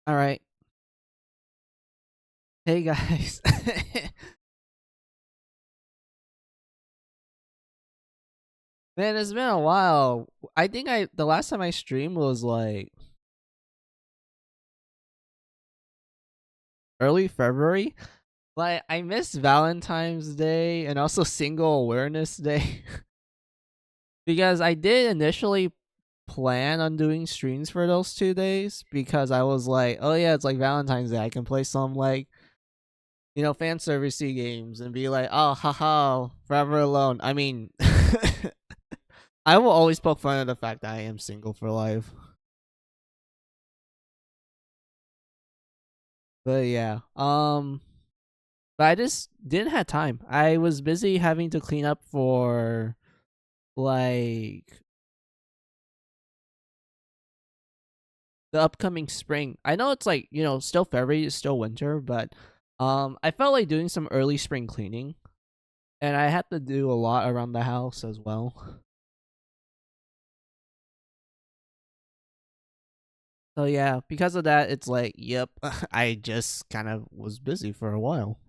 All right. Hey guys. Man, it's been a while. I think the last time I streamed was like early February. Like I missed Valentine's Day and also Single Awareness Day because I did initially plan on doing streams for those 2 days because I was like, "Oh yeah, it's like Valentine's Day. I can play some like, fan servicey games and be like, "Oh, haha, forever alone." I mean, I will always poke fun at the fact that I am single for life. But yeah, but I just didn't have time. I was busy having to clean up for like the upcoming spring. I know it's like, still February, it's still winter, but I felt like doing some early spring cleaning and I had to do a lot around the house as well. So yeah, because of that, it's like, yep, I just kind of was busy for a while.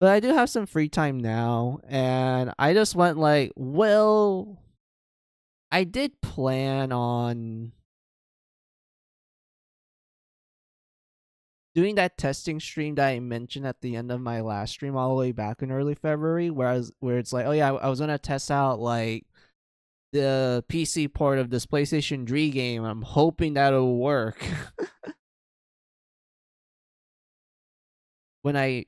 But I do have some free time now, and I just went like, well, I did plan on doing that testing stream that I mentioned at the end of my last stream all the way back in early February, where it's like, oh yeah, I was gonna test out like the PC port of this PlayStation 3 game. I'm hoping that'll work when I,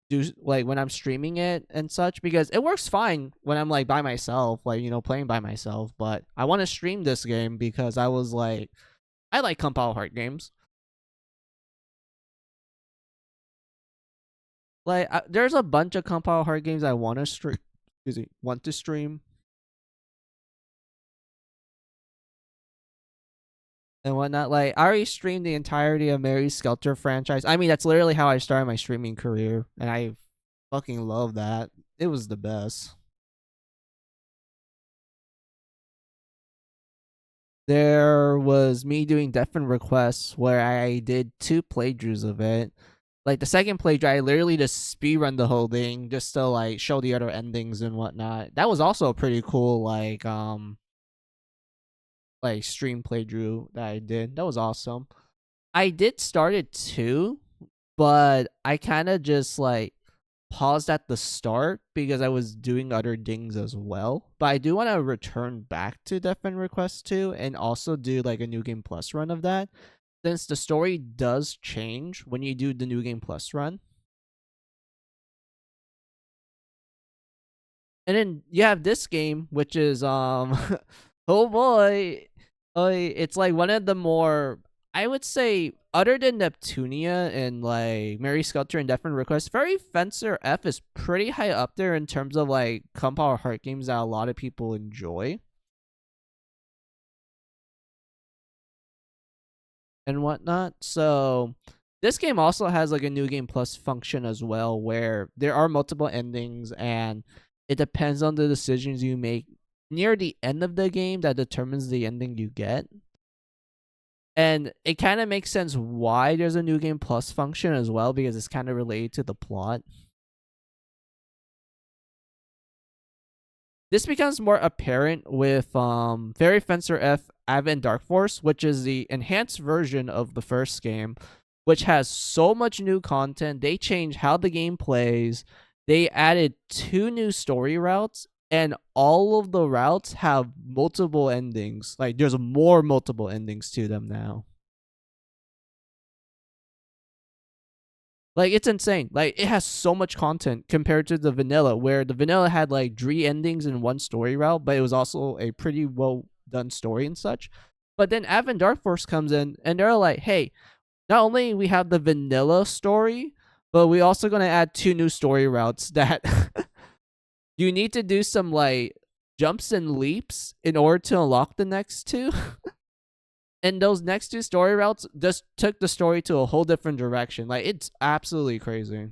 do like when I'm streaming it and such, because it works fine when I'm like by myself, like playing by myself. But I want to stream this game because I was like, I like compile heart games. Like there's a bunch of compile heart games I want to stream. Excuse me, want to stream and whatnot. Like I already streamed the entirety of Mary Skelter franchise. I mean, that's literally how I started my streaming career, and I fucking love that. It was the best. There was me doing different requests where I did 2 playthroughs of it. Like the second playthrough, I literally just speedrun the whole thing just to like show the other endings and whatnot. That was also a pretty cool like stream playthrough that I did. That was awesome. I did start it too, but I kind of just like paused at the start because I was doing other things as well. But I do want to return back to Death End Request 2 and also do like a New Game Plus run of that, since the story does change when you do the New Game Plus run. And then you have this game, which is oh boy, it's like one of the more, I would say, other than Neptunia and like Mary Sculptor and Death and Request, Fairy Fencer F is pretty high up there in terms of like compile heart games that a lot of people enjoy and whatnot. So this game also has like a New Game Plus function as well, where there are multiple endings and it depends on the decisions you make near the end of the game that determines the ending you get. And it kind of makes sense why there's a New Game Plus function as well, because it's kind of related to the plot. This becomes more apparent with Fairy Fencer F Advent Dark Force, which is the enhanced version of the first game, which has so much new content. They changed how the game plays. They added 2 new story routes, and all of the routes have multiple endings. Like there's more multiple endings to them now. Like it's insane. Like it has so much content compared to the vanilla, where the vanilla had like 3 endings in one story route, but it was also a pretty well done story and such. But then Advent Dark Force comes in and they're like, hey, not only we have the vanilla story, but we also gonna add 2 new story routes that you need to do some like jumps and leaps in order to unlock the next 2. And those next 2 story routes just took the story to a whole different direction. Like it's absolutely crazy.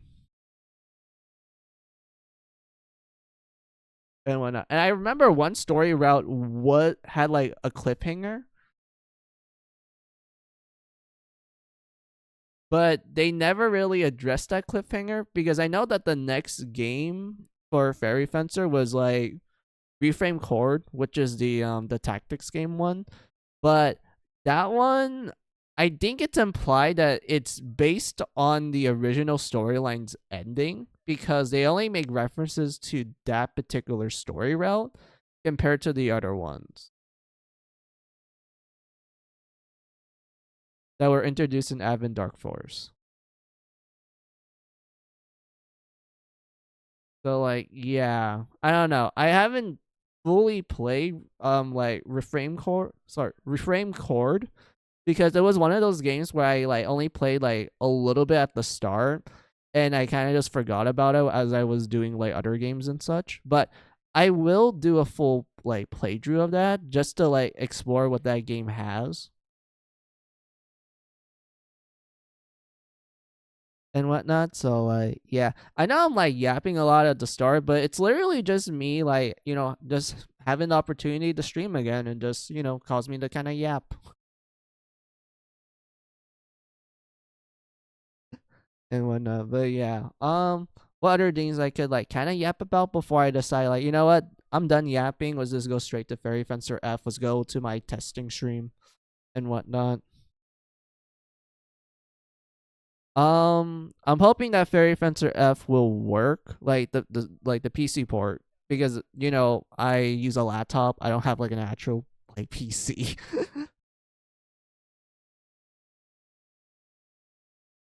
and whatnot. And I remember one story route what had like a cliffhanger, but they never really addressed that cliffhanger because I know that the next game for Fairy Fencer was like Reframe Chord, which is the tactics game one. But that one, I think it's implied that it's based on the original storyline's ending because they only make references to that particular story route compared to the other ones that were introduced in Advent Dark Force. So like, yeah, I don't know. I haven't fully played like Reframe Chord because it was one of those games where I like only played like a little bit at the start and I kind of just forgot about it as I was doing like other games and such. But I will do a full like playthrough of that just to like explore what that game has and whatnot. So like, yeah, I know I'm like yapping a lot at the start, but it's literally just me like, just having the opportunity to stream again and just, cause me to kind of yap and whatnot. But yeah, what other things I could like kind of yap about before I decide like, you know what, I'm done yapping. Let's just go straight to Fairy Fencer F. Let's go to my testing stream and whatnot. I'm hoping that Fairy Fencer F will work, like the PC port, because I use a laptop. I don't have like an actual like PC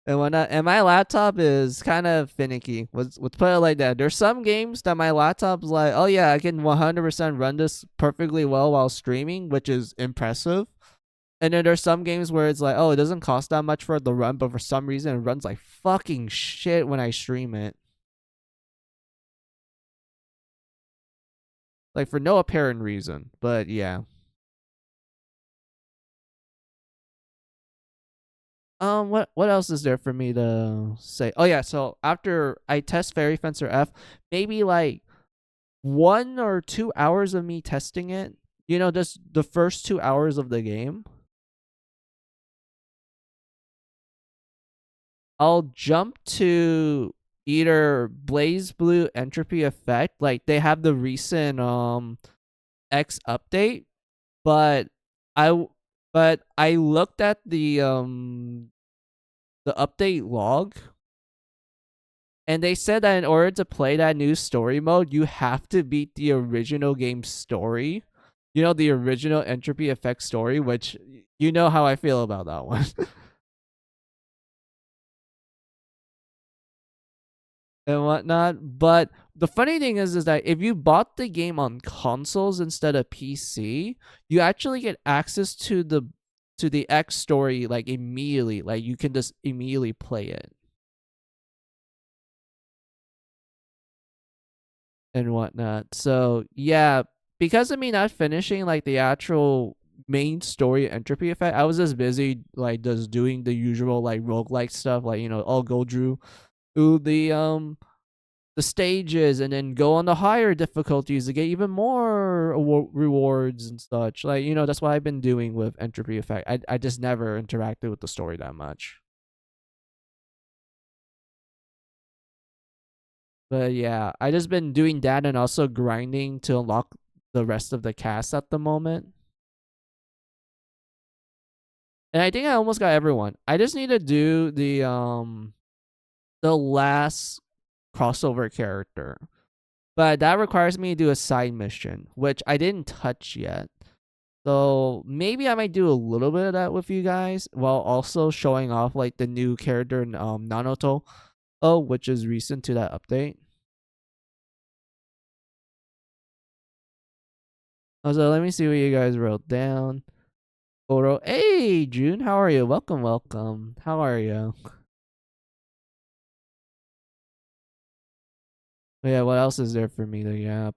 and whatnot. And my laptop is kind of finicky. Let's put it like that. There's some games that my laptop's like, oh yeah, I can 100% run this perfectly well while streaming, which is impressive. And then there's some games where it's like, oh, it doesn't cost that much for it to run, but for some reason it runs like fucking shit when I stream it. Like for no apparent reason. But yeah. what else is there for me to say? Oh yeah, so after I test Fairy Fencer F, maybe like 1 or 2 hours of me testing it, just the first 2 hours of the game, I'll jump to either Blaze Blue Entropy Effect, like they have the recent X update, but I but I looked at the update log and they said that in order to play that new story mode, you have to beat the original game story. The original Entropy Effect story, which you know how I feel about that one. and whatnot. But the funny thing is that if you bought the game on consoles instead of PC, you actually get access to the X story like immediately. Like you can just immediately play it and whatnot. So yeah, because of me not finishing like the actual main story Entropy Effect, I was just busy like just doing the usual like roguelike stuff, like I'll go through the stages and then go on the higher difficulties to get even more rewards and such. Like, that's what I've been doing with Entropy Effect. I just never interacted with the story that much. But yeah, I just been doing that and also grinding to unlock the rest of the cast at the moment. And I think I almost got everyone. I just need to do the last crossover character. But that requires me to do a side mission, which I didn't touch yet. So maybe I might do a little bit of that with you guys while also showing off like the new character in Nanoto, which is recent to that update. So let me see what you guys wrote down. Oro, hey June, how are you? Welcome, welcome. How are you? Yeah, what else is there for me to yap?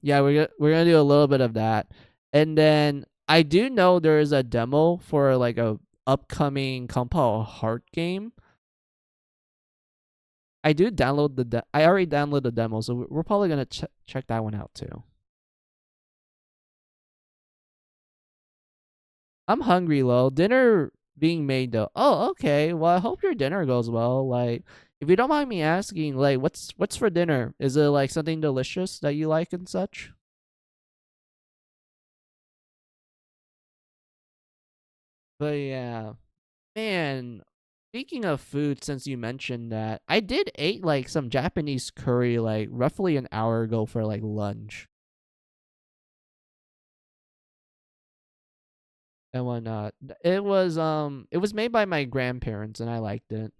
Yeah, we're gonna do a little bit of that, and then I do know there is a demo for like a upcoming Compile Heart game. I do download I already downloaded the demo, so we're probably gonna check that one out too. I'm hungry, Lo. Dinner being made though. Oh, okay. Well, I hope your dinner goes well. Like, if you don't mind me asking, like, what's for dinner? Is it like something delicious that you like and such? But yeah, man. Speaking of food, since you mentioned that, I did eat like some Japanese curry like roughly an hour ago for like lunch and whatnot. It was made by my grandparents and I liked it.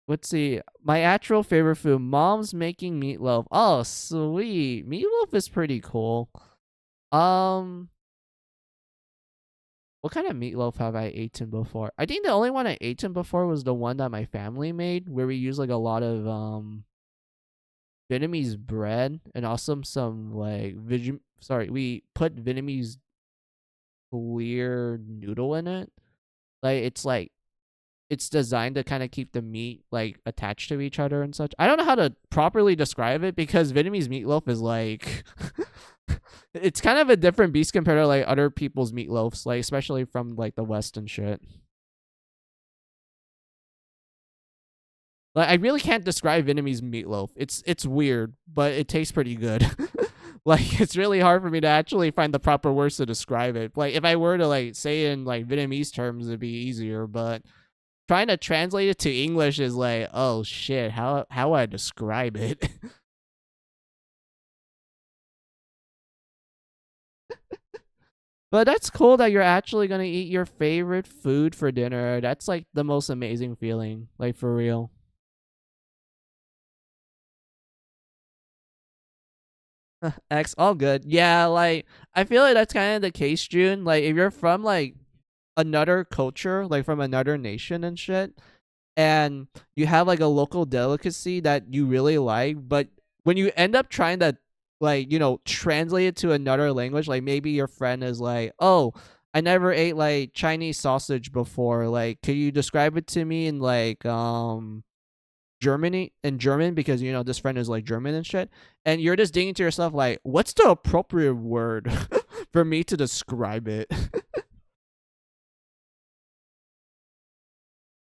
Let's see. My actual favorite food, mom's making meatloaf. Oh, sweet. Meatloaf is pretty cool. Um, what kind of meatloaf have I eaten before? I think the only one I eaten before was the one that my family made, where we use like a lot of Vietnamese bread and also some like we put Vietnamese clear noodle in it. Like it's designed to kind of keep the meat like attached to each other and such. I don't know how to properly describe it because Vietnamese meatloaf is like it's kind of a different beast compared to like other people's meatloafs, like especially from like the West and shit. Like I really can't describe Vietnamese meatloaf. It's weird, but it tastes pretty good. Like it's really hard for me to actually find the proper words to describe it. Like if I were to like say it in like Vietnamese terms, it'd be easier, but trying to translate it to English is like, oh shit, how I describe it. But that's cool that you're actually gonna eat your favorite food for dinner. That's like the most amazing feeling, like for real. X, all good. Yeah, like I feel like that's kind of the case, June. Like if you're from like another culture, like from another nation and shit, and you have like a local delicacy that you really like, but when you end up trying to like, translate it to another language, like maybe your friend is like, "Oh, I never ate like Chinese sausage before. Like, could you describe it to me in like German because this friend is like German and shit." And you're just thinking to yourself like, "What's the appropriate word for me to describe it?"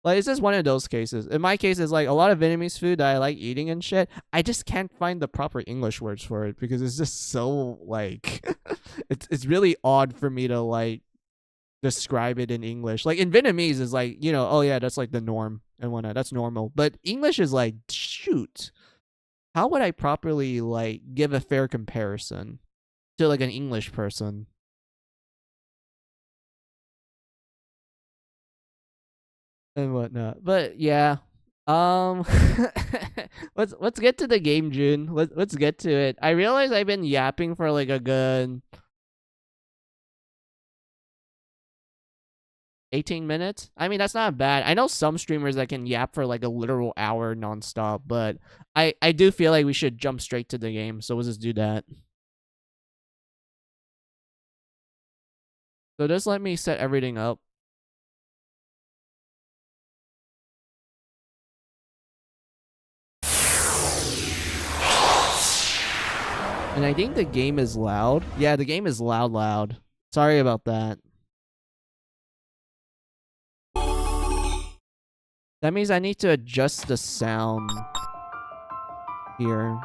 Like it's just one of those cases. In my case, it's like a lot of Vietnamese food that I like eating and shit. I just can't find the proper English words for it because it's just so like it's really odd for me to like describe it in English. Like in Vietnamese is like, oh yeah, that's like the norm and whatnot. That's normal. But English is like, shoot, how would I properly like give a fair comparison to like an English person and whatnot? But yeah, um, let's get to the game, June. Let's get to it. I realize I've been yapping for like a good 18 minutes. I mean, that's not bad. I know some streamers that can yap for like a literal hour nonstop, but I do feel like we should jump straight to the game. So let's just do that. So just let me set everything up. And I think the game is loud. Yeah, the game is loud. Sorry about that. That means I need to adjust the sound here.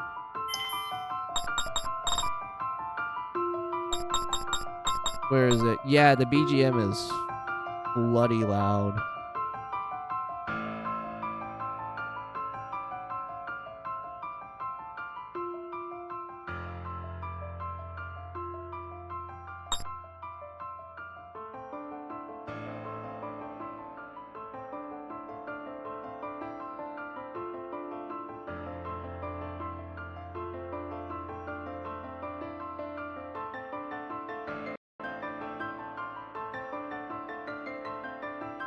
Where is it? Yeah, the BGM is bloody loud.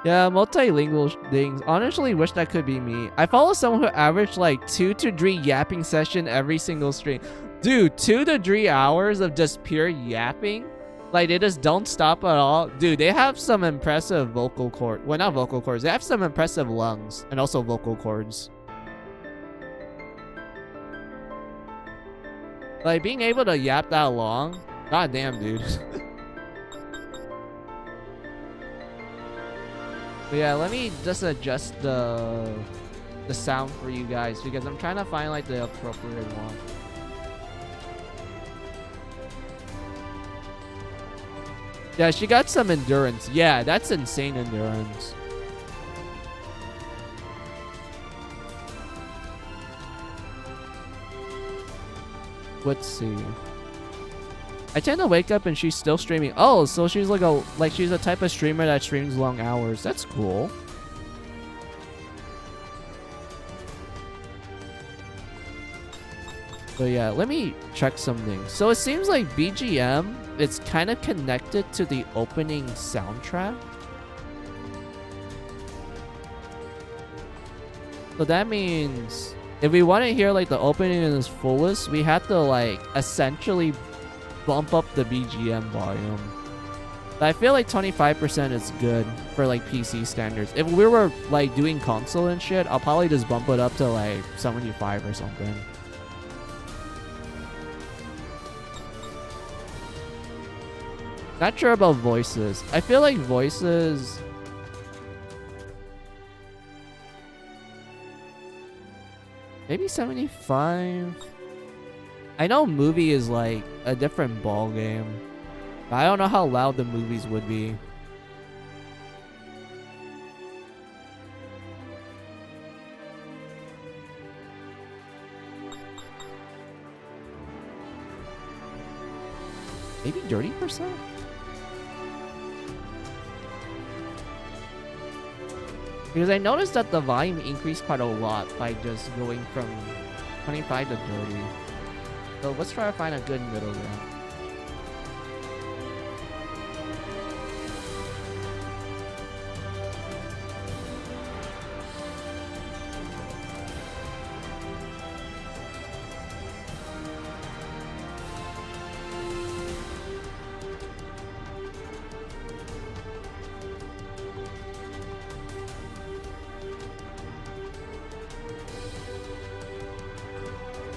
Yeah, multilingual things. Honestly, wish that could be me. I follow someone who averaged like 2 to 3 yapping session every single stream. Dude, 2 to 3 hours of just pure yapping? Like, they just don't stop at all. Dude, they have some impressive vocal cords. Well, not vocal cords. They have some impressive lungs and also vocal cords. Like, being able to yap that long. God damn, dude. But yeah, let me just adjust the sound for you guys because I'm trying to find like the appropriate one. Yeah, she got some endurance. Yeah, that's insane endurance. Let's see. I tend to wake up and she's still streaming. Oh, so she's like she's a type of streamer that streams long hours. That's cool. So yeah, let me check something. So it seems like BGM, it's kind of connected to the opening soundtrack. So that means if we want to hear like the opening in its fullest, we have to like essentially bump up the BGM volume. But I feel like 25% is good for like PC standards. If we were like doing console and shit, I'll probably just bump it up to like 75 or something. Not sure about voices. I feel like voices... maybe 75? I know movie is like a different ball game. I don't know how loud the movies would be. Maybe 30%? Because I noticed that the volume increased quite a lot by just going from 25 to 30. So let's try to find a good middle ground.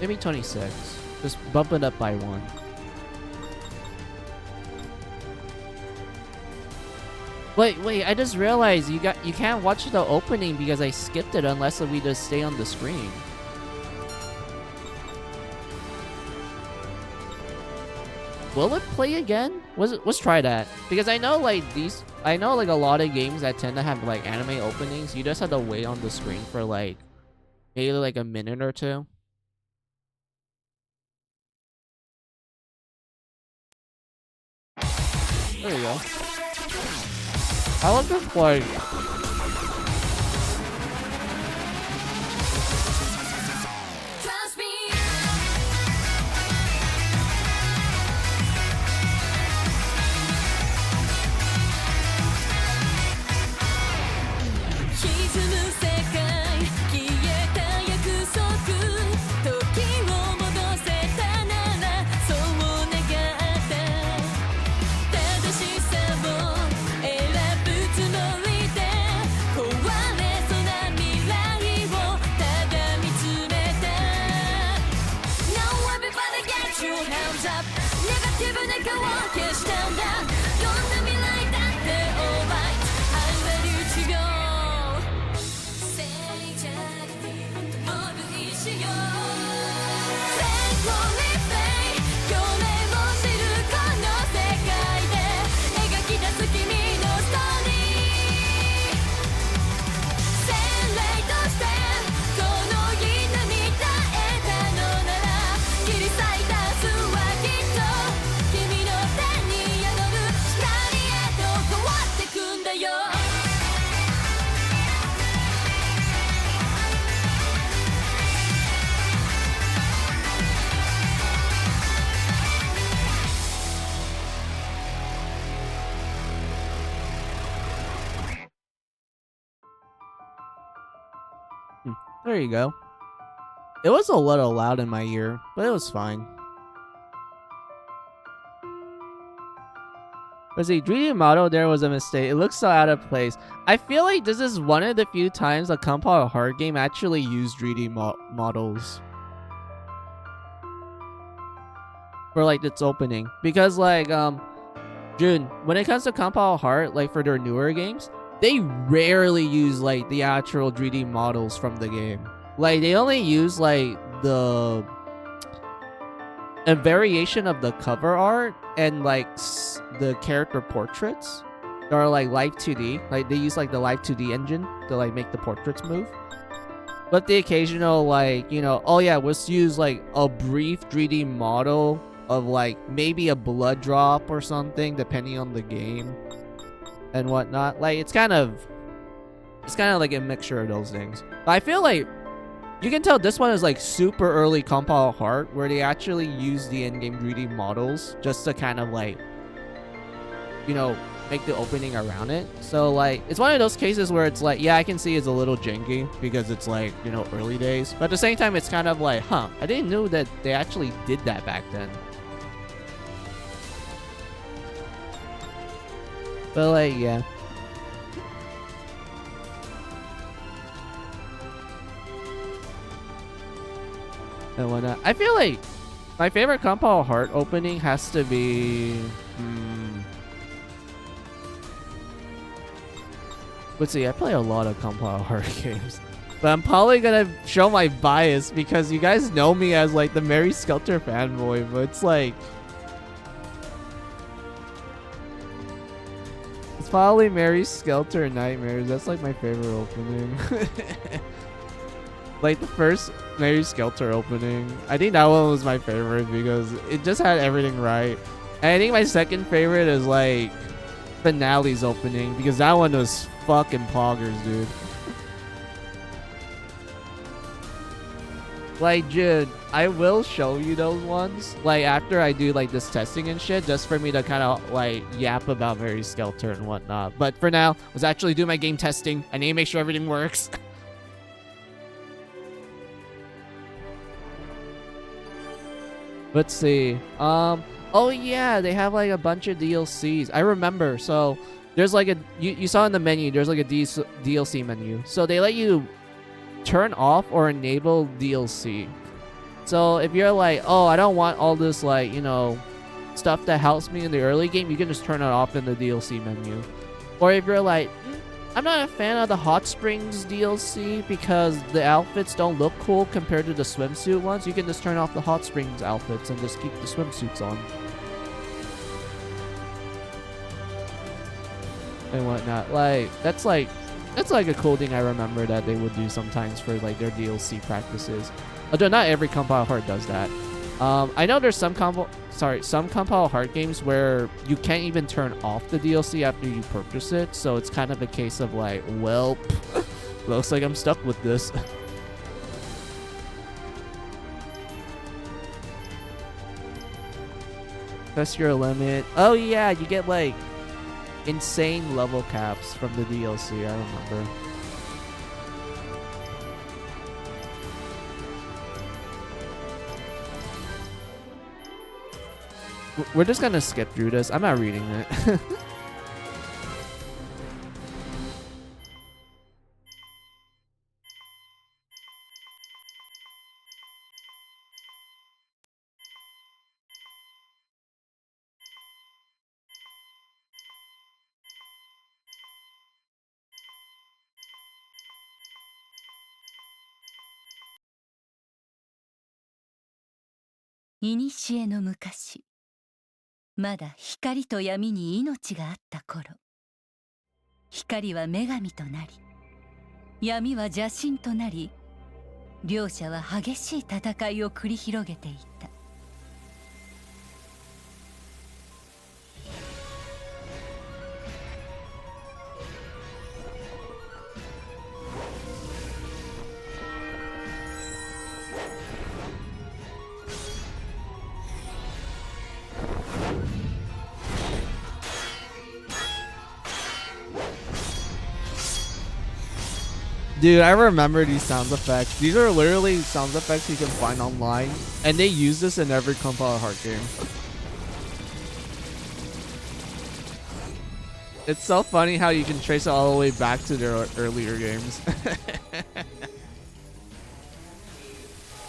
Maybe 26. Just bump it up by 1. Wait, I just realized you can't watch the opening because I skipped it unless we just stay on the screen. Will it play again? Let's try that. Because I know like a lot of games that tend to have like anime openings, you just have to wait on the screen for like maybe like a minute or two. There you go. I love this play. There you go. It was a little loud in my ear, but it was fine. Was a 3D model there was a mistake. It looks so out of place. I feel like this is one of the few times a compiled hard game actually used 3D models for like its opening, because like June, when it comes to compiled heart, like for their newer games, they rarely use like the actual 3D models from the game. Like they only use like a variation of the cover art and like the character portraits that are like live 2D. Like they use like the live 2D engine to like make the portraits move. But the occasional like, you know, oh yeah, let's use like a brief 3D model of like maybe a blood drop or something depending on the game and whatnot. Like it's kind of like a mixture of those things. But I feel like you can tell this one is like super early compiled heart, where they actually use the in-game 3D models just to kind of like, you know, make the opening around it. So like it's one of those cases where it's like, yeah, I can see it's a little janky because it's like, you know, early days, but at the same time it's kind of like, huh, I didn't know that they actually did that back then. But like, yeah. And whatnot. I feel like my favorite compiled heart opening has to be let's see, I play a lot of compiled heart games, but I'm probably gonna show my bias because you guys know me as like the Mary Skelter fanboy, but it's like it's probably Mary Skelter Nightmares. That's like my favorite opening. Like the first Mary Skelter opening, I think that one was my favorite because it just had everything right. And I think my second favorite is like Finale's opening because that one was fucking poggers, dude. Like, dude, I will show you those ones like after I do like this testing and shit, just for me to kind of like yap about Mary Skelter and whatnot. But for now, let's actually do my game testing. I need to make sure everything works. Let's see. Oh yeah, they have like a bunch of DLCs. I remember. So there's like you saw in the menu, there's like a DLC menu. So they let you turn off or enable DLC. So if you're like, oh, I don't want all this like, you know, stuff that helps me in the early game, you can just turn it off in the DLC menu. Or if you're like, I'm not a fan of the Hot Springs DLC because the outfits don't look cool compared to the swimsuit ones, you can just turn off the Hot Springs outfits and just keep the swimsuits on. And whatnot. Like, that's like a cool thing I remember that they would do sometimes for like their DLC practices. Although not every compiled heart does that. I know there's some compiled heart games where you can't even turn off the DLC after you purchase it, so it's kind of a case of like, well, looks like I'm stuck with this. That's your limit. Oh yeah, you get like insane level caps from the DLC, I remember. We're just gonna skip through this. I'm not reading it. いにしえの昔、まだ光と闇に命があった頃、光は女神となり、闇は邪神となり、両者は激しい戦いを繰り広げていた。Dude, I remember these sound effects. These are literally sound effects you can find online, and they use this in every compiled heart game. It's so funny how you can trace it all the way back to their earlier games.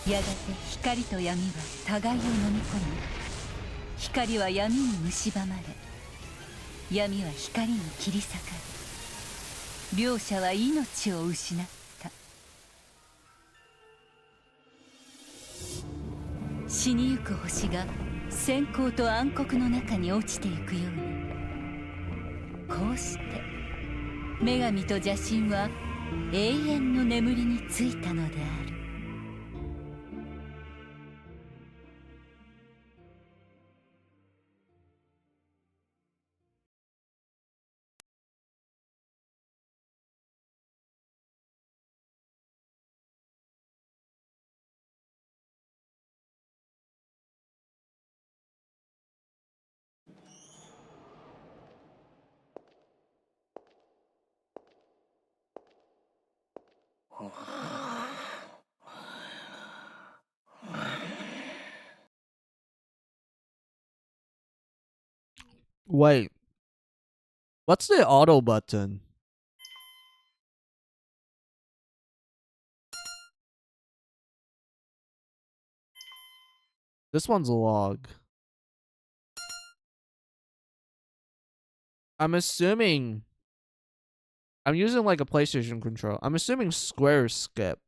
やがて光と闇は互いを飲み込み、光は闇に蝕まれ、闇は光に切り裂かれ、両者は命を失った。死にゆく星が閃光と暗黒の中に落ちていくように、こうして女神と邪神は永遠の眠りについたのである。Wait, what's the auto button? This one's a log. I'm assuming I'm using like a PlayStation control. I'm assuming square skip.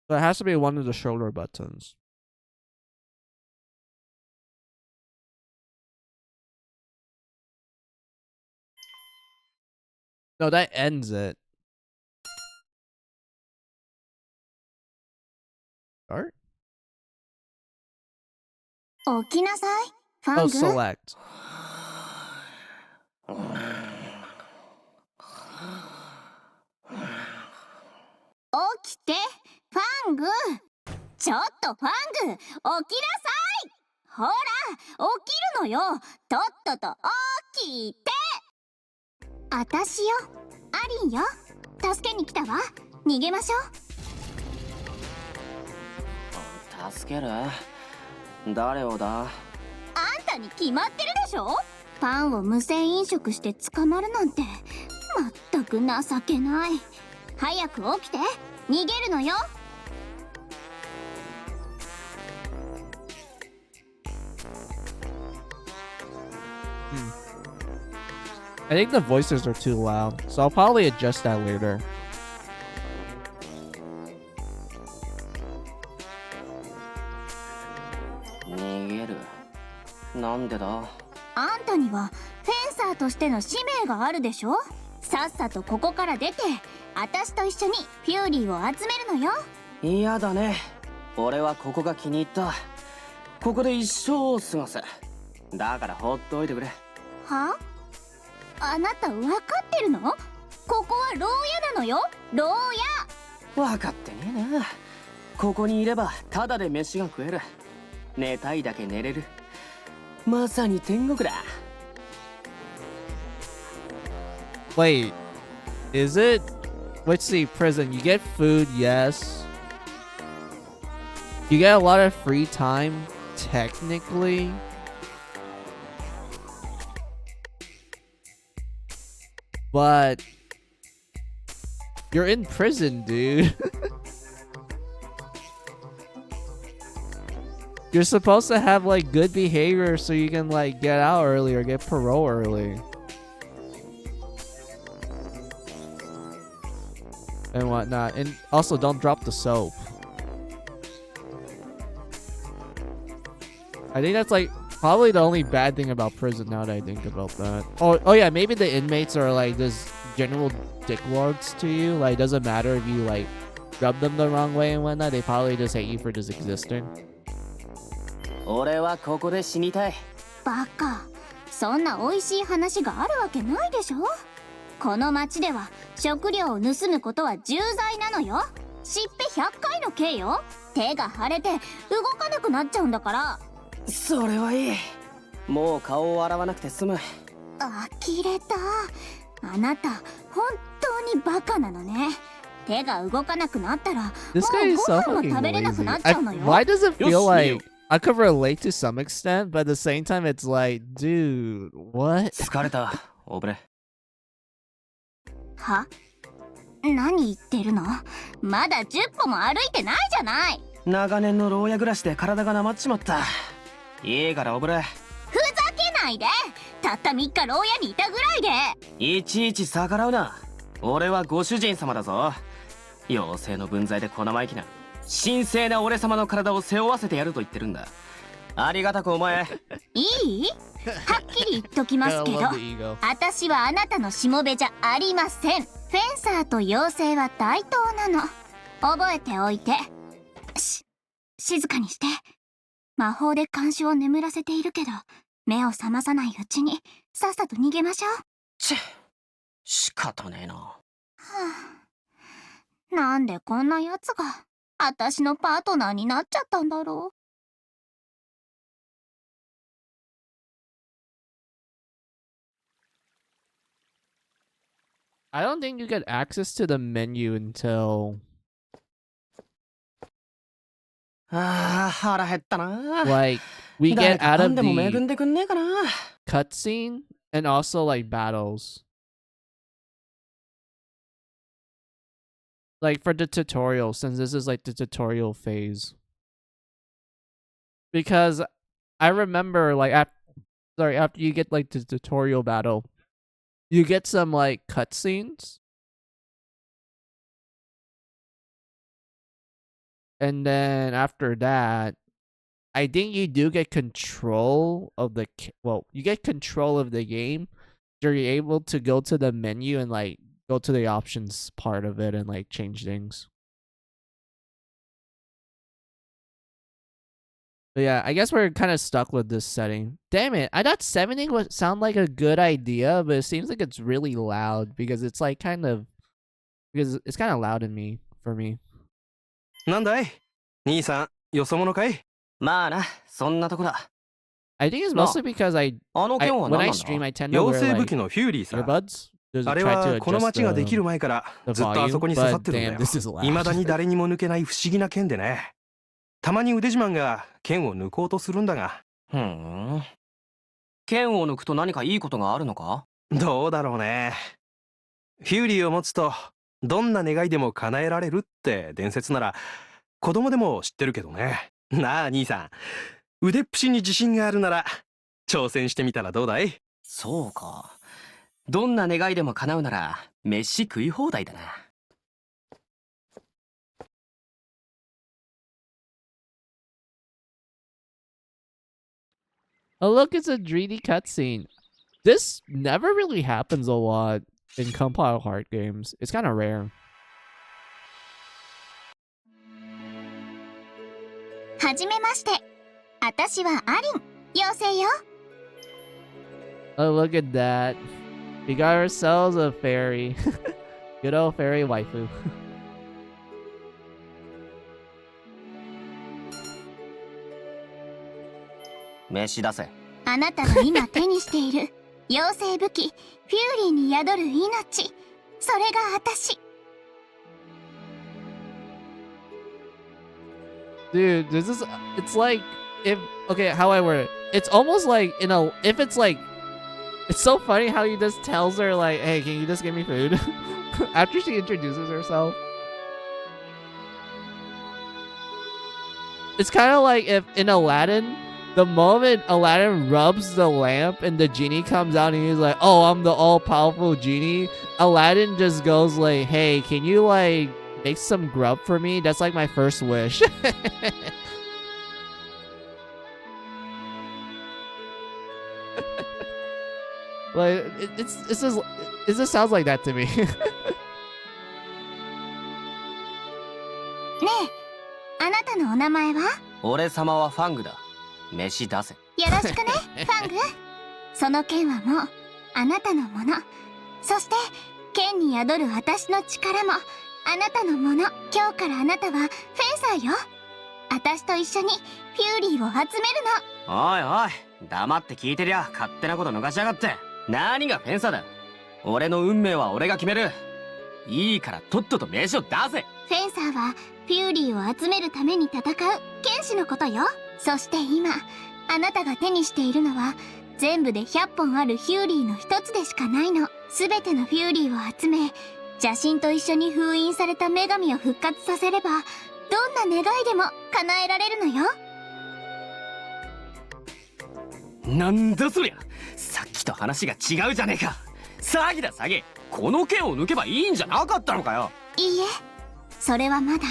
So it has to be one of the shoulder buttons. No, that ends it. Start? 起きなさい、ファ Oh, ング。 select. 起きて、ファング。ちょっとファング、起きなさい。ほら、起きるのよ。とっとと起きて。あたしよ、アリンよ。助けに来たわ。逃げましょう。助ける？誰をだ？あんたに決まってるでしょ。パンを無銭飲食して捕まるなんてまったく情けない。早く起きて、逃げるのよ。I think the voices are too loud, so I'll probably adjust that later. 逃げる？なんでだ？あんたにはフェンサーとしての使命があるでしょ。さっさとここから出て、私と一緒にフューリーを集めるのよ。嫌だね。俺はここが気に入った。ここで一生を過ごす。だから放っておいてくれ。は？あなた分かってるの？ここは牢屋なのよ、牢屋。分かってねえな。ここにいればタダで飯が食える。寝たいだけ寝れる。まさに天国だ。Wait, is it? Let's see, prison. You get food, yes. You get a lot of free time, technically. But you're in prison, dude. You're supposed to have like good behavior so you can like get out early or get parole early. And whatnot. And also don't drop the soap. I think that's like probably the only bad thing about prison now that I think about that. Oh yeah, maybe the inmates are like just general dickwads to you. Like, doesn't matter if you like rub them the wrong way and whatnot. They probably just hate you for just existing. 俺はここで死にたい。バカ、そんな美味しい話があるわけないでしょ。この町では食料を盗むことは重罪なのよ。しっぺ100回の刑よ。手が腫れて動かなくなっちゃうんだから。それはいい。もう顔を洗わなくて済む。呆れた。あなた本当にバカなのね。手が動かなくなったらもう This guy is ご so 飯も fucking 食べれなくなっち lazy. ゃうのよ。 Why does it feel Yoshi. like I could relate to some extent, but at the same time, it's like, dude, what? 疲れた、オブレ。は？何言ってるの？まだ10歩も歩いてないじゃない。長年の牢屋暮らしで体がなまっちまった。いいからおぶれ。ふざけないで。たった3日牢屋にいたぐらいでいちいち逆らうな。俺はご主人様だぞ。妖精の分際で小生意気な神聖な俺様の体を背負わせてやると言ってるんだ。ありがたくお前。いい？はっきり言っときますけど、私はあなたのしもべじゃありません。フェンサーと妖精は対等なの。覚えておいて。静かにして。魔法で監視を眠らせているけど、目を覚まさないうちにさっさと逃げましょう。仕方ねえな。はあ、なんでこんなやつが私のパートナーになっちゃったんだろう。I don't think you get access to the menu until 腹減ったな。 like we 誰 get か out パ of ンでも恵ん the でくんねえかな。 cutscene and also like battles. Like for the tutorial, since this is like the tutorial phase. Because I remember like after you get like the tutorial battle, you get some like cutscenes. And then after that, I think you do get control of the you get control of the game. You're able to go to the menu and like go to the options part of it and like change things. But yeah, I guess we're kind of stuck with this setting. Damn it. I thought 7ing would sound like a good idea, but it seems like it's really loud because it's like because it's kind of loud for me. なんだい兄さん、よそ者かい？まあな、そんなとこだ。 I think it's mostly because when I stream I tend to 妖 wear 精武 like 器のフューリーさ。 earbuds. あれはこの街ができる前からずっとあそこに刺さってるんだよ。未だに誰にも抜けない不思議な剣でね。たまに腕自慢が剣を抜こうとするんだが。剣を抜くと何かいいことがあるのか？どうだろうね。フューリーを持つとどんな願いでも叶えられるって伝説なら子供でも知ってるけどね。なあ兄さん、腕っぷしに自信があるなら挑戦してみたらどうだい？そうか。どんな願いでも叶うなら飯食い放題だな。Oh, look, it's a 3D cutscene. This never really happens a lot in compile heart games. It's kind of rare. はじめまして。私はアリン、妖精よ。Oh, look at that. We got ourselves a fairy. Good old fairy waifu. 飯出せ。あなたが今手にしている妖精武器フューリーに宿る命、それが私。 Dude, it's like how I word it. It's almost like it's so funny how he just tells her like, hey, can you just give me food? After she introduces herself. It's kind of like if in Aladdin, the moment Aladdin rubs the lamp and the genie comes out and he's like, oh, I'm the all-powerful genie. Aladdin just goes like, hey, can you like make some grub for me? That's like my first wish. Like it just sounds like that to me. ねえ、あなたのお名前は？俺様はファングだ。飯出せ。よろしくね、ファング。その剣はもうあなたのもの。そして剣に宿る私の力もあなたのもの。今日からあなたはフェンサーよ。私と一緒にフューリーを集めるの。おいおい、黙って聞いてりゃ勝手なこと抜かしやがって。何がフェンサーだ。俺の運命は俺が決める。いいからとっとと飯を出せ。フェンサーはフューリーを集めるために戦う剣士のことよ。そして今あなたが手にしているのは全部で100本あるフューリーの一つでしかないの。すべてのフューリーを集め、邪神と一緒に封印された女神を復活させれば、どんな願いでも叶えられるのよ。なんだそりゃ、さっきと話が違うじゃねえか。詐欺だ詐欺。この剣を抜けばいいんじゃなかったのかよ。いいえ、それはまだ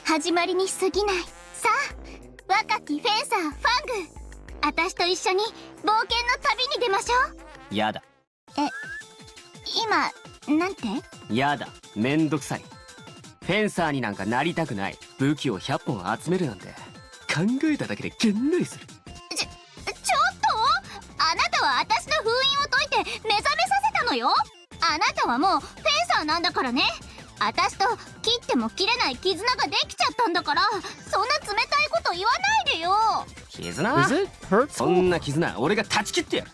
始まりに過ぎない。さあ、若きフェンサーファング、私と一緒に冒険の旅に出ましょう。やだ。今なんて？やだ、めんどくさい。フェンサーになんかなりたくない。武器を100本集めるなんて考えただけでげんなりする。ちょっと、あなたは私の封印を解いて目覚めさせたのよ。あなたはもうフェンサーなんだからね。私と切っても切れない絆ができちゃったんだから、そんな冷たいこと言わないでよ。絆？ Is it hurtful? そんな絆俺が断ち切ってやる。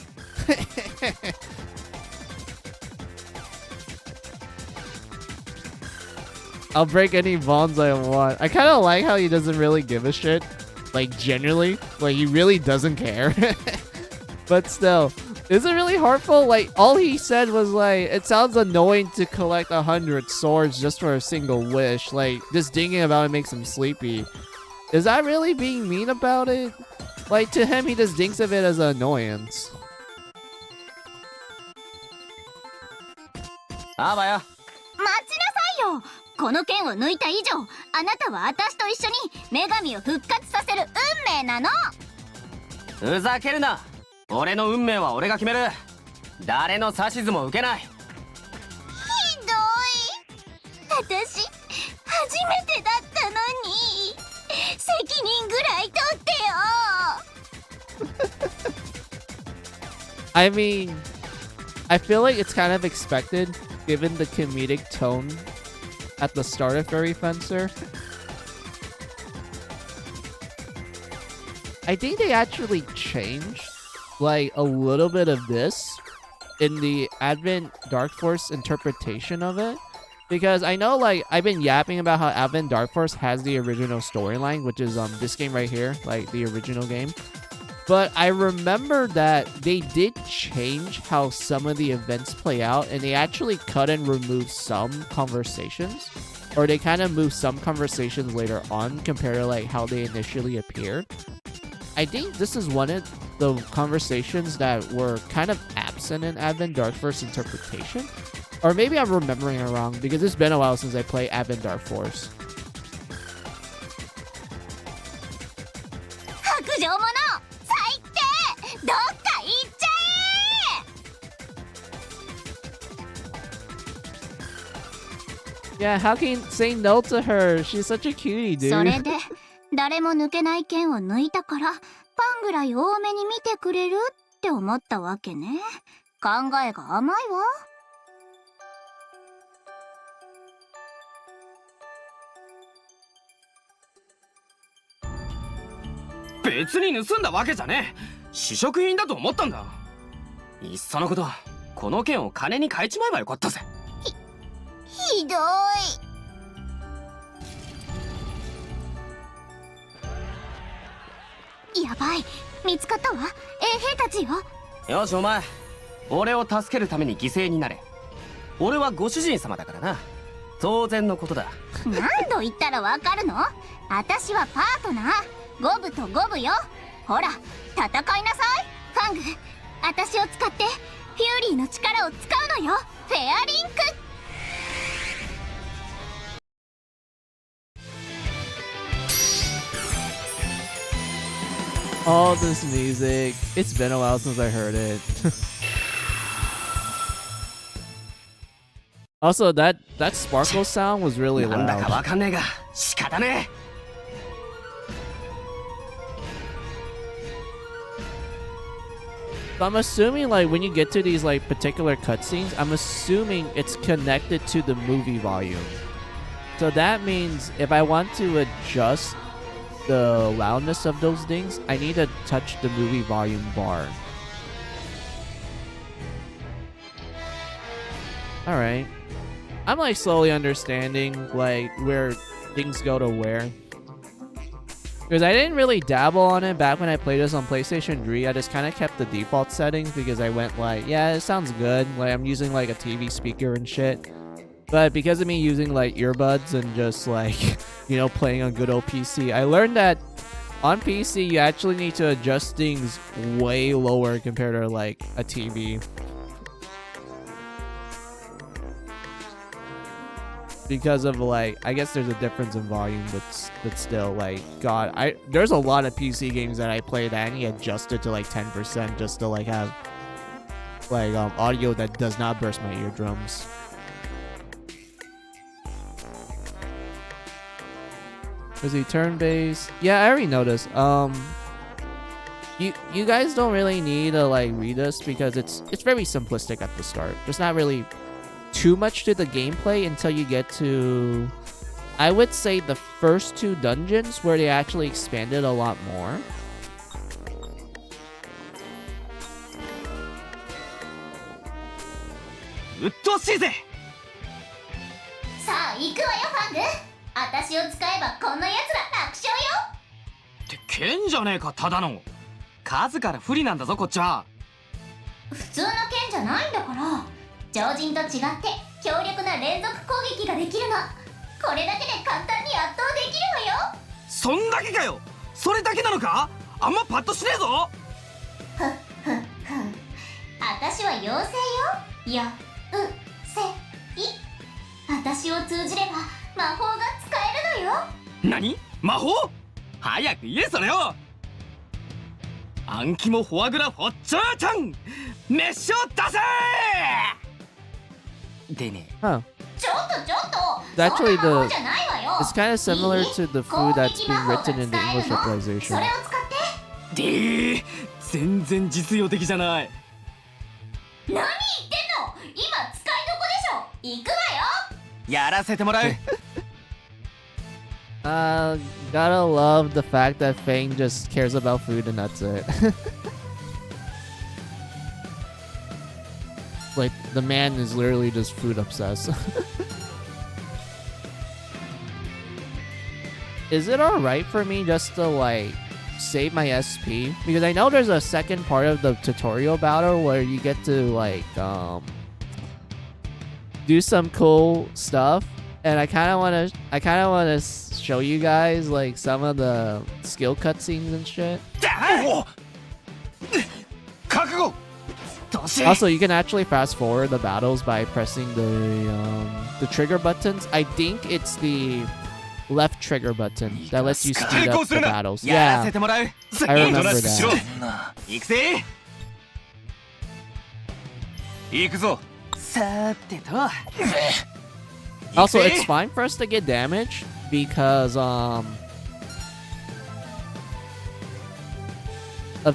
I'll break any bonds I want. I kind of like how he doesn't really give a shit. Like, generally. Like, he really doesn't care. But still, is it really hurtful? Like, all he said was like, it sounds annoying to collect 100 swords just for a single wish. Like, just thinking about it makes him sleepy. Is that really being mean about it? Like, to him, he just thinks of it as an annoyance. あばよ。待ちなさいよ。この剣を抜いた以上、あなたは私と一緒に女神を復活させる運命なの。ふざけるな。俺の運命は俺が決める。誰の指図も受けない。ひどい。私初めてだったのに、責任ぐらい取ってよ。I mean, I feel like it's kind of expected given the comedic tone at the start of Fairy Fencer. I think they actually changed like a little bit of this in the Advent Dark Force interpretation of it, because I know like I've been yapping about how Advent Dark Force has the original storyline, which is this game right here, like the original game. But I remember that they did change how some of the events play out, and they actually cut and removed some conversations, or they kind of moved some conversations later on compared to like how they initially appeared. I think this is one of the conversations that were kind of absent in Advent Dark Force interpretation. Or maybe I'm remembering it wrong, because it's been a while since I played Advent Dark Force. 白状者、最低。どっか行っちゃえ。 Yeah, how can you say no to her? She's such a cutie, それ dude. で誰も抜けない剣を抜いたから、ファンぐらい多めに見てくれるって思ったわけね。考えが甘いわ。別に盗んだわけじゃねえ。試食品だと思ったんだ。いっそのこと、この剣を金に変えちまえばよかったぜ。ひどい。やばい、見つかったわ。衛兵たちよ。よしお前、俺を助けるために犠牲になれ。俺はご主人様だからな。当然のことだ。何度言ったらわかるの？私はパートナー。五分と五分よ。ほら、戦いなさい。ファング、私を使ってフューリーの力を使うのよ。フェアリンク。All this music. It's been a while since I heard it. Also, that sparkle sound was really なんだか loud. わかんねえが仕方ねえ。So I'm assuming like when you get to these like particular cutscenes, I'm assuming it's connected to the movie volume. So that means if I want to adjust the loudness of those things, I need to touch the movie volume bar. Alright. I'm like slowly understanding like where things go to where. Because I didn't really dabble on it back when I played this on PlayStation 3. I just kind of kept the default settings because I went like, yeah, it sounds good. Like I'm using like a TV speaker and shit. But because of me using like earbuds and just like, you know, playing on good old PC, I learned that on PC you actually need to adjust things way lower compared to like a TV. Because of like, I guess there's a difference in volume, but still, like, God, there's a lot of PC games that I play that I need to adjust it to like 10% just to like have like audio that does not burst my eardrums. Is he turn-based? Yeah, I already noticed. You guys don't really need to like read this because it's very simplistic at the start. There's not really too much to the gameplay until you get to, I would say, the first 2 dungeons where they actually expanded a lot more. Sa, 行くわよ、ファング。私を使えばこんな奴ら楽勝よ。って剣じゃねえか、ただの。数から不利なんだぞ、こっちは。普通の剣じゃないんだから。常人と違って強力な連続攻撃ができるの。これだけで簡単に圧倒できるわよ。そんだけかよ。それだけなのか。あんまパッとしねえぞ。ふっふっふ。私は妖精よ。よ、う、せ、い。私を通じれば魔法が使えるのよ。何？魔法？早く言えそれを。暗記もフォアグラフォッチャーちゃん、熱唱出せー。でね。Huh. ちょっとちょっと。 Actually, そんな魔法じゃないわよ。 it's kind of similar to the food that's being written in the English そ localization. れを使って。でー、全然実用的じゃない。何言ってんの？今使いどこでしょ。行くわよ。やらせてもらう。Gotta love the fact that Fang just cares about food and that's it. Like, the man is literally just food obsessed. Is it alright for me just to, like, save my SP? Because I know there's a second part of the tutorial battle where you get to, like, do some cool stuff. And I kind of want to show you guys, like, some of the skill cutscenes and shit. Also, you can actually fast forward the battles by pressing the trigger buttons. I think it's the left trigger button that lets you speed up the battles. Yeah, I remember that. Also, it's fine for us to get damage because of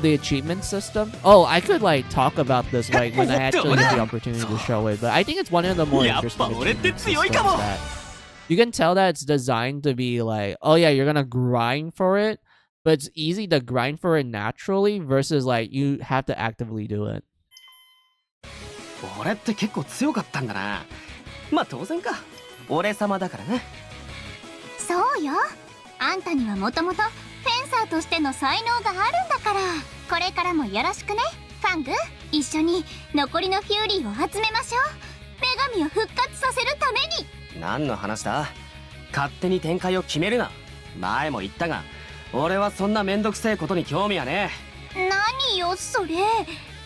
the achievement system. Oh, I could like talk about this like when I actually get the opportunity to show it, but I think it's one of the more interesting achievement systems that you can tell that it's designed to be like, oh yeah, you're gonna grind for it, but it's easy to grind for it naturally versus like you have to actively do it. 俺って結構強かったんだな。まあ当然か。俺様だからな。そうよ。あんたにはもともとフェンサーとしての才能があるんだから。これからもよろしくね、ファング。一緒に残りのフューリーを集めましょう。女神を復活させるために。何の話だ。勝手に展開を決めるな。前も言ったが、俺はそんなめんどくせえことに興味はねえ。何よそれ。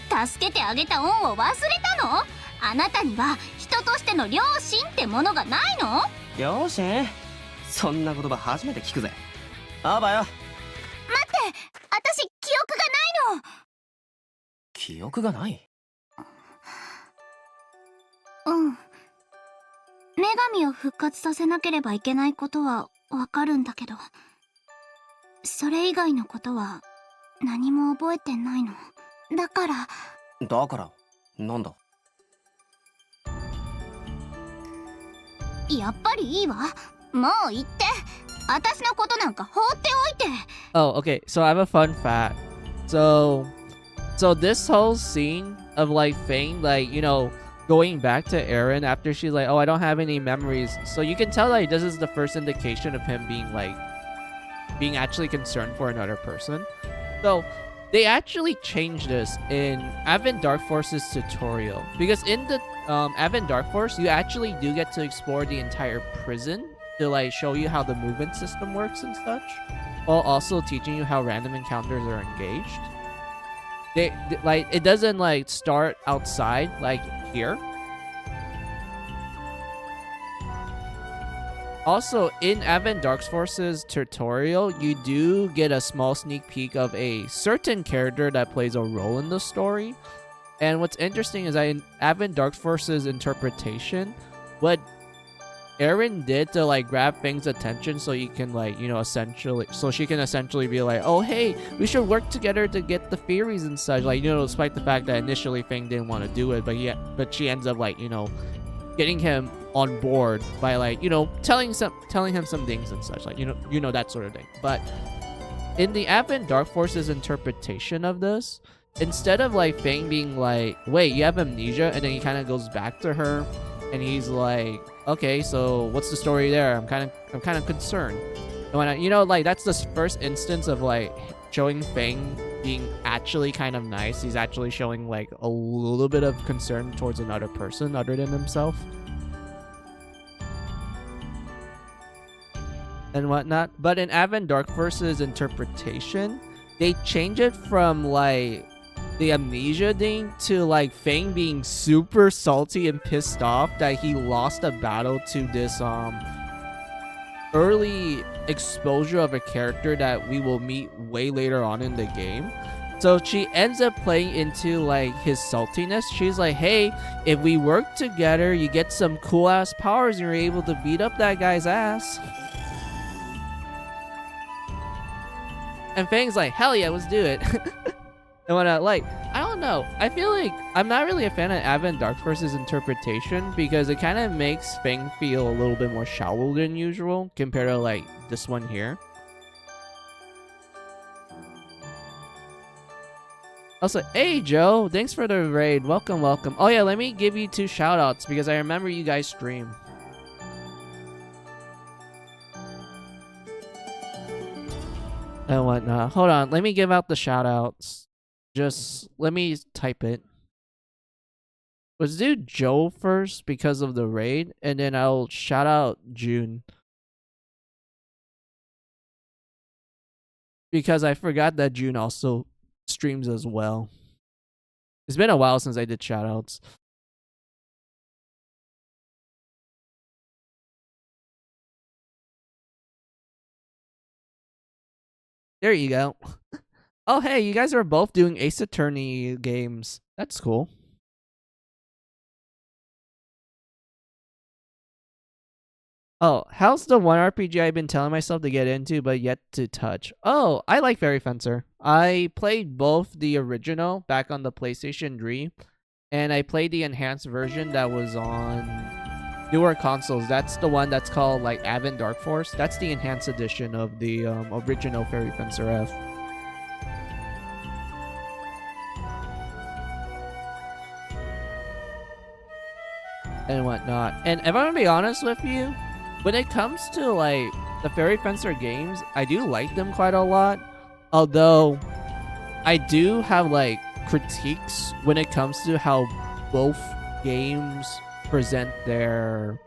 助けてあげた恩を忘れたの？あなたには人としての良心ってものがないの？良心？そんな言葉初めて聞くぜ。あばよ。待って、私記憶がないの。記憶がない？うん。女神を復活させなければいけないことはわかるんだけど、それ以外のことは何も覚えてないの。だからなんだ。やっぱりいいわ。もう行って。私のことなんか放っておいて。Oh, okay. So I have a fun fact. So this whole scene of like Fang, like, you know, going back to Eren after she's like, oh, I don't have any memories. So you can tell like this is the first indication of him being like being actually concerned for another person. So they actually changed this in Advent Dark Force's tutorial, because in the Advent Dark Force, you actually do get to explore the entire prison to like show you how the movement system works and such, while also teaching you how random encounters are engaged. Like it doesn't like start outside like here. Also, in Advent Dark Force's tutorial, you do get a small sneak peek of a certain character that plays a role in the story. And what's interesting is that in Advent Dark Force's interpretation, what Erin did to like grab Fang's attention so you can like, you know, so she can essentially be like, oh hey, we should work together to get the fairies and such. Like, you know, despite the fact that initially Fang didn't want to do it, but she ends up like, you know, getting him on board by like, you know, telling him some things and such, like, you know that sort of thing. But in the Advent Dark Force's interpretation of this, instead of like Fang being like, wait, you have amnesia, and then he kind of goes back to her and he's like, okay, so what's the story there? I'm kind of concerned. And when you know, like, that's the first instance of like showing Fang being actually kind of nice. He's actually showing like a little bit of concern towards another person other than himself and whatnot. But in Advent Dark Force's interpretation, they change it from like the amnesia thing to like Fang being super salty and pissed off that he lost a battle to this early exposure of a character that we will meet way later on in the game. So she ends up playing into like his saltiness. She's like, hey, if we work together, you get some cool ass powers and you're able to beat up that guy's ass. And Fang's like, hell yeah, let's do it. And when I don't know, I feel like I'm not really a fan of Advent Dark Force's interpretation, because it kind of makes Fang feel a little bit more shallow than usual compared to like this one here. Also, hey Joe, thanks for the raid. Welcome. Oh yeah, let me give you 2 shoutouts because I remember you guys stream. And whatnot. Hold on, let me give out the shoutouts. Just let me type it. Let's do Joe first because of the raid, and then I'll shout out June. Because I forgot that June also streams as well. It's been a while since I did shoutouts. There you go. Oh, hey, you guys are both doing Ace Attorney games. That's cool. Oh, how's the one RPG I've been telling myself to get into but yet to touch? Oh, I like Fairy Fencer. I played both the original back on the PlayStation 3, and I played the enhanced version that was on newer consoles. That's the one that's called like Advent Dark Force. That's the enhanced edition of the original Fairy Fencer F. And whatnot. And if I'm gonna be honest with you, when it comes to like the Fairy Fencer games, I do like them quite a lot. Although I do have like critiques when it comes to how both games present their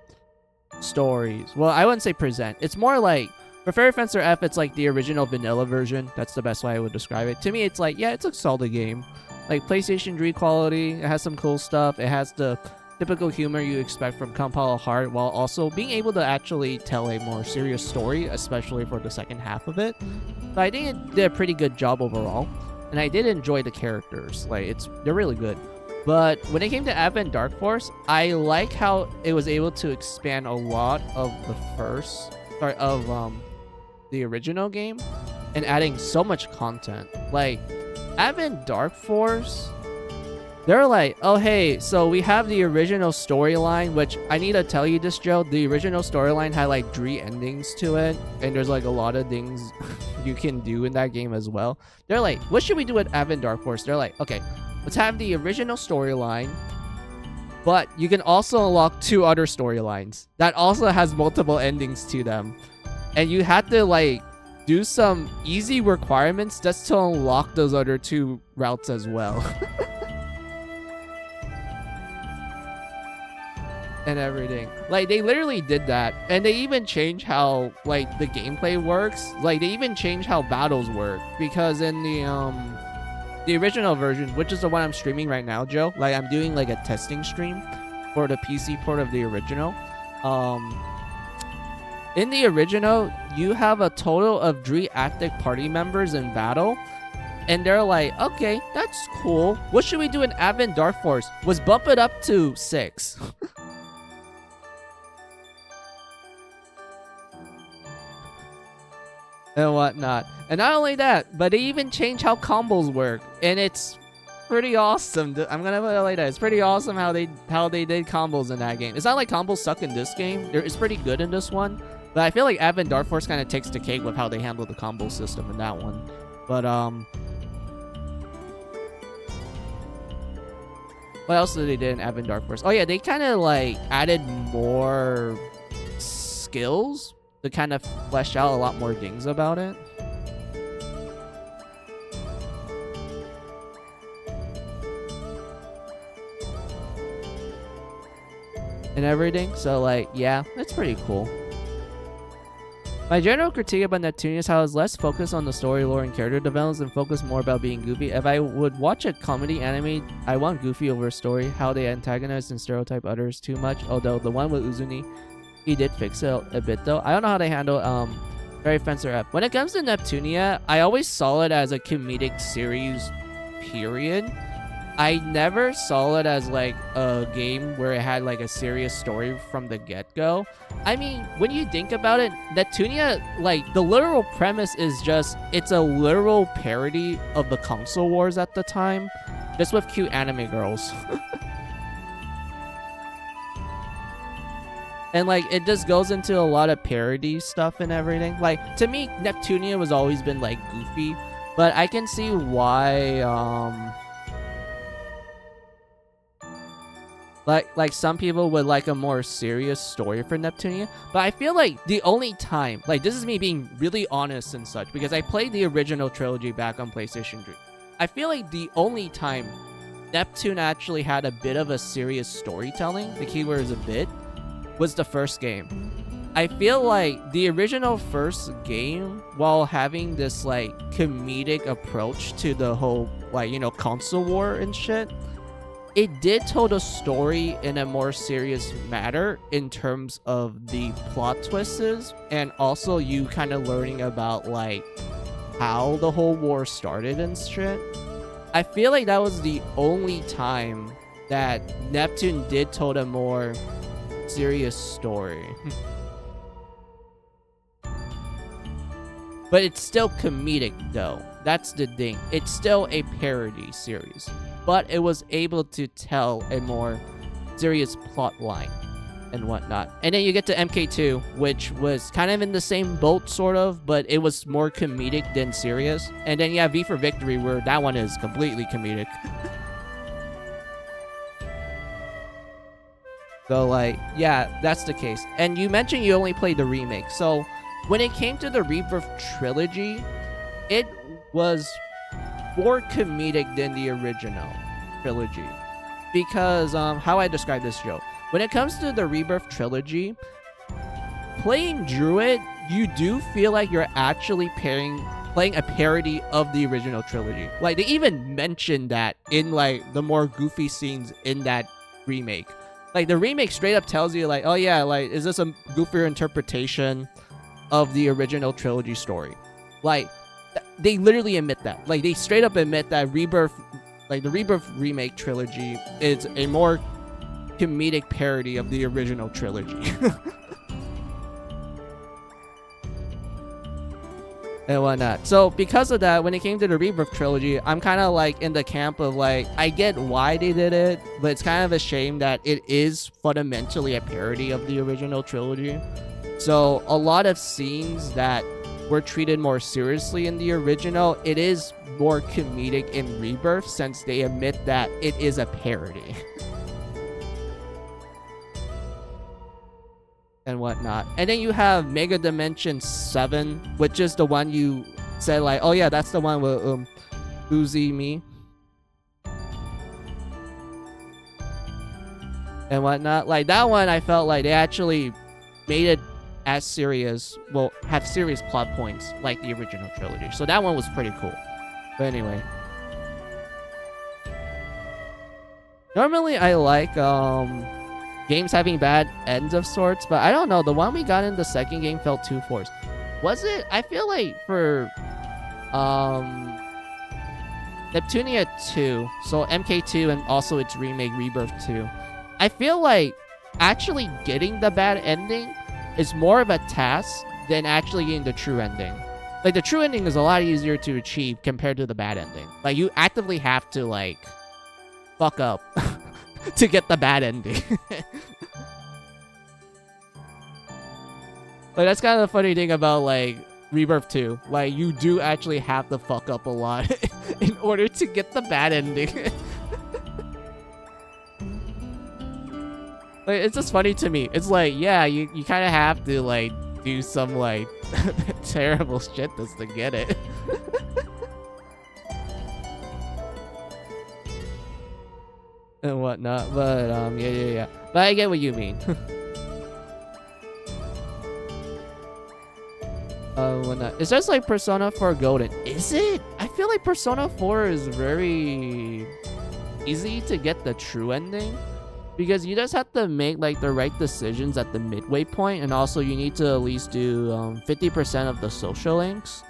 stories. Well, I wouldn't say present. It's more like for Fairy Fencer F, it's like the original vanilla version. That's the best way I would describe it. To me, it's like, yeah, it's a solid game. Like PlayStation 3 quality. It has some cool stuff. It has the typical humor you expect from Compile Heart, while also being able to actually tell a more serious story, especially for the second half of it. But I think it did a pretty good job overall, and I did enjoy the characters. Like, they're really good. But when it came to Advent Dark Force, I like how it was able to expand a lot of the original game, and adding so much content. Like Advent Dark Force, they're like, oh hey, so we have the original storyline, which I need to tell you this, Joe. The original storyline had like 3 endings to it, and there's like a lot of things you can do in that game as well. They're like, what should we do with Advent Dark Force? They're like, okay, let's have the original storyline, but you can also unlock 2 other storylines that also has multiple endings to them. And you had to like do some easy requirements just to unlock those other 2 routes as well. And everything. Like, they literally did that. And they even changed how, like, the gameplay works. Like, they even changed how battles work. Because in the original version, which is the one I'm streaming right now, Joe, like, I'm doing, like, a testing stream for the PC port of the original. In the original, you have a total of 3 active party members in battle. And they're like, okay, that's cool. What should we do in Advent Dark Force? Was bump it up to 6. And whatnot. And not only that, but they even change how combos work. And it's pretty awesome. I'm gonna put it like that. It's pretty awesome how they did combos in that game. It's not like combos suck in this game. It's pretty good in this one. But I feel like Advent Dark Force kind of takes the cake with how they handle the combo system in that one. But what else did they do in Advent Dark Force? Oh yeah, they kind of like added more skills to kind of flesh out a lot more things about it. And everything. So like, yeah, that's pretty cool. My general critique about Neptunia is how it's less focused on the story, lore, and character developments and focused more about being goofy. If I would watch a comedy anime, I want goofy over a story, how they antagonize and stereotype others too much. Although the one with Uzuni, he did fix it a bit though. I don't know how they handle very fencer up. When it comes to Neptunia, I always saw it as a comedic series, period. I never saw it as like a game where it had like a serious story from the get-go. I mean, when you think about it, Neptunia, like the literal premise is just, it's a literal parody of the console wars at the time, just with cute anime girls. And like, it just goes into a lot of parody stuff and everything. Like, to me, Neptunia has always been like goofy, but I can see why, like some people would like a more serious story for Neptunia. But I feel like the only time, like this is me being really honest and such, because I played the original trilogy back on PlayStation 3. I feel like the only time Neptune actually had a bit of a serious storytelling, the keyword is a bit, was the first game. I feel like the original first game, while having this like comedic approach to the whole like, you know, console war and shit, it did tell the story in a more serious matter in terms of the plot twists, and also you kind of learning about like how the whole war started and shit. I feel like that was the only time that Neptune did tell a more serious story. But it's still comedic though. That's the thing. It's still a parody series, but it was able to tell a more serious plot line and whatnot. And then you get to MK2, which was kind of in the same boat, sort of, but it was more comedic than serious. And then you have V for Victory, where that one is completely comedic. So, like, yeah, that's the case. And you mentioned you only played the remake. So, when it came to the Rebirth trilogy, it was more comedic than the original trilogy. Because, how I describe this, Joe. When it comes to the Rebirth trilogy, playing Druid, you do feel like you're actually playing a parody of the original trilogy. Like, they even mentioned that in, like, the more goofy scenes in that remake. Like, the remake straight up tells you, like, oh yeah, like, is this a goofier interpretation of the original trilogy story? Like, they literally admit that. Like, they straight up admit that Rebirth, like, the Rebirth remake trilogy is a more comedic parody of the original trilogy. And whatnot. So because of that, when it came to the Rebirth trilogy, I'm kind of like in the camp of like, I get why they did it, but it's kind of a shame that it is fundamentally a parody of the original trilogy. So a lot of scenes that were treated more seriously in the original, it is more comedic in Rebirth, since they admit that it is a parody. and whatnot. And then you have Mega Dimension 7, which is the one you said like, oh yeah, that's the one with Uzi me and whatnot. Like that one, I felt like they actually made it as serious, well, have serious plot points like the original trilogy. So that one was pretty cool. But anyway, normally I like games having bad ends of sorts, but I don't know, the one we got in the second game felt too forced. Was it? I feel like for Neptunia 2, so MK2 and also its remake Rebirth 2, I feel like actually getting the bad ending is more of a task than actually getting the true ending. Like the true ending is a lot easier to achieve compared to the bad ending. Like you actively have to like fuck up to get the bad ending. Like that's kind of the funny thing about like Rebirth 2. Like you do actually have to fuck up a lot in order to get the bad ending. Like, it's just funny to me. It's like, yeah, you kind of have to like do some like terrible shit just to get it. And whatnot. But yeah. But I get what you mean. Whatnot. It's just like Persona 4 Golden. Is it? I feel like Persona 4 is very easy to get the true ending, because you just have to make like the right decisions at the midway point, and also you need to at least do 50% of the social links,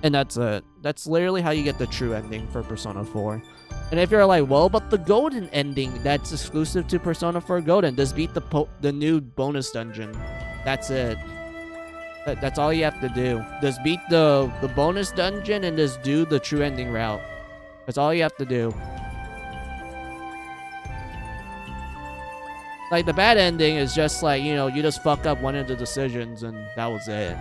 and that's it. That's literally how you get the true ending for Persona 4. And if you're like, well, but the golden ending that's exclusive to Persona 4 Golden, just beat the new bonus dungeon. That's it. That's all you have to do. Just beat the bonus dungeon and just do the true ending route. That's all you have to do. Like, the bad ending is just like, you know, you just fuck up one of the decisions and that was it.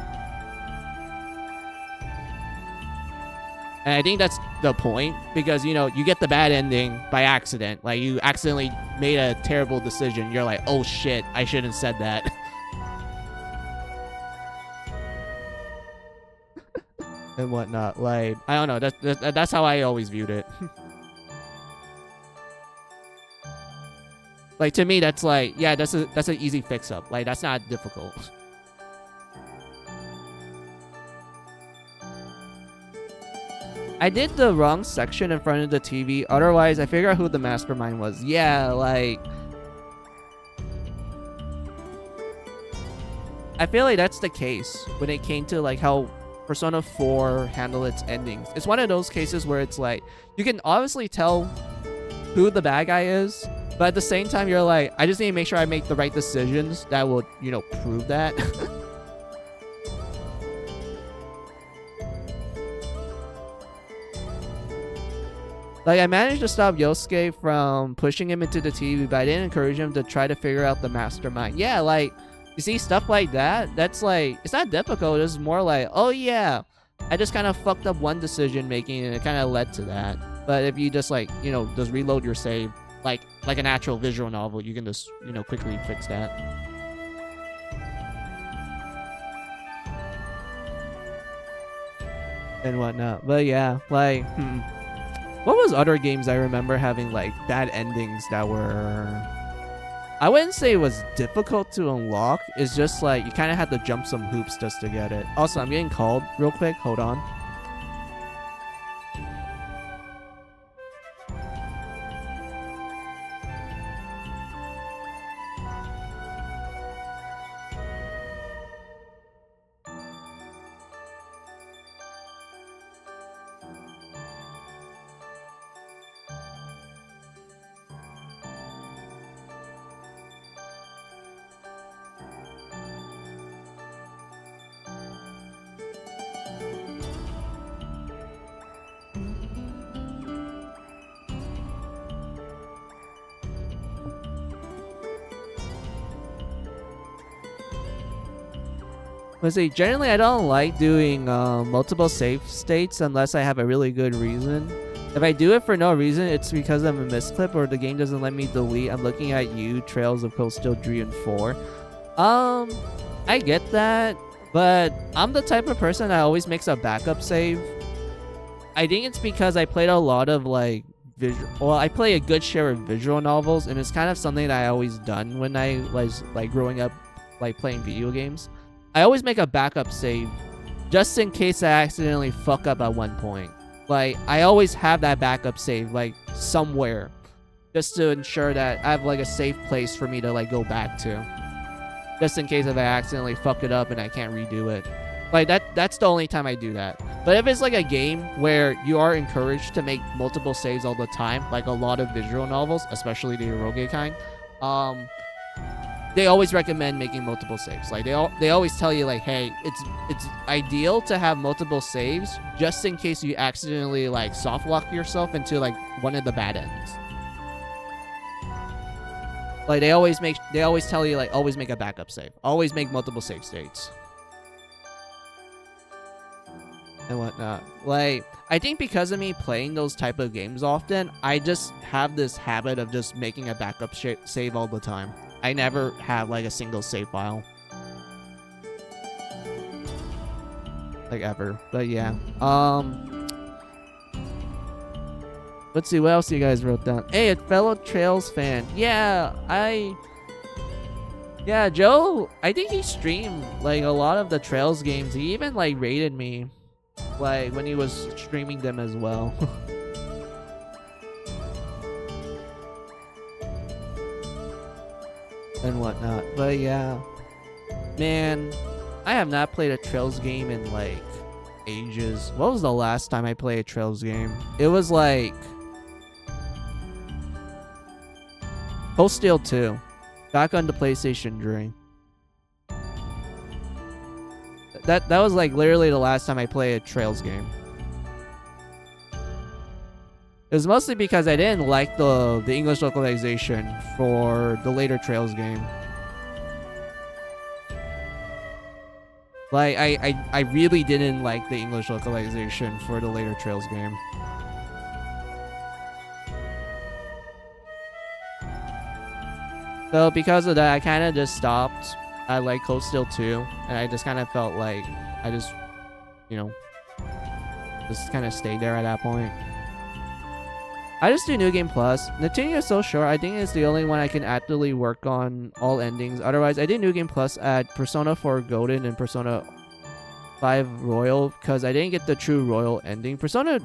And I think that's the point, because, you know, you get the bad ending by accident. Like, you accidentally made a terrible decision. You're like, oh shit, I shouldn't have said that. And whatnot. Like, I don't know. That's how I always viewed it. Like, to me, that's like, yeah, that's an easy fix-up. Like, that's not difficult. I did the wrong section in front of the TV. Otherwise, I figured out who the mastermind was. Yeah, like, I feel like that's the case when it came to, like, how Persona 4 handled its endings. It's one of those cases where it's like, you can obviously tell who the bad guy is, but at the same time, you're like, I just need to make sure I make the right decisions that will, you know, prove that. Like, I managed to stop Yosuke from pushing him into the TV, but I didn't encourage him to try to figure out the mastermind. Yeah, like, you see stuff like that? That's like, it's not difficult. It's more like, oh yeah, I just kind of fucked up one decision making and it kind of led to that. But if you just like, you know, just reload your save, like an actual visual novel, you can just, you know, quickly fix that. And whatnot. But yeah, like, what was other games I remember having like bad endings that were, I wouldn't say it was difficult to unlock. It's just like you kind of had to jump some hoops just to get it. Also, I'm getting called real quick. Hold on. Let's see, generally I don't like doing multiple save states unless I have a really good reason. If I do it for no reason, it's because I'm a misclip or the game doesn't let me delete I'm looking at you, Trails of Cold Steel 3 and 4. I get that, but I'm the type of person that always makes a backup save. I think it's because I played a lot of like I play a good share of visual novels, and it's kind of something that I always done when I was like growing up, like playing video games. I always make a backup save just in case I accidentally fuck up at one point. Like, I always have that backup save like somewhere, just to ensure that I have like a safe place for me to like go back to, just in case if I accidentally fuck it up and I can't redo it. Like that's the only time I do that. But if it's like a game where you are encouraged to make multiple saves all the time, like a lot of visual novels, especially the eroge kind, they always recommend making multiple saves. Like they always tell you like, hey, it's ideal to have multiple saves just in case you accidentally like soft lock yourself into like one of the bad ends. Like they always tell you like, always make a backup save, always make multiple save states and whatnot. Like, I think because of me playing those type of games often, I just have this habit of just making a backup save all the time. I never have like a single save file, like ever. But yeah, let's see what else you guys wrote down. Hey, a fellow Trails fan. Yeah, Joe, I think he streamed like a lot of the Trails games. He even like rated me like when he was streaming them as well. And whatnot. But yeah, man, I have not played a Trails game in like ages. What was the last time I played a Trails game? It was like Cold Steel 2, back on the PlayStation 3. That was like literally the last time I played a Trails game. It was mostly because I didn't like the English localization for the later Trails game. Like, I really didn't like the English localization for the later Trails game. So because of that, I kind of just stopped. I like Cold Steel 2, and I just kind of felt like I just, you know, just kind of stayed there at that point. I just do New Game Plus. Nintendo is so short, I think it's the only one I can actively work on all endings. Otherwise, I did New Game Plus at Persona 4 Golden and Persona 5 Royal because I didn't get the true Royal ending. Persona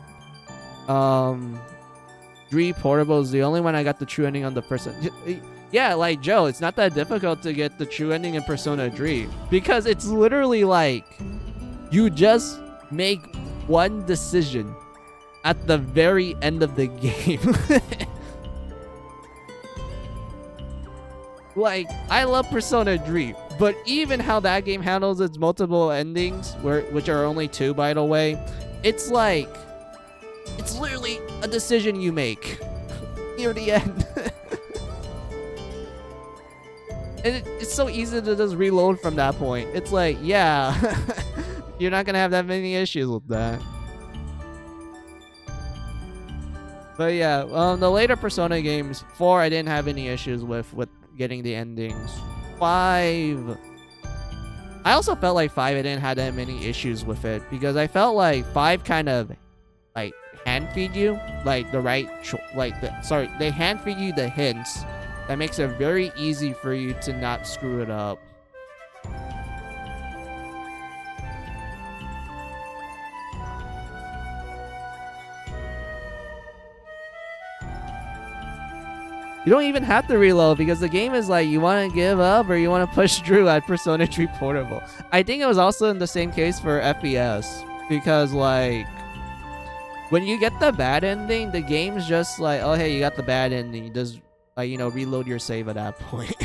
3 Portable is the only one I got the true ending on the first. Yeah, like Joe, it's not that difficult to get the true ending in Persona 3 because it's literally like you just make one decision at the very end of the game. Like, I love Persona 3, but even how that game handles its multiple endings, which are only 2 by the way, it's like, it's literally a decision you make near the end. And it's so easy to just reload from that point. It's like, yeah, you're not gonna have that many issues with that. But yeah, the later Persona games, 4 I didn't have any issues with getting the endings. 5, I also felt like 5 I didn't have that many issues with it because I felt like 5 kind of like hand feed you like the right they hand feed you the hints that makes it very easy for you to not screw it up. You don't even have to reload because the game is like, you want to give up or you want to push through at Persona 3 Portable. I think it was also in the same case for FPS because like when you get the bad ending, the game's just like, oh hey, you got the bad ending. Just like, you know, reload your save at that point.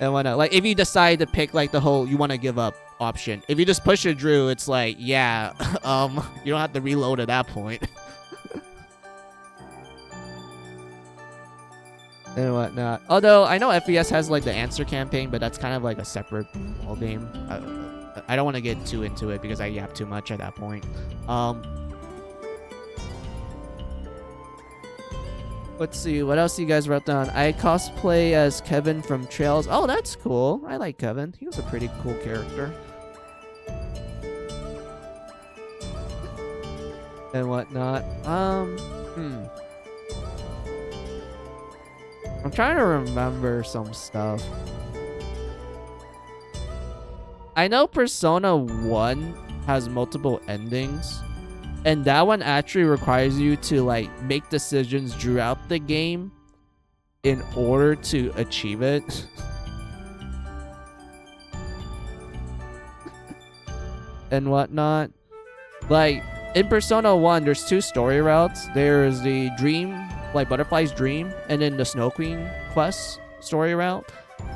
And whatnot. Like if you decide to pick like the whole you want to give up option, if you just push it through, it's like, yeah, you don't have to reload at that point. And whatnot. Although I know FPS has like the answer campaign, but that's kind of like a separate ball game. I don't want to get too into it because I yap too much at that point. But Let's see, what else you guys wrote down? I cosplay as Kevin from Trails. Oh, that's cool. I like Kevin. He was a pretty cool character. And whatnot. I'm trying to remember some stuff. I know Persona 1 has multiple endings. And that one actually requires you to like make decisions throughout the game in order to achieve it. And whatnot. Like in Persona 1, there's 2 story routes. There's the dream, like Butterfly's dream, and then the Snow Queen quest story route.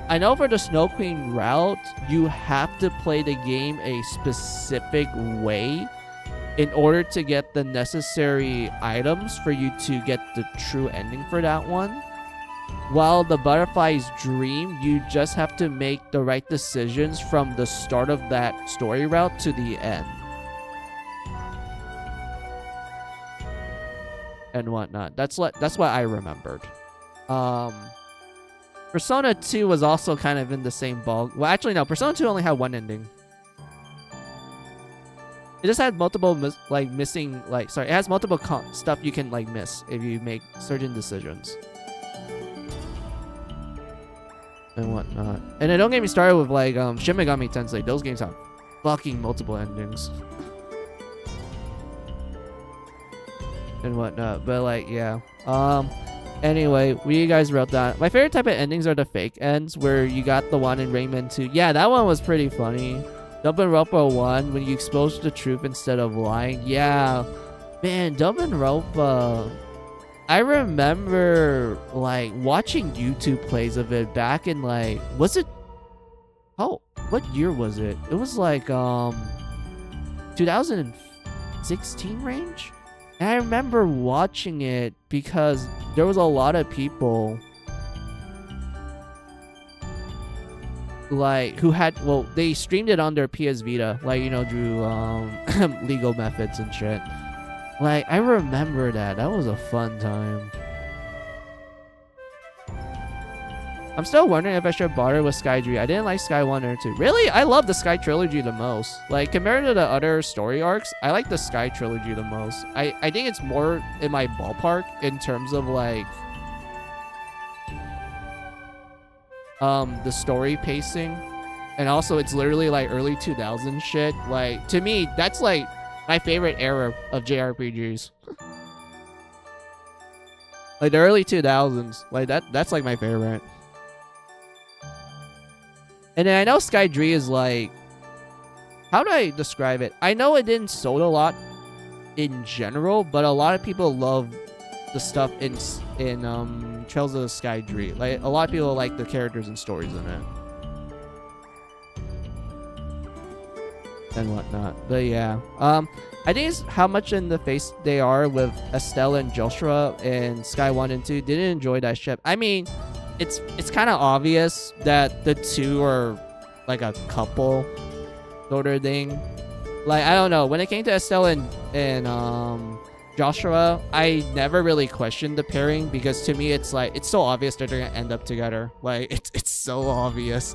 I know for the Snow Queen route, you have to play the game a specific way in order to get the necessary items for you to get the true ending for that one. While the Butterfly's dream, you just have to make the right decisions from the start of that story route to the end. And whatnot. That's what I remembered. Persona 2 was also kind of in the same ball. Well, actually, no. Persona 2 only had one ending. It just had multiple missing. It has multiple stuff you can like miss if you make certain decisions. And whatnot. And then don't get me started with like Shin Megami Tensei. Those games have fucking multiple endings. And whatnot. But like, yeah. Anyway, you guys wrote that. My favorite type of endings are the fake ends where you got the one in Rayman 2. Yeah, that one was pretty funny. Danganronpa 1, when you expose the truth instead of lying. Yeah. Man, Danganronpa. I remember like watching YouTube plays of it back in like, was it, oh, what year was it? It was like 2016 range? And I remember watching it because there was a lot of people like who had, well, they streamed it on their PS Vita, like, you know, through legal methods and shit. Like, I remember that. That was a fun time. I'm still wondering if I should bother with Sky 3. I didn't like Sky 1 or 2. Really? I love the Sky Trilogy the most. Like, compared to the other story arcs, I like the Sky Trilogy the most. I think it's more in my ballpark in terms of, like, the story pacing. And also, it's literally, like, early 2000s shit. Like, to me, that's, like, my favorite era of JRPGs. Like, the early 2000s. Like, that's, like, my favorite. And then I know Sky 3 is like, how do I describe it? I know it didn't sold a lot in general, but a lot of people love the stuff in Trails of the Sky 3. Like, a lot of people like the characters and stories in it. And whatnot. But yeah. I think it's how much in the face they are with Estelle and Joshua in Sky 1 and 2. Didn't enjoy that ship. I mean, it's kind of obvious that the two are like a couple sort of thing. Like, I don't know. When it came to Estelle and Joshua, I never really questioned the pairing because to me it's like, it's so obvious that they're gonna end up together. Like, it's so obvious.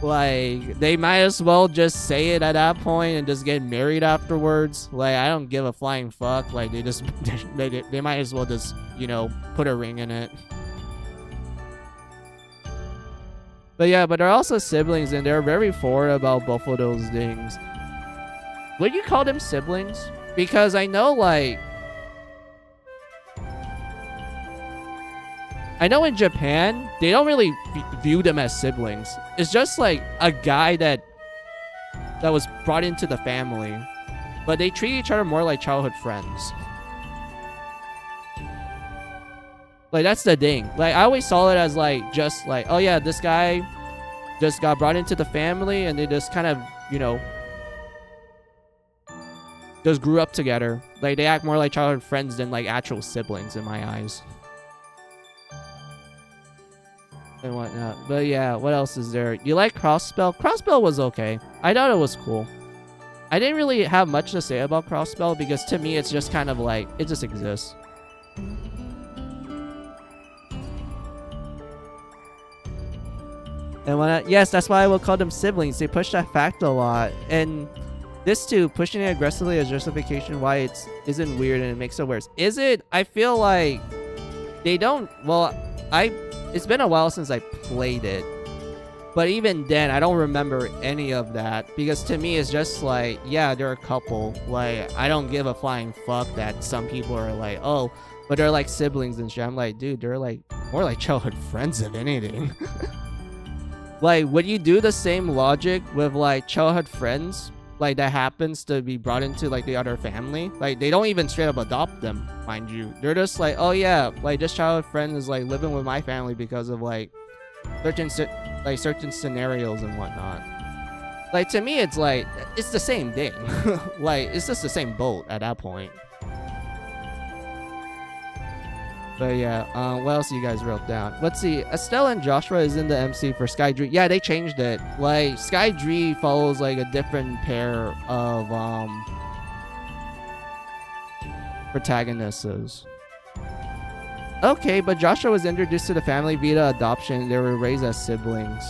Like, they might as well just say it at that point and just get married afterwards. Like, I don't give a flying fuck. Like, they just they might as well just, you know, put a ring in it. But yeah, but they're also siblings, and they're very forward about both of those things. Would you call them siblings? Because I know, like, I know in Japan, they don't really view them as siblings. It's just like a guy that was brought into the family. But they treat each other more like childhood friends. Like, that's the thing. Like, I always saw it as, like, just like, oh yeah, this guy just got brought into the family and they just kind of, you know, just grew up together. Like, they act more like childhood friends than, like, actual siblings in my eyes. And whatnot. But yeah, what else is there? You like Crossspell? Crossspell was okay. I thought it was cool. I didn't really have much to say about Crossspell because to me, it's just kind of like, it just exists. And yes, that's why I will call them siblings. They push that fact a lot. And this too, pushing it aggressively as justification why it isn't weird and it makes it worse. Is it? I feel like they don't. Well, it's been a while since I played it. But even then, I don't remember any of that. Because to me, it's just like, yeah, they're a couple. Like, I don't give a flying fuck that some people are like, oh, but they're like siblings and shit. I'm like, dude, they're like more like childhood friends, if anything. Like, would you do the same logic with like childhood friends? Like, that happens to be brought into like the other family? Like, they don't even straight up adopt them, mind you. They're just like, oh yeah, like this childhood friend is like living with my family because of like certain scenarios and whatnot. Like, to me, it's like, it's the same thing. Like, it's just the same boat at that point. But yeah, what else you guys wrote down? Let's see. Estelle and Joshua is in the MC for Skydree. Yeah, they changed it. Like, Skydree follows like a different pair of protagonists. Okay, but Joshua was introduced to the family via adoption. They were raised as siblings.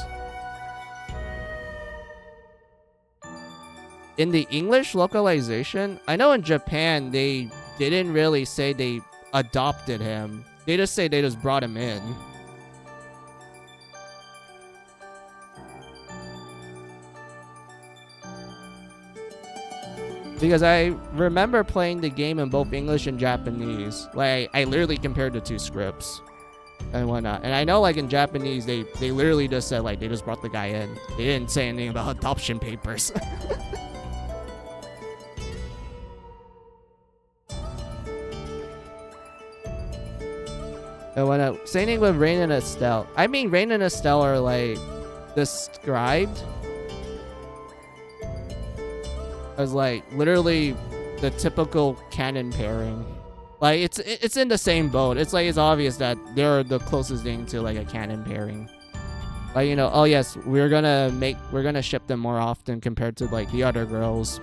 In the English localization, I know in Japan they didn't really say they adopted him. They just say they just brought him in. Because I remember playing the game in both English and Japanese. Like, I literally compared the two scripts and whatnot. And I know, like, in Japanese, they literally just said, like, they just brought the guy in. They didn't say anything about adoption papers. And whatnot. Same thing with Rain and Estelle. I mean, Rain and Estelle are, like, described as like literally the typical canon pairing. Like, it's in the same boat. It's like, it's obvious that they're the closest thing to like a canon pairing. Like, you know, oh yes, we're gonna ship them more often compared to like the other girls.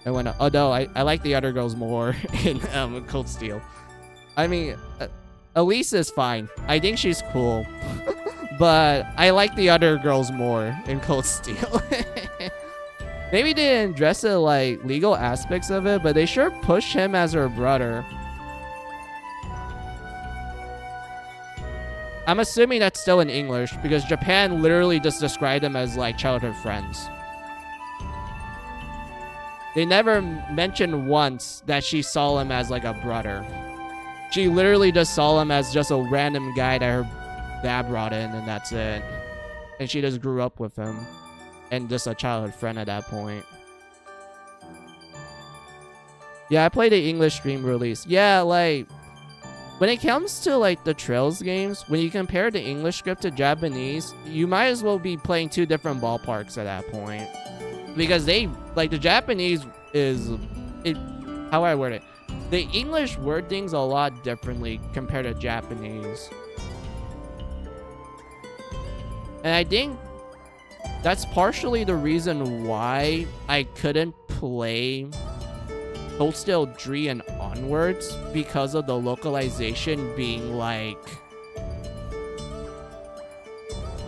And when although I like the other girls more in Cold Steel. I mean, Elise is fine. I think she's cool. But I like the other girls more in Cold Steel. Maybe they didn't address the like legal aspects of it, but they sure push him as her brother. I'm assuming that's still in English because Japan literally just described them as like childhood friends. They never mentioned once that she saw him as like a brother. She literally just saw him as just a random guy that her dad brought in, and that's it. And she just grew up with him. And just a childhood friend at that point. Yeah, I played the English stream release. Yeah, like, when it comes to like the Trails games, when you compare the English script to Japanese, you might as well be playing two different ballparks at that point. Because they, like, the Japanese is, how I word it, the English word things a lot differently compared to Japanese. And I think that's partially the reason why I couldn't play Cold Steel 3 and onwards, because of the localization being like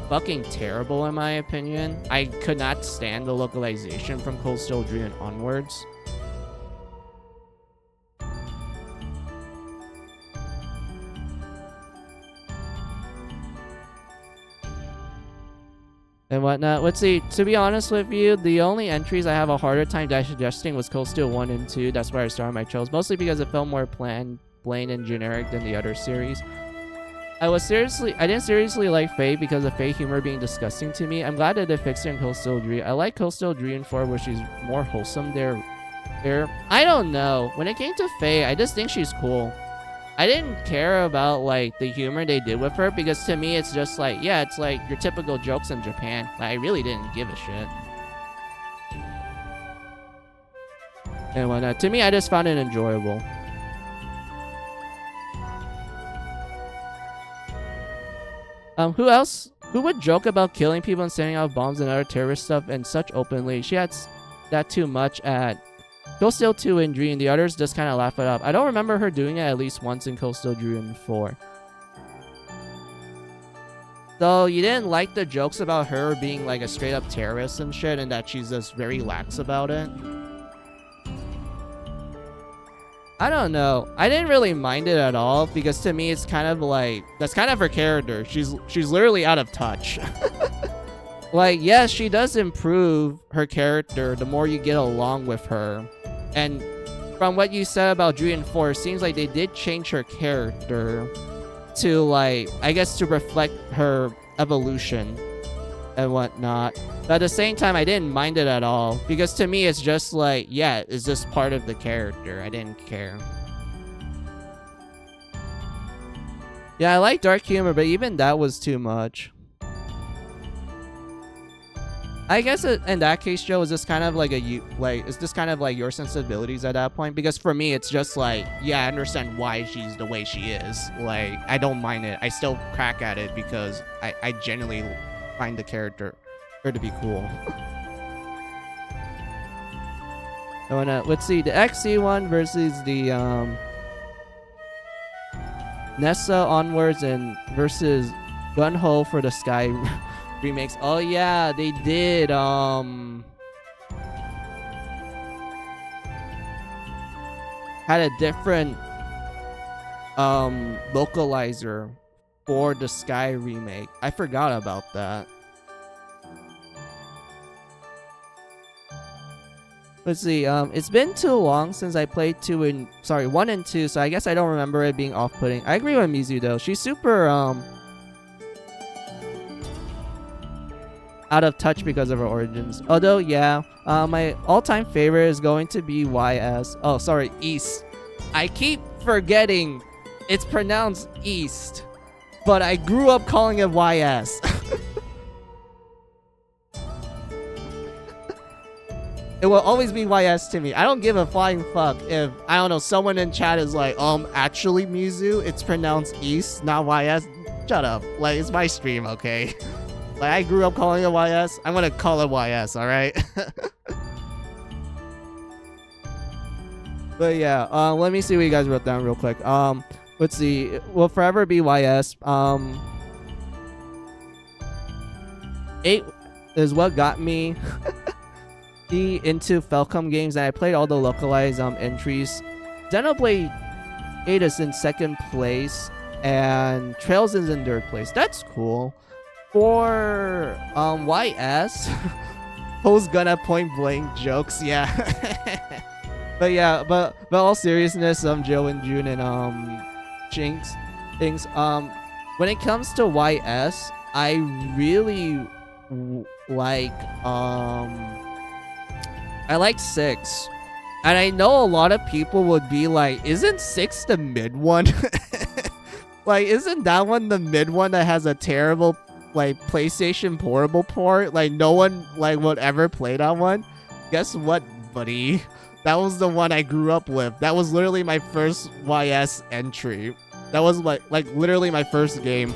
fucking terrible in my opinion. I could not stand the localization from Cold Steel 3 and onwards. And whatnot. Let's see, to be honest with you, the only entries I have a harder time digesting was Cold Steel 1 and 2. That's where I started my trails, mostly because it felt more plain and generic than the other series. I didn't seriously like Faye because of Faye humor being disgusting to me. I'm glad that they fixed it in Cold Steel 3. I like Cold Steel 3 and 4 where she's more wholesome there. I don't know. When it came to Faye, I just think she's cool. I didn't care about like the humor they did with her because to me it's just like, yeah, it's like your typical jokes in Japan. Like, I really didn't give a shit. And whatnot. To me, I just found it enjoyable. Who else? Who would joke about killing people and sending out bombs and other terrorist stuff and such openly? She had that too much at Cold Steel 2 and 3, and the others just kind of laugh it up. I don't remember her doing it at least once in Cold Steel 3 and 4. So you didn't like the jokes about her being like a straight up terrorist and shit, and that she's just very lax about it? I don't know. I didn't really mind it at all because to me it's kind of like that's kind of her character. She's literally out of touch. Like, yes, she does improve her character the more you get along with her. And from what you said about Dree and 4, it seems like they did change her character to, like, I guess to reflect her evolution and whatnot. But at the same time, I didn't mind it at all. Because to me, it's just like, yeah, it's just part of the character. I didn't care. Yeah, I like dark humor, but even that was too much. I guess in that case, Joe, is this kind of like is this kind of like your sensibilities at that point? Because for me, it's just like, yeah, I understand why she's the way she is. Like, I don't mind it. I still crack at it because I genuinely find the character her to be cool. Let's see, the XC one versus the Nessa onwards and versus Gun Ho for the Sky remakes. Oh yeah, they did had a different localizer for the Sky remake. I forgot about that. Let's see, it's been too long since I played 1 and 2, so I guess I don't remember it being off-putting. I agree with Mizu though. She's super out of touch because of her origins. Although, yeah, my all-time favorite is going to be YS. Oh, sorry, East. I keep forgetting it's pronounced East, but I grew up calling it YS. It will always be YS to me. I don't give a flying fuck if, I don't know, someone in chat is like, actually, Mizu, it's pronounced East, not YS. Shut up. Like, it's my stream, okay? Like, I grew up calling it YS. I'm gonna call it YS, alright? But yeah, let me see what you guys wrote down real quick. Let's see. Will forever be YS. 8 is what got me into Falcom games, and I played all the localized entries. Xenoblade 8 is in 2nd place, and Trails is in 3rd place. That's cool. For YS, who's gonna point blank jokes? Yeah. But yeah, but all seriousness, Joe and June and Jinx things. When it comes to YS, I really like I like 6. And I know a lot of people would be like, isn't 6 the mid one? Like, isn't that one the mid one that has a terrible like PlayStation portable port? Like, no one like would ever play that one. Guess what, buddy? That was the one I grew up with. That was literally my first YS entry. That was like literally my first game.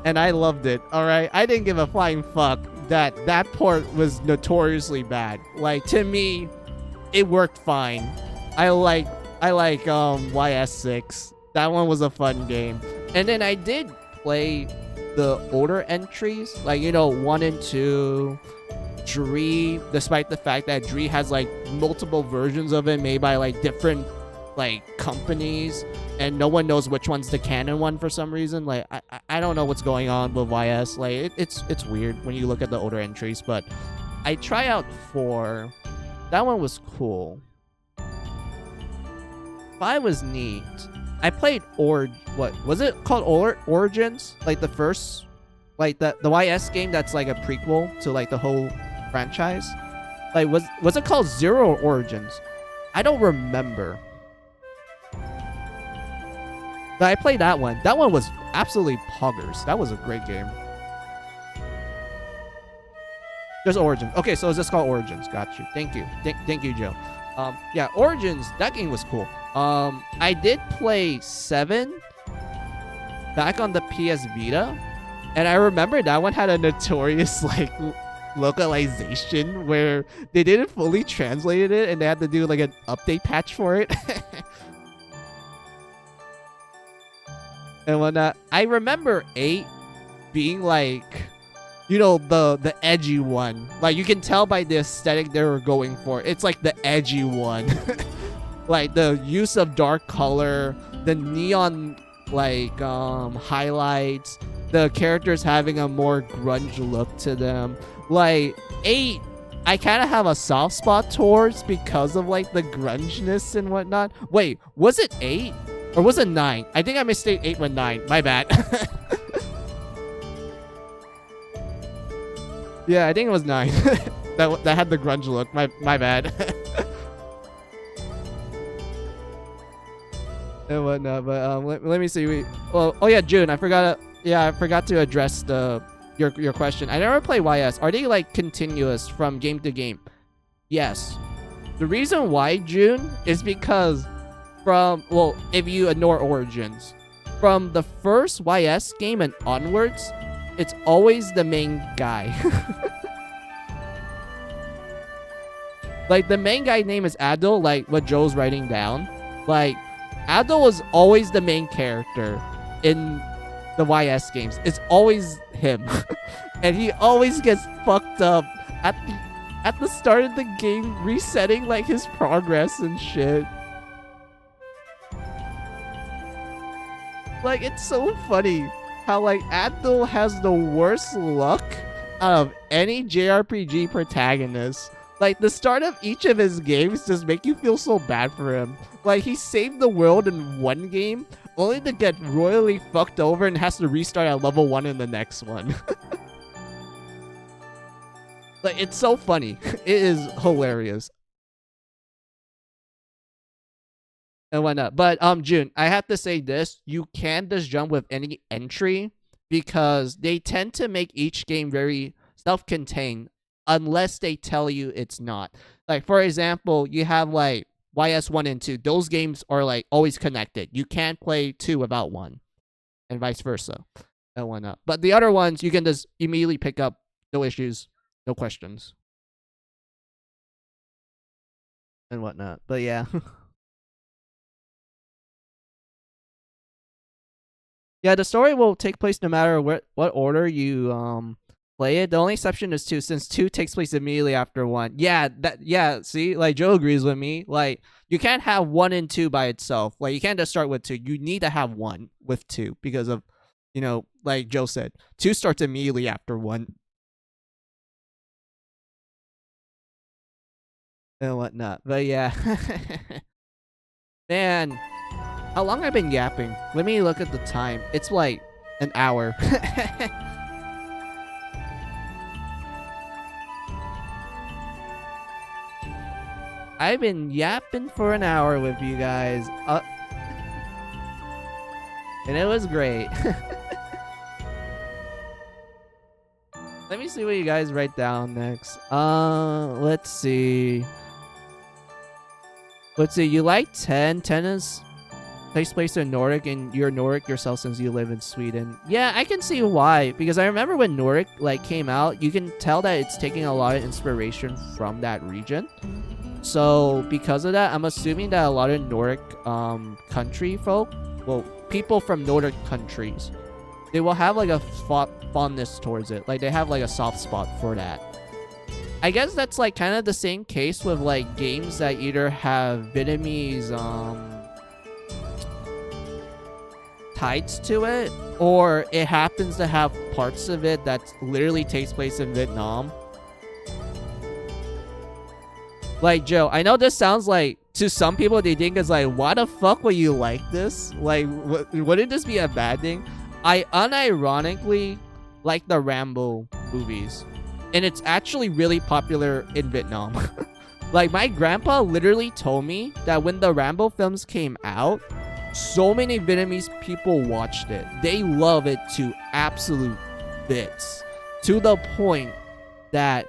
And I loved it. All right, I didn't give a flying fuck that port was notoriously bad. Like, to me, it worked fine. I like YS6. That one was a fun game. And then I did play the older entries, like, you know, 1 and 2, Dree, despite the fact that Dree has like multiple versions of it made by like different like companies, and no one knows which one's the canon one for some reason. Like, I don't know what's going on with YS. Like, it's weird when you look at the older entries. But I try out 4. That one was cool. 5 was neat. I played what was it called? Origins? Like the first, like the YS game that's like a prequel to like the whole franchise. Like, was it called Zero or Origins? I don't remember. But I played that one. That one was absolutely poggers. That was a great game. There's Origins. Okay, so it's just called Origins. Got you. Thank you. Thank you, Joe. Yeah, Origins. That game was cool. I did play 7 back on the PS Vita, and I remember that one had a notorious like localization where they didn't fully translate it, and they had to do like an update patch for it. and whatnot. I remember 8 being like, you know, the edgy one. Like, you can tell by the aesthetic they were going for. It's like the edgy one. Like the use of dark color, the neon like highlights, the characters having a more grunge look to them. Like 8, I kind of have a soft spot towards because of like the grunginess and whatnot. Wait, was it 8 or was it 9? I think I mistake 8 with 9. My bad. Yeah, I think it was 9. that had the grunge look. My bad. And whatnot, but let me see. Oh yeah, June. I forgot to address your question. I never play YS. Are they like continuous from game to game? Yes. The reason why, June, is because if you ignore Origins, from the first YS game and onwards, it's always the main guy. Like the main guy name is Adil, like what Joe's writing down. Like Adil was always the main character in the YS games. It's always him. And he always gets fucked up at the start of the game, resetting like his progress and shit. Like, it's so funny how like Adil has the worst luck out of any JRPG protagonist. Like, the start of each of his games just make you feel so bad for him. Like, he saved the world in one game, only to get royally fucked over and has to restart at level 1 in the next one. Like, it's so funny. It is hilarious. And whatnot. But, June, I have to say this. You can just jump with any entry because they tend to make each game very self-contained unless they tell you it's not. Like, for example, you have, like, YS 1 and 2. Those games are, like, always connected. You can't play 2 without 1. And vice versa. And whatnot. But the other ones, you can just immediately pick up. No issues. No questions. And whatnot. But, yeah. Yeah, the story will take place no matter what order you, play it. The only exception is 2, since 2 takes place immediately after 1. Yeah, see, like Joe agrees with me. Like, you can't have 1 and 2 by itself. Like, you can't just start with 2. You need to have 1 with 2 because of, you know, like Joe said, 2 starts immediately after 1. And whatnot. But yeah. Man, how long I've been yapping? Let me look at the time. It's like an hour. I've been yapping for an hour with you guys. And it was great. Let me see what you guys write down next. Let's see. You like 10? 10 takes place in Nordic, and you're Nordic yourself since you live in Sweden. Yeah, I can see why. Because I remember when Nordic like came out, you can tell that it's taking a lot of inspiration from that region. So because of that, I'm assuming that a lot of Nordic country folk, well, people from Nordic countries, they will have like a fondness towards it. Like they have like a soft spot for that. I guess that's like kind of the same case with like games that either have Vietnamese tides to it, or it happens to have parts of it that literally takes place in Vietnam. Like, Joe, I know this sounds like, to some people, they think it's like, why the fuck would you like this? Like, wouldn't this be a bad thing? I unironically like the Rambo movies. And it's actually really popular in Vietnam. Like, my grandpa literally told me that when the Rambo films came out, so many Vietnamese people watched it. They love it to absolute bits. To the point that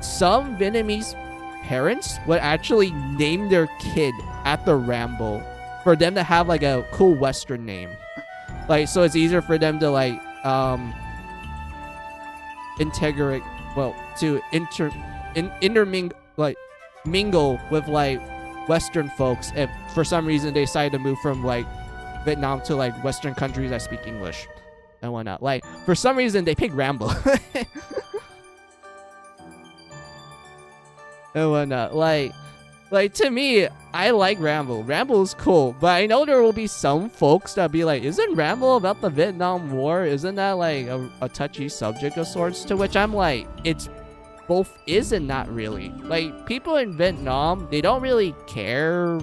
some Vietnamese parents would actually name their kid after Rambo for them to have like a cool Western name. Like, so it's easier for them to like integrate, well, to intermingle, like mingle with like Western folks if for some reason they decide to move from like Vietnam to like Western countries that speak English and whatnot. Like for some reason they pick Rambo and whatnot. Like to me, I like Rambo. Rambo's cool, but I know there will be some folks that be like, isn't Rambo about the Vietnam War? Isn't that like a touchy subject of sorts? To which I'm like, it's both is and not really. Like people in Vietnam, they don't really care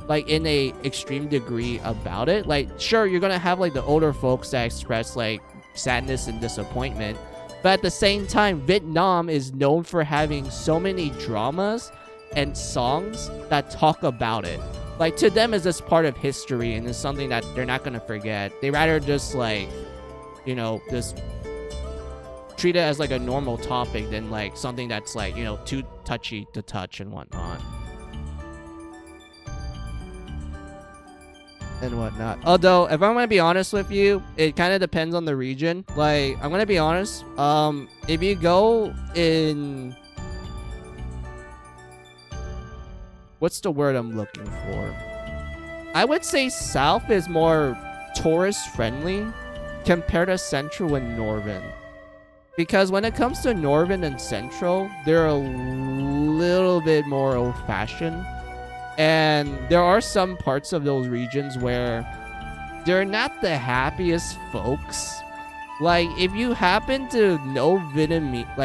like in a extreme degree about it. Like sure, you're gonna have like the older folks that express like sadness and disappointment, but at the same time, Vietnam is known for having so many dramas and songs that talk about it. Like to them is just part of history and it's something that they're not gonna forget. They rather just like, you know, just treat it as like a normal topic than like something that's like, you know, too touchy to touch and whatnot. And whatnot. Although, if I'm gonna be honest with you, it kind of depends on the region. Like, I'm gonna be honest. If you go in, what's the word I'm looking for? I would say South is more tourist friendly compared to Central and Northern. Because when it comes to Northern and Central, they're a little bit more old fashioned. And there are some parts of those regions where they're not the happiest folks. Like, if you happen to know Vietnamese,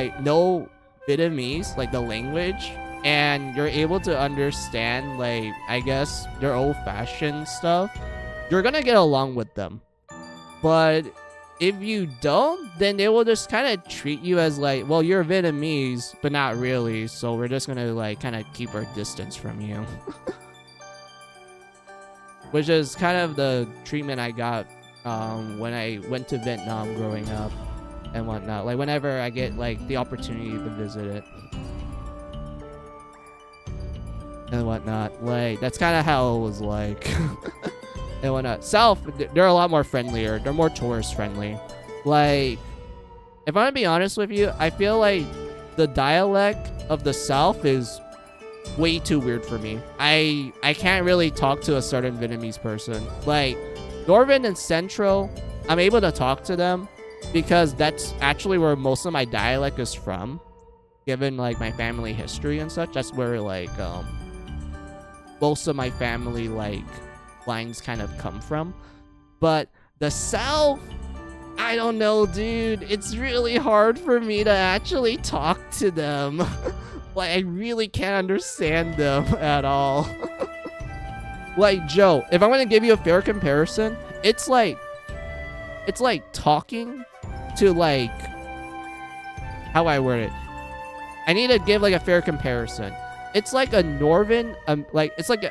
like the language, and you're able to understand, like, I guess, their old-fashioned stuff, you're gonna get along with them. But if you don't, then they will just kind of treat you as, like, well, you're Vietnamese, but not really, so we're just gonna, like, kind of keep our distance from you. Which is kind of the treatment I got when I went to Vietnam growing up and whatnot. Like, whenever I get, like, the opportunity to visit it. And whatnot. Like, that's kind of how it was like. And whatnot. South, they're a lot more friendlier. They're more tourist friendly. Like, if I'm gonna be honest with you, I feel like the dialect of the South is way too weird for me. I can't really talk to a certain Vietnamese person. Like, Northern and Central, I'm able to talk to them because that's actually where most of my dialect is from. Given, like, my family history and such. That's where, like, most of my family, like, lines kind of come from. But the South, I don't know, dude. It's really hard for me to actually talk to them. Like, I really can't understand them at all. Like, Joe, if I'm gonna give you a fair comparison, it's like talking to, like, how I word it. I need to give, like, a fair comparison. It's like a Northern, it's like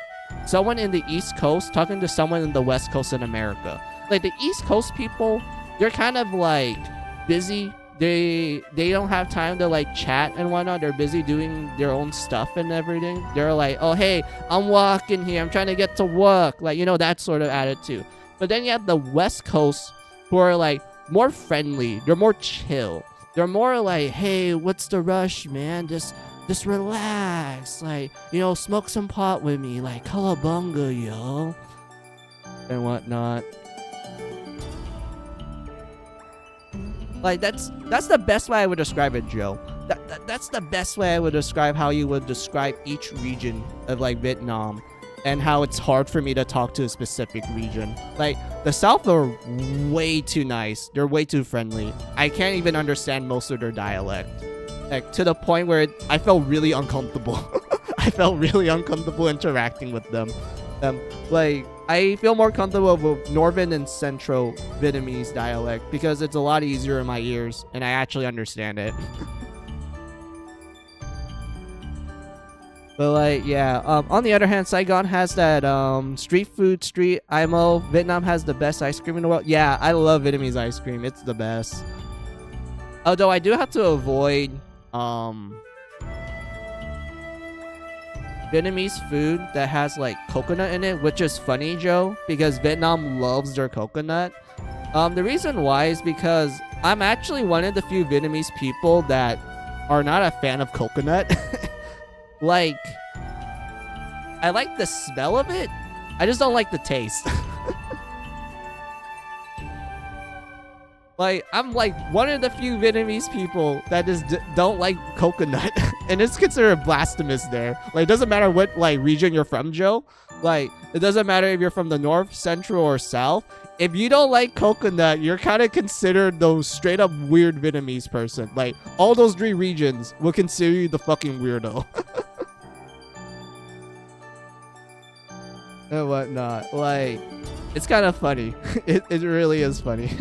someone in the East Coast talking to someone in the West Coast in America. Like, the East Coast people, they're kind of, like, busy. They don't have time to, like, chat and whatnot. They're busy doing their own stuff and everything. They're like, oh, hey, I'm walking here. I'm trying to get to work. Like, you know, that sort of attitude. But then you have the West Coast who are, like, more friendly. They're more chill. They're more like, hey, what's the rush, man? Just relax. Like, you know, smoke some pot with me. Like, kalabunga, yo. And whatnot. Like, that's the best way I would describe it, Joe. That's the best way I would describe how you would describe each region of, like, Vietnam. And how it's hard for me to talk to a specific region. Like, the South are way too nice. They're way too friendly. I can't even understand most of their dialect. Like, to the point where I felt really uncomfortable. I felt really uncomfortable interacting with them. Like, I feel more comfortable with Northern and Central Vietnamese dialect because it's a lot easier in my ears and I actually understand it. But, like, yeah, on the other hand, Saigon has that street food, street IMO. Vietnam has the best ice cream in the world. Yeah, I love Vietnamese ice cream. It's the best. Although I do have to avoid Vietnamese food that has, like, coconut in it, which is funny, Joe, because Vietnam loves their coconut. The reason why is because I'm actually one of the few Vietnamese people that are not a fan of coconut. Like, I like the smell of it. I just don't like the taste. Like, I'm like one of the few Vietnamese people that just don't like coconut. And it's considered blasphemous there. Like, it doesn't matter what like region you're from, Joe. Like, it doesn't matter if you're from the north, central, or south. If you don't like coconut, you're kind of considered the straight up weird Vietnamese person. Like, all those 3 regions will consider you the fucking weirdo. And whatnot. Like, it's kind of funny. It really is funny.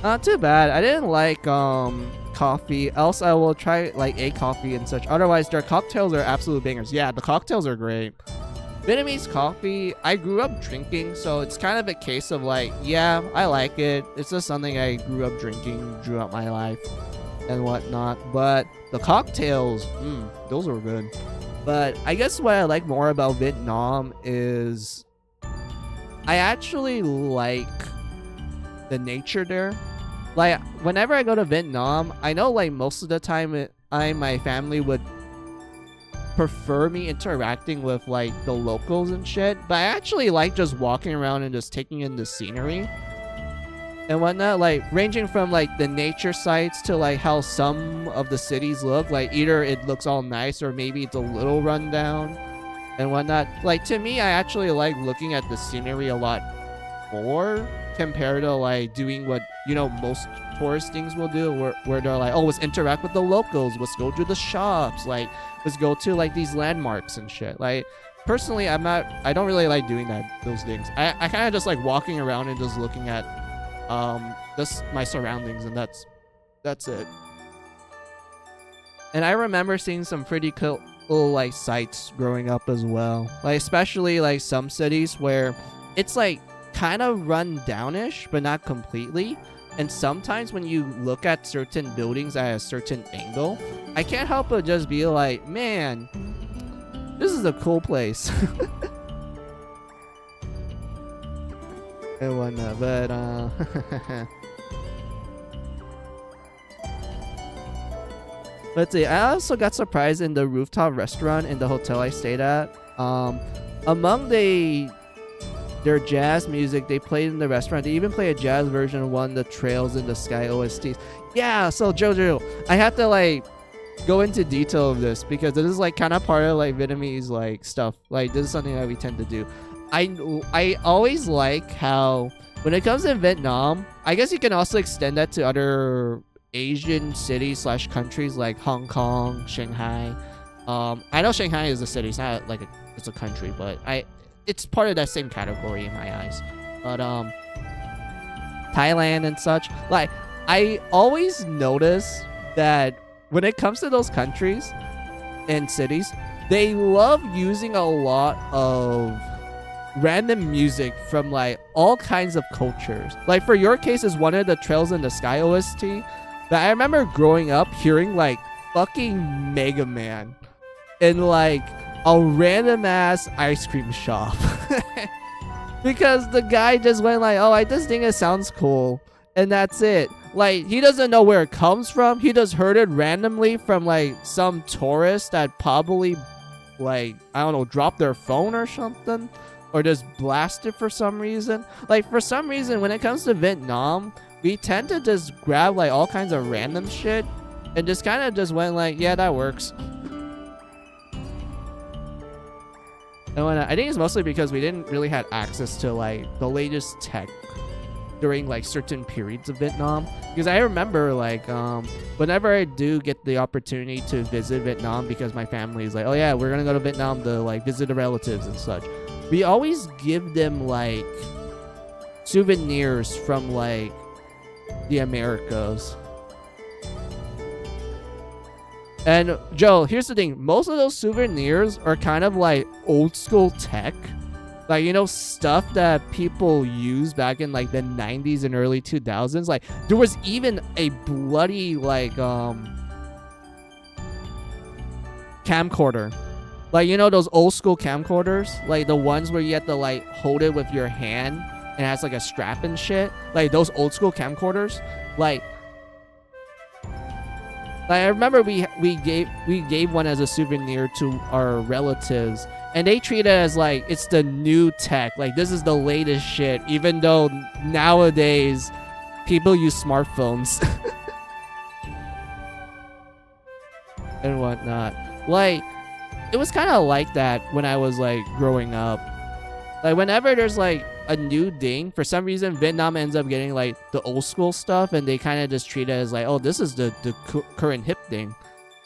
Not too bad. I didn't like coffee. Else I will try like a coffee and such. Otherwise, their cocktails are absolute bangers. Yeah, the cocktails are great. Vietnamese coffee, I grew up drinking, so it's kind of a case of like, yeah, I like it. It's just something I grew up drinking throughout my life and whatnot. But the cocktails, those were good. But I guess what I like more about Vietnam is I actually like the nature there. Like, whenever I go to Vietnam, I know like most of the time my family would prefer me interacting with like the locals and shit, but I actually like just walking around and just taking in the scenery and whatnot, like ranging from like the nature sites to like how some of the cities look. Like, either it looks all nice or maybe it's a little rundown and whatnot. Like, to me, I actually like looking at the scenery a lot more compared to like doing what, you know, most tourist things will do, where they're like, oh, let's interact with the locals, let's go to the shops, like let's go to like these landmarks and shit. Like, personally, I don't really like doing those things. I kind of just like walking around and just looking at just my surroundings, and that's it. And I remember seeing some pretty cool like sites growing up as well, like especially like some cities where it's like kind of run downish but not completely. And sometimes when you look at certain buildings at a certain angle, I can't help but just be like, man, this is a cool place. And whatnot, but let's see. I also got surprised in the rooftop restaurant in the hotel I stayed at. Among their jazz music they played in the restaurant, they even play a jazz version of one of the Trails in the Sky OSTs. Yeah, so Jojo, I have to like go into detail of this because this is like kind of part of like Vietnamese like stuff. Like, this is something that we tend to do. I always like how when it comes to Vietnam, I guess you can also extend that to other Asian cities / countries like Hong Kong, Shanghai. I know Shanghai is a city, it's not like it's a country, but it's part of that same category in my eyes. But Thailand and such, like, I always notice that when it comes to those countries and cities, they love using a lot of random music from like all kinds of cultures. Like, for your case is one of the Trails in the Sky OST, but I remember growing up hearing like fucking Mega Man in like a random ass ice cream shop. Because the guy just went like, oh, I just think it sounds cool, and that's it. Like, he doesn't know where it comes from. He just heard it randomly from like some tourist that probably like, I don't know, dropped their phone or something, or just blasted for some reason. Like, for some reason when it comes to Vietnam, we tend to just grab like all kinds of random shit and just kind of just went like, yeah, that works. And I think it's mostly because we didn't really have access to like the latest tech during like certain periods of Vietnam. Because I remember like whenever I do get the opportunity to visit Vietnam, because my family is like, oh yeah, we're gonna go to Vietnam to like visit the relatives and such, we always give them like souvenirs from like the Americas. And Joe, here's the thing. Most of those souvenirs are kind of like old school tech. Like, you know, stuff that people used back in like the 90s and early 2000s. Like, there was even a bloody like camcorder. Like, you know those old school camcorders? Like the ones where you have to like hold it with your hand and it has like a strap and shit. Like those old school camcorders. Like, Like I remember we gave one as a souvenir to our relatives, and they treat it as like it's the new tech. Like this is the latest shit, even though nowadays people use smartphones and whatnot. Like it was kind of like that when I was like growing up. Like whenever there's like a new thing, for some reason Vietnam ends up getting like the old school stuff, and they kind of just treat it as like, oh, this is the current hip thing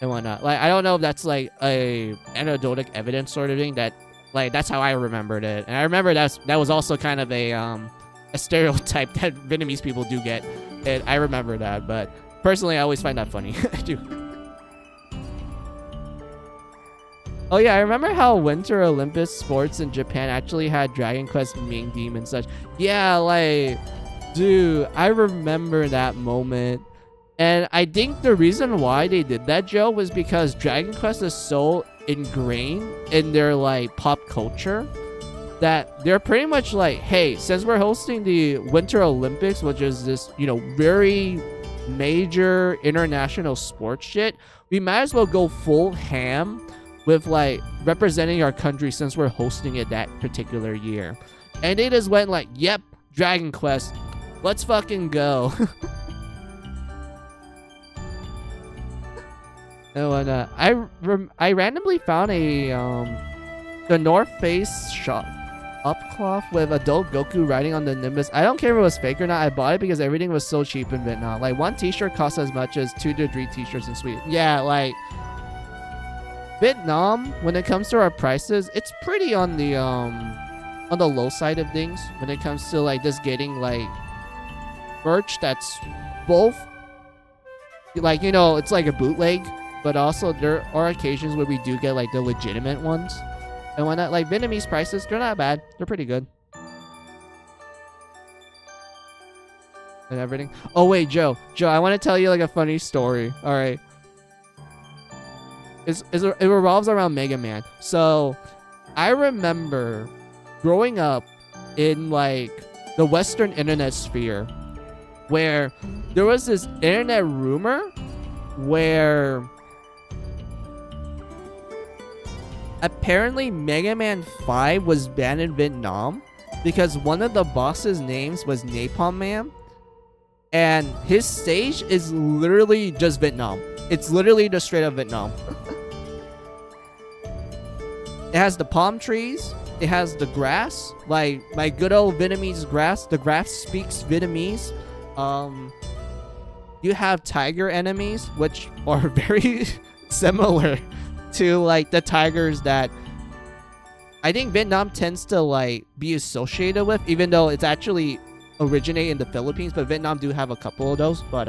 and whatnot. Like I don't know if that's like a anecdotal evidence sort of thing, that like that's how I remembered it. And I remember that was also kind of a stereotype that Vietnamese people do get, and I remember that. But personally, I always find that funny. I do. Oh yeah, I remember how Winter Olympic sports in Japan actually had Dragon Quest main theme and such. Yeah, like, dude, I remember that moment. And I think the reason why they did that, Joe, was because Dragon Quest is so ingrained in their like pop culture that they're pretty much like, hey, since we're hosting the Winter Olympics, which is this, you know, very major international sports shit, we might as well go full ham with like representing our country since we're hosting it that particular year. And they just went like, yep, Dragon Quest, let's fucking go. And I randomly found a the North Face shop upcloth with adult Goku riding on the Nimbus. I don't care if it was fake or not. I bought it because everything was so cheap in Vietnam. Like one t-shirt costs as much as 2 to 3 t-shirts in Sweden. Yeah, like Vietnam, when it comes to our prices, it's pretty on the low side of things when it comes to like just getting like merch that's both like, you know, it's like a bootleg, but also there are occasions where we do get like the legitimate ones. And when that, like Vietnamese prices, they're not bad. They're pretty good. And everything. Oh wait, Joe, I want to tell you like a funny story. All right. It revolves around Mega Man. So I remember growing up in like the Western internet sphere where there was this internet rumor where apparently Mega Man 5 was banned in Vietnam because one of the boss's names was Napalm Man, and his stage is literally just Vietnam. It's literally just straight up Vietnam. It has the palm trees. It has the grass, like good old Vietnamese grass. The grass speaks Vietnamese. You have tiger enemies, which are very similar to like the tigers that I think Vietnam tends to like be associated with, even though it's actually originate in the Philippines, but Vietnam do have a couple of those. But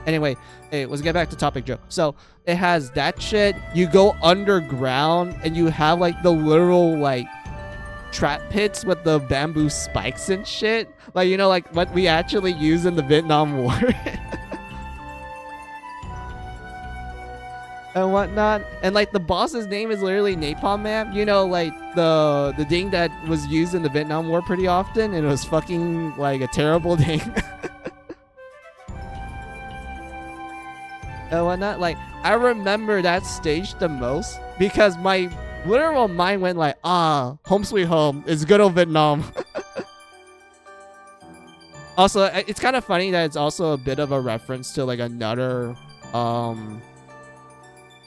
anyway, hey, let's get back to topic, Joe. So it has that shit. You go underground and you have like the literal like trap pits with the bamboo spikes and shit, like, you know, like what we actually use in the Vietnam War. And whatnot. And like the boss's name is literally Napalm Man. You know, like the thing that was used in the Vietnam War pretty often, and it was fucking like a terrible thing. And whatnot. Like I remember that stage the most because my literal mind went like, home sweet home. It's good old Vietnam. Also, it's kind of funny that it's also a bit of a reference to like another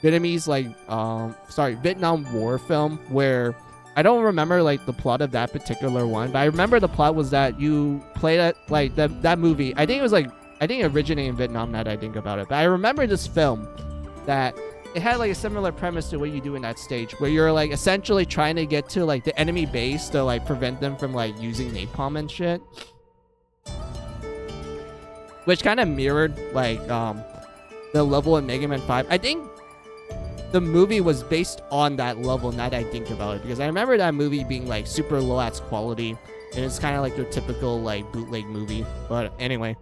Vietnamese Vietnam War film where I don't remember like the plot of that particular one, but I remember the plot was that you play that movie. I think it originated in Vietnam now that I think about it. But I remember this film that it had like a similar premise to what you do in that stage, where you're like essentially trying to get to like the enemy base to like prevent them from like using napalm and shit, which kind of mirrored like the level in Mega Man 5. I think the movie was based on that level now that I think about it, because I remember that movie being like super low ass quality, and it's kind of like your typical like bootleg movie. But anyway,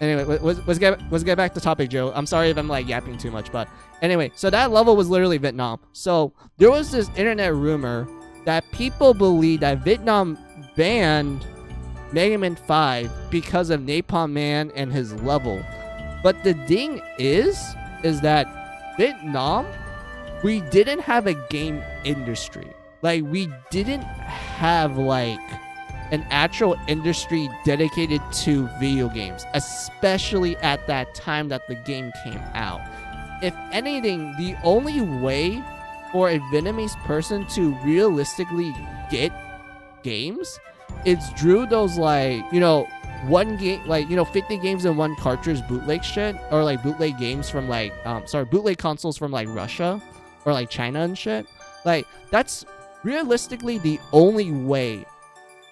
let's get back to topic, Joe. I'm sorry if I'm like yapping too much, but anyway, so that level was literally Vietnam. So there was this internet rumor that people believe that Vietnam banned Mega Man 5 because of Napalm Man and his level. But the thing is that Vietnam, we didn't have a game industry. Like, we didn't have like an actual industry dedicated to video games, especially at that time that the game came out. If anything, the only way for a Vietnamese person to realistically get games is through those, like, you know, one game, like, you know, 50 games in one cartridge bootleg shit, or like bootleg games from like bootleg consoles from like Russia or like China and shit. Like, that's realistically the only way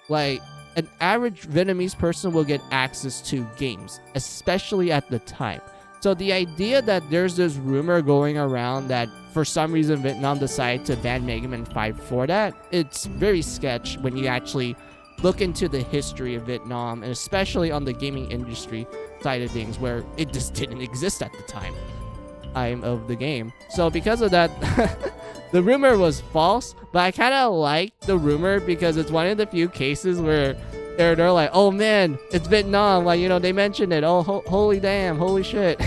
like an average Vietnamese person will get access to games, especially at the time. So the idea that there's this rumor going around that for some reason Vietnam decided to ban Mega Man 5 for that, it's very sketch when you actually look into the history of Vietnam, and especially on the gaming industry side of things, where it just didn't exist at the time of the game. So because of that, the rumor was false, but I kind of like the rumor because it's one of the few cases where they're like, oh man, it's Vietnam, like, you know, they mentioned it, oh holy damn, holy shit.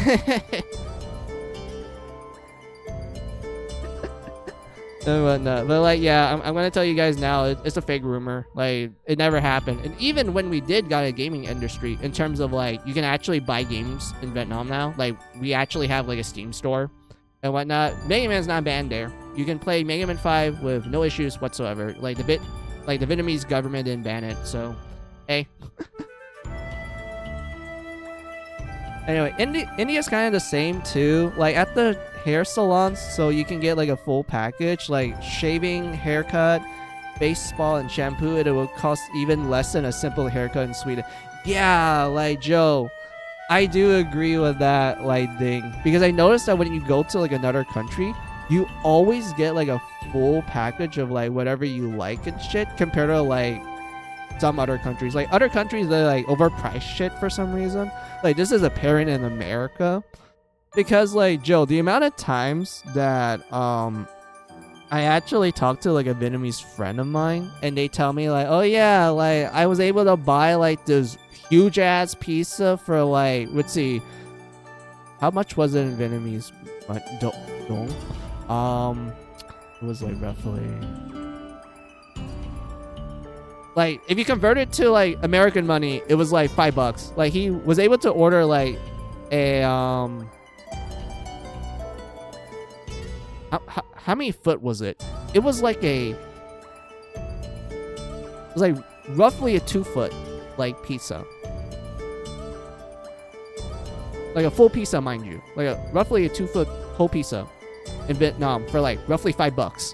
And whatnot. But like, yeah, I'm gonna tell you guys now, it's a fake rumor. Like, it never happened. And even when we did got a gaming industry, in terms of like, you can actually buy games in Vietnam now. Like, we actually have like a Steam store and whatnot. Mega Man's not banned there. You can play Mega Man 5 with no issues whatsoever. Like the Vietnamese government didn't ban it, so hey. Anyway, India's kind of the same too. Like at the hair salons, so you can get like a full package, like shaving, haircut, face spa, and shampoo. It will cost even less than a simple haircut in Sweden. Yeah, like Joe, I do agree with that like thing, because I noticed that when you go to like another country, you always get like a full package of like whatever you like and shit, compared to like some other countries. Like other countries, they like overprice shit for some reason. Like this is apparent in America, because like Joe, the amount of times that I actually talked to like a Vietnamese friend of mine, and they tell me like, oh yeah, like I was able to buy like this huge ass pizza for like, let's see, how much was it in Vietnamese? It was like roughly, like if you convert it to like American money, it was like $5. Like he was able to order like a how many foot was it? It was like roughly a 2-foot like pizza. Like a full pizza, mind you. Like roughly a 2-foot whole pizza in Vietnam for like roughly $5.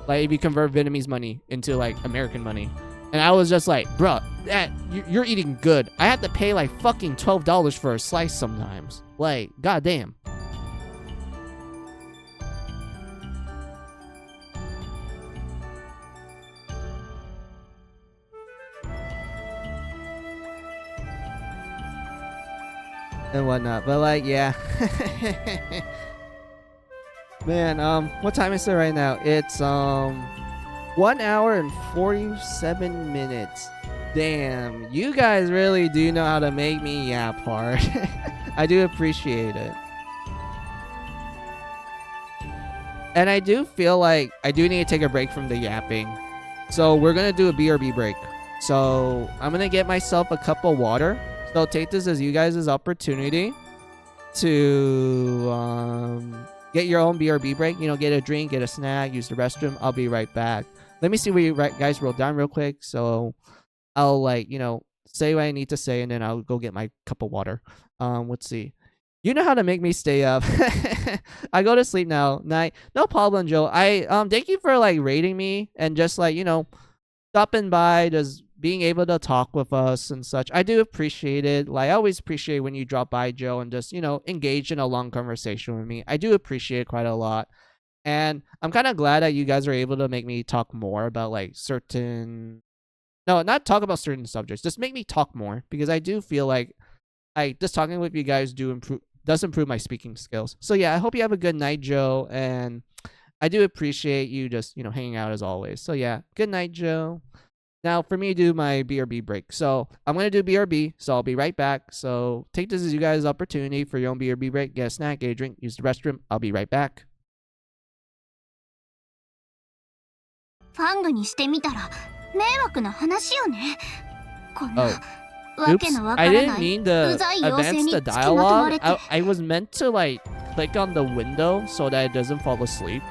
Like if you convert Vietnamese money into like American money. And I was just like, bruh, you're eating good. I have to pay like fucking $12 for a slice sometimes. Like, goddamn. And whatnot. But like, yeah. Man, what time is it right now? It's 1 hour and 47 minutes. Damn, you guys really do know how to make me yap hard. I do appreciate it. And I do feel like I do need to take a break from the yapping. So we're going to do a BRB break. So I'm going to get myself a cup of water. So take this as you guys' opportunity to get your own BRB break. You know, get a drink, get a snack, use the restroom. I'll be right back. Let me see what you guys wrote down real quick. So I'll like, you know, say what I need to say, and then I'll go get my cup of water. Let's see. You know how to make me stay up. I go to sleep now. Night. No problem, Joe. I thank you for like rating me and just like, you know, stopping by, just being able to talk with us and such. I do appreciate it. Like I always appreciate when you drop by, Joe, and just, you know, engage in a long conversation with me. I do appreciate it quite a lot. And I'm kind of glad that you guys are able to make me talk more about like certain, no, not talk about certain subjects, just make me talk more, because I do feel like just talking with you guys does improve my speaking skills. So yeah, I hope you have a good night, Joe, and I do appreciate you just, you know, hanging out as always. So yeah, good night, Joe. Now for me to do my BRB break. So I'm gonna do BRB, so I'll be right back. So take this as you guys' opportunity for your own BRB break. Get a snack, get a drink, use the restroom. I'll be right back. ファングにしてみたら迷惑な話よね。こんな Oh, わ oops. けのわか I ら didn't ない mean う to ざい妖精 advance に the つきまとま dialogue. れて I was meant to like click on the window so that it doesn't fall asleep.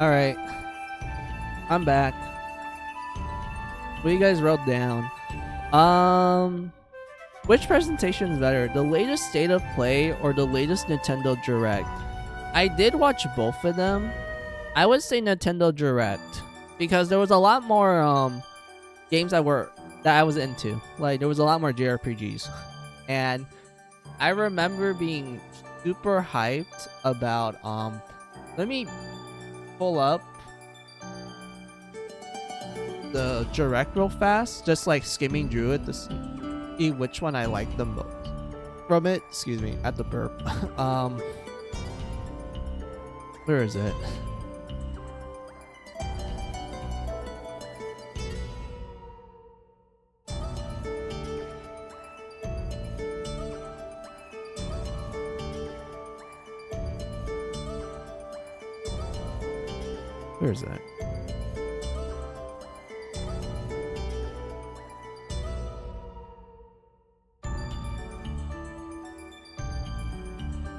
Alright. I'm back. What you guys wrote down? Which presentation is better? The latest State of Play or the latest Nintendo Direct? I did watch both of them. I would say Nintendo Direct. Because there was a lot more games that I was into. Like there was a lot more JRPGs. And I remember being super hyped about let me pull up the Direct real fast, just like skimming through it to see which one I like the most from it. Excuse me, at the burp. Where is it? Where is that?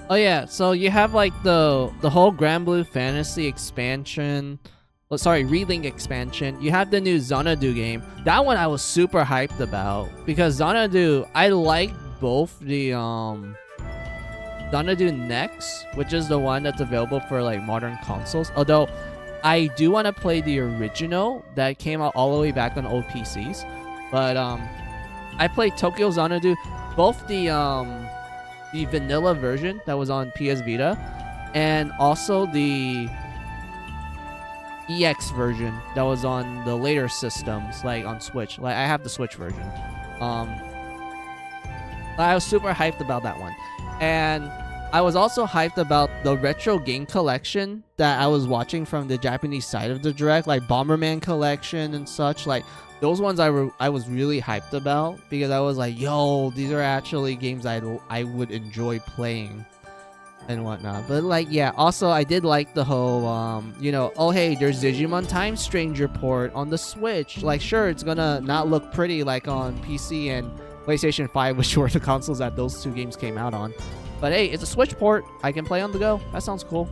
Oh yeah, so you have like the whole Grand Blue Fantasy expansion. Oh, sorry, Relink expansion. You have the new Xanadu game. That one I was super hyped about because Xanadu, I like both the Xanadu Next, which is the one that's available for like modern consoles. Although I do want to play the original that came out all the way back on old PCs. But I played Tokyo Xanadu, both the vanilla version that was on PS Vita, and also the EX version that was on the later systems, like on Switch. Like I have the Switch version. I was super hyped about that one, and I was also hyped about the retro game collection that I was watching from the Japanese side of the Direct, like Bomberman collection and such. Like those ones I was really hyped about because I was like, yo, these are actually games I would enjoy playing and whatnot. But like, yeah, also I did like the whole you know, oh hey, there's Digimon Time Stranger port on the Switch. Like sure, it's gonna not look pretty like on PC and PlayStation 5, which were the consoles that those two games came out on. But hey, it's a Switch port. I can play on the go. That sounds cool.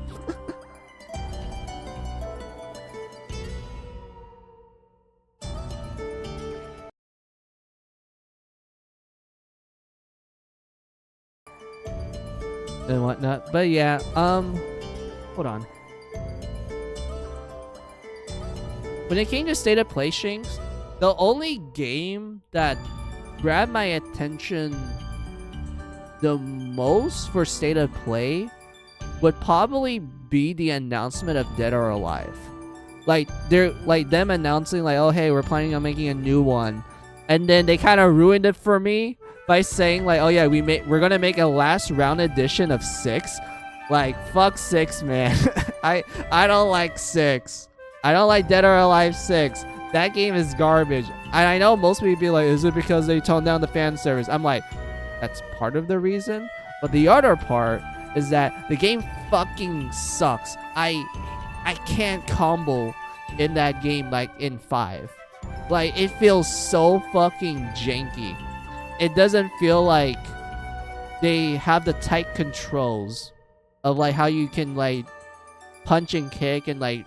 And whatnot. But yeah, hold on. When it came to State of Play, Shinx, the only game that grabbed my attention the most for State of Play would probably be the announcement of Dead or Alive. Like they're like them announcing like, oh hey, we're planning on making a new one, and then they kind of ruined it for me by saying like, oh yeah, we're gonna make a last round edition of 6. Like fuck 6, man. I don't like 6. I don't like Dead or Alive 6. That game is garbage. And I know most people be like, is it because they toned down the fan service? I'm like, that's part of the reason, but the other part is that the game fucking sucks. I can't combo in that game like in 5. Like it feels so fucking janky. It doesn't feel like they have the tight controls of like how you can like punch and kick and like,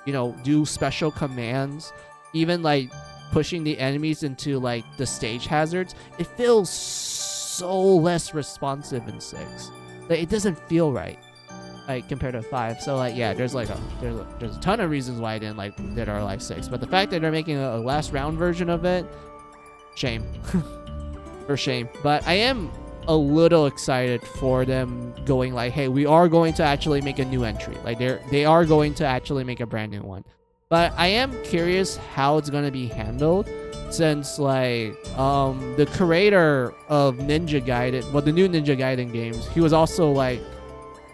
you know, do special commands, even like pushing the enemies into like the stage hazards. It feels so less responsive in 6. Like it doesn't feel right, like compared to 5. So like yeah, there's a ton of reasons why I didn't like Dead or Alive 6, but the fact that they're making a last round version of it, shame. For shame. But I am a little excited for them going like, hey, we are going to actually make a new entry. Like they are going to actually make a brand new one. But I am curious how it's gonna be handled, since like the creator of Ninja Gaiden, well, the new Ninja Gaiden games, he was also like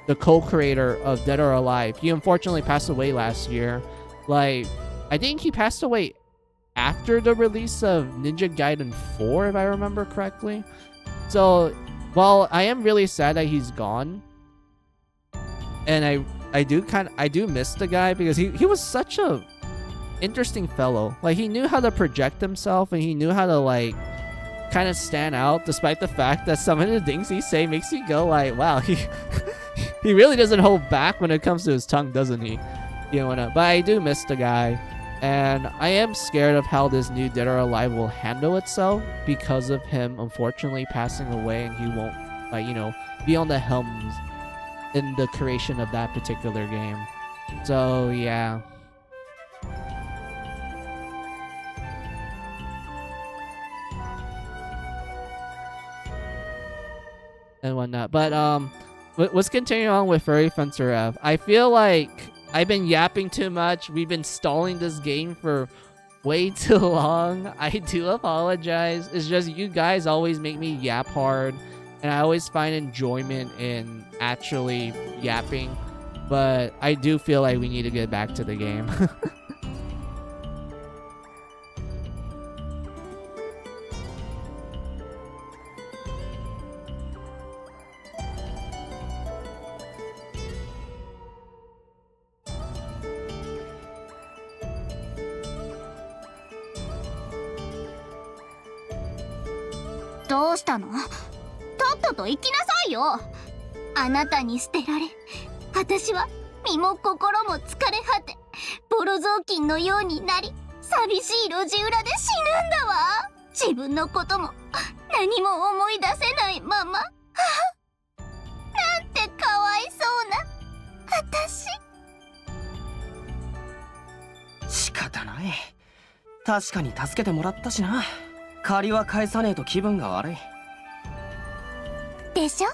the co-creator of Dead or Alive. He unfortunately passed away last year. Like I think he passed away after the release of Ninja Gaiden 4, if I remember correctly. So while I am really sad that he's gone, and I do miss the guy because he was such a interesting fellow. Like he knew how to project himself, and he knew how to like kind of stand out, despite the fact that some of the things he say makes you go like, wow, he really doesn't hold back when it comes to his tongue, doesn't he? But I do miss the guy. And I am scared of how this new Dead or Alive will handle itself because of him unfortunately passing away, and he won't, be on the helms in the creation of that particular game. So yeah. And whatnot. But let's continue on with Furry Fencer F. I feel like I've been yapping too much. We've been stalling this game for way too long. I do apologize. It's just you guys always make me yap hard, and I always find enjoyment in actually yapping. But I do feel like we need to get back to the game. どうしたの？とっとと行きなさいよ。あなたに捨てられ、私は身も心も疲れ果て、ボロ雑巾のようになり、寂しい路地裏で死ぬんだわ。自分のことも何も思い出せないまま。なんてかわいそうな私。仕方ない。確かに助けてもらったしな。借りは返さねえと気分が悪い。でしょ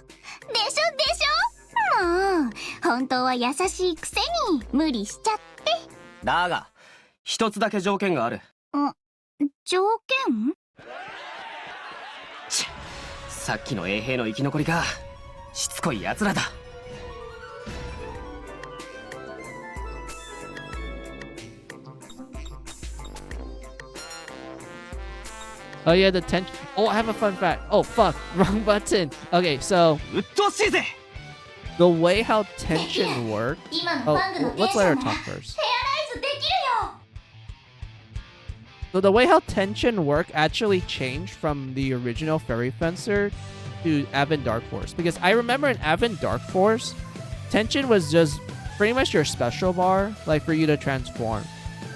もう本当は優しいくせに無理しちゃって。だが一つだけ条件がある。条件？さっきの衛兵の生き残りか。しつこいやつらだ。Oh yeah, the tension. Oh, I have a fun fact. Oh fuck, wrong button. Okay, so うっとうしいぜ。 the way how tension works. 今の Oh, バングの let's テンシ let ョ her ンなら talk フェアラ first. イズできるよ。 So the way how tension work actually changed from the original Fairy Fencer to Advent Dark Force, because I remember in Advent Dark Force, tension was just pretty much your special bar, like for you to transform.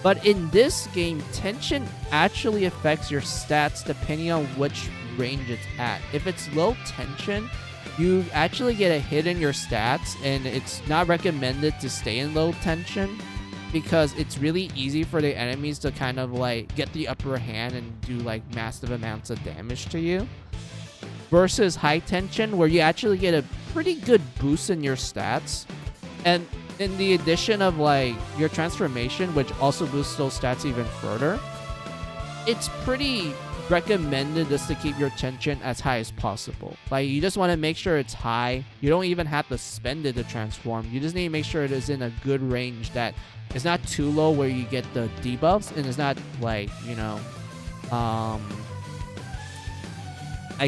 But in this game, tension actually affects your stats depending on which range it's at. If it's low tension, you actually get a hit in your stats, and it's not recommended to stay in low tension because it's really easy for the enemies to kind of like get the upper hand and do like massive amounts of damage to you. Versus high tension, where you actually get a pretty good boost in your stats. And in the addition of like your transformation, which also boosts those stats even further, it's pretty recommended just to keep your tension as high as possible. Like you just want to make sure it's high. You don't even have to spend it to transform. You just need to make sure it is in a good range that it's not too low where you get the debuffs, and it's not like, I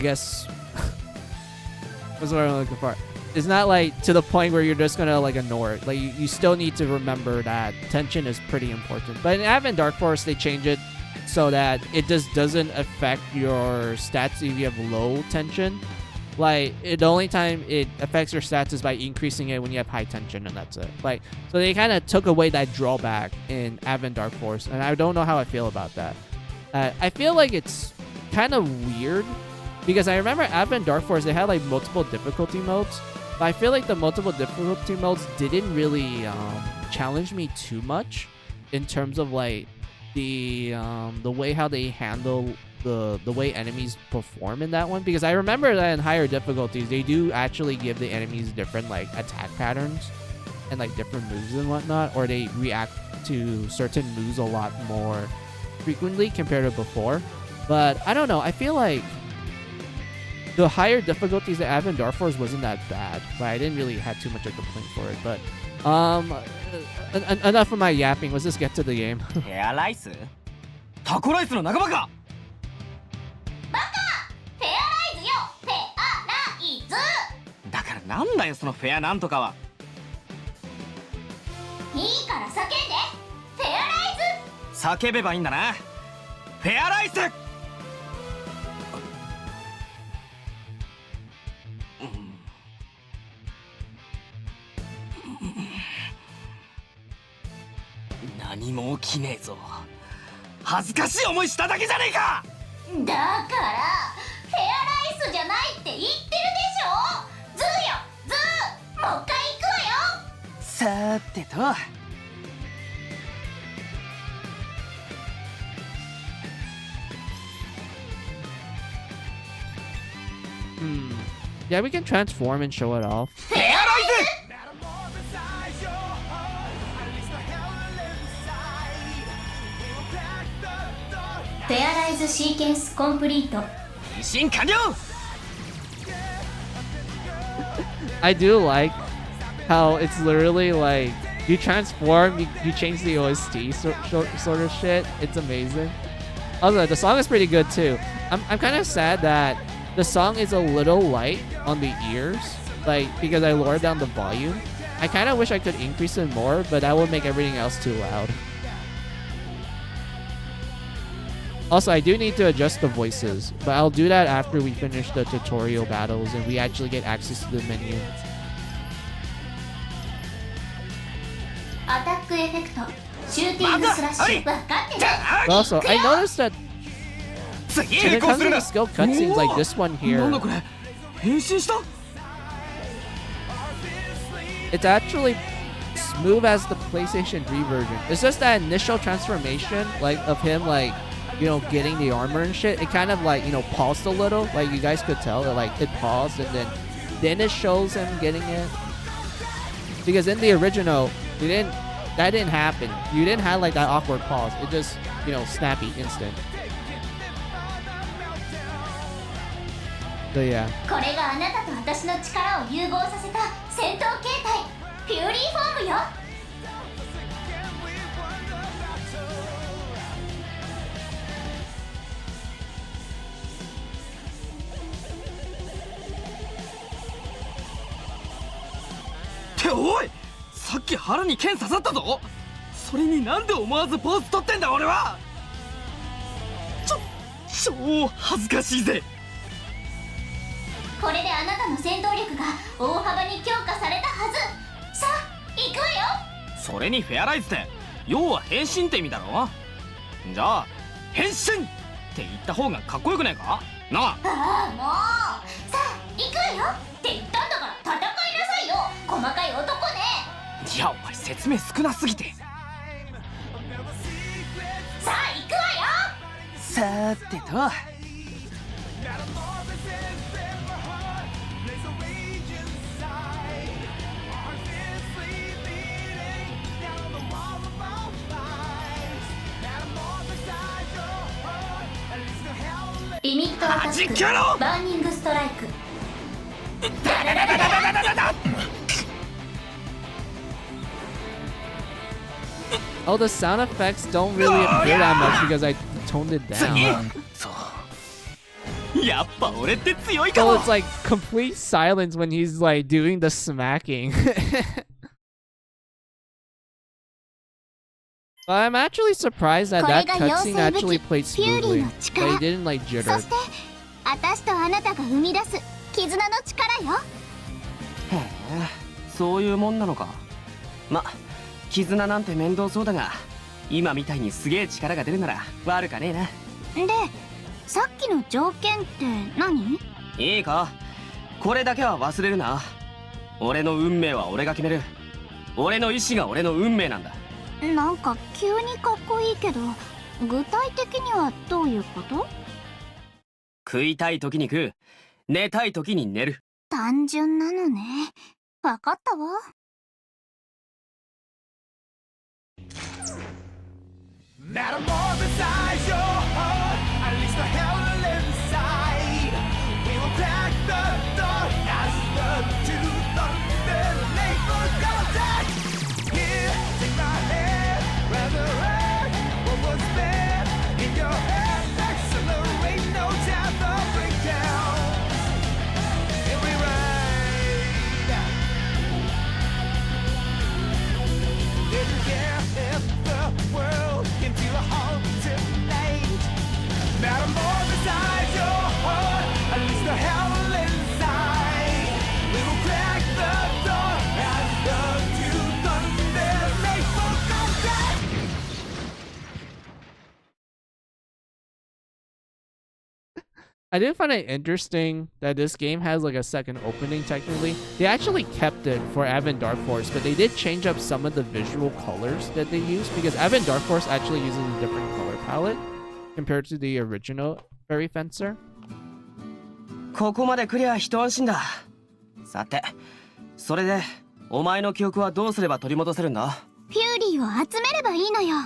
guess what's the word I'm looking for? It's not like to the point where you're just gonna like ignore it. Like you still need to remember that tension is pretty important. But in Advent Dark Force, they change it so that it just doesn't affect your stats if you have low tension. Like the only time it affects your stats is by increasing it when you have high tension, and that's it. Like so they kind of took away that drawback in Advent Dark Force, and I don't know how I feel about that. I feel like it's kind of weird because I remember Advent Dark Force, they had like multiple difficulty modes. But I feel like the multiple difficulty modes didn't really challenge me too much in terms of like the way how they handle the way enemies perform in that one, because I remember that in higher difficulties they do actually give the enemies different like attack patterns and like different moves and whatnot, or they react to certain moves a lot more frequently compared to before. But I don't know, I feel like the higher difficulties that Advent Dark Force wasn't that bad, but I didn't really have too much of a complaint for it. But enough of my yapping. Let's just get to the game. フェアライス？タコライスの仲間か。バカ！フェアライズよ！フェアライズ！だからなんだよそのフェアなんとかは。いいから叫んで！フェアライズ！叫べばいいんだな。フェアライス！何も起きねえぞ。恥ずかしい思いしただけじゃねえか。だからフェアライスじゃないって言ってるでしょ。ズーよズー、もう一回行くわよ。さーてと、Yeah, we can transform and show it off. フェアライズ。フェアライズシーケンスコンプリート。変身完了。 I do like how it's literally like you transform, you change the OST sort of shit. It's amazing. Also, the song is pretty good too. I'm kind of sad that the song is a little light on the ears, like because I lowered down the volume. I kind of wish I could increase it more, but that would make everything else too loud. Also, I do need to adjust the voices, but I'll do that after we finish the tutorial battles and we actually get access to the menu. アタックエフェクト、シューティングスラッシュ。分かってない。 But also, I noticed that 次 when へ it 行 comes す to る the な。 skill cutscenes like this one なんだ here, これ、変身した。 it's actually smooth as the PlayStation 3 version. It's just that initial transformation, like of him, like, you know, getting the armor and shit. It kind of like, you know, paused a little. Like you guys could tell, it paused and then it shows him getting it. Because in the original, that didn't happen. You didn't have like that awkward pause. It just, you know, snappy, instant. So yeah. これがあなたと私の力を融合させた戦闘形態、フューリーフォームよ。っておい、さっき腹に剣刺さったぞ。それになんで思わずポーズ取ってんだ俺は。超恥ずかしいぜ。これであなたの戦闘力が大幅に強化されたはず。さあ行くわよ。それにフェアライズって要は変身って意味だろ。じゃあ変身って言った方がかっこよくないかなあ。ああもう、さあ行くわよって言ったんだから戦いなさいよ、細かい男ね。いやお前説明少なすぎて。さあ行くわよ。さーてと、リミットアタック、弾けろ。バーニングストライク。 Oh, the sound effects don't really appear that much because I toned it down. そうやっぱ俺って強いか So も。 it's like complete silence when he's like doing the smacking. But I'm actually surprised that that cutscene actually played smoothly. That it didn't like そ jitter. して私とあなたが生み出す絆の力よ。へえ、そういうもんなのか。ま、絆なんて面倒そうだが、今みたいにすげえ力が出るなら悪かねえな。で、さっきの条件って何？いいか、これだけは忘れるな。俺の運命は俺が決める。俺の意志が俺の運命なんだ。なんか急にかっこいいけど、具体的にはどういうこと？食いたい時に食う、寝たい時に寝る。単純なのね。わかったわ。Metamorphosize your heart, unleash the hell inside. We will crack the door as the two thunder labor contact. Here, take my hand, resurrect what was there in your head. Accelerate, no time for breakdown. And we ride. I did find it interesting that this game has like a second opening technically. They actually kept it for Advent Dark Force, but they did change up some of the visual colors that they use because Advent Dark Force actually uses a different color palette compared to the original Fairy Fencer. ここまでクリア一安心だ。さて、それでお前の記憶はどうすれば取り戻せるんだ？フューリーを集めればいいのよ。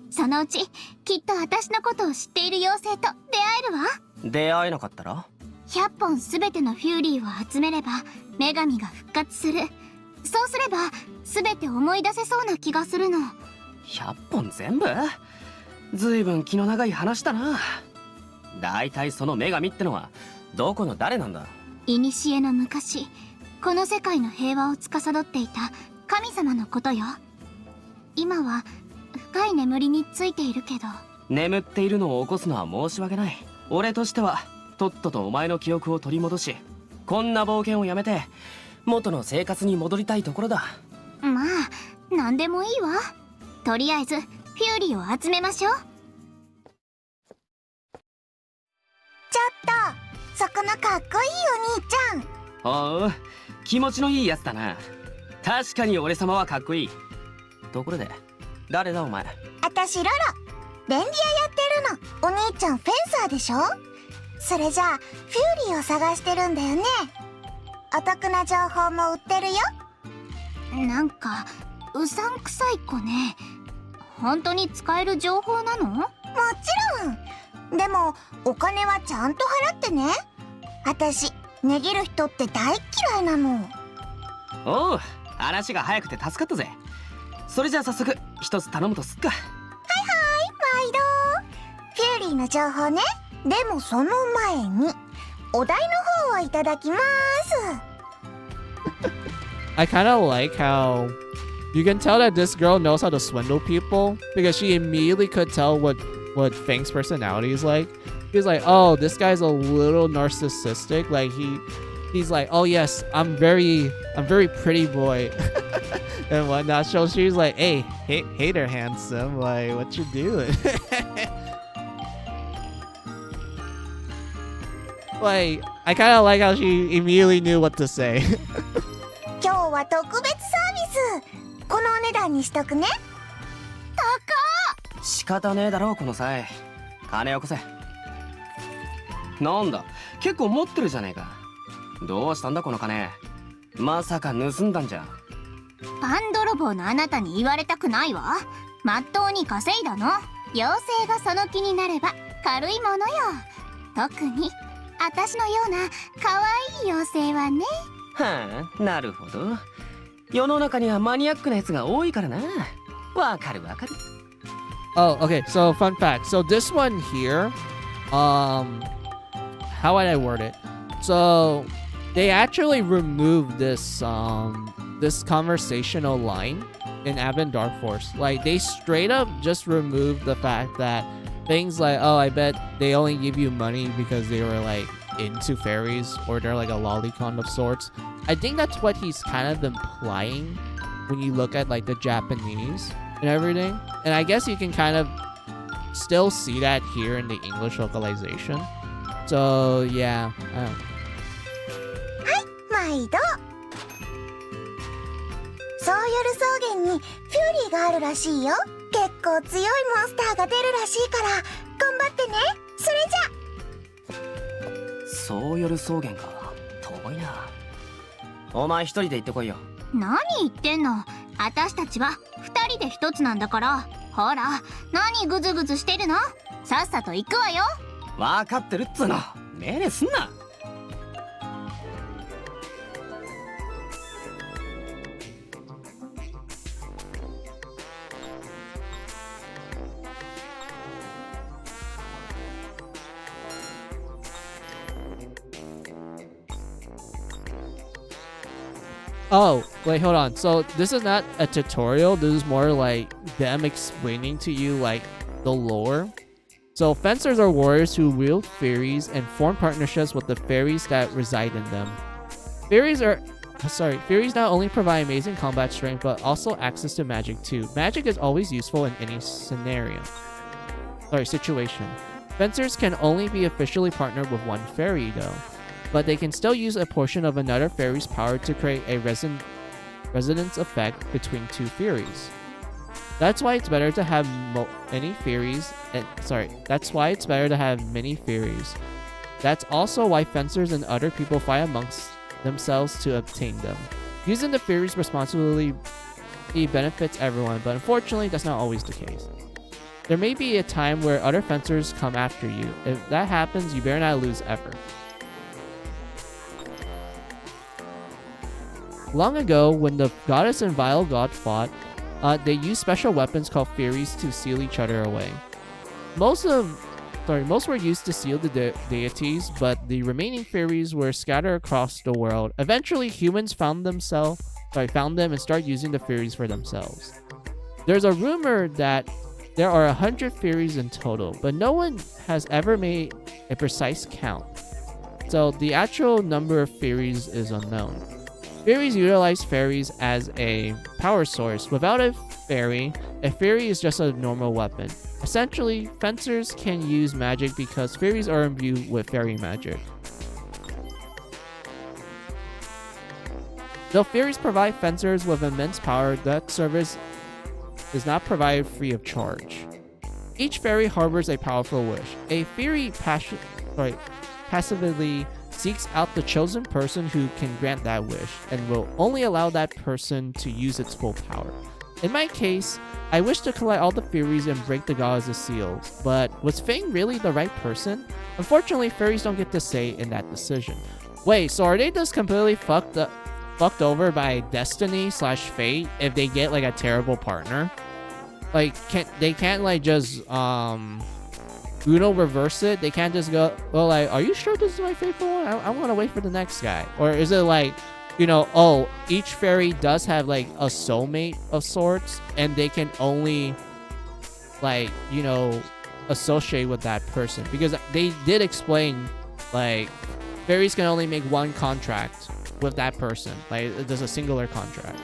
そのうちきっと私のことを知っている妖精と出会えるわ。出会えなかったら100本すべてのフューリーを集めれば女神が復活する。そうすればすべて思い出せそうな気がするの。100本全部？ずいぶん気の長い話だな。だいたいその女神ってのはどこの誰なんだ？古の昔、この世界の平和を司っていた神様のことよ。今は深い眠りについているけど。眠っているのを起こすのは申し訳ない。俺としてはとっととお前の記憶を取り戻し、こんな冒険をやめて元の生活に戻りたいところだ。まあ何でもいいわ。とりあえずフューリーを集めましょう。ちょっと、そこのかっこいいお兄ちゃん。おう、気持ちのいいやつだな。確かに俺様はかっこいい。ところで誰だお前？あたしロロ、便利屋やってるの。お兄ちゃんフェンサーでしょ。それじゃあフューリーを探してるんだよね。お得な情報も売ってるよ。なんかうさんくさい子ね。本当に使える情報なの？もちろん。でもお金はちゃんと払ってね。あたし値切る人って大嫌いなの。おう、話が早くて助かったぜ。それじゃあ早速一つ頼むとすっか。はい、毎度。フューリーの情報ね。でもその前にお題の方をいただきます。I kind of like how you can tell that this girl knows how to swindle people because she immediately could tell what Fang's personality is like. He's like, oh, this guy's a little narcissistic. Like he's like, oh yes, I'm very pretty boy and whatnot. So she's like, hey, hater handsome, like what you doing? Like I kind of like how she immediately knew what to say. 今日は特別サービス。このお値段にしとくね。仕方ねえだろこの際。金よこせ。なんだ、結構持ってるじゃねえか。どうしたんだこの金。まさか盗んだんじゃ？パン泥棒のあなたに言われたくないわ。まっとうに稼いだの。妖精がその気になれば軽いものよ。特に私のような可愛い妖精はね。はあ、なるほど。世の中にはマニアックなやつが多いからな。わかるわかる。Oh, okay. So fun fact. So this one here, how would I word it? So they actually removed this this conversational line in Advent Dark Force. Like they straight up just removed the fact that things like, oh, I bet they only give you money because they were like into fairies or they're like a lolicon of sorts. I think that's what he's kind of implying when you look at like the Japanese and everything. And I guess you can kind of still see that here in the English localization. So yeah. 毎度。ソーヨル草原にフューリーがあるらしいよ。結構強いモンスターが出るらしいから頑張ってね。それじゃ。そう夜草原か。遠いな。お前一人で行ってこいよ。何言ってんの。私たちは2人で1つなんだから。ほら、何グズグズしてるの。さっさと行くわよ。分かってるっつうの。命令すんな。Oh, wait, hold on. So this is not a tutorial. This is more like them explaining to you like the lore. So fencers are warriors who wield fairies and form partnerships with the fairies that reside in them. Fairies not only provide amazing combat strength, but also access to magic too. Magic is always useful in any situation. Fencers can only be officially partnered with one fairy though, but they can still use a portion of another fairy's power to create a resonance effect between two fairies. That's why it's better to have many fairies. That's why it's better to have many fairies. That's also why fencers and other people fight amongst themselves to obtain them. Using the fairies responsibly benefits everyone, but unfortunately, that's not always the case. There may be a time where other fencers come after you. If that happens, you better not lose ever. Long ago, when the goddess and vile god fought, they used special weapons called fairies to seal each other away. Most were used to seal the deities, but the remaining fairies were scattered across the world. Eventually, humans found them and started using the fairies for themselves. There's a rumor that there are 100 fairies in total, but no one has ever made a precise count. So the actual number of fairies is unknown. Fairies utilize fairies as a power source. Without a fairy is just a normal weapon. Essentially, fencers can use magic because fairies are imbued with fairy magic. Though fairies provide fencers with immense power, that service is not provided free of charge. Each fairy harbors a powerful wish. A fairy passively seeks out the chosen person who can grant that wish, and will only allow that person to use its full power. In my case, I wish to collect all the fairies and break the goddess' seals, but was Fang really the right person? Unfortunately, fairies don't get to say in that decision. Wait, so are they just completely fucked over by destiny/fate if they get like a terrible partner? Like, they can't like just Uno reverse it? They can't just go, well, like, are you sure this is my faithful one? I'm gonna wait for the next guy. Or is it like, you know, oh, each fairy does have like a soulmate of sorts, and they can only like, you know, associate with that person? Because they did explain, like, fairies can only make one contract with that person. Like, there's a singular contract.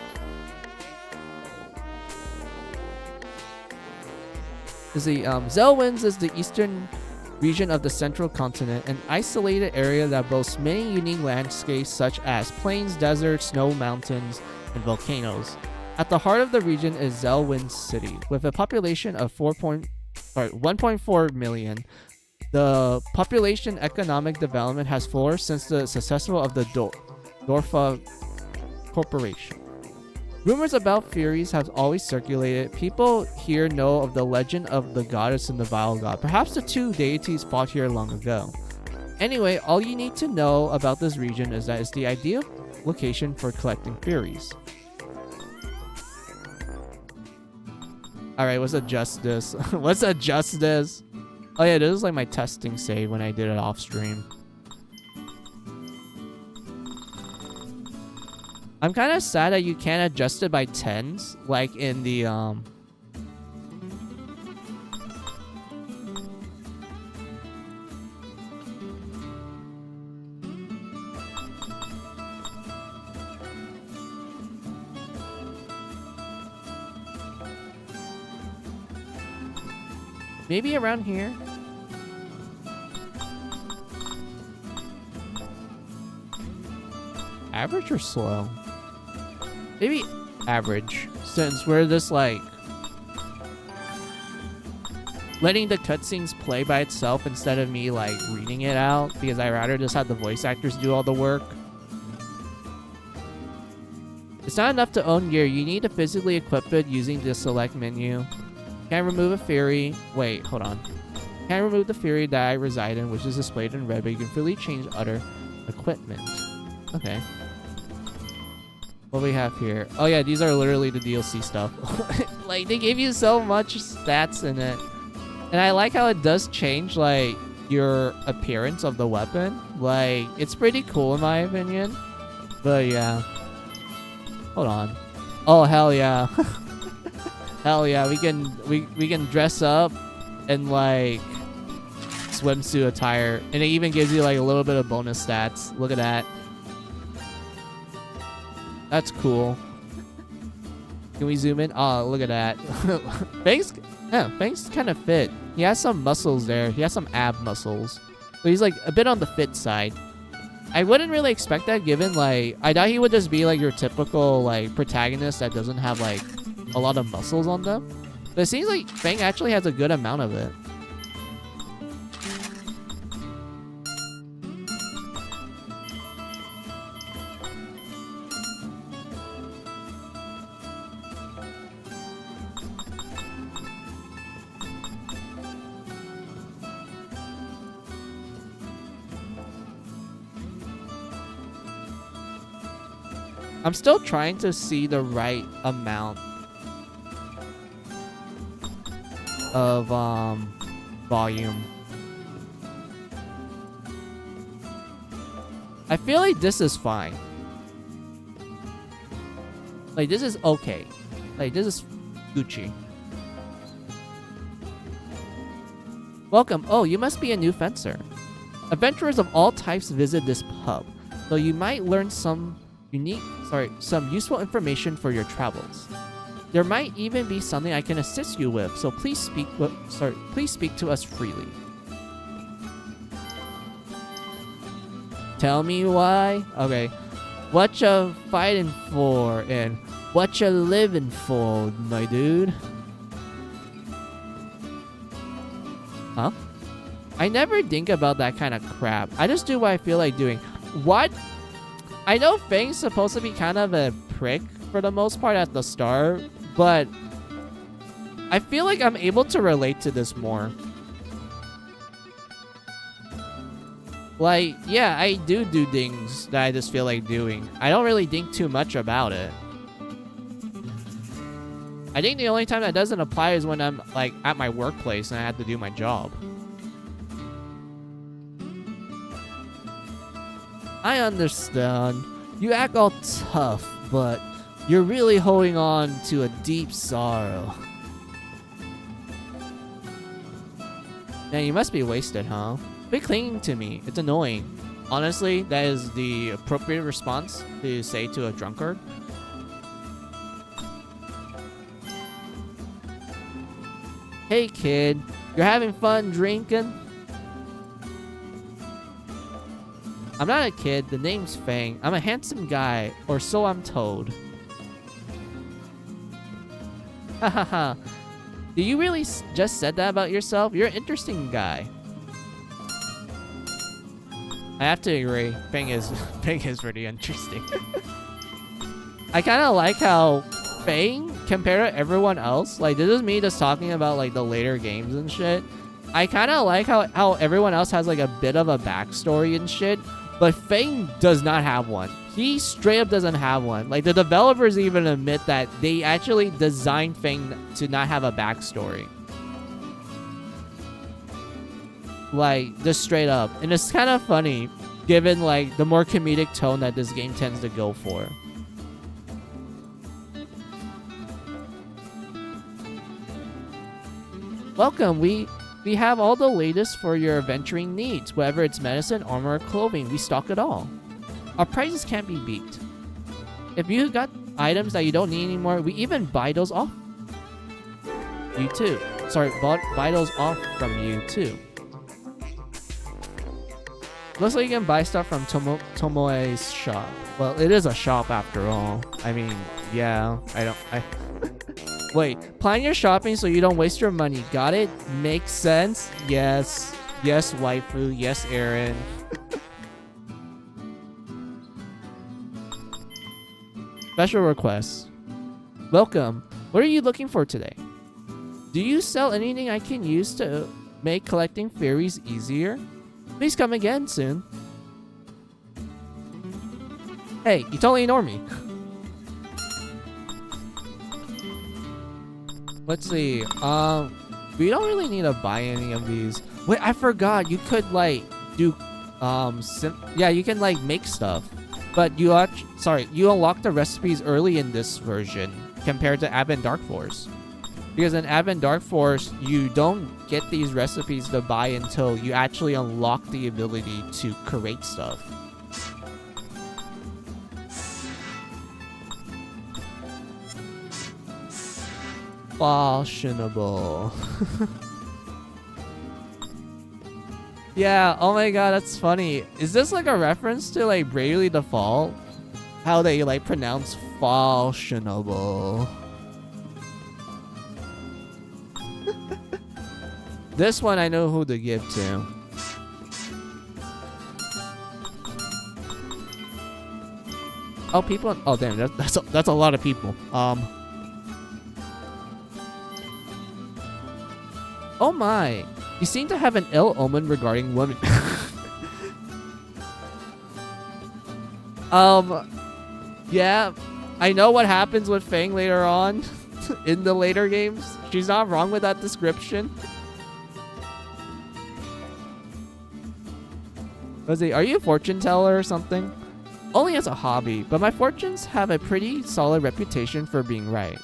The Zelwynds is the eastern region of the central continent, an isolated area that boasts many unique landscapes such as plains, deserts, snow mountains, and volcanoes. At the heart of the region is Zelwynd City, with a population of 1.4 million. The population economic development has flourished since the successful of the Dorfa Corporation. Rumors about fairies have always circulated. People here know of the legend of the goddess and the vile god. Perhaps the two deities fought here long ago. Anyway, all you need to know about this region is that it's the ideal location for collecting fairies. Alright, let's adjust this. Let's adjust this. Oh yeah, this is like my testing save when I did it off stream. I'm kind of sad that you can't adjust it by tens, like in the maybe around here. Average or slow? Maybe average, since we're just like letting the cutscenes play by itself instead of me like reading it out, because I'd rather just have the voice actors do all the work. It's not enough to own gear, you need to physically equip it using the select menu. Can't remove a fairy. Wait, hold on. Can't remove the fairy that I reside in, which is displayed in red, but you can freely change other equipment. Okay. What we have here? Oh yeah, these are literally the DLC stuff. Like, they give you so much stats in it. And I like how it does change, like, your appearance of the weapon. Like, it's pretty cool in my opinion. But yeah. Hold on. Oh, hell yeah. Hell yeah, we can dress up in, like, swimsuit attire. And it even gives you, like, a little bit of bonus stats. Look at that. That's cool. Can we zoom in? Oh, look at that. Fang's kind of fit. He has some muscles there. He has some ab muscles. So he's like a bit on the fit side. I wouldn't really expect that given like I thought he would just be like your typical like protagonist that doesn't have like a lot of muscles on them. But it seems like Fang actually has a good amount of it. I'm still trying to see the right amount of volume. I feel like this is fine. Like this is okay. Like this is Gucci. Welcome. Oh, you must be a new fencer. Adventurers of all types visit this pub, so you might learn some useful information for your travels. There might even be something I can assist you with, so please speak to us freely. Tell me why? Okay. What you fighting for and what you living for, my dude? Huh? I never think about that kind of crap. I just do what I feel like doing. What? I know Fang's supposed to be kind of a prick for the most part at the start, but I feel like I'm able to relate to this more. Like, yeah, I do things that I just feel like doing. I don't really think too much about it. I think the only time that doesn't apply is when I'm like at my workplace and I have to do my job. I understand. You act all tough, but you're really holding on to a deep sorrow. Man, you must be wasted, huh? Quit clinging to me. It's annoying. Honestly, that is the appropriate response to say to a drunkard. Hey kid, you're having fun drinking? I'm not a kid, the name's Fang. I'm a handsome guy, or so I'm told. Hahaha. Do you really just said that about yourself? You're an interesting guy. I have to agree. Fang is pretty interesting. I kind of like how Fang, compared to everyone else, like this is me just talking about like the later games and shit. I kind of like how everyone else has like a bit of a backstory and shit, but Fang does not have one. He straight up doesn't have one. Like the developers even admit that they actually designed Fang to not have a backstory. Like just straight up, and it's kind of funny given like the more comedic tone that this game tends to go for. Welcome. We have all the latest for your adventuring needs. Whether it's medicine, armor, or clothing, we stock it all. Our prices can't be beat. If you got items that you don't need anymore, we even buy those off you too. Sorry, buy those off from you too. Looks like you can buy stuff from Tomoe's shop. Well, it is a shop after all. I mean, yeah, Wait, plan your shopping so you don't waste your money. Got it? Makes sense? Yes. Yes, waifu. Yes, Aaron. Special requests. Welcome. What are you looking for today? Do you sell anything I can use to make collecting fairies easier? Please come again soon. Hey, you totally ignore me. Let's see. We don't really need to buy any of these. Wait, I forgot. You could like do, yeah, you can like make stuff. But you unlock the recipes early in this version compared to Advent Dark Force. Because in Advent Dark Force, you don't get these recipes to buy until you actually unlock the ability to create stuff. Fashionable. Yeah, oh my god, that's funny. Is this like a reference to like Bravely Default? How they like pronounce fashionable. This one I know who to give to. Oh, people. Oh, damn. That's a lot of people. Oh my. You seem to have an ill omen regarding women. Yeah. I know what happens with Fang later on in the later games. She's not wrong with that description. Rosie, are you a fortune teller or something? Only as a hobby, but my fortunes have a pretty solid reputation for being right.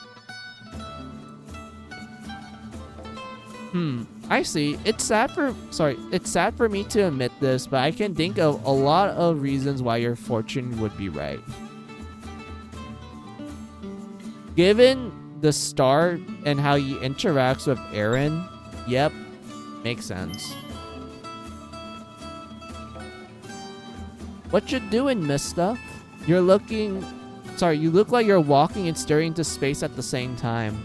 I see. It's sad for me to admit this, but I can think of a lot of reasons why your fortune would be right. Given the start and how he interacts with Aaron, yep, makes sense. What you doing, mister? You look like you're walking and staring into space at the same time.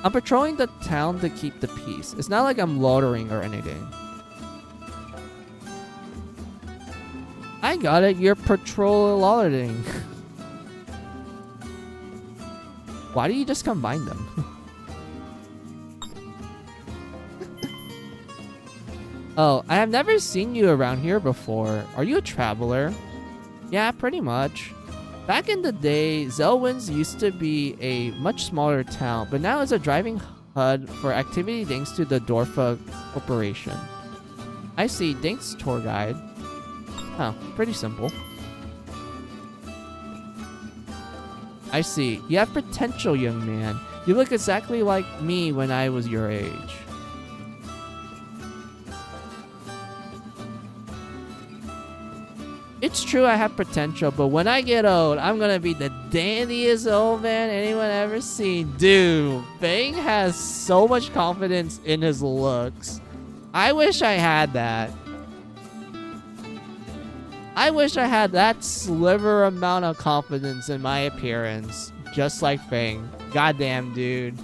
I'm patrolling the town to keep the peace. It's not like I'm loitering or anything. I got it, you're patrolling. Why do you just combine them? Oh, I have never seen you around here before. Are you a traveler? Yeah, pretty much. Back in the day, Zelwyn's used to be a much smaller town, but now it's a driving hub for activity thanks to the Dorfa Corporation. I see, thanks tour guide. Oh, pretty simple. I see, you have potential, young man. You look exactly like me when I was your age. It's true I have potential, but when I get old, I'm gonna be the dandiest old man anyone ever seen. Dude, Fang has so much confidence in his looks. I wish I had that. I wish I had that sliver amount of confidence in my appearance, just like Fang. Goddamn, dude.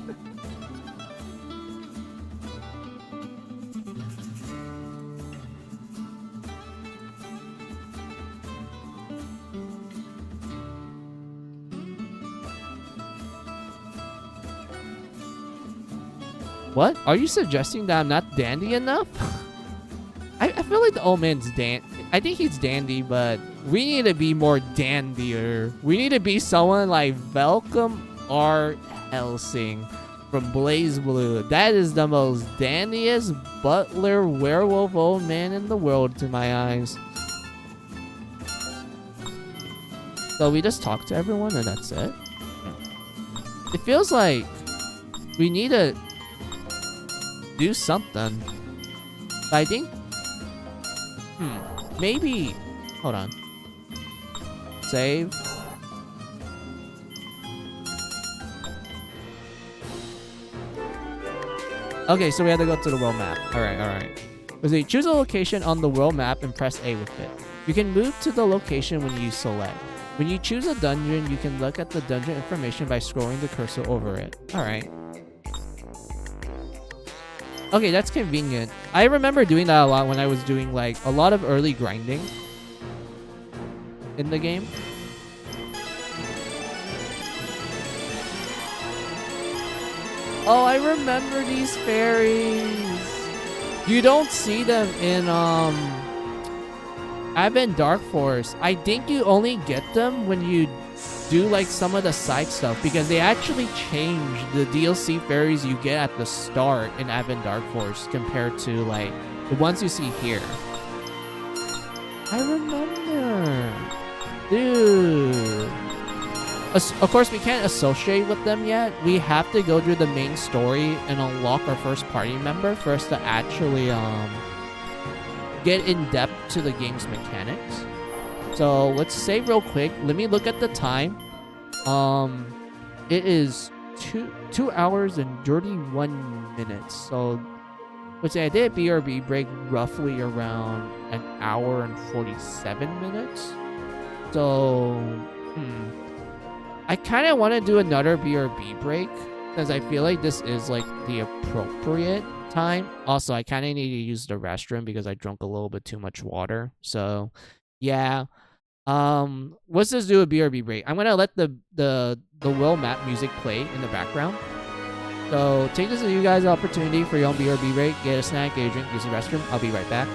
What? Are you suggesting that I'm not dandy enough? I feel like the old man's I think he's dandy, but we need to be more dandier. We need to be someone like Velcom R. Helsing from Blaze Blue. That is the most dandiest butler werewolf old man in the world to my eyes. So we just talk to everyone and that's it? It feels like we need to do something. But I think maybe hold on. Save. Okay, so we have to go to the world map. Alright. Choose a location on the world map and press A with it. You can move to the location when you select. When you choose a dungeon, you can look at the dungeon information by scrolling the cursor over it. Alright. Okay, that's convenient. I remember doing that a lot when I was doing like a lot of early grinding in the game. Oh, I remember these fairies. You don't see them in Advent Dark Force. I think you only get them when you do like some of the side stuff, because they actually change the DLC fairies you get at the start in Advent Dark Force compared to like the ones you see here. I remember. Dude. Of course, we can't associate with them yet. We have to go through the main story and unlock our first party member for us to actually get in depth to the game's mechanics. So let's save real quick. Let me look at the time. it is 2 hours and 31 minutes. So let's say I did BRB break roughly around an hour and 47 minutes. So I kind of want to do another BRB break because I feel like this is like the appropriate time. Also, I kind of need to use the restroom because I drank a little bit too much water. So yeah. Let's just do a BRB break. I'm gonna let the Will map music play in the background. So take this as you guys' opportunity for your own BRB break. Get a snack, get a drink, use the restroom. I'll be right back.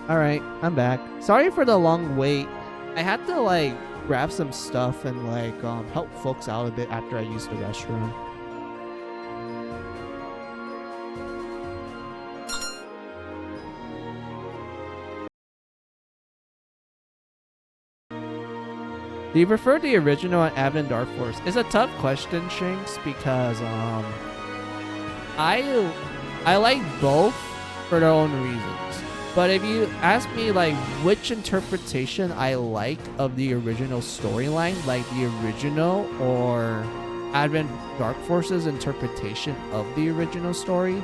Alright, I'm back. Sorry for the long wait. I had to like grab some stuff and like help folks out a bit after I used the restroom. Do you prefer the original and Advent Dark Force? It's a tough question, Shinx, because I like both for their own reasons. But if you ask me like which interpretation I like of the original storyline, like the original or Advent Dark Force's interpretation of the original story,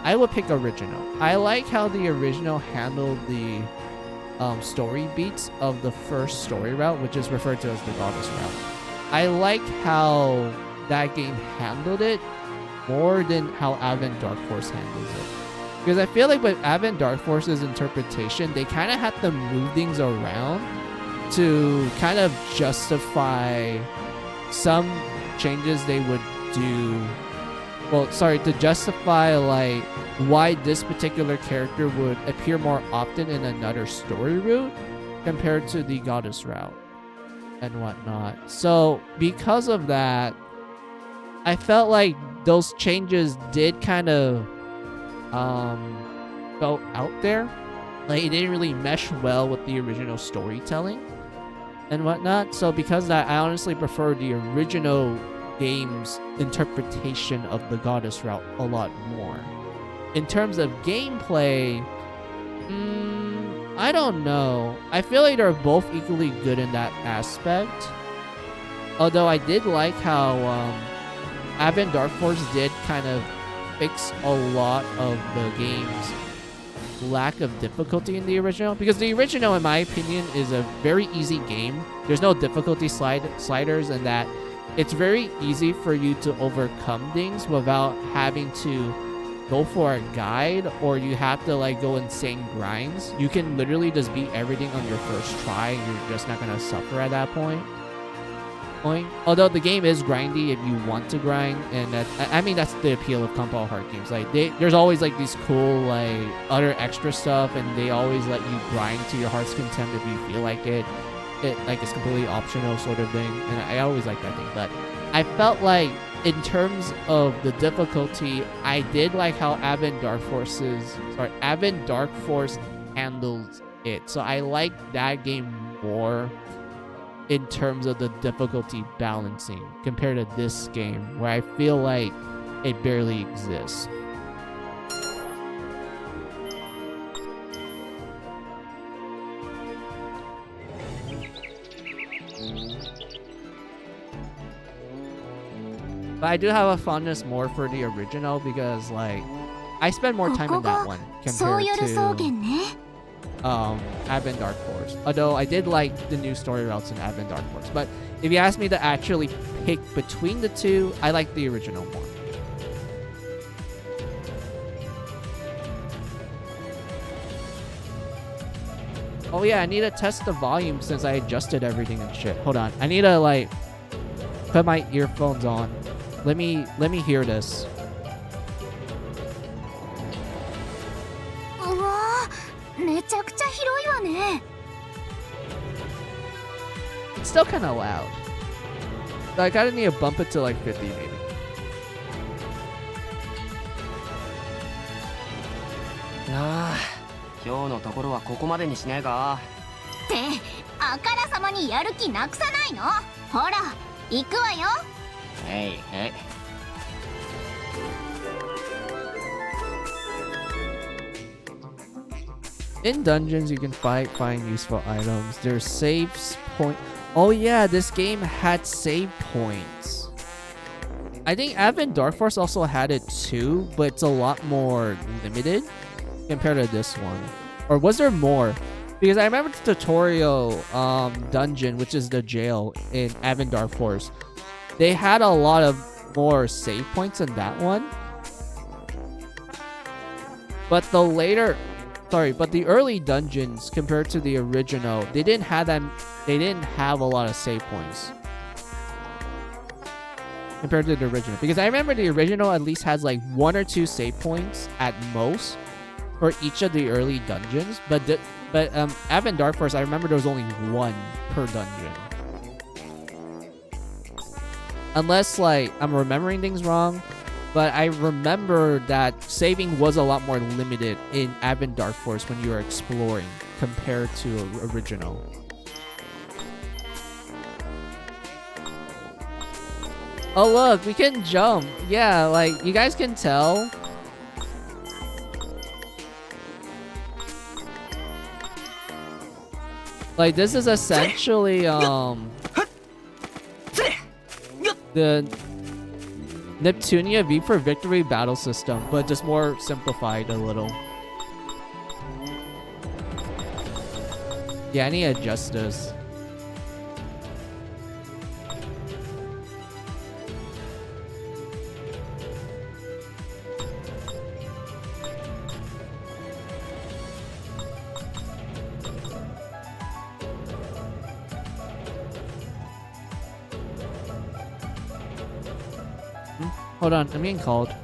I would pick original. I like how the original handled the story beats of the first story route, which is referred to as the Goddess route. I like how that game handled it more than how Advent Dark Force handles it. Because I feel like with Advent Dark Force's interpretation, they kind of had to move things around to kind of justify some changes they would do. Well, sorry, to justify like why this particular character would appear more often in another story route compared to the Goddess route and whatnot. So because of that, I felt like those changes did kind of felt out there. Like it didn't really mesh well with the original storytelling and whatnot. So because of that, I honestly prefer the original game's interpretation of the Goddess route a lot more. In terms of gameplay, I don't know. I feel like they're both equally good in that aspect. Although I did like how Advent Dark Force did kind of fix a lot of the game's lack of difficulty in the original. Because the original, in my opinion, is a very easy game. There's no difficulty sliders, and that it's very easy for you to overcome things without having to go for a guide, or you have to like go insane grinds. You can literally just beat everything on your first try, and you're just not gonna suffer at that point. Although the game is grindy if you want to grind, and I mean that's the appeal of Compile Heart games. Like there's always like these cool like other extra stuff, and they always let you grind to your heart's content if you feel like it. Like it's completely optional sort of thing, and I always like that thing. But I felt like in terms of the difficulty, I did like how Advent Dark Force handles it. So I like that game more in terms of the difficulty balancing compared to this game, where I feel like it barely exists. But I do have a fondness more for the original because, like, I spend more time in that one compared to Advent Dark Force. Although I did like the new story routes in Advent Dark Force. But if you ask me to actually pick between the two, I like the original more. Oh yeah, I need to test the volume since I adjusted everything and shit. Hold on. I need to, like, put my earphones on. Let me hear this. It's still kind of loud. So I gotta need to bump it to like 50 maybe. ああ、今日のところはここまでにしねえか。ってあからさまにやる気なくさないの？ほら行くわよ。はいはい。In dungeons, you can find useful items. There's saves point. Oh yeah, this game had save points. I think Advent Dark Force also had it too, but it's a lot more limited compared to this one. Or was there more? Because I remember the tutorial dungeon, which is the jail in Advent Dark Force. They had a lot of more save points in that one. But the early dungeons compared to the original, they didn't have a lot of save points compared to the original. Because I remember the original at least has like 1 or 2 save points at most. for each of the early dungeons, but Advent Dark Force, I remember there was only one per dungeon. Unless like I'm remembering things wrong, but I remember that saving was a lot more limited in Advent Dark Force when you were exploring compared to original. Oh look, we can jump. Yeah, like you guys can tell. Like this is essentially the Neptunia V for Victory battle system, but just more simplified a little. Yeah, I need to adjust this. Hold on, I'm getting called.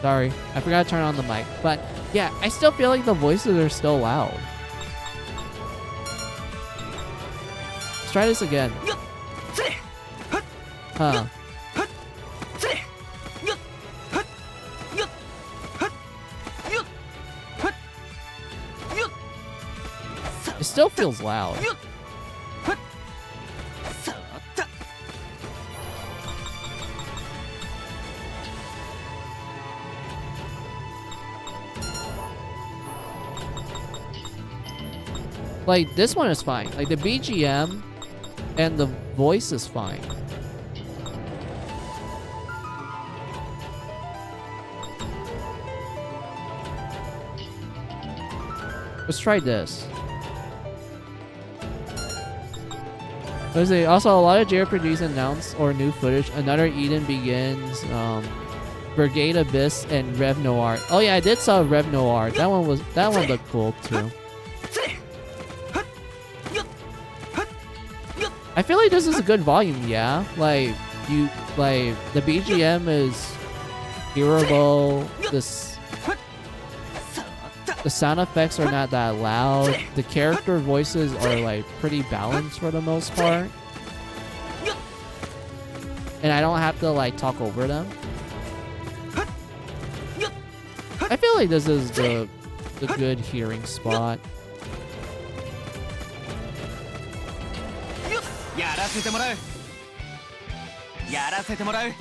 Sorry, I forgot to turn on the mic. But yeah, I still feel like the voices are still loud. Let's try this again. Huh. It still feels loud. Like, this one is fine. Like, the BGM and the voice is fine. Let's try this. There's also a lot of JRPGs announced or new footage. Another Eden Begins, Brigade Abyss, and Rev Noir. Oh yeah, I did saw Rev Noir. That one looked cool too. I feel like this is a good volume, yeah. Like the BGM is hearable. The sound effects are not that loud. The character voices are like pretty balanced for the most part. And I don't have to like talk over them. I feel like this is the good hearing spot. やらせてもらうやらせてもらう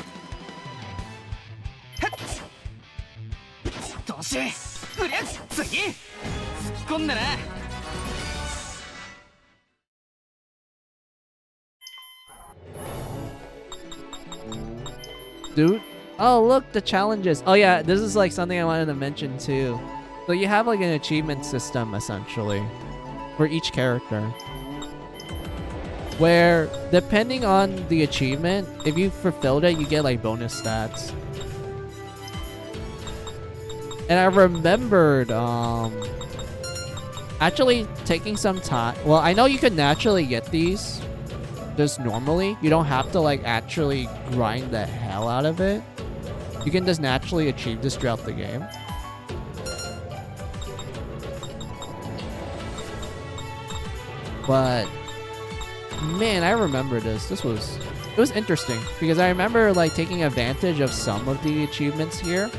どしうりゃ次突っ込んでな Dude, oh look, the challenges. Oh yeah, this is like something I wanted to mention too. So you have like an achievement system essentially for each character, where depending on the achievement, if you fulfilled it, you get like bonus stats. And I remembered actually taking some time. Well, I know you could naturally get these just normally. You don't have to like actually grind the hell out of it. You can just naturally achieve this throughout the game. But man, I remember this. It was interesting because I remember like taking advantage of some of the achievements here.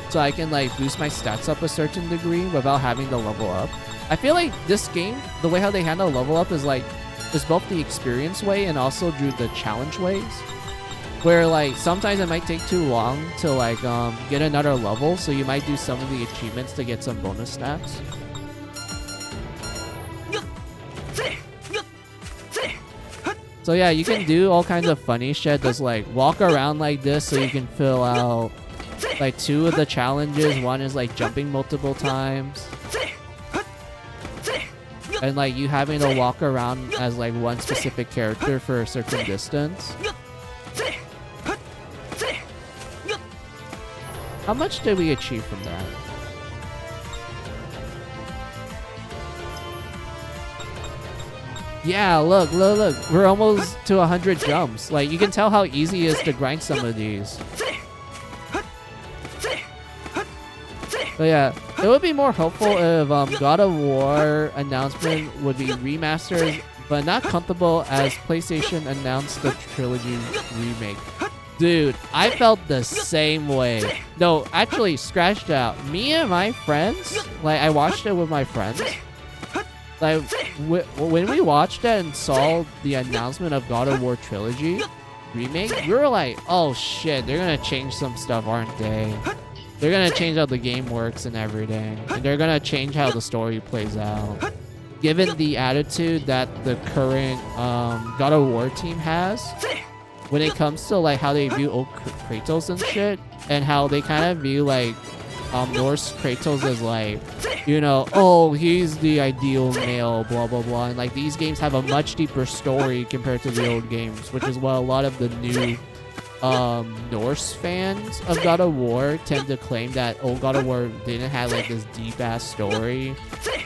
So I can like boost my stats up a certain degree without having to level up. I feel like this game, the way how they handle level up is both the experience way and also through the challenge ways. Where like sometimes it might take too long to like get another level, so you might do some of the achievements to get some bonus stats. So yeah, you can do all kinds of funny shit. Just like walk around like this so you can fill out like 2 of the challenges. One is like jumping multiple times. And like you having to walk around as like one specific character for a certain distance. How much did we achieve from that? Yeah, look. We're almost to 100 jumps. Like, you can tell how easy it is to grind some of these. But yeah, it would be more helpful if God of War announcement would be remastered, but not comfortable as PlayStation announced the trilogy remake. Dude, I felt the same way. No, actually, scratched out. Me and my friends, like, I watched it with my friends. Like, when we watched it and saw the announcement of God of War Trilogy remake, we were like, oh shit, they're gonna change some stuff, aren't they? They're gonna change how the game works and everything. And they're gonna change how the story plays out. Given the attitude that the current God of War team has, when it comes to like how they view old Kratos and shit, and how they kind of view like Norse Kratos as like, you know, oh, he's the ideal male, blah blah blah, and like these games have a much deeper story compared to the old games, which is what a lot of the new Norse fans of God of War tend to claim, that old God of War didn't have like this deep ass story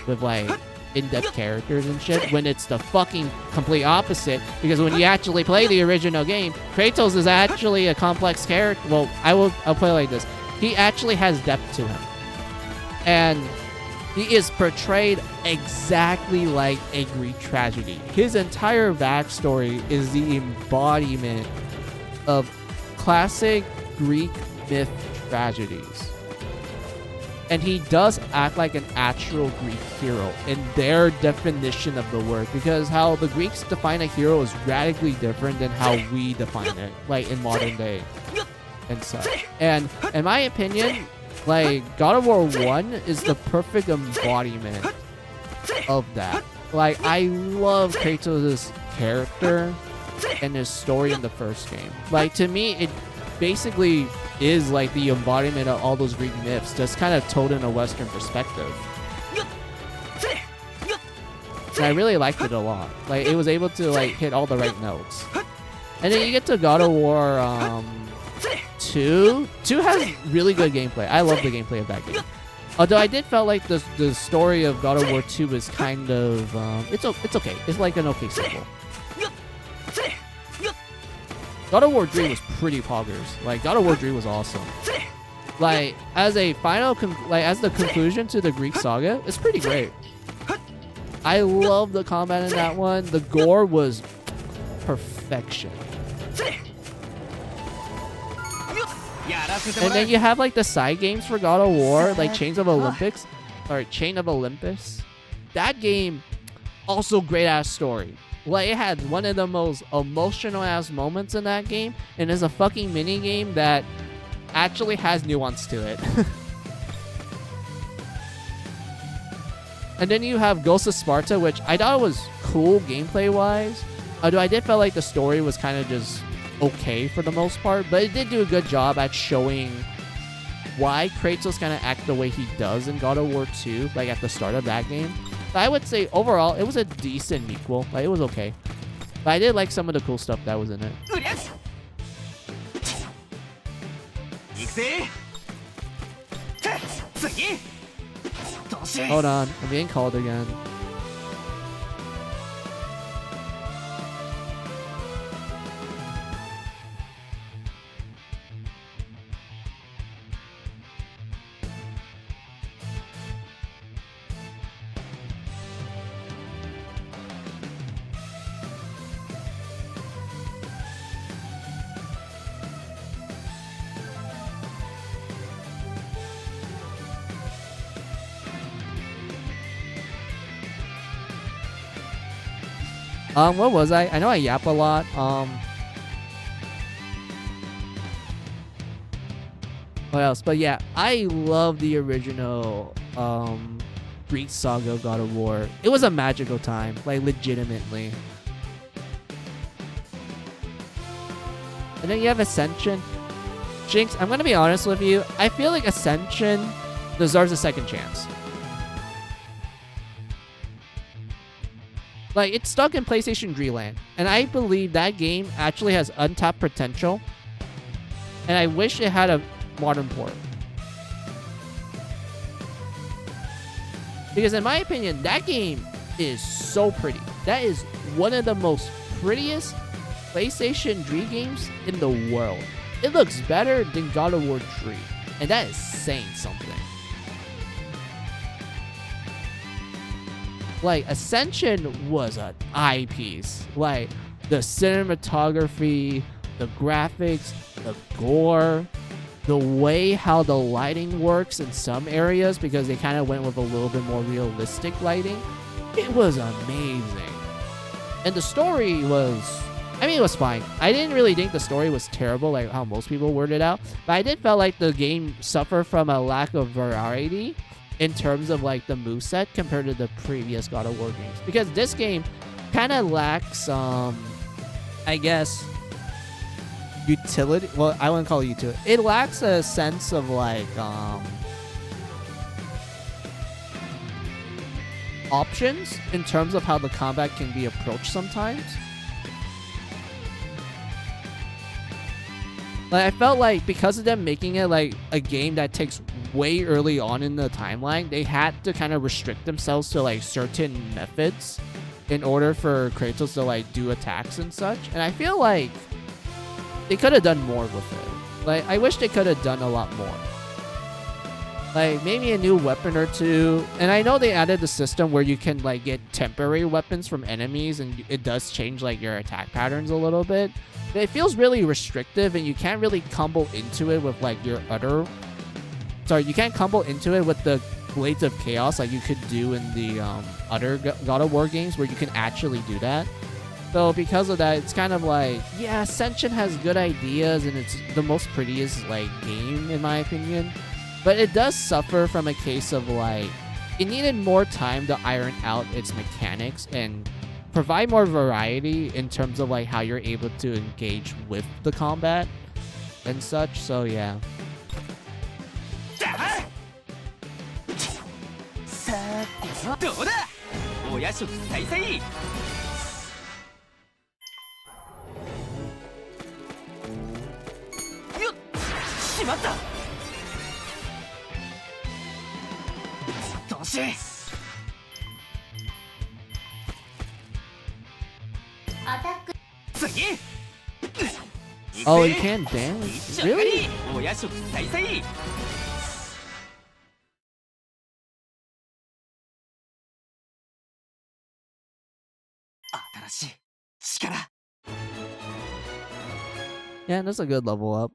with like in-depth characters and shit, when it's the fucking complete opposite. Because when you actually play the original game, Kratos is actually a complex character. Well, I'll play it like this. He actually has depth to him. And he is portrayed exactly like a Greek tragedy. His entire backstory is the embodiment of classic Greek myth tragedies. And he does act like an actual Greek hero in their definition of the word, because how the Greeks define a hero is radically different than how we define it, like in modern day and such. And in my opinion, like God of War 1 is the perfect embodiment of that. Like, I love Kratos' character and his story in the first game. Like, to me, it basically is like the embodiment of all those Greek myths, just kind of told in a Western perspective. And I really liked it a lot. Like, it was able to like hit all the right notes. And then you get to God of War 2. 2 has really good gameplay. I love the gameplay of that game. Although I did felt like the story of God of War 2 is kind of it's okay. It's like an okay sequel. God of War 3 was pretty poggers. Like, God of War 3 was awesome. Like, as a final, as the conclusion to the Greek saga, it's pretty great. I love the combat in that one. The gore was perfection. And then you have like the side games for God of War, like Chain of Olympus. That game, also great ass story. Like, it had one of the most emotional ass moments in that game, and it's a fucking mini game that actually has nuance to it. And then you have Ghost of Sparta, which I thought was cool gameplay wise, although I did feel like the story was kind of just okay for the most part, but it did do a good job at showing why Kratos kind of act the way he does in God of War 2, like at the start of that game. But I would say overall it was a decent equal. Like, it was okay, but I did like some of the cool stuff that was in it. Hold on, I'm being called again. What was I? I know I yap a lot. What else? But yeah, I love the original Greek Saga God of War. It was a magical time, like legitimately. And then you have Ascension. Jinx, I'm gonna be honest with you. I feel like Ascension deserves a second chance. Like, it's stuck in PlayStation Dreamland, and I believe that game actually has untapped potential. And I wish it had a modern port. Because in my opinion, that game is so pretty. That is one of the most prettiest PlayStation 3 games in the world. It looks better than God of War 3. And that is saying something. Like, Ascension was an eyepiece. Like, the cinematography, the graphics, the gore, the way how the lighting works in some areas, because they kind of went with a little bit more realistic lighting. It was amazing. And the story was, I mean, it was fine. I didn't really think the story was terrible, like how most people worded out. But I did felt like the game suffered from a lack of variety in terms of like the moveset compared to the previous God of War games. Because this game kind of lacks, I guess, utility. Well, I wouldn't call it utility. It lacks a sense of like, options in terms of how the combat can be approached sometimes. Like, I felt like because of them making it like a game that takes way early on in the timeline, they had to kind of restrict themselves to like certain methods in order for Kratos to like do attacks and such. And I feel like they could have done more with it. Like, I wish they could have done a lot more. Like, maybe a new weapon or two. And I know they added the system where you can like get temporary weapons from enemies, and it does change like your attack patterns a little bit. But it feels really restrictive, and you can't really combo into it with like your other... Sorry, you can't combo into it with the Blades of Chaos like you could do in the other God of War games, where you can actually do that. So because of that, it's kind of like, yeah, Ascension has good ideas, and it's the most prettiest like game in my opinion. But it does suffer from a case of like, it needed more time to iron out its mechanics and provide more variety in terms of like how you're able to engage with the combat and such. So yeah. どうだお夜食再々よっしまったどうし 次 Oh, you can't dance? Really? お夜食再々 新しい力 Yeah, that's a good level up.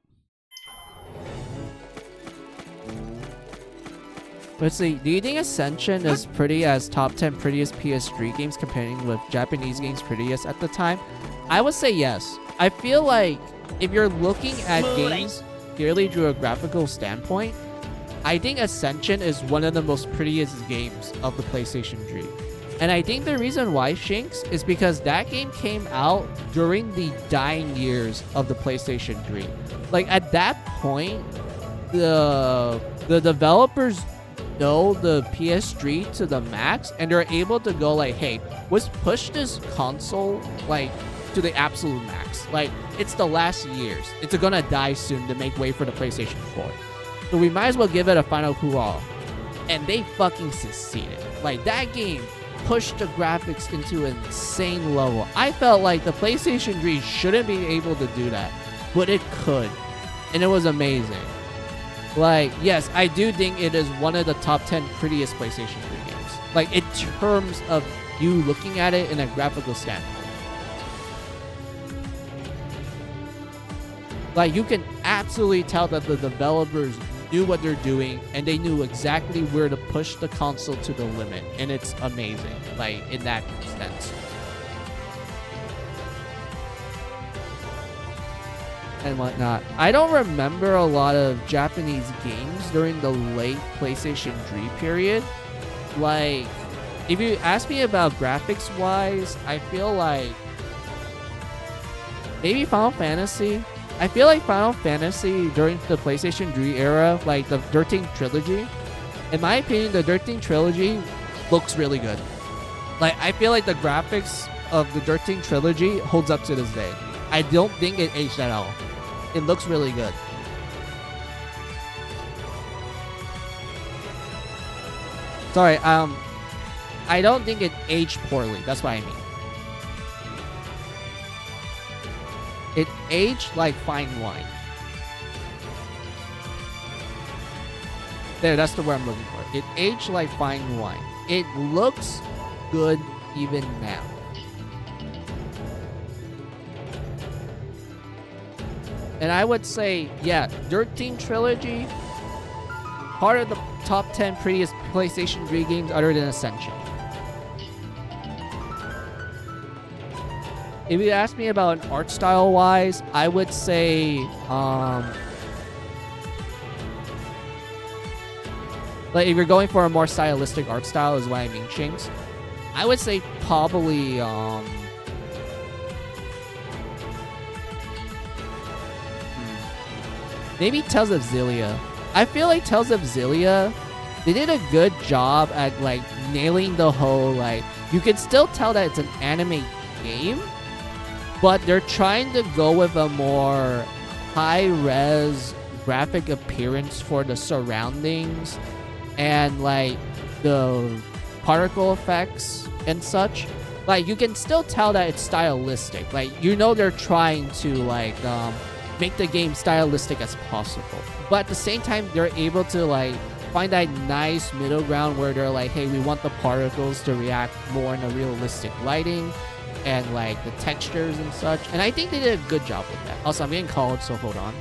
Let's see, do you think Ascension is pretty as top 10 prettiest PS3 games comparing with Japanese games prettiest at the time? I would say yes. I feel like if you're looking at games purely through a graphical standpoint, I think Ascension is one of the most prettiest games of the PlayStation 3. And I think the reason why, Shinx, is because that game came out during the dying years of the PlayStation 3. Like, at that point, the developers know the PS3 to the max, and they're able to go like, hey, let's push this console like to the absolute max. Like, it's the last years. It's gonna die soon to make way for the PlayStation 4. So we might as well give it a final hurrah. And they fucking succeeded. Like, that game pushed the graphics into an insane level. I felt like the PlayStation 3 shouldn't be able to do that, but it could. And it was amazing. Like, yes, I do think it is one of the top 10 prettiest PlayStation 3 games. Like, in terms of you looking at it in a graphical standpoint. Like, you can absolutely tell that the developers knew what they're doing, and they knew exactly where to push the console to the limit. And it's amazing, like, in that sense. and whatnot. I don't remember a lot of Japanese games during the late PlayStation 3 period. Like, if you ask me about graphics wise, I feel like maybe Final Fantasy. I feel like Final Fantasy during the PlayStation 3 era, like the 13 trilogy, in my opinion, the 13 trilogy looks really good. Like, I feel like the graphics of the 13 trilogy holds up to this day. I don't think it aged at all. It looks really good. Sorry, I don't think it aged poorly. That's what I mean. It aged like fine wine. There, that's the word I'm looking for. It aged like fine wine. It looks good even now. And I would say, yeah, 13 trilogy, part of the top 10 prettiest PlayStation 3 games other than Ascension. If you ask me about an art style wise, I would say like if you're going for a more stylistic art style is what I mean, Shinx. I would say probably maybe Tales of Xillia. I feel like Tales of Xillia, they did a good job at like nailing the whole, like, you can still tell that it's an anime game, but they're trying to go with a more high-res graphic appearance for the surroundings and like the particle effects and such. Like, you can still tell that it's stylistic. Like, you know they're trying to like make the game stylistic as possible, but at the same time they're able to like find that nice middle ground where they're like, hey, we want the particles to react more in a realistic lighting and like the textures and such. And I think they did a good job with that. Also, I'm getting called, so hold on.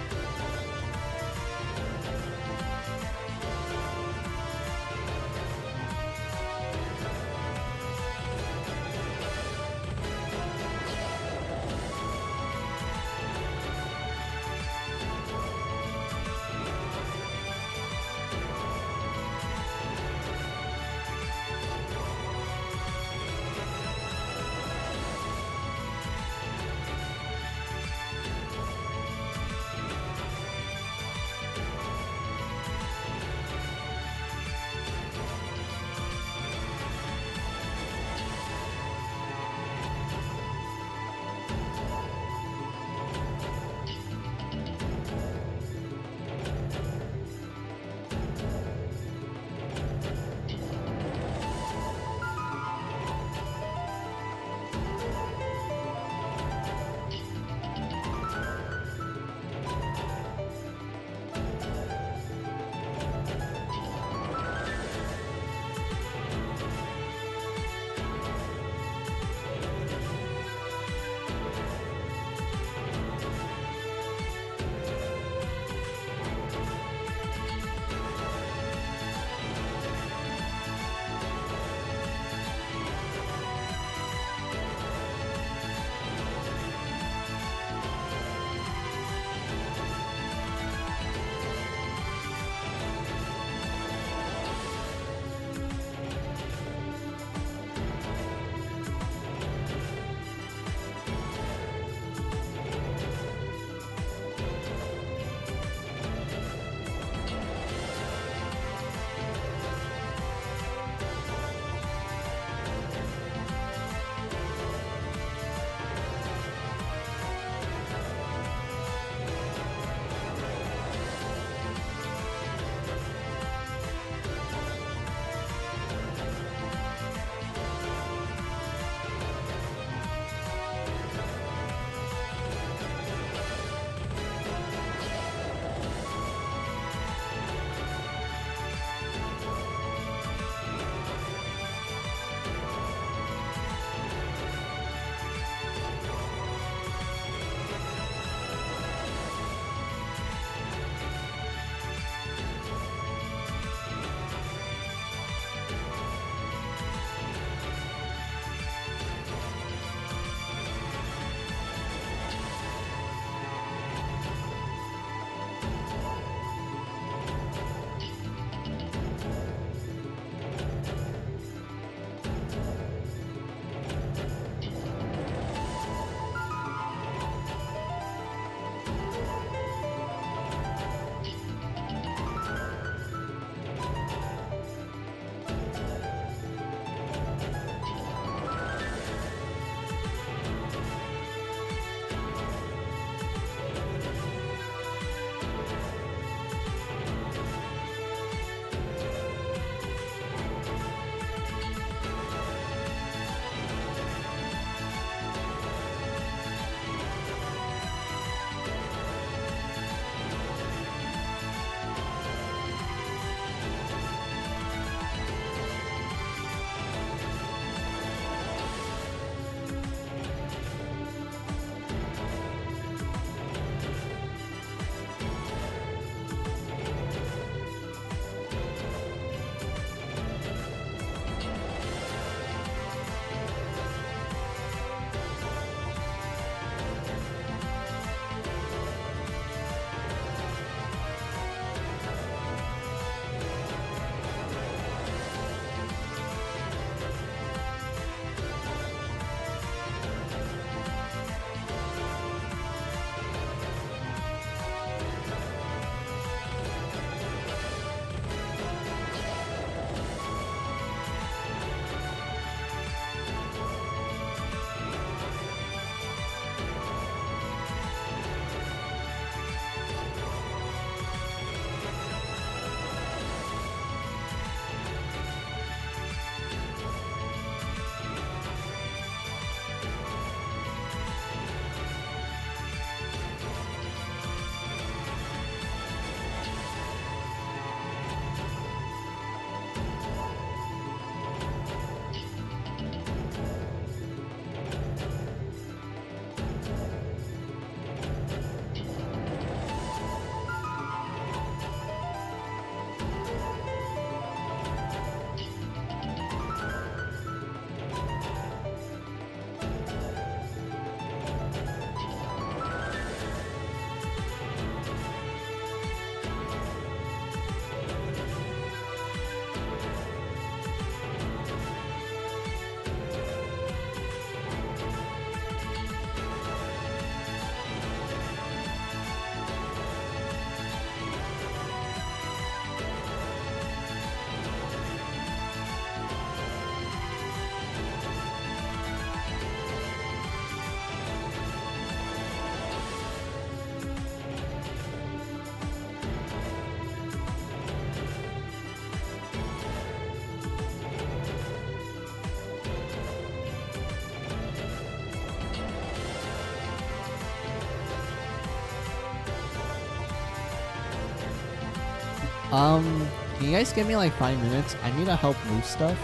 Can you guys give me like 5 minutes? I need to help move stuff.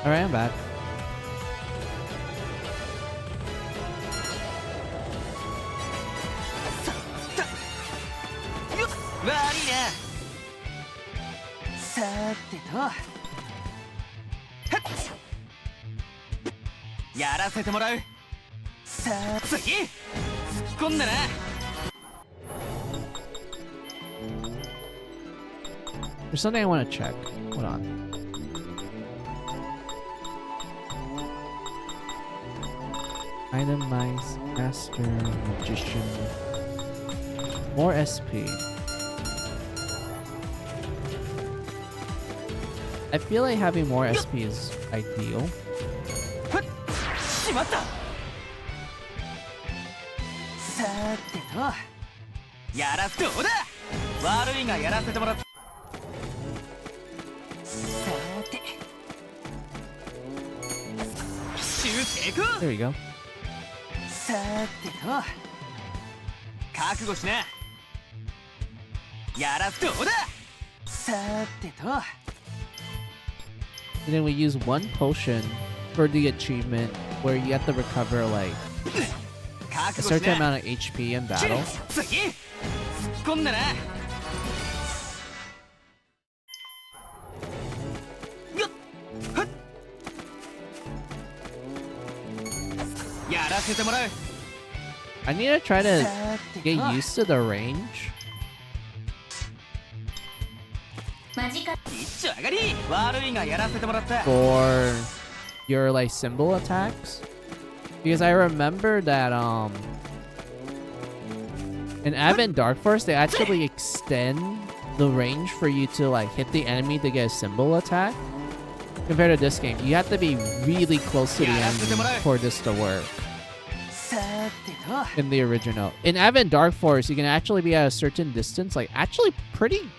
Alright, I'm back. There's something I want to check. Hold on. Itemize, Master, Magician, more SP. I feel like having more SP is ideal. There we go. And then we use one potion for the achievement where you have to recover like a certain amount of HP in battle. I need to try to get used to the range for your like symbol attacks, because I remember that in Advent Dark Force they actually extend the range for you to like hit the enemy to get a symbol attack. Compared to this game, you have to be really close to the enemy for this to work. In the original, in Advent Dark Force, you can actually be at a certain distance, like actually pretty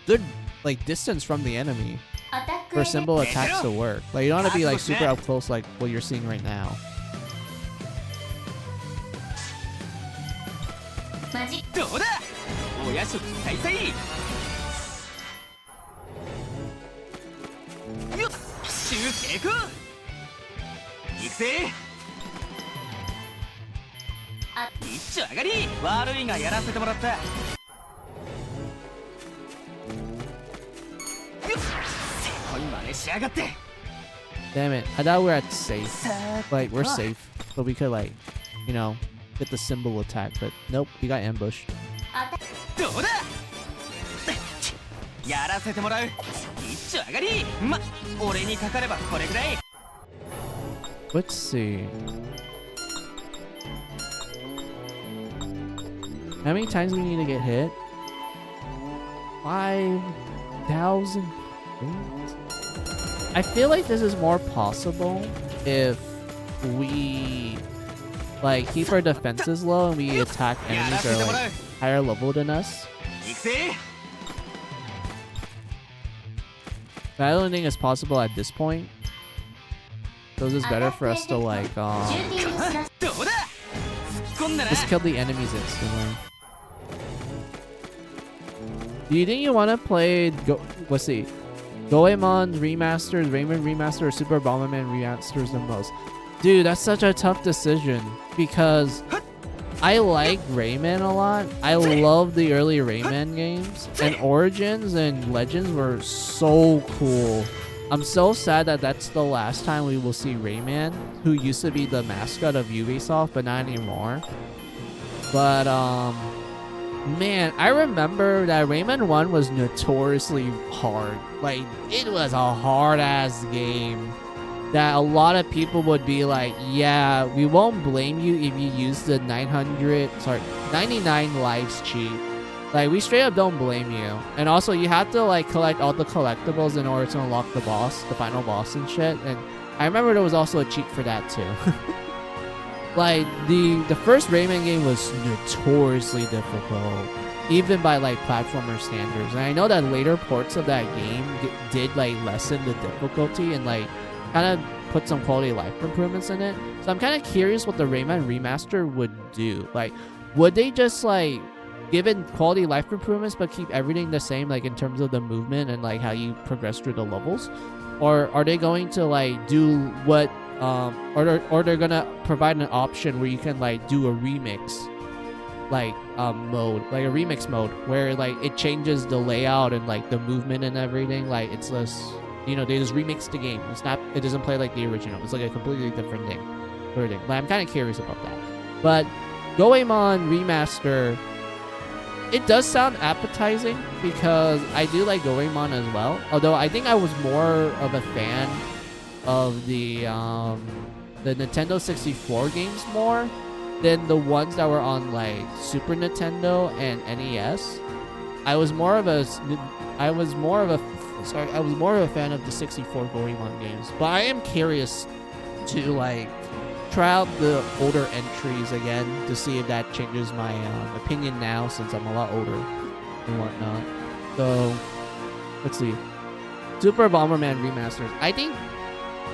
good like distance from the enemy for symbol attacks to work. Like you don't have to be like super up close like what you're seeing right now. 真似しやがって。 Damn it. I thought we were at safe. Like, we're safe. But we could, like, you know, get the symbol attack. But nope, we got ambushed. どうだ。やらせてもらう。一丁上がり。ま、俺にかかればこれぐらい。 Let's see. How many times do we need to get hit? 5,000. I feel like this is more possible if we like keep our defenses low and we attack enemies that are like higher level than us. 行くぜ。 But I don't think it's possible at this point. So it's better for us to like 重点にしろ。どうだ。突っ込んだな。 just kill the enemies instantly. Do you think you want to play let's see, Goemon Remastered, Rayman Remastered, or Super Bomberman Remasters the most? Dude, that's such a tough decision because I like Rayman a lot. I love the early Rayman games, and Origins and Legends were so cool. I'm so sad that that's the last time we will see Rayman, who used to be the mascot of Ubisoft, but not anymore. But man, I remember that Rayman 1 was notoriously hard. Like, it was a hard-ass game that a lot of people would be like, yeah, we won't blame you if you use the 99 lives cheat. Like, we straight up don't blame you. And also, you have to, like, collect all the collectibles in order to unlock the boss, the final boss and shit. And I remember there was also a cheat for that, too. Like, the first Rayman game was notoriously difficult, even by, like, platformer standards. And I know that later ports of that game did, like, lessen the difficulty and, like, kind of put some quality of life improvements in it. So I'm kind of curious what the Rayman Remaster would do. Like, would they just, like, give it quality of life improvements but keep everything the same, like, in terms of the movement and, like, how you progress through the levels? Or are they going to, like, do what... or they're gonna provide an option where you can like do a remix like mode, like a remix mode where like it changes the layout and like the movement and everything. Like it's less, you know, they just remix the game. It's not, it doesn't play like the original. It's like a completely different thing. Like, I'm kind of curious about that. But Goemon Remaster, it does sound appetizing because I do like Goemon as well. Although I think I was more of a fan of the Nintendo 64 games more than the ones that were on like Super Nintendo and NES. I was more of a fan of the 64 Goemon games, but I am curious to like try out the older entries again to see if that changes my opinion now, since I'm a lot older and whatnot. So let's see, Super Bomberman Remasters. I think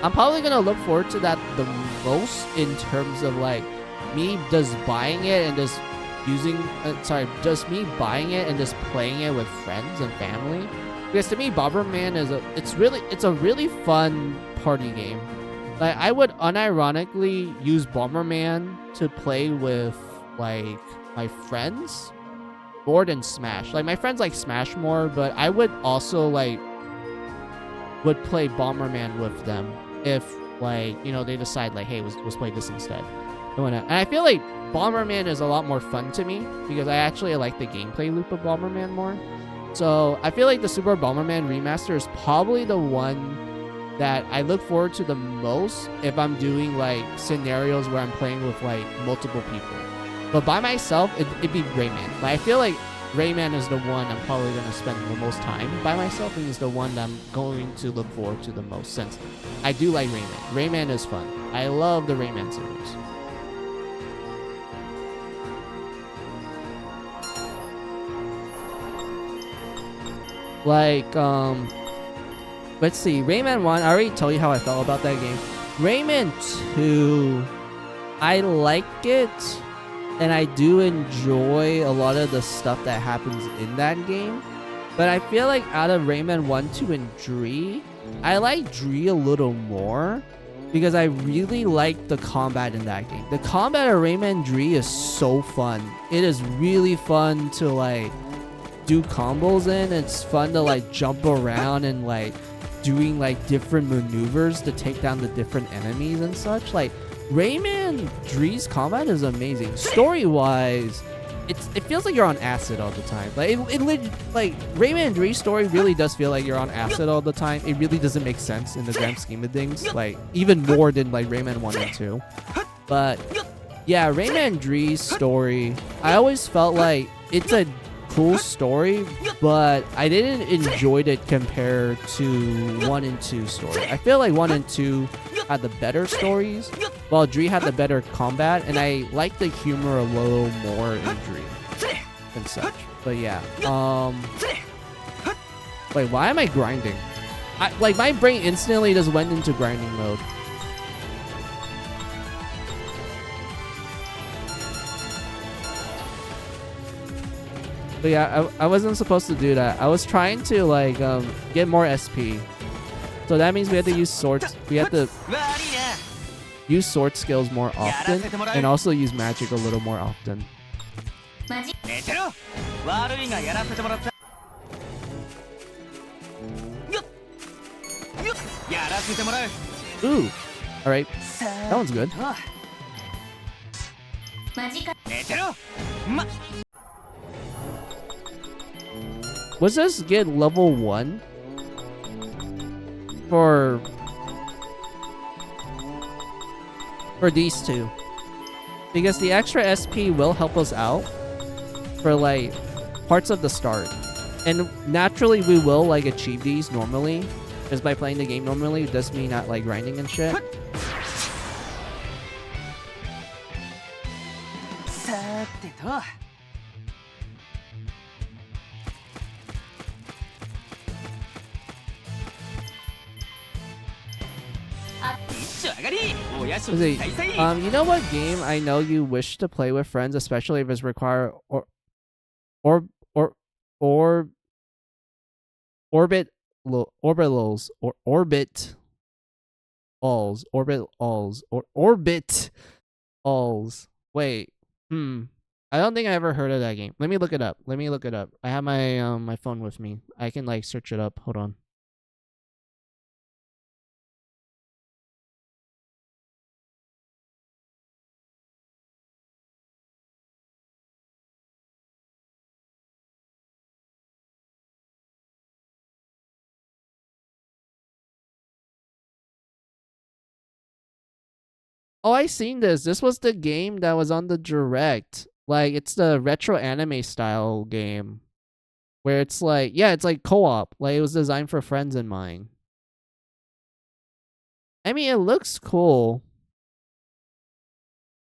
I'm probably gonna look forward to that the most in terms of like me just buying it and just just me buying it and just playing it with friends and family. Because to me, Bomberman it's a really fun party game. Like I would unironically use Bomberman to play with like my friends more than Smash. Like my friends like Smash more, but I would also like would play Bomberman with them if like, you know, they decide like, hey, let's play this instead. And I feel like Bomberman is a lot more fun to me because I actually like the gameplay loop of Bomberman more. So I feel like the Super Bomberman Remaster is probably the one that I look forward to the most if I'm doing like scenarios where I'm playing with like multiple people. But by myself, it'd be Rayman. But I feel like Rayman is the one I'm probably going to spend the most time by myself, and is the one that I'm going to look forward to the most, since I do like Rayman. Rayman is fun. I love the Rayman series. Like, let's see, Rayman 1, I already told you how I felt about that game. Rayman 2, I like it, and I do enjoy a lot of the stuff that happens in that game. But I feel like out of Rayman 1, 2, and Dree, I like Dree a little more because I really like the combat in that game. The combat of Rayman Dree is so fun. It is really fun to like do combos in. It's fun to like jump around and like doing like different maneuvers to take down the different enemies and such. Like Rayman Dree's combat is amazing. Story-wise, it feels like you're on acid all the time. Like like Rayman Dree's story really does feel like you're on acid all the time. It really doesn't make sense in the grand scheme of things. Like even more than like Rayman 1 and 2. But yeah, Rayman Dree's story, I always felt like it's a cool story, but I didn't enjoy it compared to 1 and 2 story. I feel like 1 and 2 had the better stories, while Dree had the better combat, and I like the humor a little more in Dree and such. But yeah, wait, why am I grinding? Like my brain instantly just went into grinding mode. But yeah, I wasn't supposed to do that. I was trying to like get more SP. So that means we have to use swords. We have to use sword skills more often, and also use magic a little more often. Ooh, all right, that one's good. Was this get level 1 for these two? Because the extra SP will help us out for like parts of the start, and naturally we will like achieve these normally just by playing the game normally. It does mean not like grinding and shit. You know what game I know you wish to play with friends, especially if it's require orbitals. Wait, I don't think I ever heard of that game. Let me look it up. I have my my phone with me. I can like search it up. Hold on. Oh, I seen this. This was the game that was on the direct. Like, it's the retro anime style game. Where it's like, yeah, it's like co-op. Like, it was designed for friends in mind. I mean, it looks cool.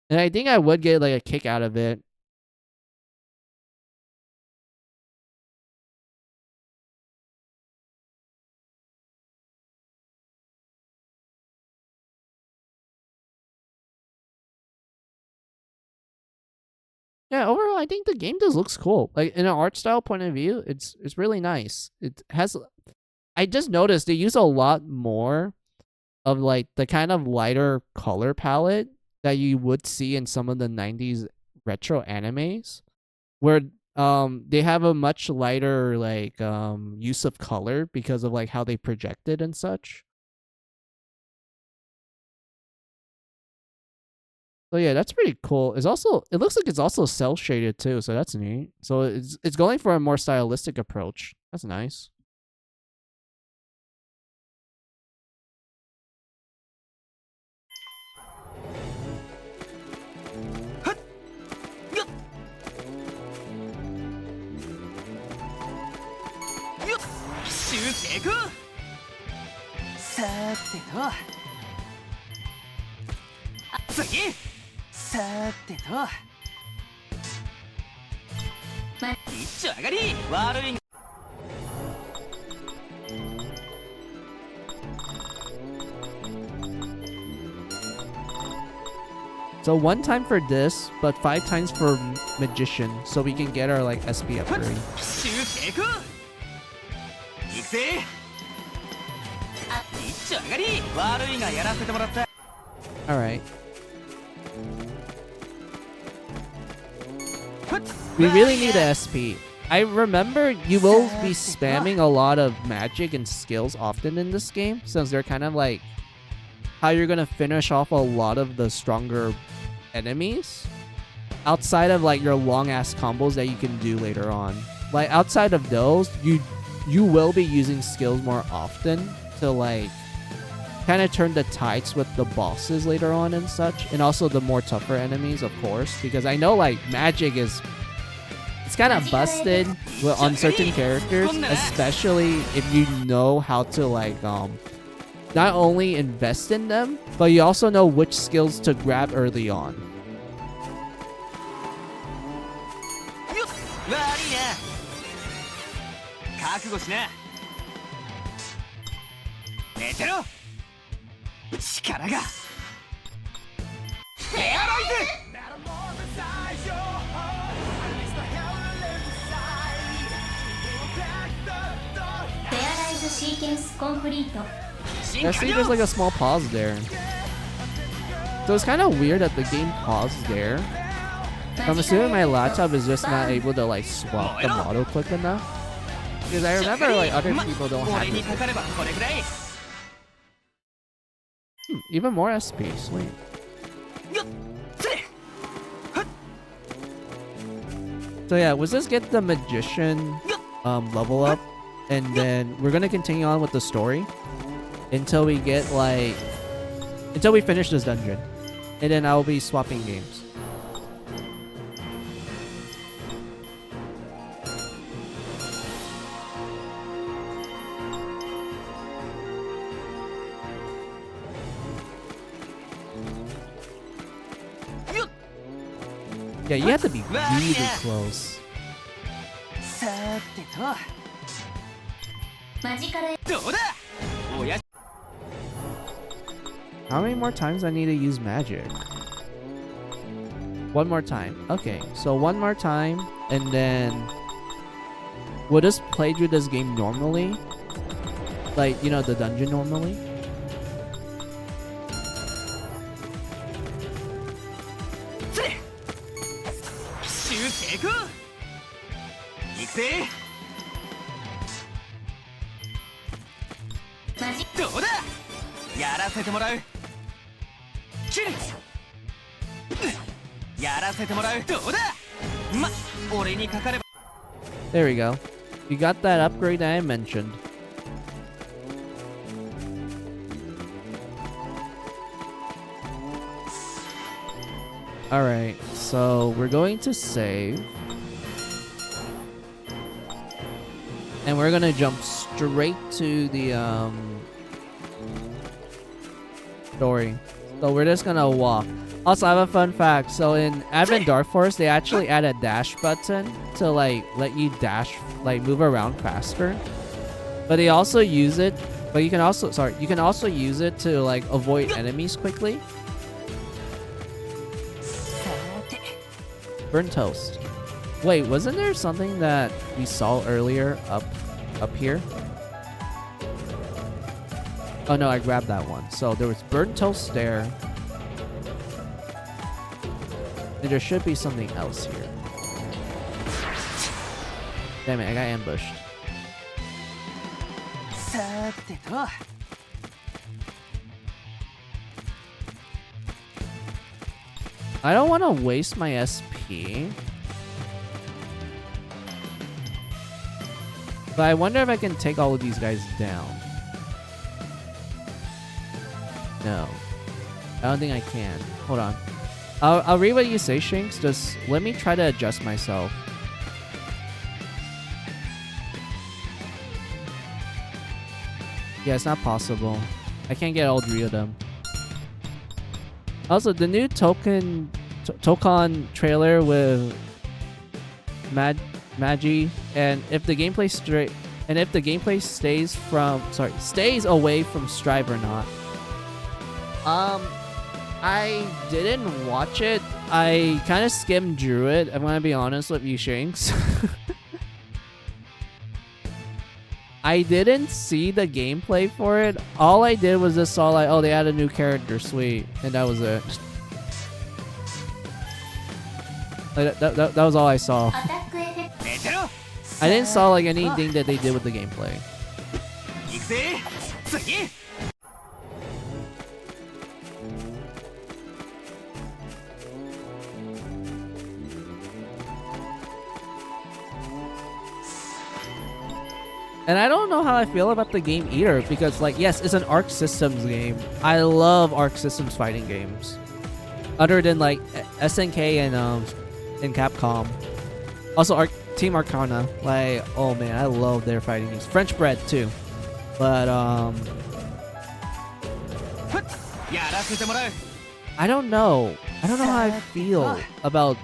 And I think I would get like a kick out of it. Yeah, overall, I think the game just looks cool. Like in an art style point of view, it's really nice. It has. I just noticed they use a lot more of like the kind of lighter color palette that you would see in some of the 90s retro animes, where they have a much lighter like use of color because of like how they projected and such. So yeah, that's pretty cool. It looks like it's also cell shaded too, so that's neat. So it's going for a more stylistic approach. That's nice. So 1 time for this, but 5 times for magician, so we can get our like SP upgrade. Alright. We really need a SP. I remember you will be spamming a lot of magic and skills often in this game, since they're kind of like how you're gonna finish off a lot of the stronger enemies outside of like your long ass combos that you can do later on. Like outside of those, you will be using skills more often to like kind of turn the tides with the bosses later on and such, and also the more tougher enemies, of course, because I know like magic is it's kind of busted on certain characters, especially if you know how to like not only invest in them, but you also know which skills to grab early on. 悪いな。覚悟しな。寝てろ。力が。ペアライズ。 Metamorphosize your heart, unleash the hell inside. We will crack the door. ペアライズシーケンスコンプリート。 Yeah, see, there's like a small pause there. So it's kind of weird that the game paused there. I'm assuming my laptop is just not able to like swap the model quick enough. Because I remember like other people don't have it. Even more SP, sweet. So yeah, let's just get the magician level up, and then we're gonna continue on with the story until we get like until we finish this dungeon, and then I'll be swapping games. Yeah, you have to be really close. さてと。マジカル。どうだ。おや。 How many more times I need to use magic? One more time. Okay, so one more time, and then we'll just play through this game normally. Like, you know, the dungeon normally. There we go. You got that upgrade that I mentioned. Alright, so we're going to save. And we're gonna jump straight to the story. So we're just gonna walk. Also, I have a fun fact. So in Advent Dark Force, they actually add a dash button to like let you dash, like move around faster. But they also use it. But you can also use it to like avoid enemies quickly. Burnt toast. Wait, wasn't there something that we saw earlier up here? Oh no, I grabbed that one. So there was burnt toast there. And there should be something else here. Damn it, I got ambushed. I don't want to waste my SP. But I wonder if I can take all of these guys down. No. I don't think I can. Hold on. I'll read what you say, Shinx. Just let me try to adjust myself. Yeah, it's not possible. I can't get all three of them. Also, the new Tokon trailer with Magi, and if the gameplay stays away from Strive or not. I didn't watch it. I kind of skimmed through it. I'm gonna be honest with you, Shanks. I didn't see the gameplay for it. All I did was just saw like, oh, they had a new character, sweet, and that was it. Like, that was all I saw. I didn't saw like anything that they did with the gameplay. 行くぜ次 And I don't know how I feel about the game either, because like, yes, it's an Arc Systems game. I love Arc Systems fighting games. Other than like SNK and Capcom. Also Team Arcana. Like, oh man, I love their fighting games. French bread too. But やらせてもらう I don't know. I don't know how I feel about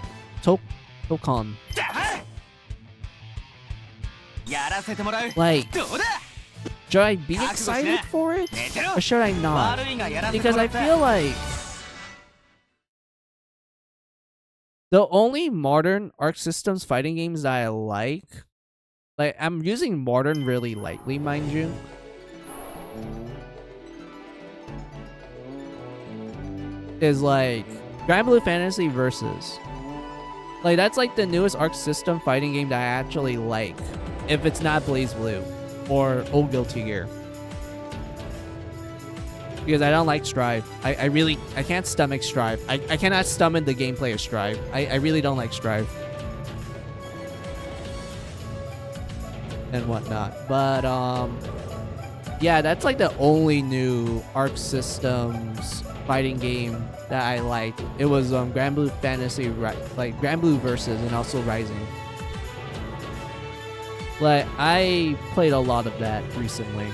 Tokon. やらせてもらう Like, どうだ should I be excited for it? 寝てろ Or should I not? 悪いがやらせても Because ら I った feel like the only modern Arc Systems fighting games that I like I'm using modern really lightly, mind you, is like Grand Blue Fantasy Versus. Like, that's like the newest Arc System fighting game that I actually like, if it's not Blaze Blue or Old Guilty Gear. Because I don't like Strive. I can't stomach Strive. I cannot stomach the gameplay of Strive. I really don't like Strive. And whatnot. But, yeah, that's like the only new Arc Systems fighting game that I liked. It was Grand Blue Fantasy, like Grand Blue Versus and also Rising. Like, I played a lot of that recently.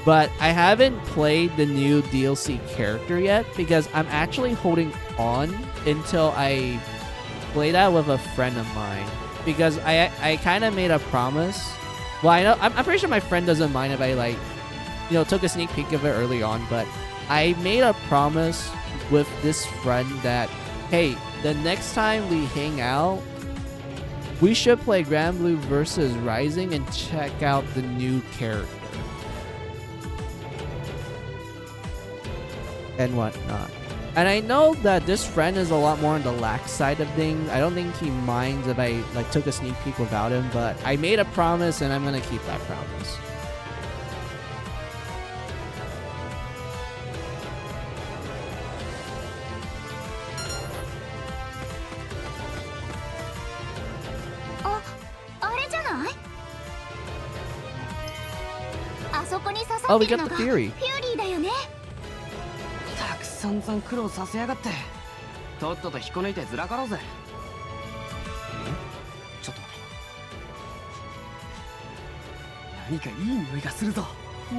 But I haven't played the new DLC character yet because I'm actually holding on until I play that with a friend of mine. Because I kind of made a promise. Well, I know I'm pretty sure my friend doesn't mind if I like, took a sneak peek of it early on. But I made a promise with this friend that, hey, the next time we hang out, we should play Grand Blue versus Rising and check out the new character. And whatnot. And I know that this friend is a lot more on the lax side of things. I don't think he minds if I took a sneak peek without him, but I made a promise and I'm gonna keep that promise. Oh, we got the Fury. 散々苦労させやがってとっとと引っこ抜いてずらかろうぜちょっと待って何かいい匂いがするぞおおう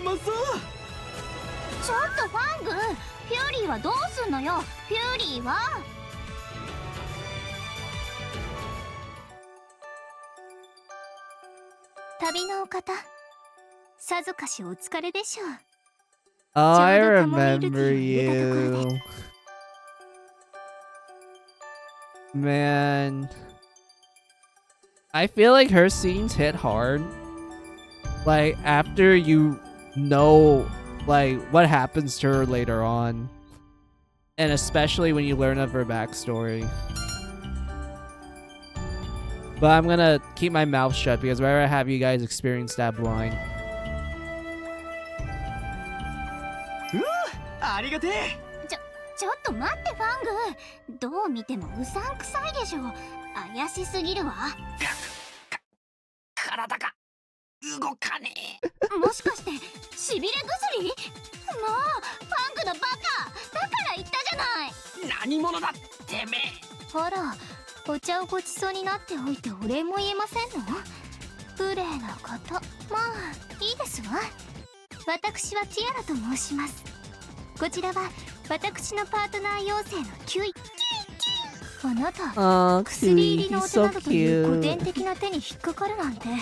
まそうちょっとファング、フューリーはどうすんのよ。フューリーは旅のお方、さぞかしお疲れでしょう。 Oh, I remember you. Man. I feel like her scenes hit hard. Like, after you know, like, what happens to her later on. And especially when you learn of her backstory. But I'm gonna keep my mouth shut because I'd rather have you guys experience that blind. ありがてえちょっと待ってファング、どう見てもうさんくさいでしょ。怪しすぎるわ。体が動かねえもしかしてしびれ薬？もうファングのバカ、だから言ったじゃない。何者だてめえほら、お茶をごちそうになっておいてお礼も言えませんの？無礼なこと。まあいいですわ。私はティアラと申します。こちらは私のパートナー妖精のキュイ。あなた、薬入りのお茶などという古典的な手に引っかかるなんて、フ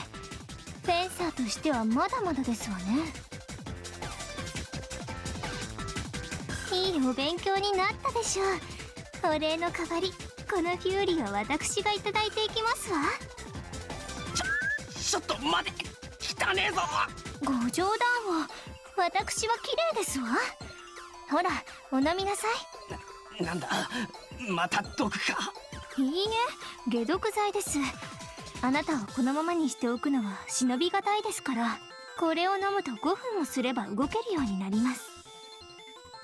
ェンサーとしてはまだまだですわね。いいお勉強になったでしょう。お礼の代わり、このフューリーは私がいただいていきますわ。ちょっと待て、汚ねえぞ。ご冗談を、私は綺麗ですわ。ほら、お飲みなさなんだまた毒か。いいえ、解毒剤です。あなたをこのままにしておくのは忍びがたいですから、これを飲むと5分もすれば動けるようになります。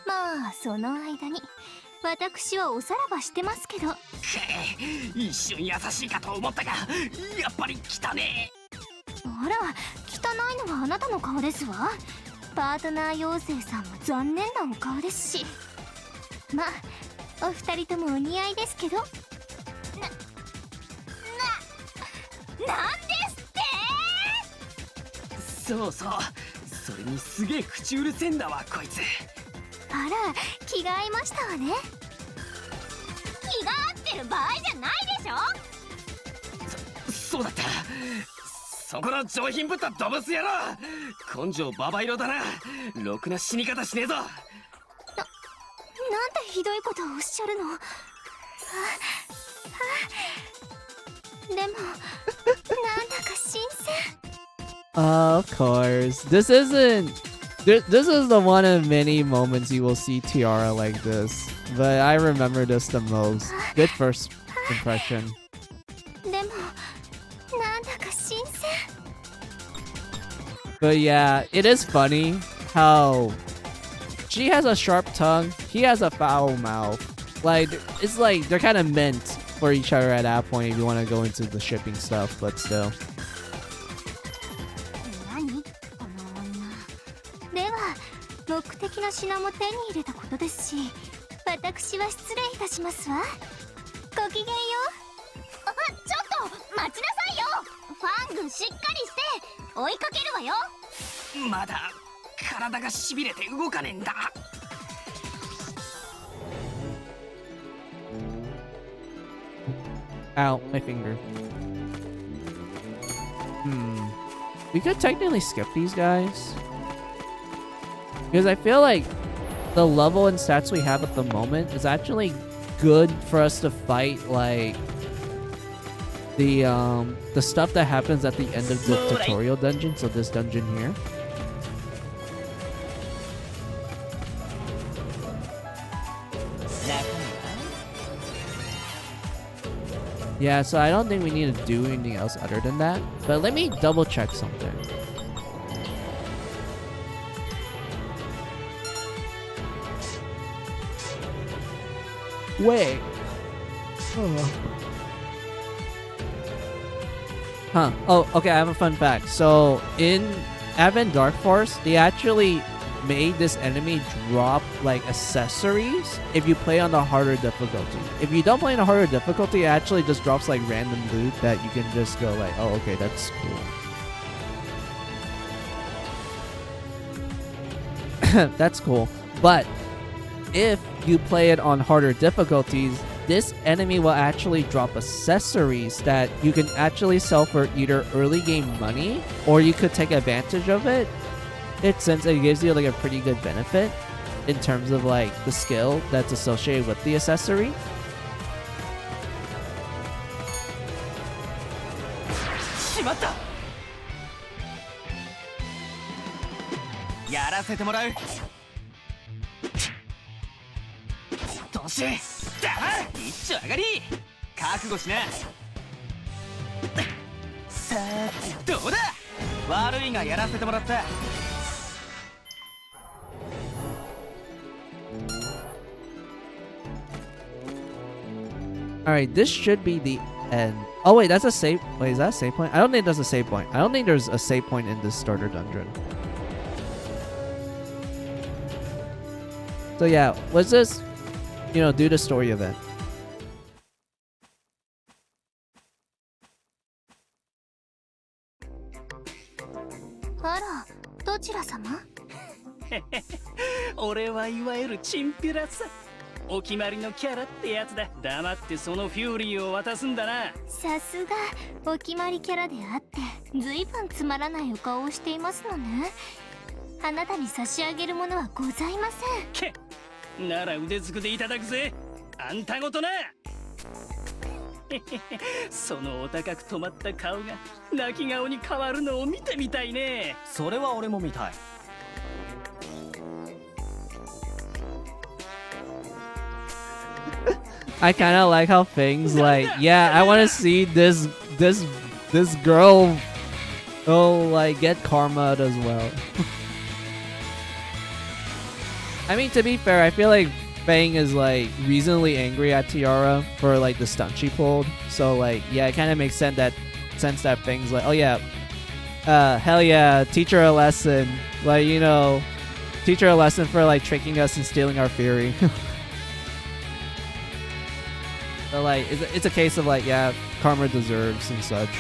まあその間に私はおさらばしてますけど。一瞬優しいかと思ったが、やっぱり汚ねあら、汚いのはあなたの顔ですわ。パートナー妖精さんも残念なお顔ですし。まあお二人ともお似合いですけど。なんですって？そうそう、それにすげえ口うるせえんだわこいつ。あら、気が合いましたわね。気が合ってる場合じゃないでしょ。そうだった。そこの上品ぶった動物野郎、根性ババ色だな。ろくな死に方しねえぞ。なんてひどいことをおっしゃるの。でもなんだか新鮮。 Of course. This is the one of many moments you will see Tiara like this. But I remember this the most. Good first impression. でもなんだか新鮮。 But yeah, it is funny how she has a sharp tongue, he has a foul mouth. Like, it's like they're kind of meant for each other at that point if you want to go into the shipping stuff, but still. 何この女。では目的の品も手に入れたことですし、私は失礼いたしますわ。ごきげんよう。ちょっと待ちなさいよ。ファングしっかりして追いかけるわよ。まだ体がしびれて動かねえんだ。Ow, my finger. We could technically skip these guys. Because I feel like the level and stats we have at the moment is actually good for us to fight like the stuff that happens at the end of the tutorial dungeon, so this dungeon here. Yeah, so I don't think we need to do anything else other than that. But let me double check something. Wait. Huh. Oh, okay, I have a fun fact. So, in Advent Dark Force, they actually made this enemy drop like accessories if you play on the harder difficulty. If you don't play on the harder difficulty, it actually just drops like random loot that you can just go like, oh, okay, that's cool. That's cool. But if you play it on harder difficulties, this enemy will actually drop accessories that you can actually sell for either early game money or you could take advantage of it. Since it gives you like a pretty good benefit in terms of like the skill that's associated with the accessory. しまった。やらせてもらう。どうしだ一丁上がり。覚悟しな。さあどうだ。悪いがやらせてもらった。Alright, this should be the end. Oh wait, that's a save. Wait, is that a save point? I don't think that's a save point. I don't think there's a save point in this starter dungeon. So yeah, let's just, do the story event. あら、どちら様？俺はいわゆるチンピラさ。お決まりのキャラってやつだ。黙ってそのフューリーを渡すんだな。さすがお決まりキャラであってずいぶんつまらないお顔をしていますのね。あなたに差し上げるものはございません。けなら腕ずくでいただくぜ。あんたごとな。そのお高く止まった顔が泣き顔に変わるのを見てみたいね。それは俺も見たい。I kind of like how things like, yeah, I want to see this this girl will like get karma as well. I mean, to be fair, I feel like Fang is like reasonably angry at Tiara for like the stunt she pulled. So like, yeah, it kind of makes sense that Fang's like, oh yeah, hell yeah, teach her a lesson. Like, you know, teach her a lesson for like tricking us and stealing our fury. So like, it's a case of like, yeah, karma deserves and such.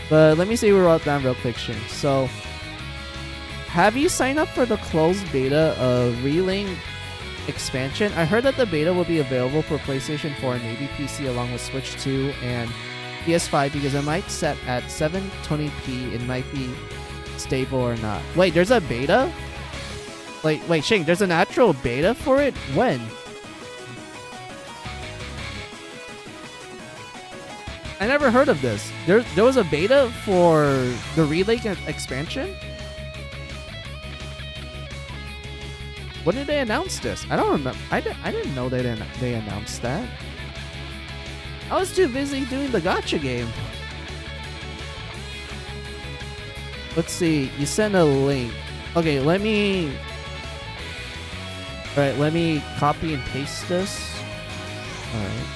But let me see what we wrote down real quick, Shing. So, have you signed up for the closed beta of Relink expansion? I heard that the beta will be available for PlayStation 4 and maybe PC along with Switch 2 and PS5 because it might set at 720p. It might be stable or not. Wait, there's a beta? Like, wait, Shing, there's an actual beta for it? When? I never heard of this. There was a beta for the Relink expansion? When did they announce this? I don't remember. I didn't know they announced that. I was too busy doing the gacha game. Let's see. You sent a link. Okay, let me... Alright, let me copy and paste this. Alright.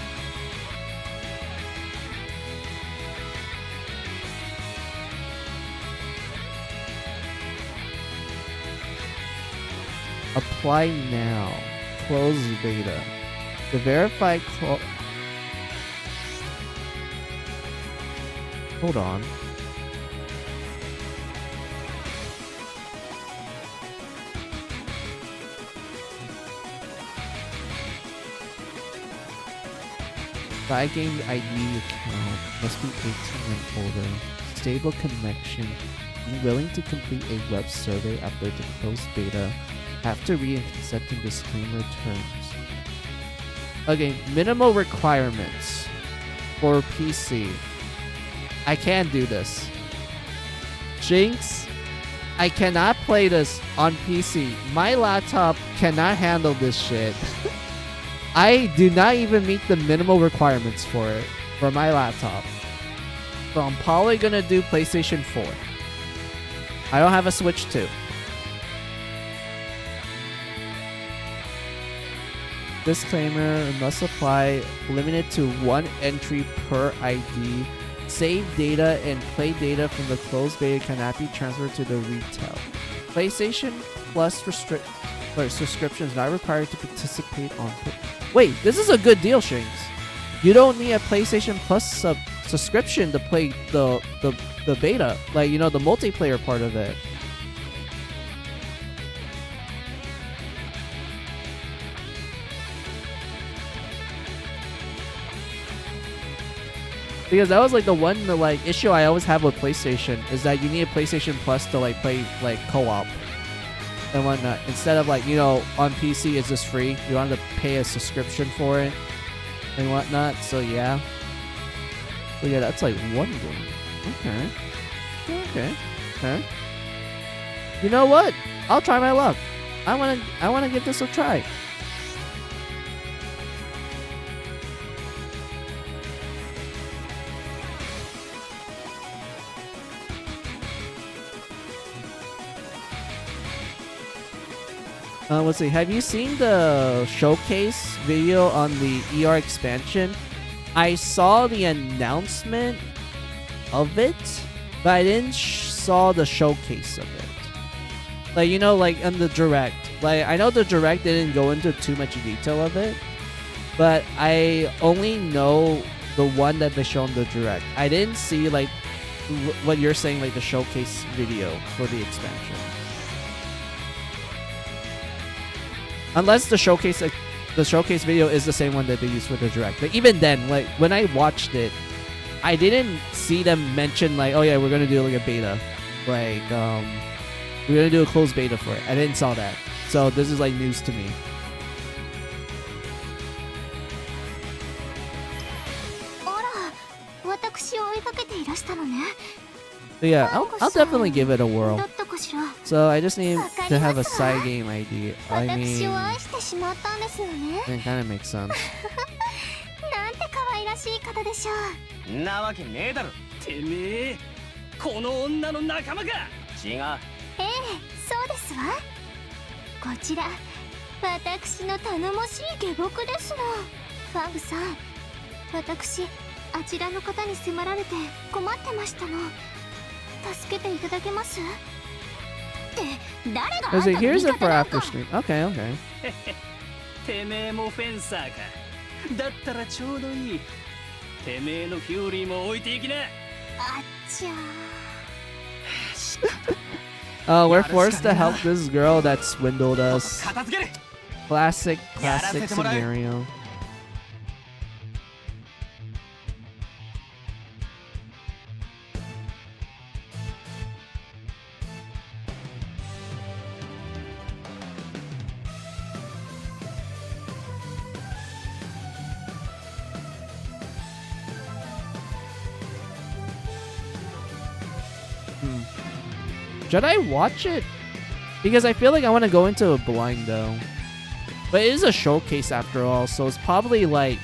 Apply now. Close beta. The verified Hold on. Game ID account must be 18 and older. Stable connection. Be willing to complete a web survey after the closed beta. Have to read and consent to disclaimer terms. Okay, minimal requirements for PC. I can't do this. Jinx, I cannot play this on PC. My laptop cannot handle this shit. I do not even meet the minimal requirements for it for my laptop. So I'm probably gonna do PlayStation 4. I don't have a Switch 2. Disclaimer, must apply, limited to 1 entry per ID. Save data and play data from the closed beta cannot be transferred to the retail. PlayStation Plus subscriptions not required to participate on... Wait, this is a good deal, Shanks. You don't need a PlayStation Plus subscription to play the beta. Like, you know, the multiplayer part of it. Because that was like the one like issue I always have with PlayStation is that you need a PlayStation Plus to like play like co-op and whatnot. Instead of like, you know, on PC it's just free. You don't have to pay a subscription for it and whatnot. So yeah. So yeah, that's like one game. Okay. You know what? I'll try my luck. I wanna give this a try. Let's see. Have you seen the showcase video on the ER expansion? I saw the announcement of it, but I didn't saw the showcase of it. Like, you know, like on the direct. Like, I know the direct didn't go into too much detail of it, but I only know the one that they showed in the direct. I didn't see like what you're saying, like the showcase video for the expansion. Unless the showcase video is the same one that they used for the direct. But even then, like when I watched it, I didn't see them mention like, oh yeah, we're gonna do like a beta, like we're gonna do a closed beta for it. I didn't saw that, so this is like news to me. So yeah, I'll definitely give it a whirl. So I just need to have a side game ID. I mean, it kind of makes sense. しい方でしょう。なわけねえだろ。てめえこの女の仲間か。違う。ええ、そうですわ。こちら私の頼もしい下僕ですの。ファングさん、私あちらの方に迫られて困ってましたの。助けていただけます？って誰があん Is た it の here's 味 it for 方なん after か。 stream? Okay, okay. てめえもフェンサーか。だったらちょうどいい。てめえのフューリーも置いていきな。あっちゃWe're forced to help this girl that swindled us. 片付ける。 Classic やらせてもらう。 scenario. Should I watch it? Because I feel like I want to go into a blind though. But it is a showcase after all, so it's probably like,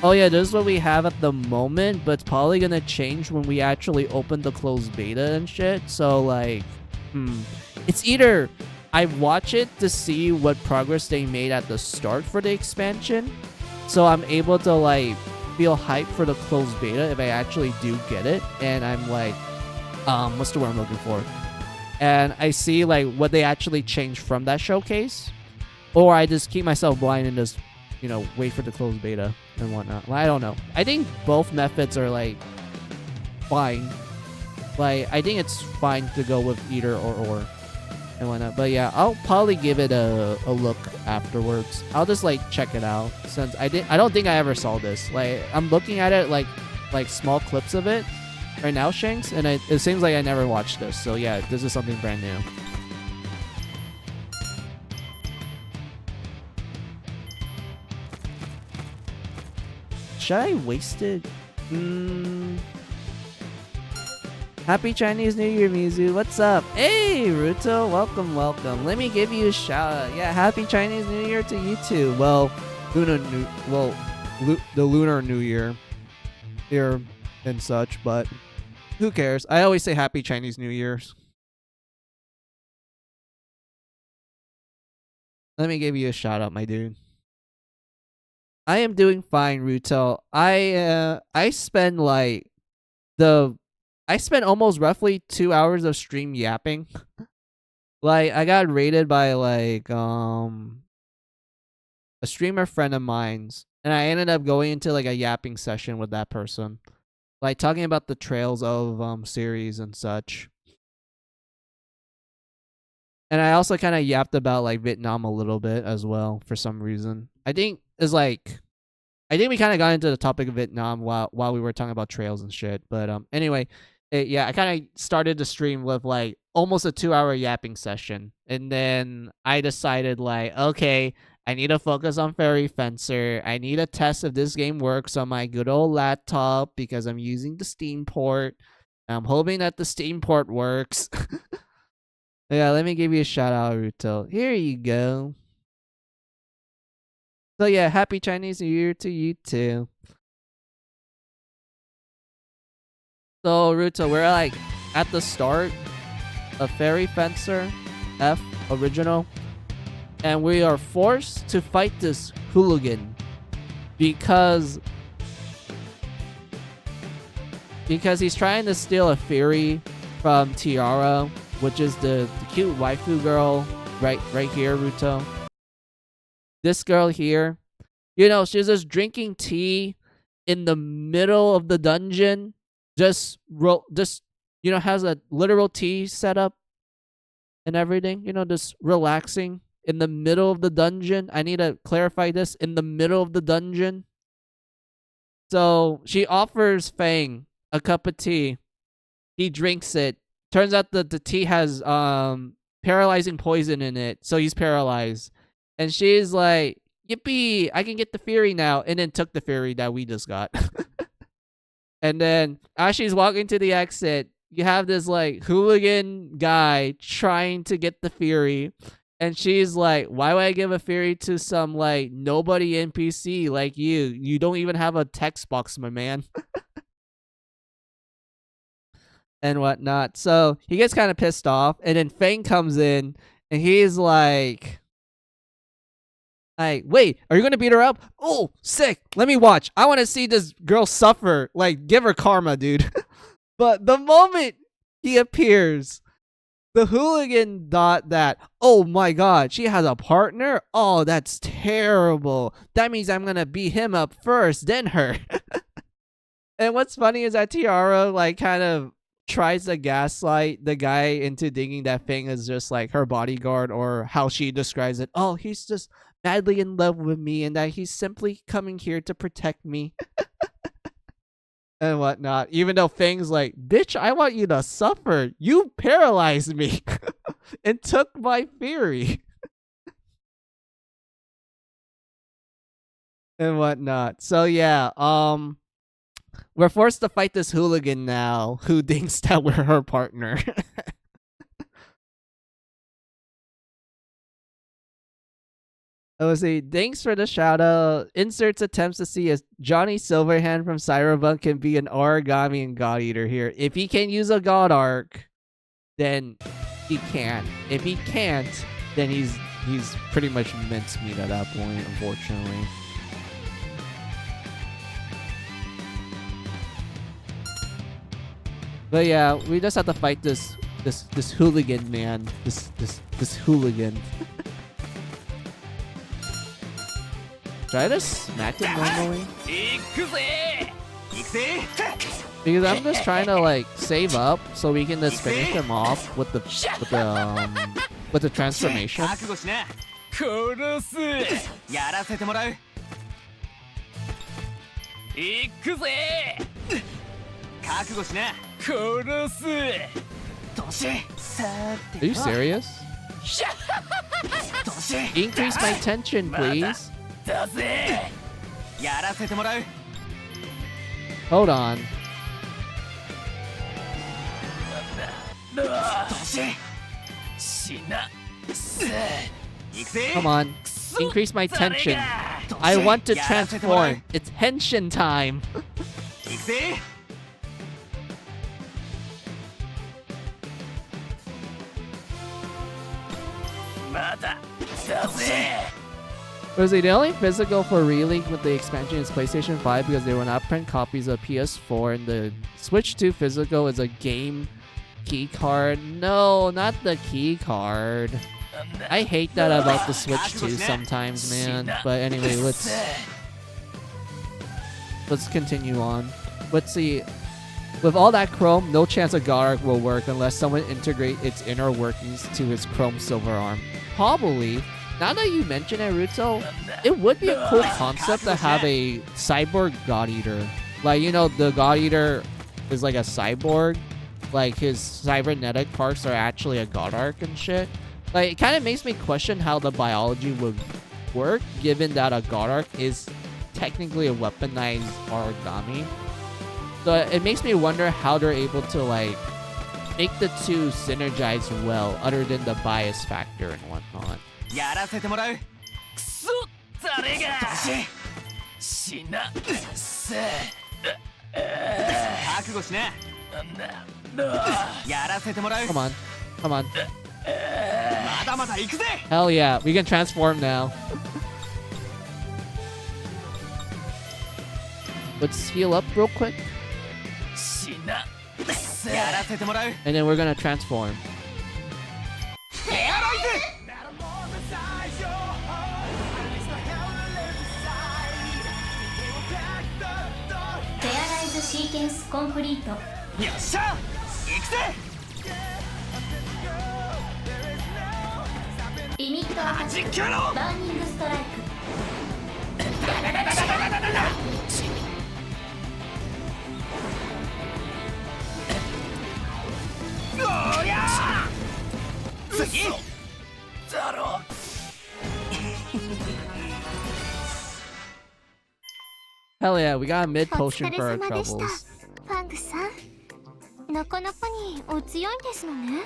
oh yeah, this is what we have at the moment, but it's probably gonna change when we actually open the closed beta and shit. So like, it's either I watch it to see what progress they made at the start for the expansion, so I'm able to like feel hyped for the closed beta if I actually do get it, and I'm like, what's the word I'm looking for? And I see like what they actually changed from that showcase, or I just keep myself blind and just, you know, wait for the closed beta and whatnot. Well, I don't know. I think both methods are like fine. Like I think it's fine to go with either or and whatnot. But yeah, I'll probably give it a look afterwards. I'll just like check it out since I don't think I ever saw this. Like I'm looking at it like small clips of it right now, Shanks, and it seems like I never watched this. So yeah, this is something brand new. Should I waste it? Happy Chinese New Year, Mizu. What's up? Hey, Ruto. Welcome, welcome. Let me give you a shout out. Yeah, happy Chinese New Year to you too. Well, the Lunar New Year here and such, but who cares? I always say happy Chinese New Year's. Let me give you a shout out, my dude. I am doing fine, Ruto. I spend almost roughly 2 hours of stream yapping. Like I got rated by like a streamer friend of mine's, and I ended up going into like a yapping session with that person, like talking about the Trails of series and such. And I also kind of yapped about like Vietnam a little bit as well for some reason. I think we kind of got into the topic of Vietnam while we were talking about Trails and shit. But anyway, I kind of started the stream with like almost a 2-hour yapping session, and then I decided like, okay, I need to focus on Fairy Fencer. I need to test if this game works on my good old laptop because I'm using the Steam port. I'm hoping that the Steam port works. Yeah, let me give you a shout out, Ruto. Here you go. So yeah, happy Chinese New Year to you too. So Ruto, we're like at the start of Fairy Fencer F original, and we are forced to fight this hooligan because he's trying to steal a Fury from Tiara, which is the cute waifu girl right here, Ruto. This girl here, you know, she's just drinking tea in the middle of the dungeon. Just you know, has a literal tea setup and everything. You know, just relaxing in the middle of the dungeon. I need to clarify this: in the middle of the dungeon. So she offers Fang a cup of tea. He drinks it. Turns out that the tea has paralyzing poison in it, so he's paralyzed. And she's like, yippee, I can get the Fury now. And then took the Fury that we just got. And then as she's walking to the exit, you have this like hooligan guy trying to get the Fury. And she's like, why would I give a fury to some like nobody NPC like you? You don't even have a text box, my man. And whatnot. So he gets kind of pissed off, and then Fang comes in, and he's like, wait, are you gonna beat her up? Oh, sick. Let me watch. I want to see this girl suffer. Like, give her karma, dude. But the moment he appears, the hooligan thought that, oh my god, she has a partner? Oh, that's terrible. That means I'm gonna beat him up first, then her. And what's funny is that Tiara, like, kind of tries to gaslight the guy into thinking that Fang is just like her bodyguard, or how she describes it. Oh, he's just madly in love with me, and that he's simply coming here to protect me. And whatnot. Even though Fang's like, bitch, I want you to suffer. You paralyzed me and took my fury. And whatnot. So yeah, we're forced to fight this hooligan now who thinks that we're her partner. Let's see. Thanks for the shout out. Inserts attempts to see if Johnny Silverhand from Cyberpunk can be an origami and God Eater here. If he can use a God Arc, then he can. If he can't, then he's pretty much mincemeat at that point, unfortunately. But yeah, we just have to fight this hooligan man. This hooligan. Should I just smack him normally? Because I'm just trying to like save up so we can just finish him off with the transformation. Are you serious? Increase my tension, please. Hold on. Come on. Increase my tension. I want to transform. It's henshin time. Was it the only physical for Relink with the expansion is PlayStation 5 because they will not print copies of PS4, and the Switch 2 physical is a game key card? No, not the key card. I hate that about the Switch 2 sometimes, man. But anyway, let's continue on. Let's see. With all that chrome, no chance a God Arc will work unless someone integrate its inner workings to his chrome silver arm. Probably. Now that you mention it, Ruto, it would be a cool concept to have a cyborg God Eater. Like, you know, the God Eater is like a cyborg. Like, his cybernetic parts are actually a God Arc and shit. Like, it kind of makes me question how the biology would work, given that a God Arc is technically a weaponized origami. So it makes me wonder how they're able to, like, make the two synergize well, other than the bias factor and whatnot. Come on. Come on. Hell yeah, we can transform now. Let's heal up real quick. And then we're gonna transform. Sequence complete. よっしゃ行くぜリミットアタックバーニングストライクおりゃ次だろ Hell yeah, we got a mid potion for our troubles. ファングさん、なかなかにお強いんですのね。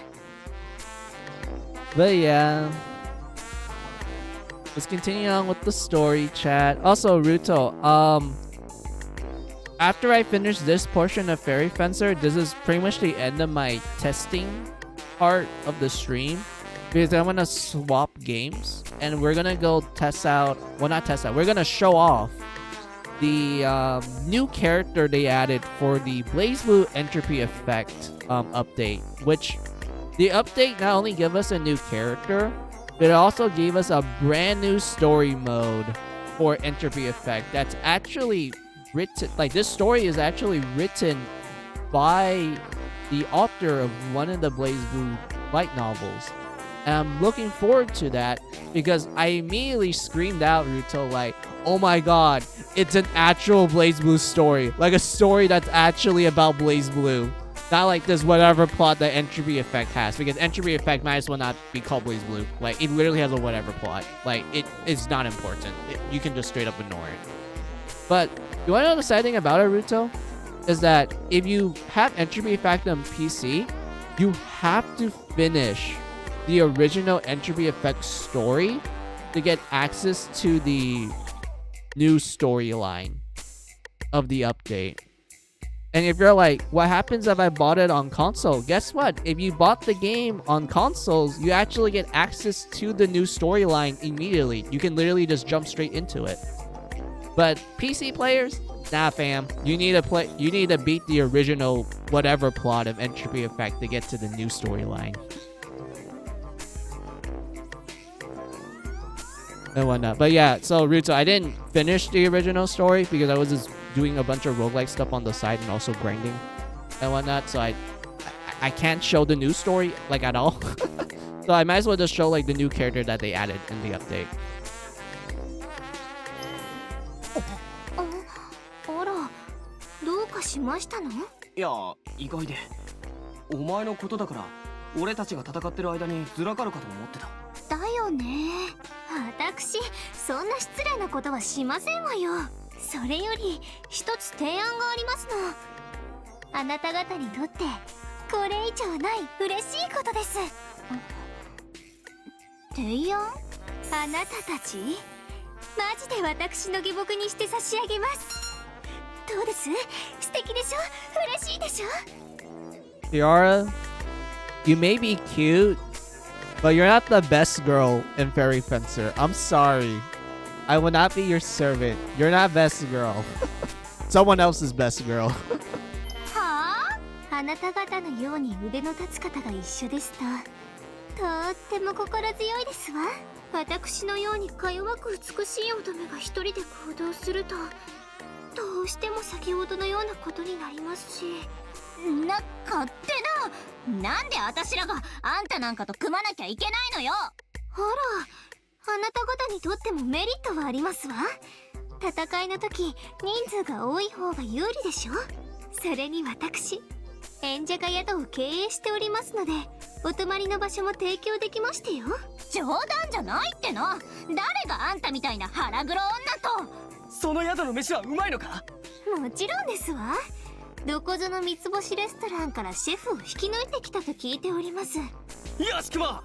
But yeah, let's continue on with the story chat. Also, Ruto, after I finish this portion of Fairy Fencer, this is pretty much the end of my testing part of the stream. Because I'm gonna swap games and we're gonna go test out, well not test out, we're gonna show off the new character they added for the BlazBlue Entropy Effect update. Which the update not only gave us a new character, but it also gave us a brand new story mode for Entropy Effect that's actually written, like this story is actually written by the author of one of the BlazBlue light novels. And I'm looking forward to that because I immediately screamed out, Ruto, like, oh my god, it's an actual BlazBlue story. Like a story that's actually about BlazBlue. Not like this whatever plot that Entropy Effect has. Because Entropy Effect might as well not be called BlazBlue. Like, it literally has a whatever plot. Like, it is not important. You can just straight up ignore it. But, you want to know the sad thing about it, Ruto? Is that if you have Entropy Effect on PC, you have to finish the original Entropy Effect story to get access to the new storyline of the update. And if you're like, what happens if I bought it on console? Guess what? If you bought the game on consoles, you actually get access to the new storyline immediately. You can literally just jump straight into it. But PC players, nah fam. You need to beat the original whatever plot of Entropy Effect to get to the new storyline. And whatnot. But yeah, so Ruto, I didn't finish the original story because I was just doing a bunch of roguelike stuff on the side and also grinding and whatnot. So I can't show the new story like at all. So I might as well just show like the new character that they added in the update. あら、どうかしましたの？いや意外でお前のことだから俺たちが戦ってる間にずらかるかと思ってた。だよね。私、そんな失礼なことはしませんわよ。それより一つ提案がありますの。あなた方にとってこれ以上ない嬉しいことです。提案？あなたたちマジで私の下僕にして差し上げます。どうです？素敵でしょ？嬉しいでしょ？ Tiara, you may be cute, but you're not the best girl in Fairy Fencer. I'm sorry. I will not be your servant. You're not best girl. Someone else is best girl. はあ？あなた方のように腕の立つ方が一緒ですと、とっても心強いですわ。私のようにか弱く美しい乙女が一人で行動すると、どうしても先ほどのようなことになりますし。勝手な。なんで私らがあんたなんかと組まなきゃいけないのよ。ほら、あなた方にとってもメリットはありますわ。戦いの時、人数が多い方が有利でしょ。それに私、演者が宿を経営しておりますので、お泊まりの場所も提供できましてよ。冗談じゃないっての。誰があんたみたいな腹黒女と。その宿の飯はうまいのか？もちろんですわ。どこぞの三つ星レストランからシェフを引き抜いてきたと聞いております。よしくま。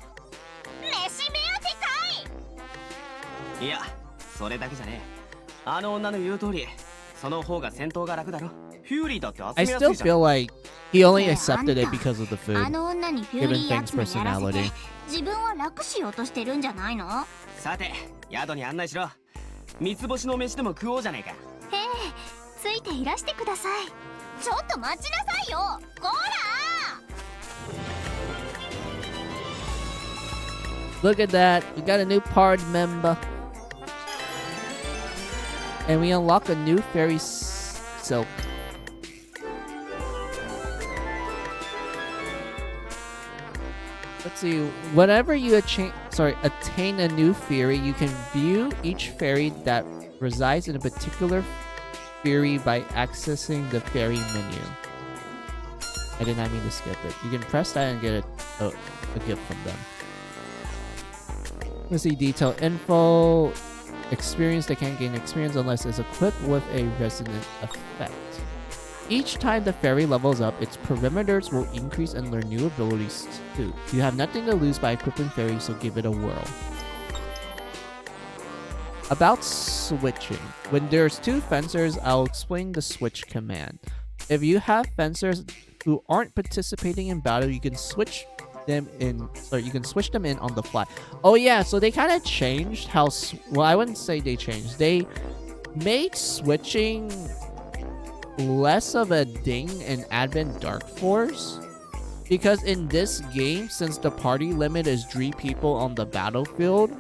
飯目当てかい。いや、それだけじゃねえ。あの女の言う通り、その方が戦闘が楽だろ。フューリーだって集 I めやすい still じゃん。 feel like he only accepted it because of the あ food. の女にフューリ Given ー集め Fang's やらせて personality. 自分は楽しようとしてるんじゃないの？さて、宿に案内しろ。三つ星の飯でも食おうじゃねえか。ええ、ついていらしてください。ちょっと待ちなさいよ。こらLook at that. We got a new party member. And we unlock a new fairy silk. Let's see. Whenever you attain a new fairy, you can view each fairy that resides in a particular fairy by accessing the fairy menu. I did not mean to skip it. You can press that and get a gift from them. Let's see, detailed info. Experience, they can't gain experience unless it's equipped with a resonant effect. Each time the fairy levels up, its perimeters will increase and learn new abilities too. You have nothing to lose by equipping fairies, so give it a whirl. About switching. When there's two fencers, I'll explain the switch command. If you have fencers who aren't participating in battle, you can switch them in. Sorry, you can switch them in on the fly. Oh yeah, so they kind of changed how. Well, I wouldn't say they changed. They made switching less of a ding in Advent Dark Force. Because in this game, since the party limit is 3 people on the battlefield,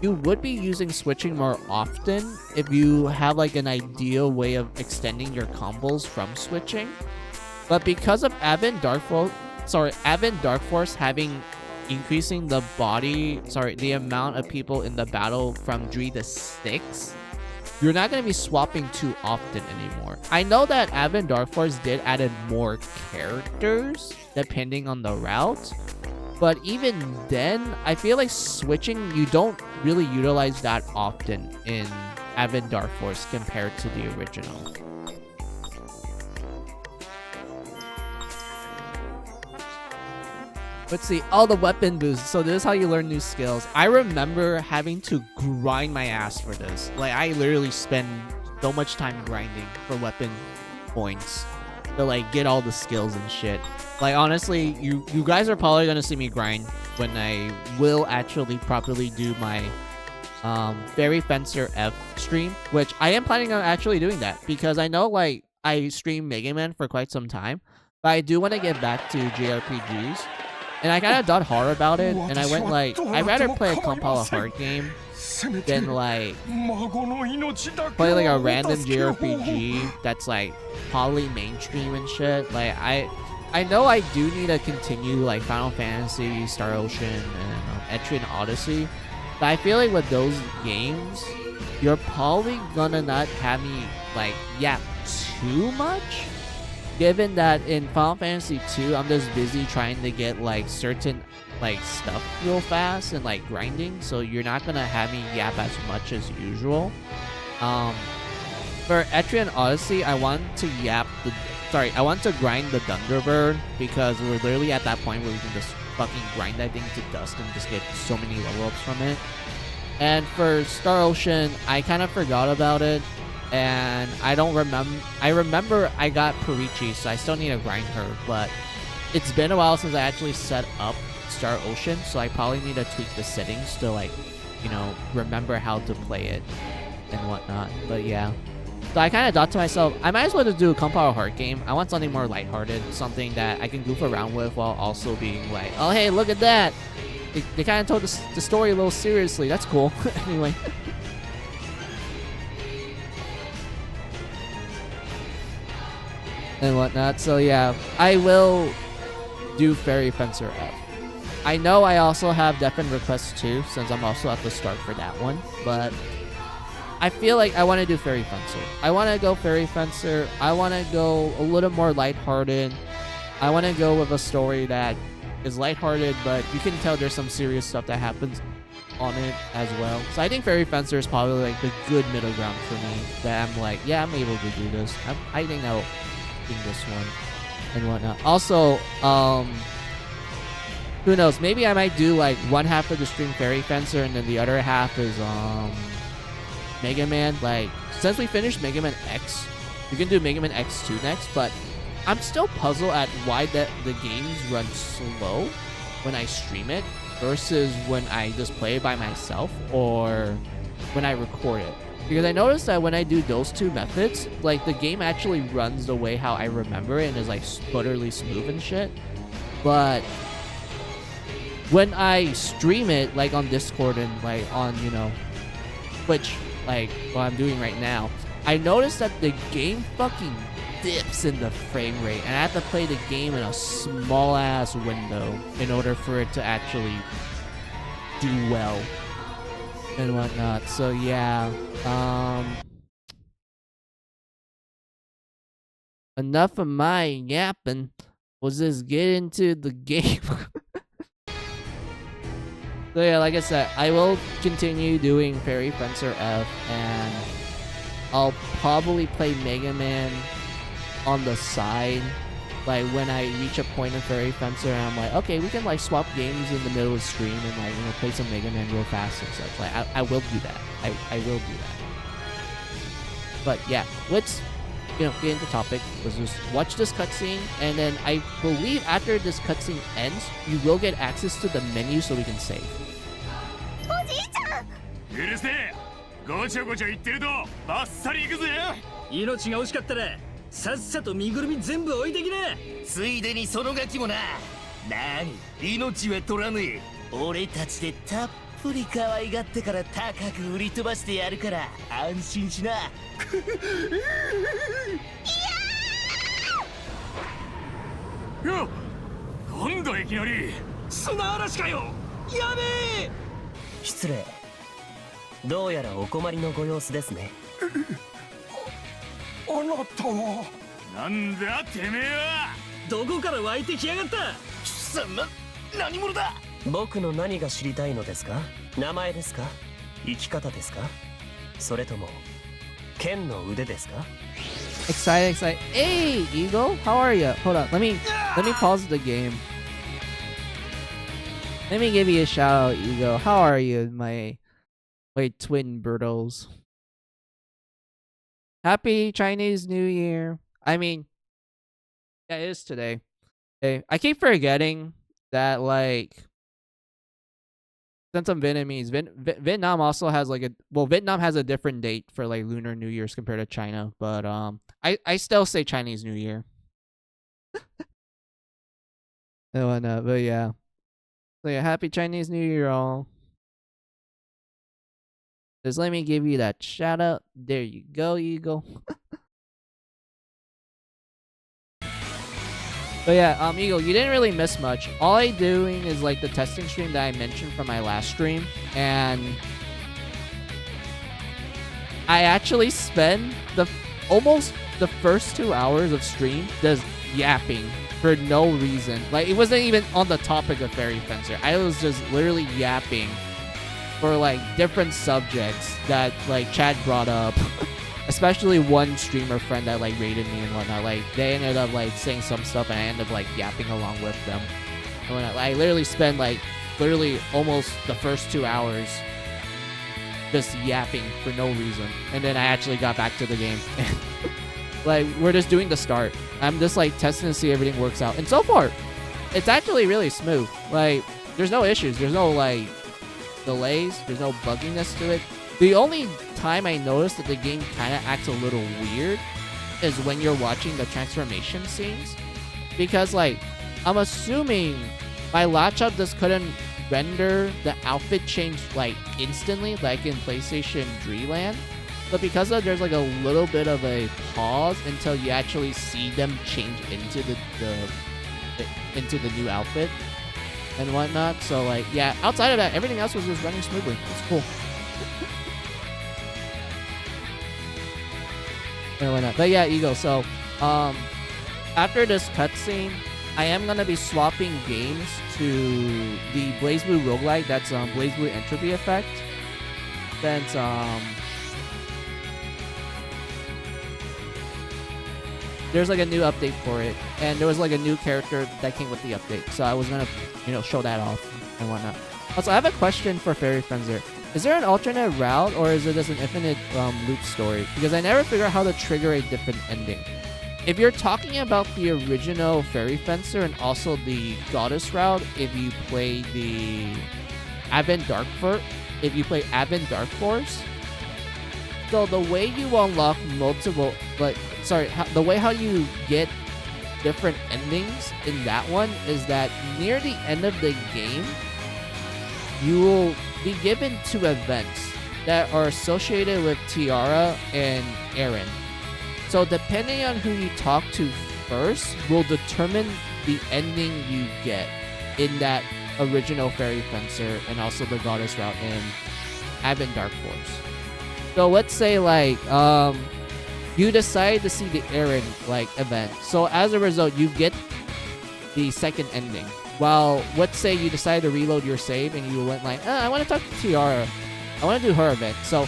you would be using switching more often if you have like an ideal way of extending your combos from switching. But because of Advent Dark Force having increasing the the amount of people in the battle from 3 to 6, you're not going to be swapping too often anymore. I know that Advent Dark Force did added more characters depending on the route, but even then, I feel like switching, you don't really utilize that often in Advent Dark Force compared to the original. Let's see. Oh, the weapon boost. So this is how you learn new skills. I remember having to grind my ass for this. Like, I literally spend so much time grinding for weapon points to like get all the skills and shit. Like, honestly, you guys are probably gonna see me grind when I will actually properly do my Fairy Fencer F stream, which I am planning on actually doing that because I know like I streamed Mega Man for quite some time, but I do want to get back to JRPGs. And I kind of thought hard about it, and I went like, I'd rather play a compile hard game than like play like a random JRPG that's like probably mainstream and shit. Like I know I do need to continue like Final Fantasy, Star Ocean, and Etrian Odyssey, but I feel like with those games, you're probably gonna not have me like yap too much. Given that in Final Fantasy 2, I'm just busy trying to get like certain like stuff real fast and like grinding, so you're not gonna have me yap as much as usual. For Etrian Odyssey, I want to grind the Thunderbird because we're literally at that point where we can just fucking grind that thing to dust and just get so many level ups from it. And for Star Ocean, I kind of forgot about it. And I remember I got Perichi, so I still need to grind her, but it's been a while since I actually set up Star Ocean, so I probably need to tweak the settings to like, you know, remember how to play it and whatnot. But yeah. So I kind of thought to myself, I might as well just do a compile hard game. I want something more lighthearted, something that I can goof around with while also being like, oh hey, look at that! They kind of told the story a little seriously. That's cool. Anyway. And whatnot. So yeah, I will do Fairy Fencer F. I know I also have Deafen Request 2, since I'm also at the start for that one, but I feel like I want to do Fairy Fencer. I want to go Fairy Fencer. I want to go a little more lighthearted. I want to go with a story that is lighthearted, but you can tell there's some serious stuff that happens on it as well. So I think Fairy Fencer is probably like the good middle ground for me, that I'm like, yeah, I'm able to do this. I think I'll this one and whatnot. Also, who knows, maybe I might do like one half of the stream Fairy Fencer and then the other half is Mega Man. Like, since we finished Mega Man X, we can do Mega Man X2 next, but I'm still puzzled at why the games run slow when I stream it versus when I just play it by myself or when I record it. Because I noticed that when I do those two methods, like the game actually runs the way how I remember it and is like utterly smooth and shit. But when I stream it, like on Discord and like on, you know, Twitch, like what I'm doing right now, I noticed that the game fucking dips in the frame rate, and I have to play the game in a small ass window in order for it to actually do well and whatnot. So yeah, enough of my yapping. Let's just get into the game. So yeah, like I said, I will continue doing Fairy Fencer F, and I'll probably play Mega Man on the side like when I reach a point in Fairy Fencer and I'm like, okay, we can like swap games in the middle of the stream and like, you know, play some Mega Man real fast and such. Like I will do that. I will do that. But yeah, let's, you know, get into topic. Let's just watch this cutscene, and then I believe after this cutscene ends, you will get access to the menu so we can save. おじいちゃんうるせえごちょごちょ言ってるとバッサリ行くぜ命が惜しかったらさっさと身ぐるみ全部置いてきな。ついでにそのガキもな。なに命は取らねえ。俺たちでたっぷり可愛がってから高く売り飛ばしてやるから安心しな。よっ今度いきなり砂嵐かよ。やべえ。失礼。どうやらお困りのご様子ですね。あなたはなんだてめえは。どこから湧いてきやがった。貴様何者だ。僕の何が知りたいのですか。名前ですか。生き方ですか。それとも剣の腕ですか。 Excited. Hey, Eagle, how are you? Hold on, let me pause the game. Let me give you a shout out, Eagle. How are you, my twin birdos? Happy Chinese New Year. I mean, yeah, it is today. Okay, I keep forgetting that, like, since I'm Vietnamese, Vietnam also has like Vietnam has a different date for like Lunar New Year's compared to China, but I still say Chinese New Year. And whatnot, but yeah. So yeah, happy Chinese New Year, all. Just let me give you that shout out. There you go, Eagle. But yeah, Eagle, you didn't really miss much. All I doing is like the testing stream that I mentioned from my last stream, and I actually spend almost the first 2 hours of stream just yapping for no reason. Like, it wasn't even on the topic of Fairy Fencer. I was just literally yapping for like different subjects that like Chad brought up. Especially one streamer friend that like rated me and whatnot. Like, they ended up like saying some stuff and I ended up like yapping along with them. And whatnot. I literally spent like almost the first 2 hours just yapping for no reason. And then I actually got back to the game. Like, we're just doing the start. I'm just like testing to see if everything works out. And so far, it's actually really smooth. Like, there's no issues. There's no like delays. There's no bugginess to it. The only time I noticed that the game kind of acts a little weird is when you're watching the transformation scenes. Because, like, I'm assuming my laptop just couldn't render the outfit change, like, instantly, like in PlayStation Dreamland. But because of there's, like, a little bit of a pause until you actually see them change into the new outfit and whatnot. So, like, yeah, outside of that, everything else was just running smoothly. It's cool. But yeah, Eagle, so after this cutscene, I am gonna be swapping games to the Blaze Blue roguelike. That's Blaze Blue Entropy Effect. Since there's like a new update for it, and there was like a new character that came with the update. So I was gonna, you know, show that off and whatnot. Also, I have a question for Fairy Fencer. Is there an alternate route, or is it just an infinite loop story? Because I never figure out how to trigger a different ending. If you're talking about the original Fairy Fencer and also the Goddess route, if you play the Advent Dark Force, so the way you unlock multiple, the way how you get different endings in that one is that near the end of the game, you will be given 2 events that are associated with Tiara and Aaron. So depending on who you talk to first will determine the ending you get in that original Fairy Fencer and also the Goddess route in Advent Dark Force. So let's say like you decide to see the Aaron like event. So as a result, you get the second ending. Well, let's say you decide to reload your save and you went like, I want to talk to Tiara. I want to do her event. So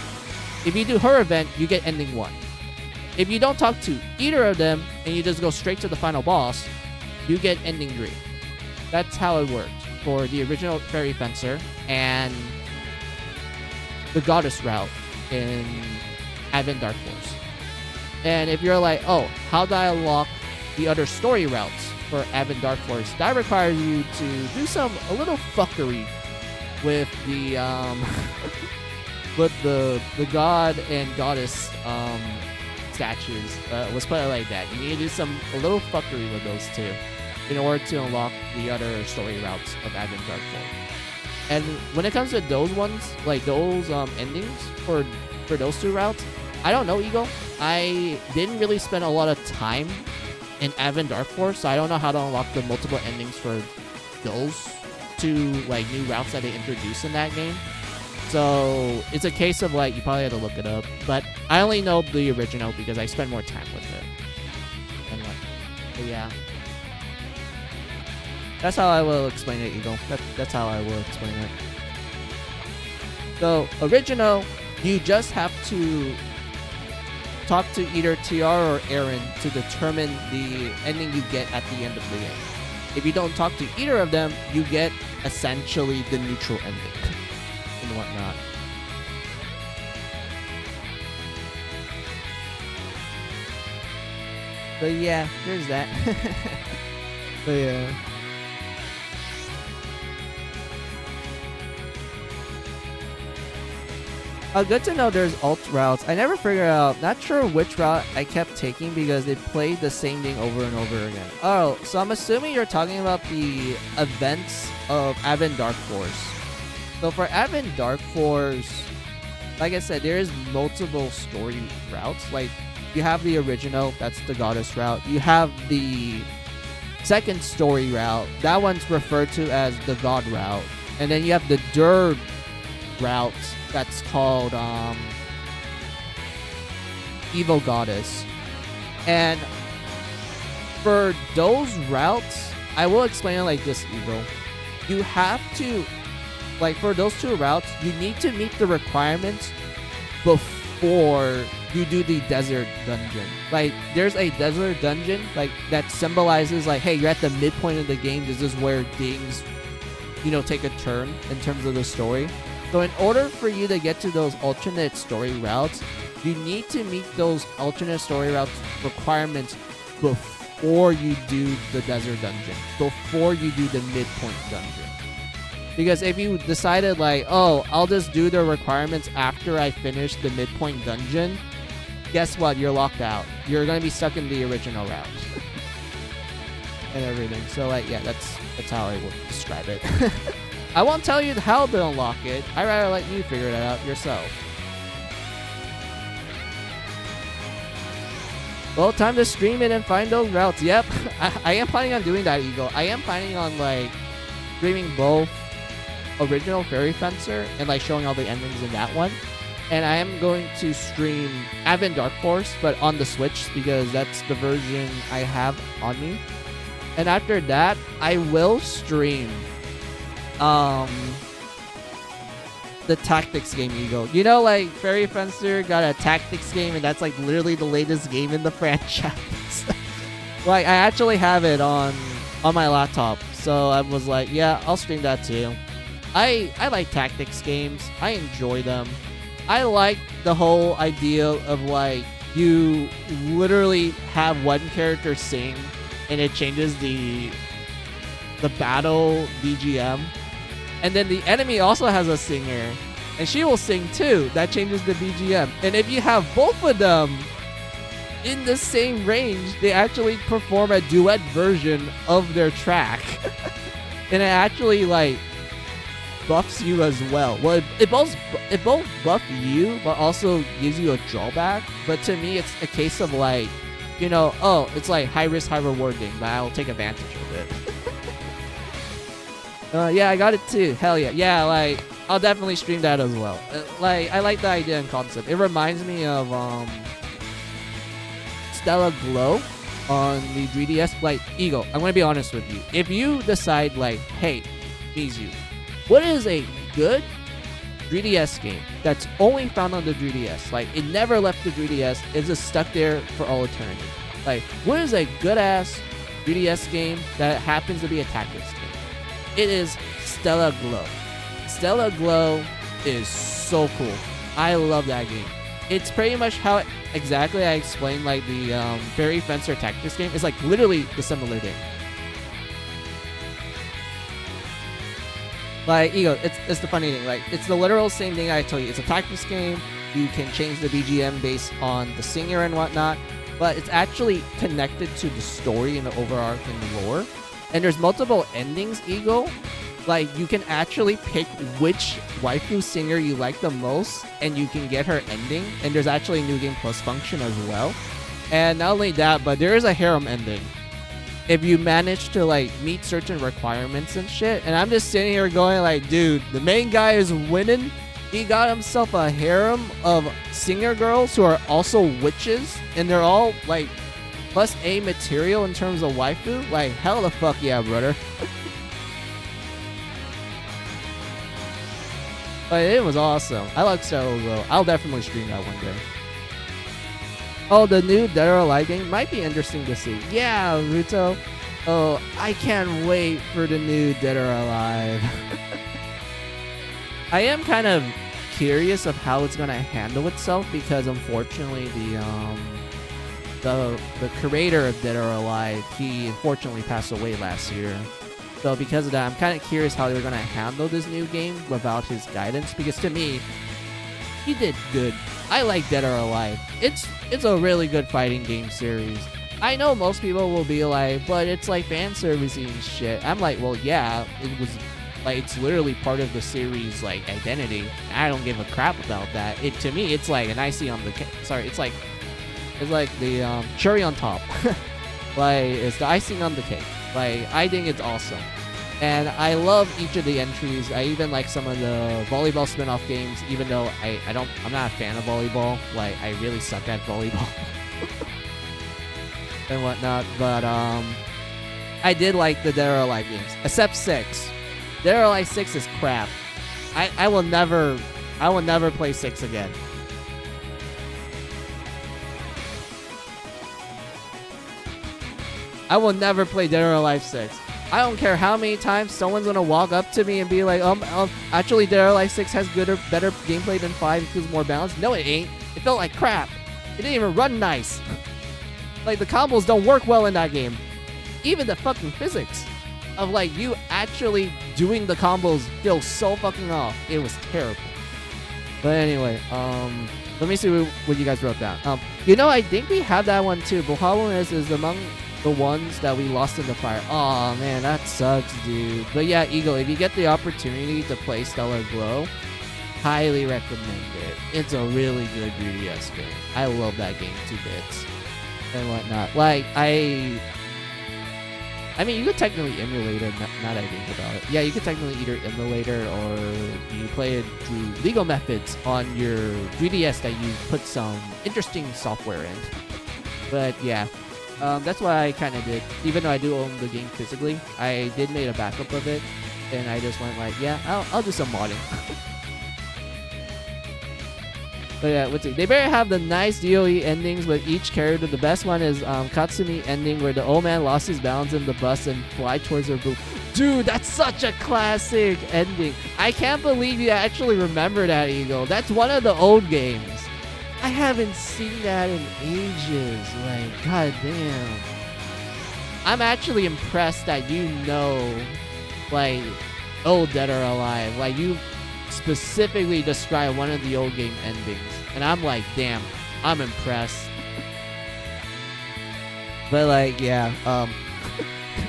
if you do her event, you get ending 1. If you don't talk to either of them and you just go straight to the final boss, you get ending 3. That's how it worked for the original Fairy Fencer and the Goddess route in Advent Dark Force. And if you're like, oh, how do I unlock the other story routes for Advent Dark Force? That requires you to do a little fuckery with the with the god and goddess statues. Let's put it like that. You need to do a little fuckery with those two in order to unlock the other story routes of Advent Dark Force. And when it comes to those ones, like those endings for those 2 routes, I don't know, Eagle. I didn't really spend a lot of time in Advent Dark Force, so I don't know how to unlock the multiple endings for those 2 like new routes that they introduced in that game. So it's a case of like you probably have to look it up, but I only know the original because I spend more time with it. And but yeah, that's how I will explain it, Eagle. That's how I will explain it. So original, you just have to talk to either TR or Aaron to determine the ending you get at the end of the game. If you don't talk to either of them, you get essentially the neutral ending and whatnot. But yeah, there's that. But yeah. Good to know there's alt routes. I never figured out, not sure which route I kept taking because it played the same thing over and over again. Oh, so I'm assuming you're talking about the events of Advent Dark Force. So for Advent Dark Force, like I said, there is multiple story routes. Like, you have the original, that's the goddess route. You have the second story route. That one's referred to as the god route. And then you have the third route that's called Evil Goddess. And for those routes, I will explain it like this, Evil. You have to, like, for those 2 routes, you need to meet the requirements before you do the desert dungeon. Like, there's a desert dungeon like that symbolizes like, hey, you're at the midpoint of the game. This is where things, take a turn in terms of the story. So in order for you to get to those alternate story routes, you need to meet those alternate story routes requirements before you do the desert dungeon, before you do the midpoint dungeon. Because if you decided like, oh, I'll just do the requirements after I finish the midpoint dungeon, guess what? You're locked out. You're going to be stuck in the original route. And everything. So like, yeah, that's how I would describe it. I won't tell you how to unlock it. I'd rather let you figure it out yourself. Well, time to stream it and find those routes. Yep, I am planning on doing that, Eagle. I am planning on like streaming both original Fairy Fencer and like showing all the endings in that one. And I am going to stream Advent Dark Force, but on the Switch because that's the version I have on me. And after that, I will stream the tactics game, Eagle. Like Fairy Fencer got a tactics game, and that's like literally the latest game in the franchise. Like, I actually have it on my laptop, so I was like, yeah, I'll stream that too. I like tactics games. I enjoy them. I like the whole idea of like you literally have one character sing, and it changes the battle BGM. And then the enemy also has a singer, and she will sing too. That changes the BGM. And if you have both of them in the same range, they actually perform a duet version of their track. And it actually like buffs you as well. Well, it both buff you, but also gives you a drawback. But to me, it's a case of like, oh, it's like high risk, high rewarding, but I'll take advantage of it. Yeah, I got it too. Hell yeah. Yeah, like, I'll definitely stream that as well. Like, I like the idea and concept. It reminds me of Stella Glow on the 3DS. Like, Eagle, I'm going to be honest with you. If you decide, like, hey, Mizu, what is a good 3DS game that's only found on the 3DS? Like, it never left the 3DS. It's just stuck there for all eternity. Like, what is a good-ass 3DS game that happens to be a tactics game. It is Stellar Glow. Stellar Glow is so cool. I love that game. It's pretty much how exactly I explained like the Fairy Fencer tactics game. It's like literally the similar game. Like, Ego, it's the funny thing. Like, it's the literal same thing I told you. It's a tactics game. You can change the BGM based on the singer and whatnot, but it's actually connected to the story and the overarching lore. And there's multiple endings, Ego. Like, you can actually pick which waifu singer you like the most, and you can get her ending. And there's actually a New Game Plus function as well. And not only that, but there is a harem ending if you manage to like meet certain requirements and shit. And I'm just sitting here going like, dude, the main guy is winning. He got himself a harem of singer girls who are also witches, and they're all like plus A material in terms of waifu. Like, hell the fuck yeah, brother. But it was awesome. I like Stellar Glow. I'll definitely stream that one day. Oh, the new Dead or Alive game might be interesting to see. Yeah, Ruto. Oh, I can't wait for the new Dead or Alive. I am kind of curious of how it's gonna handle itself, because unfortunately the creator of Dead or Alive, he unfortunately passed away last year. So because of that, I'm kind of curious how they're gonna handle this new game without his guidance, because to me, he did good. I like Dead or Alive. It's a really good fighting game series. I know most people will be like, but it's like fan servicey and shit. I'm like, well, yeah, it was like, it's literally part of the series like identity. I don't give a crap about that. It, to me, it's like an icing on the cake. Sorry, it's like the cherry on top. Like, it's the icing on the cake. Like, I think it's awesome. And I love each of the entries. I even like some of the volleyball spin-off games, even though I'm not a fan of volleyball. Like, I really suck at volleyball and whatnot. But I did like the Dead or Alive games, except 6. Dead or Alive 6 is crap. I will never play 6 again. I will never play Dead or Alive 6. I don't care how many times someone's gonna walk up to me and be like, actually Dead or Alive 6 has better gameplay than 5, it feels more balanced. No, it ain't. It felt like crap. It didn't even run nice. Like, the combos don't work well in that game. Even the fucking physics of like you actually doing the combos feels so fucking off. It was terrible. But anyway, let me see what you guys wrote down. I think we have that one too. Bohawon is among the ones that we lost in the fire. Oh man, that sucks, dude. But yeah, Eagle, if you get the opportunity to play Stellar Glow, highly recommend it. It's a really good 3DS game. I love that game to bits and whatnot. Like, I mean, you could technically emulate it, now that I think about it. Yeah, you could technically either emulate it or you play it through legal methods on your 3DS that you put some interesting software in. But yeah, that's what I kind of did. Even though I do own the game physically, I did make a backup of it, and I just went like, yeah, I'll do some modding. But yeah, let's see. They better have the nice DOE endings with each character. The best one is Katsumi ending, where the old man lost his balance in the bus and fly towards her boob. Dude, that's such a classic ending. I can't believe you actually remember that, Eagle. That's one of the old games. I haven't seen that in ages. Like, goddamn. I'm actually impressed that you know, like, old Dead or Alive. Like, you specifically describe one of the old game endings, and I'm like, damn, I'm impressed. But like, yeah,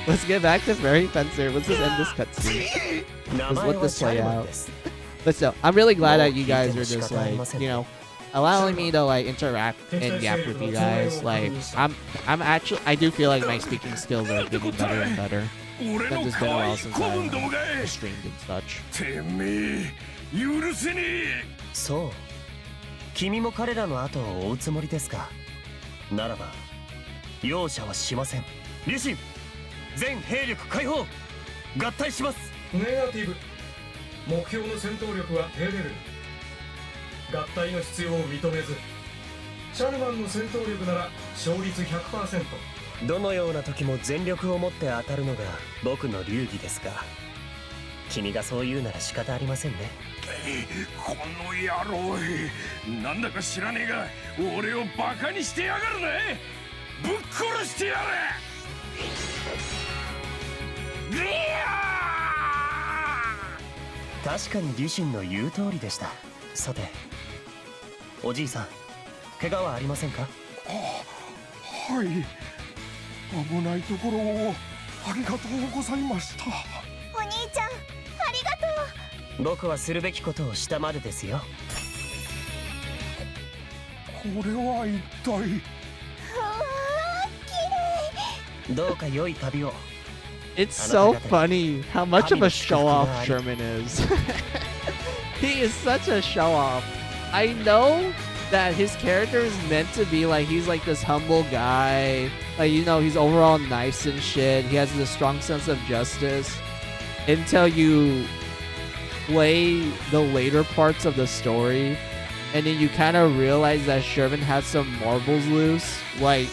let's get back to Fairy Fencer. Let's just end this cutscene. Let's let this play out. But still, I'm really glad that you guys are just like, allowing me to like interact and yap with you guys. Like, I'm actually, I do feel like my speaking skills are getting better and better. It's just been a while since I streamed and such. そう君も彼らの後を追うつもりですかならば容赦はしませんリシン全兵力解放合体しますネガティブ目標の戦闘力は低レベル合体の必要を認めずシャルマンの戦闘力なら勝率 100%どのような時も全力を持って当たるのが僕の流儀ですが、君がそう言うなら仕方ありませんね。この野郎、なんだか知らねえが俺をバカにしてやがるね。ぶっ殺してやれ。確かにリシンの言う通りでした。さて、おじいさん、怪我はありませんか？はい、危ないところをありがとうございました。お兄ちゃん、ありがとう。僕はするべきことをしたまでですよ。これは一体。うわー、綺麗。どうか良い旅を。 It's so funny how much of a show off Sherman is. He is such a show off. I know that his character is meant to be like he's like this humble guy. Like, you know, he's overall nice and shit. He has this strong sense of justice until you play the later parts of the story, and then you kind of realize that Sherman has some marbles loose. Like,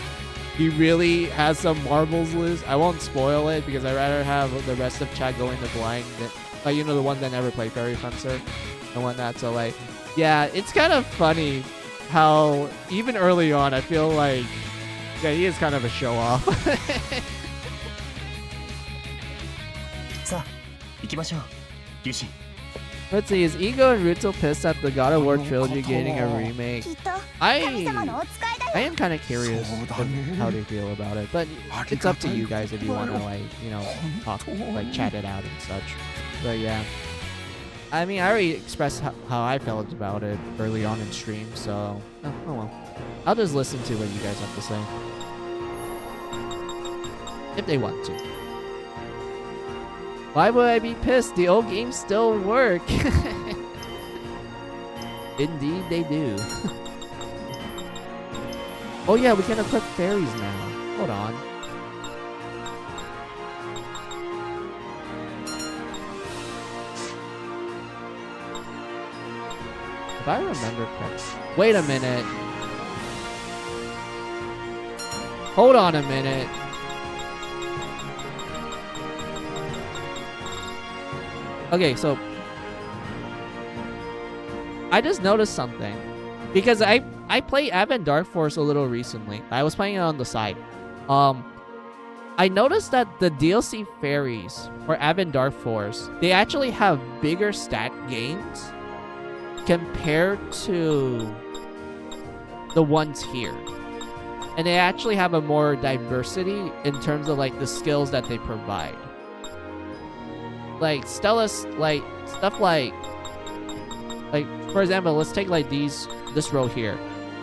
he really has some marbles loose. I won't spoil it because I'd rather have the rest of chat go into blind. Like, you know, the one that never played Fairy Fencer and whatnot. So, like, yeah, it's kind of funny how even early on, I feel like, yeah, he is kind of a show off. さあ、行きましょう、リシン。 Let's see, is Ego and Ruto pissed at the God of War trilogy getting a remake? きっと I 神様のお使いだよ。 I am kind of curious of how they feel about it, but it's up to you guys if you want to, like, you know, talk, like, chat it out and such. But yeah, I mean, I already expressed how I felt about it early on in stream, so oh well. I'll just listen to what you guys have to say if they want to. Why would I be pissed? The old games still work. Indeed, they do. Oh yeah, we can equip fairies now. Hold on. If I remember correctly. Wait a minute. Hold on a minute. Okay, so I just noticed something because I played Advent Dark Force a little recently. I was playing it on the side. I noticed that the DLC fairies for Advent Dark Force, they actually have bigger stat gains compared to the ones here. And they actually have a more diversity in terms of like the skills that they provide. Like Stella's, like stuff like for example, let's take like this row here.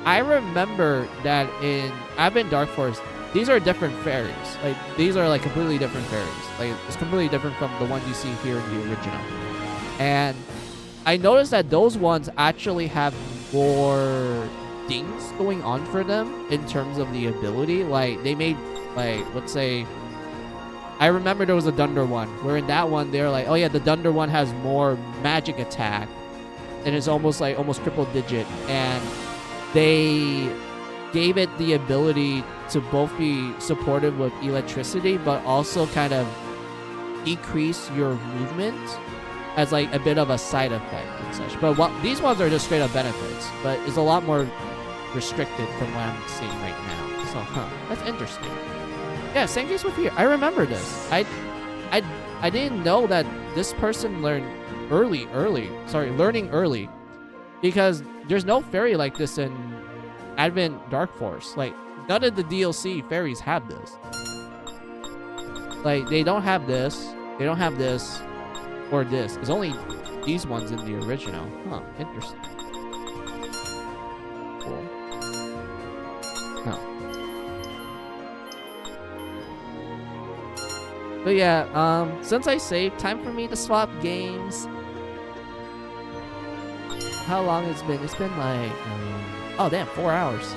I remember that in Advent Dark Force, these are different fairies. Like these are like completely different fairies. Like it's completely different from the ones you see here in the original. And I noticed that those ones actually have more things going on for them in terms of the ability. Like they made, like, let's say, I remember there was a Dunder one where in that one they're like, oh yeah, the Dunder one has more magic attack and it's almost triple digit, and they gave it the ability to both be supportive with electricity but also kind of decrease your movement as like a bit of a side effect and such. But these ones are just straight up benefits, but it's a lot more restricted from what I'm seeing right now. So that's interesting. Yeah, same case with here. I remember this. I didn't know that this person learning early, because there's no fairy like this in Advent Dark Force. Like none of the DLC fairies have this. Like they don't have this, or this. It's only these ones in the original. Huh, interesting. Cool. Huh. But yeah, since I saved, time for me to swap games. How long it's been? It's been like, oh damn, 4 hours.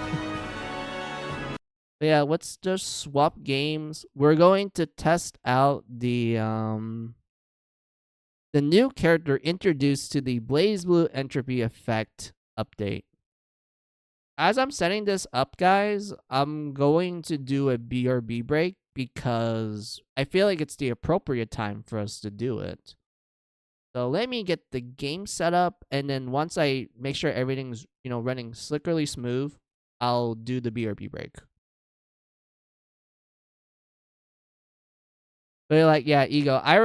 But yeah, let's just swap games. We're going to test out the new character introduced to the Blaze Blue Entropy Effect update. as I'm setting this up, guys, I'm going to do a BRB break because I feel like it's the appropriate time for us to do it. So let me get the game set up, and then once I make sure everything's, running slickerly smooth, I'll do the BRB break. But like, yeah, Ego. I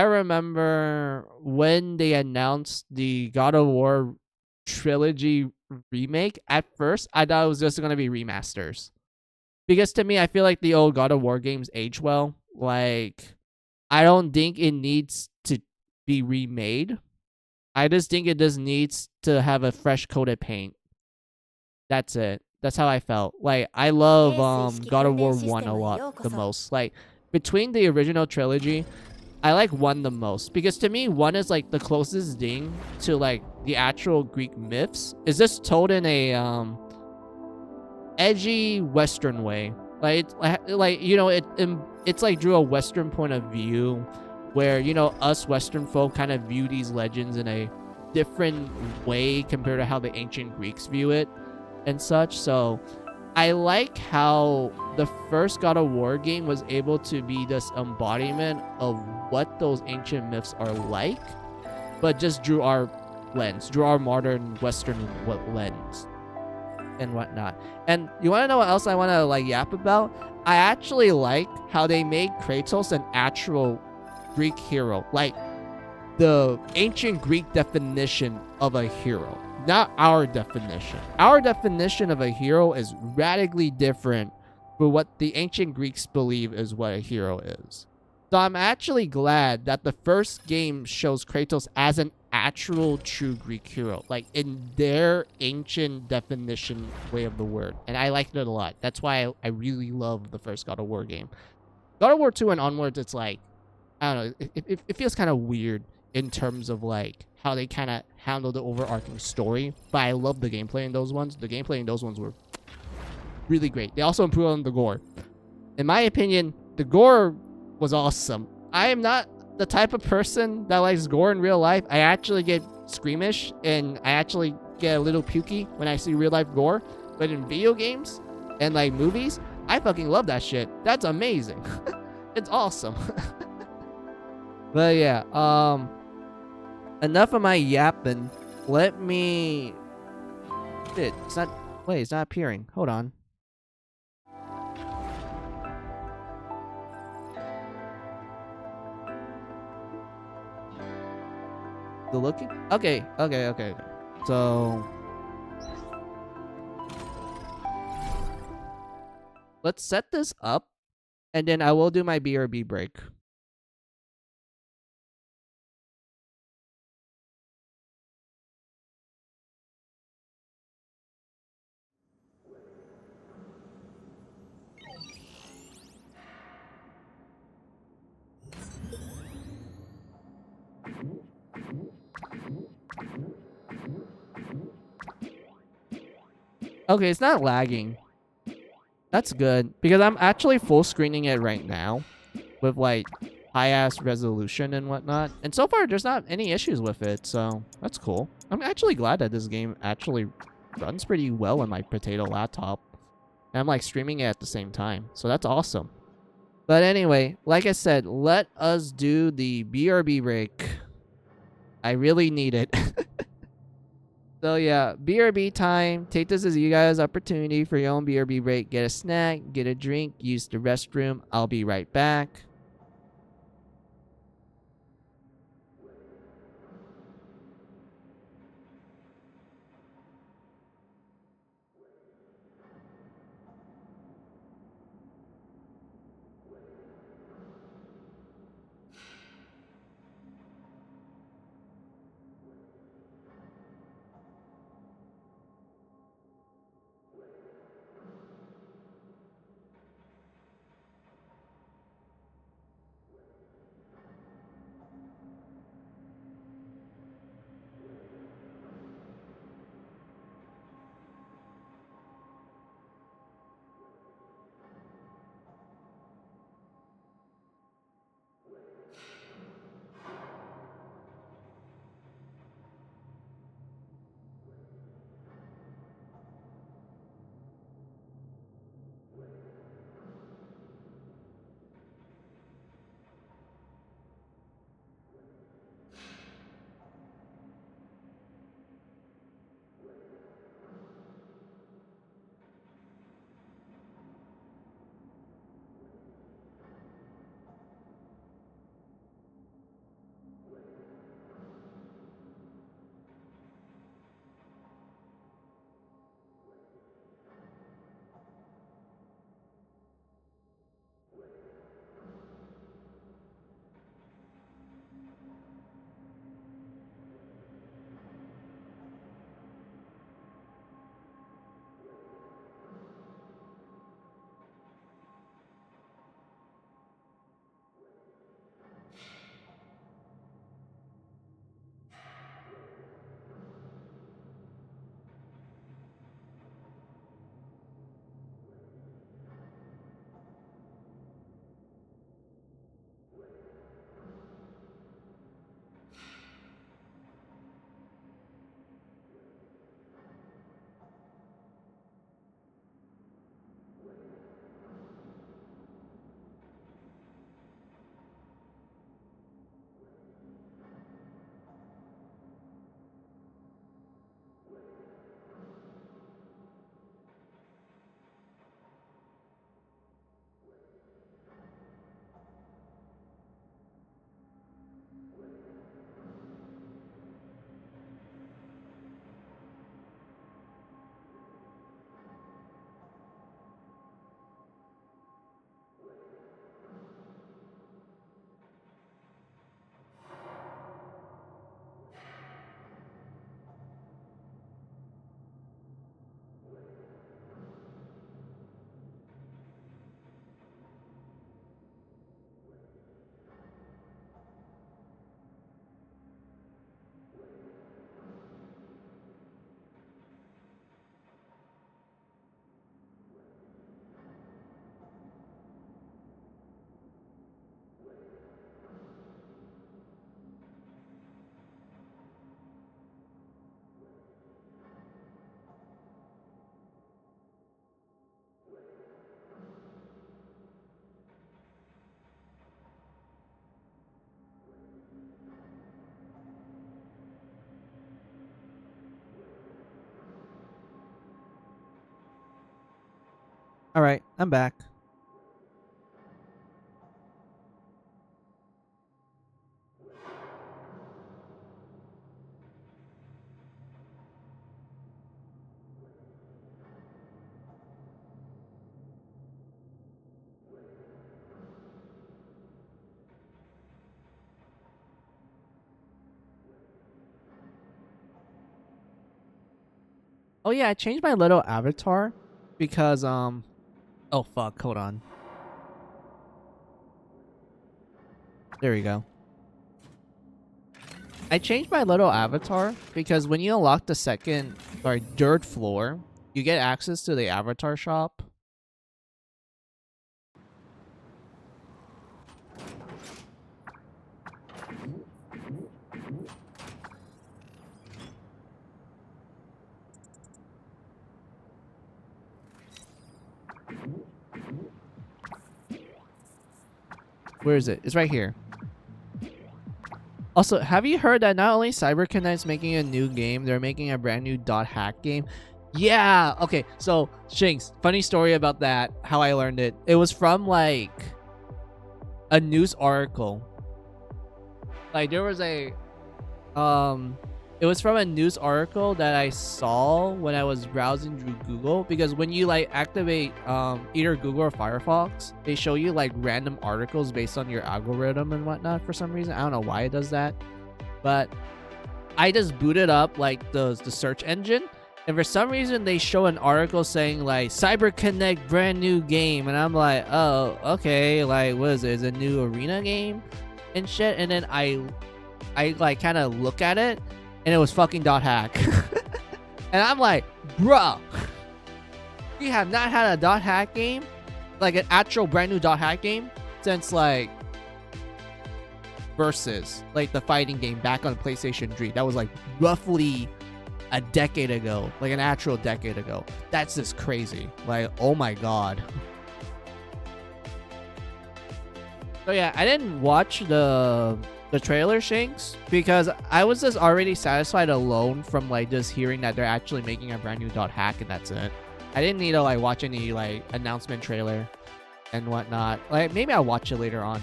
remember when they announced the God of War trilogy remake. At first, I thought it was just gonna be remasters. Because to me, I feel like the old God of War games age well. Like, I don't think it needs to be remade. I just think it just needs to have a fresh coat of paint. That's it. That's how I felt. Like, I love God of War 1 a lot the most. Like, between the original trilogy, I like 1 the most. Because to me, 1 is like the closest thing to like the actual Greek myths. Is just told in a edgy Western way. Like, it's like drew a Western point of view where, us Western folk kind of view these legends in a different way compared to how the ancient Greeks view it and such. So I like how the first God of War game was able to be this embodiment of what those ancient myths are like, but just drew our modern Western lens and whatnot. And you want to know what else I want to like yap about? I actually like how they made Kratos an actual Greek hero, like the ancient Greek definition of a hero, not our definition. Our definition of a hero is radically different from what the ancient Greeks believe is what a hero is. So I'm actually glad that the first game shows Kratos as an actual true Greek hero, like in their ancient definition way of the word. And I liked it a lot. That's why I really love the first God of War game. God of War 2 and onwards, it's like, I don't know, it feels kind of weird in terms of like how they kind of handle the overarching story. But I love the gameplay in those ones. The gameplay in those ones were really great. They also improved on the gore. In my opinion, the gore was awesome. I am not the type of person that likes gore in real life. I actually get squeamish and I actually get a little pukey when I see real life gore. But in video games and like movies, I fucking love that shit. That's amazing. It's awesome. But yeah, enough of my yapping. Let me. Shit, it's not. Wait, it's not appearing. Hold on. The looking? Okay. So let's set this up, and then I will do my BRB break. Okay, it's not lagging. That's good because I'm actually full screening it right now with like high ass resolution and whatnot. And so far, there's not any issues with it, so that's cool. I'm actually glad that this game actually runs pretty well on my potato laptop. And I'm like streaming it at the same time, so that's awesome. But anyway, like I said, let us do the BRB break. I really need it. So yeah, BRB time. Take this as you guys' opportunity for your own BRB break. Get a snack, get a drink, use the restroom. I'll be right back. All right, I'm back. Oh yeah, I changed my little avatar because oh fuck, hold on. There we go. I changed my little avatar because when you unlock the third floor, you get access to the avatar shop. Where is it? It's right here. Also, have you heard that not only CyberConnect's making a new game, they're making a brand new .hack game? Yeah! Okay, so, Shinx, funny story about that, how I learned it. It was from, like, a news article. Like, there was a... It was from a news article that I saw when I was browsing through Google, because when you like activate either Google or Firefox, they show you like random articles based on your algorithm and whatnot for some reason. I don't know why it does that, but I just booted up like the search engine, and for some reason they show an article saying like CyberConnect brand new game, and I'm like, oh, okay, like what is it? Is it a new arena game and shit? And then I like kind of look at it, and it was fucking .hack. And I'm like, bruh, we have not had a .hack game, like an actual brand new .hack game, since like Versus, like the fighting game back on PlayStation 3. That was like roughly a decade ago, like an actual decade ago. That's just crazy. Like, oh my god. So yeah, I didn't watch the trailer, Shanks, because I was just already satisfied alone from like just hearing that they're actually making a brand new .hack, and that's it. I didn't need to like watch any like announcement trailer and whatnot. Like maybe I'll watch it later on.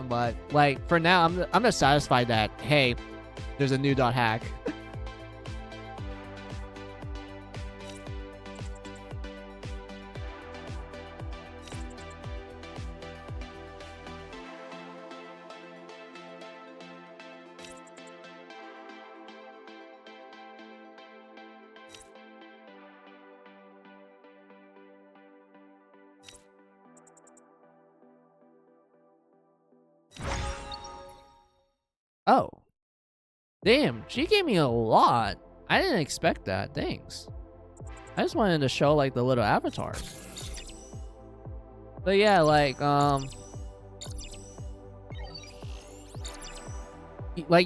But like for now, I'm just satisfied that hey, there's a new .hack. Oh. Damn, she gave me a lot. I didn't expect that. Thanks. I just wanted to show like the little avatars. But yeah, like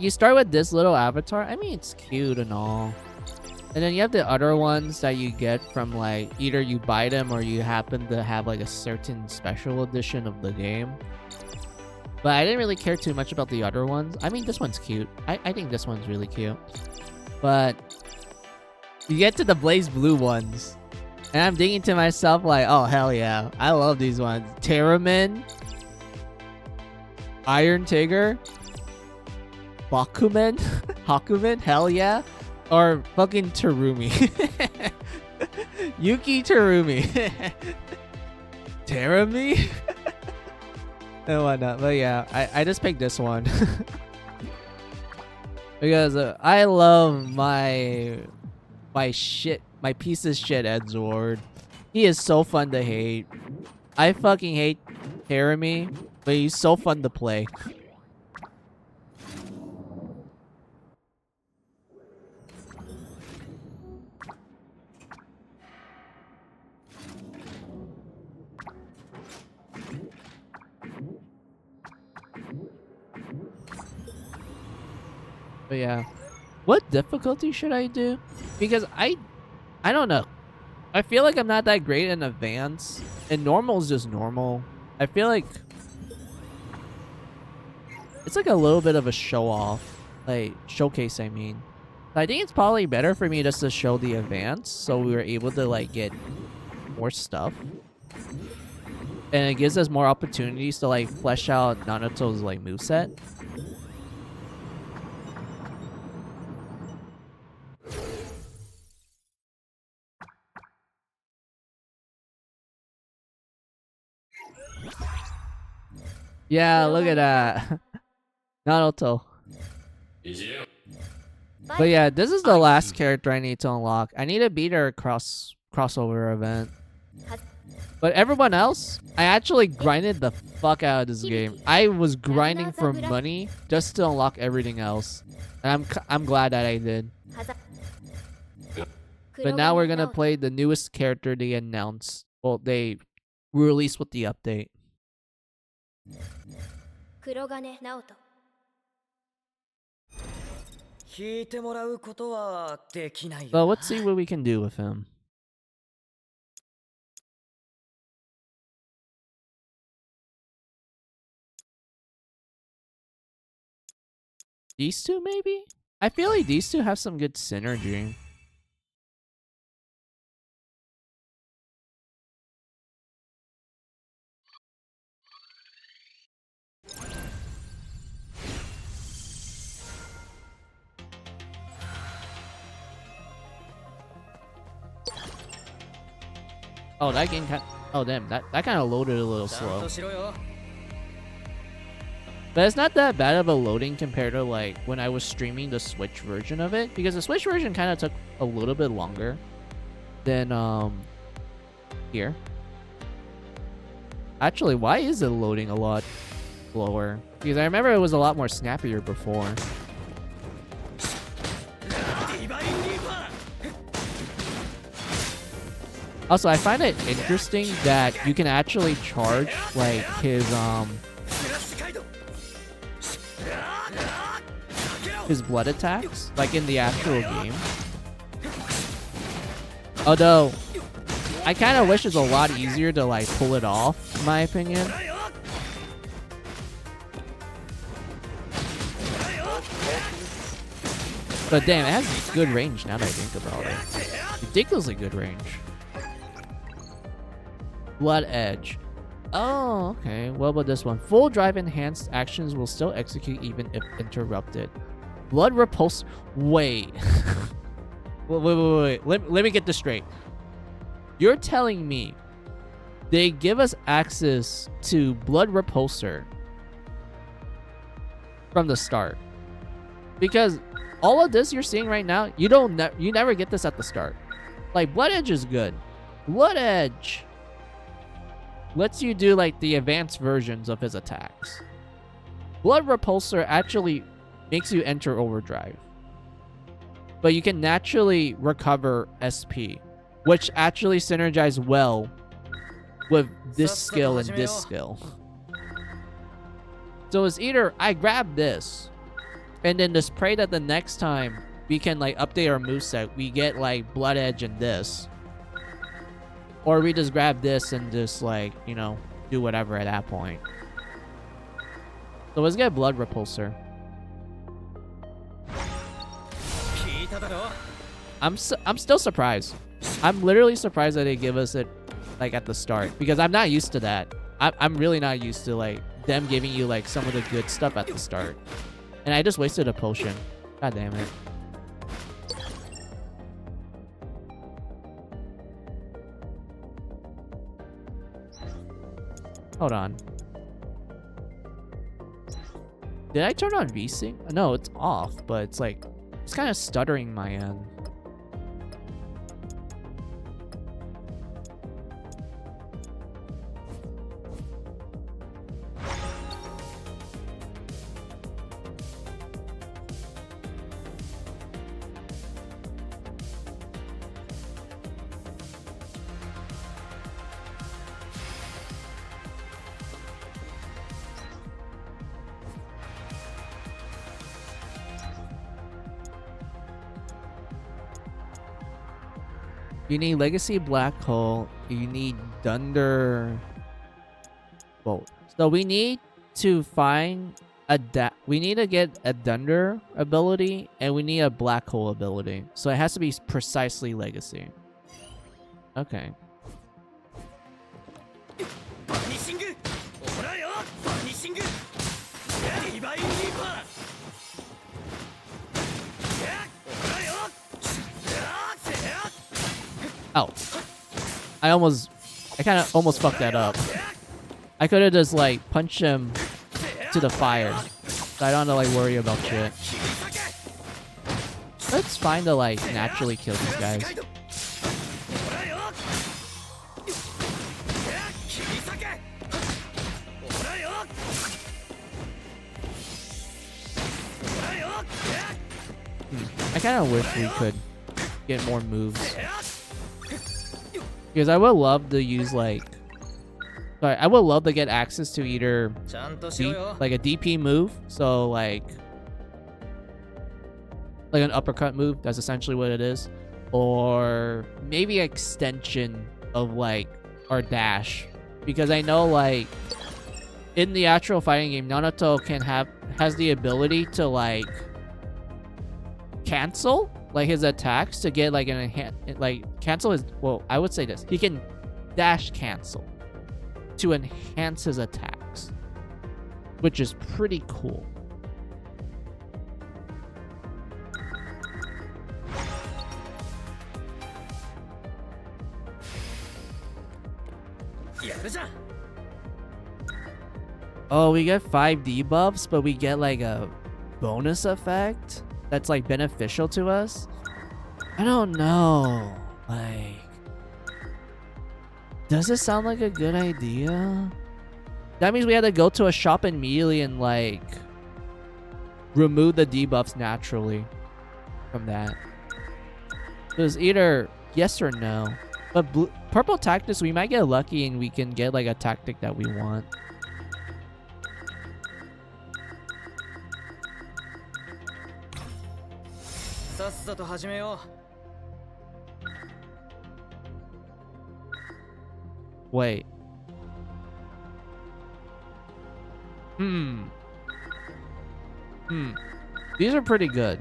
you start with this little avatar. I mean, it's cute and all. And then you have the other ones that you get from like either you buy them or you happen to have like a certain special edition of the game. But I didn't really care too much about the other ones. I mean, this one's cute. I think this one's really cute. But you get to the Blaze Blue ones, and I'm thinking to myself like, oh, hell yeah. I love these ones. Terramin, Iron Tiger, Bakuman, Hakumen, hell yeah. Or fucking Terumi. Yuki Terumi. Terumi? And whatnot. But yeah, I just picked this one. Because I love my piece of shit Edzord. He is so fun to hate. I fucking hate Terumi, but he's so fun to play. But yeah, what difficulty should I do? Because I don't know. I feel like I'm not that great in advanced, and normal is just normal. I feel like it's like a little bit of a show off, like showcase. I mean, I think it's probably better for me just to show the advanced, so we were able to like get more stuff. And it gives us more opportunities to like flesh out Naruto's like moveset. Yeah, look at that. Naruto. But yeah, this is the last character I need to unlock. I need to beat her crossover event. But everyone else, I actually grinded the fuck out of this game. I was grinding for money just to unlock everything else. And I'm glad that I did. But now we're gonna play the newest character they announced. Well, they released with the update. So let's see what we can do with him. These two, maybe? I feel like these two have some good synergy. Oh, that game oh, damn. That kind of loaded a little slow. But it's not that bad of a loading compared to like when I was streaming the Switch version of it, because the Switch version kind of took a little bit longer than here. Actually, why is it loading a lot slower? Because I remember it was a lot more snappier before. Also, I find it interesting that you can actually charge like his blood attacks, like in the actual game. Although, I kind of wish it's a lot easier to like pull it off, in my opinion. But damn, it has good range now that I think about it. Ridiculously good range. Blood Edge. Oh, okay. What about this one? Full drive enhanced actions will still execute even if interrupted. Blood repulse. Wait. wait. Let me get this straight. You're telling me they give us access to Blood Repulsor from the start? Because all of this you're seeing right now, you never get this at the start. Like, Blood Edge is good. Blood Edge lets you do like the advanced versions of his attacks. Blood Repulsor actually makes you enter overdrive, but you can naturally recover SP, which actually synergize well with this skill and this skill. So it's either I grab this and then just pray that the next time we can like update our moveset, we get like Blood Edge and this. Or we just grab this and just like, you know, do whatever at that point. So let's get Blood Repulsor. I'm still surprised. I'm literally surprised that they give us it like at the start, because I'm not used to that. I'm really not used to like them giving you like some of the good stuff at the start. And I just wasted a potion. God damn it. Hold on. Did I turn on VSync? No, it's off, but it's like, it's kind of stuttering my end. You need Legacy Black Hole. You need Thunder Bolt. So we need to find we need to get a Thunder ability, and we need a Black Hole ability. So it has to be precisely Legacy. Okay. Oh. I kind of almost fucked that up. I could have just like punched him to the fire. So I don't have to like worry about shit. It's fine to like naturally kill these guys. I kind of wish we could get more moves. Because I would love to use like... Sorry, I would love to get access to either like a DP move. So like an uppercut move. That's essentially what it is. Or maybe extension of like our dash. Because I know like in the actual fighting game, Nanato has the ability to like cancel like his attacks to get like cancel his, well, I would say this, he can dash cancel to enhance his attacks, which is pretty cool. Oh, we get 5 debuffs, but we get like a bonus effect that's like beneficial to us. I don't know. Like, does it sound like a good idea? That means we had to go to a shop immediately and like remove the debuffs naturally from that. So it's either yes or no. But purple tactics, we might get lucky and we can get like a tactic that we want. Wait. These are pretty good.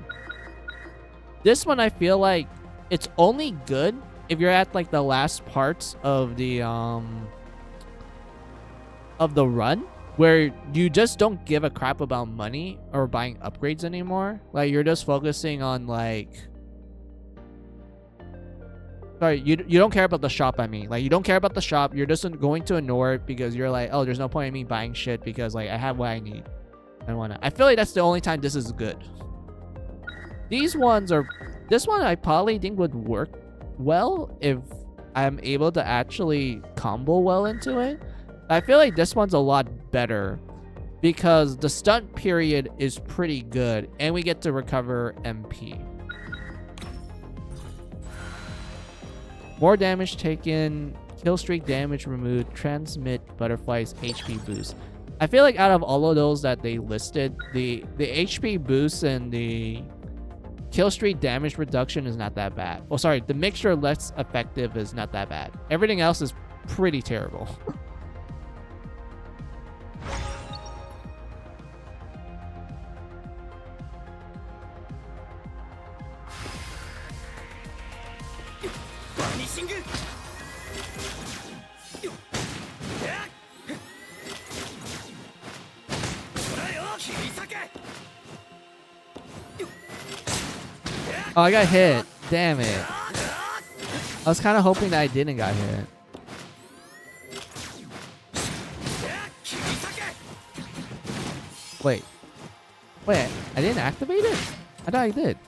This one I feel like it's only good if you're at like the last parts of the run where you just don't give a crap about money or buying upgrades anymore. Like you're just focusing on like, sorry, you don't care about the shop. I mean, like you don't care about the shop. You're just going to ignore it because you're like, oh, there's no point in me buying shit because like I have what I need. I feel like that's the only time this is good. This one I probably think would work well if I'm able to actually combo well into it. I feel like this one's a lot better because the stunt period is pretty good and we get to recover MP. More damage taken, kill streak damage removed, transmit butterflies HP boost. I feel like out of all of those that they listed, the HP boost and the kill streak damage reduction is not that bad. Well, sorry, the mixture less effective is not that bad. Everything else is pretty terrible. Oh, I got hit. Damn it. I was kind of hoping that I didn't got hit. Wait. Wait, I didn't activate it? I thought I did.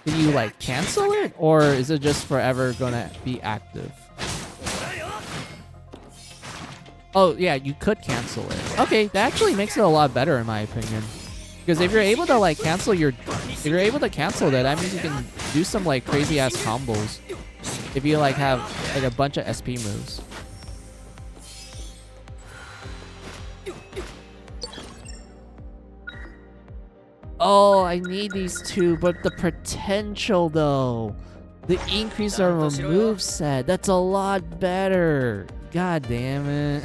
Can you like cancel it? Or is it just forever gonna be active? Oh, yeah, you could cancel it. Okay, that actually makes it a lot better in my opinion. Because if you're able to like cancel that, that means you can do some like crazy ass combos. If you like have like a bunch of SP moves. Oh, I need these two, but the potential though. The increase of a moveset, that's a lot better. God damn it.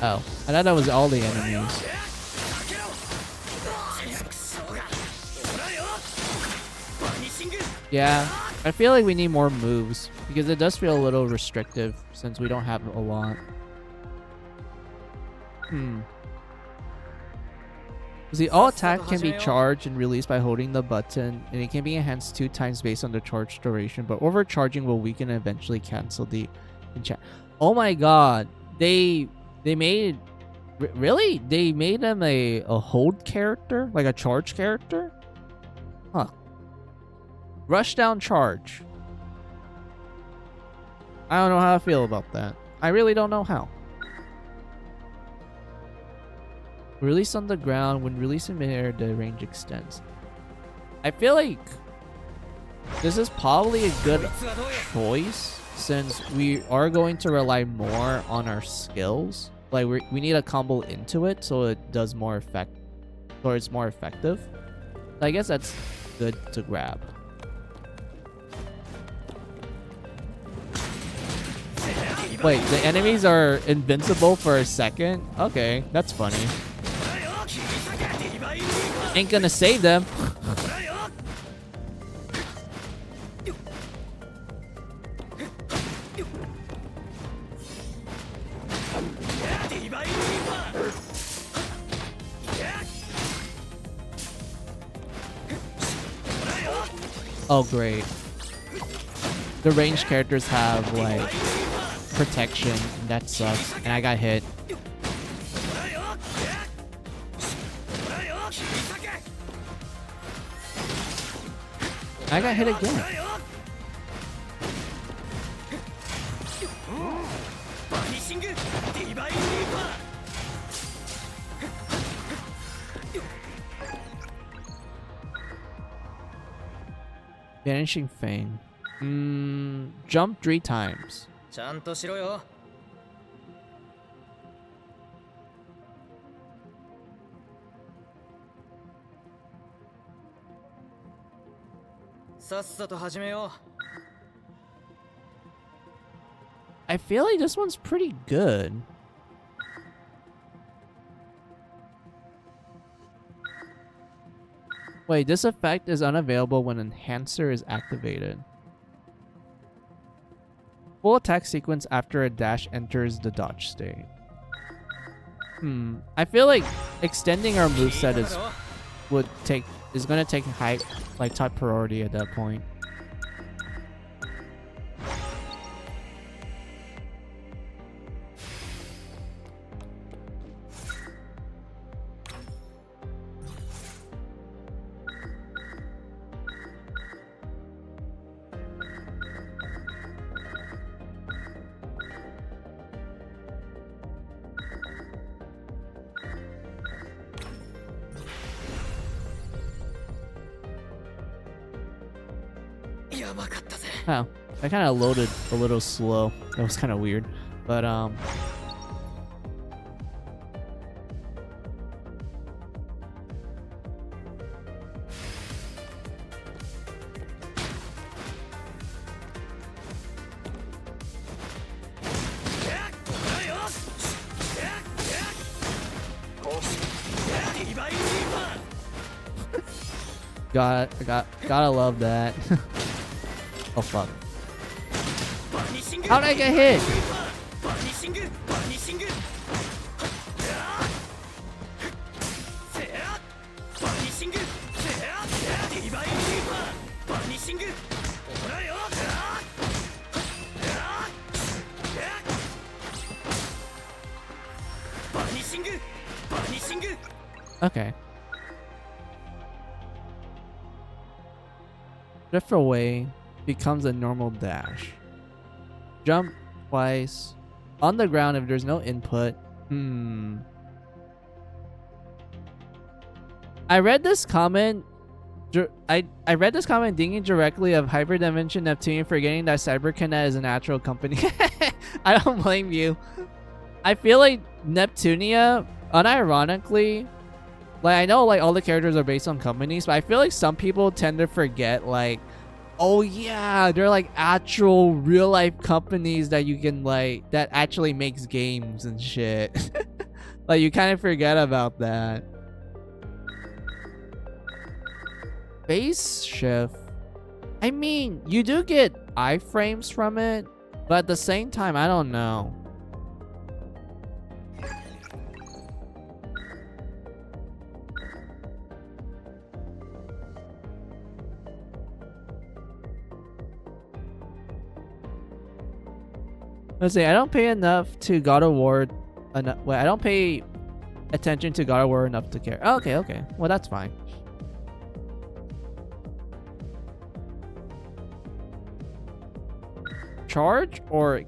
Oh, I thought that was all the enemies. Yeah, I feel like we need more moves because it does feel a little restrictive since we don't have a lot. The all attack can be charged and released by holding the button, and it can be enhanced 2 times based on the charge duration, but overcharging will weaken and eventually cancel the enchant. Oh my god, they made really? They made him a hold character? Like a charge character? Huh. Rush down charge. I don't know how I feel about that. I really don't know how. Release on the ground. When released in midair, the range extends. I feel like this is probably a good choice since we are going to rely more on our skills. Like we need a combo into it so it does more effect, or it's more effective. So I guess that's good to grab. Wait, the enemies are invincible for a second? Okay, that's funny. Ain't gonna save them. Oh great. The ranged characters have like protection, and that sucks. And I got hit. I got hit again. Vanishing Fame. Jump 3 times. ちゃんとしろよ。さっさと始めよう。 I feel like this one's pretty good. Wait, this effect is unavailable when Enhancer is activated. Full attack sequence after a dash enters the dodge state. I feel like extending our moveset is gonna take high, like top priority at that point. Oh, I kind of loaded a little slow. That was kind of weird, but gotta love that. Oh fuck. How'd I get hit? Okay. Drift away becomes a normal dash. Jump twice. On the ground if there's no input. I read this comment. I read this comment thinking directly of Hyperdimension Neptune, forgetting that CyberConnect is an actual company. I don't blame you. I feel like Neptunia, unironically, like I know like all the characters are based on companies, but I feel like some people tend to forget like, oh yeah, they're like actual real life companies that you can like that actually makes games and shit. Like, you kind of forget about that. Phase shift. I mean, you do get iframes from it, but at the same time, I don't know. Let's see, I don't pay enough to God of War. Wait, I don't pay attention to God of War enough to care. Oh, okay, okay. Well, that's fine. Charge or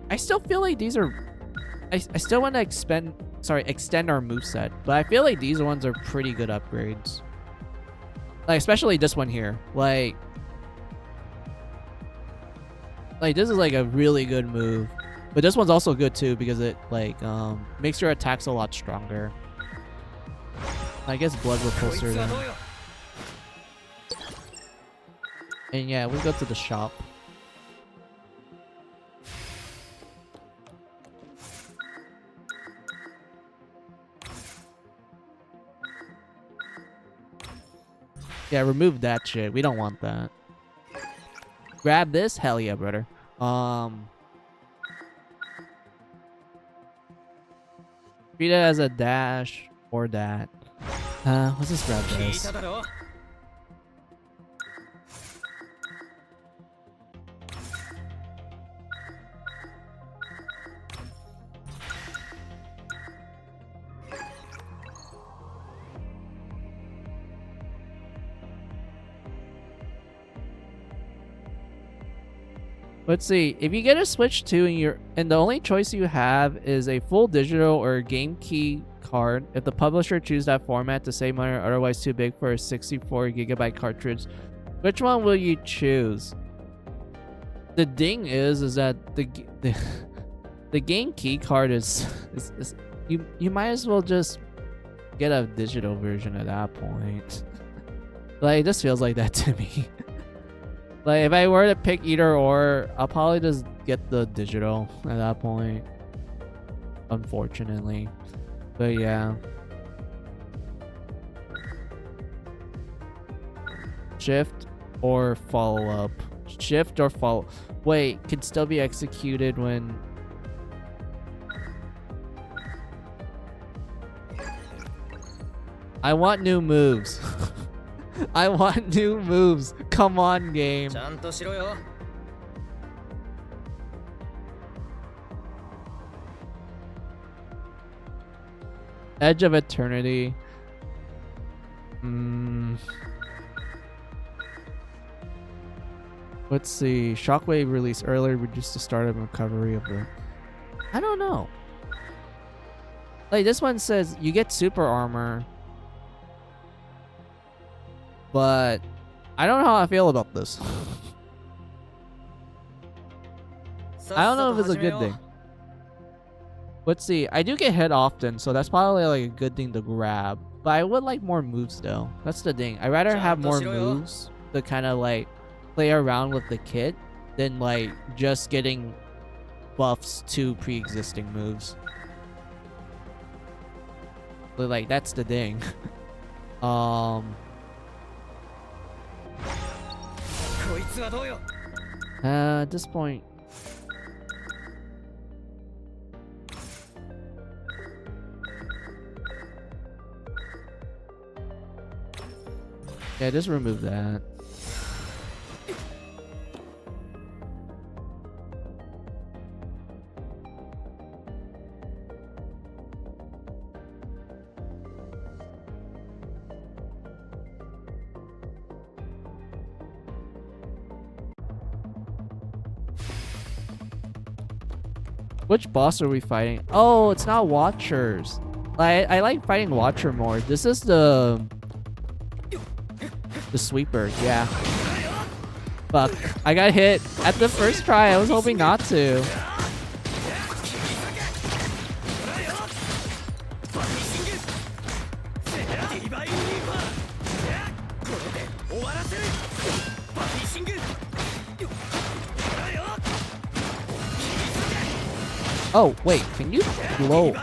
I still feel like these are. I still want to extend our moveset, but I feel like these ones are pretty good upgrades. Like, especially this one here. Like this is like a really good move. But this one's also good too because it like makes your attacks a lot stronger. I guess blood repulsor then. And yeah, we go to the shop. Yeah, remove that shit. We don't want that. Grab this? Hell yeah, brother. Treat it as a dash or that. Let's just grab this. Let's see. If you get a Switch 2 and the only choice you have is a full digital or a game key card, if the publisher chooses that format to save money or otherwise too big for a 64GB cartridge, which one will you choose? The ding is that the game key card is you might as well just get a digital version at that point. Like, this feels like that to me. Like, if I were to pick either or, I'll probably just get the digital at that point. Unfortunately. But yeah. Shift or follow up. Shift or follow. Wait, can still be executed when... I want new moves. I want new moves. Come on, game. Edge of Eternity. Let's see. Shockwave released earlier reduced the start of recovery of the... I don't know. Like, this one says you get super armor. But I don't know how I feel about this. I don't know if it's a good thing. Let's see. I do get hit often, so that's probably like a good thing to grab. But I would like more moves though. That's the thing. I'd rather have more moves to kind of like play around with the kit than like just getting buffs to pre-existing moves. But like, that's the thing. At this point, yeah, just remove that. Which boss are we fighting? Oh, it's not Watchers. I like fighting Watcher more. This is the sweeper, yeah. Fuck. I got hit at the first try. I was hoping not to. Oh, wait, can you blow?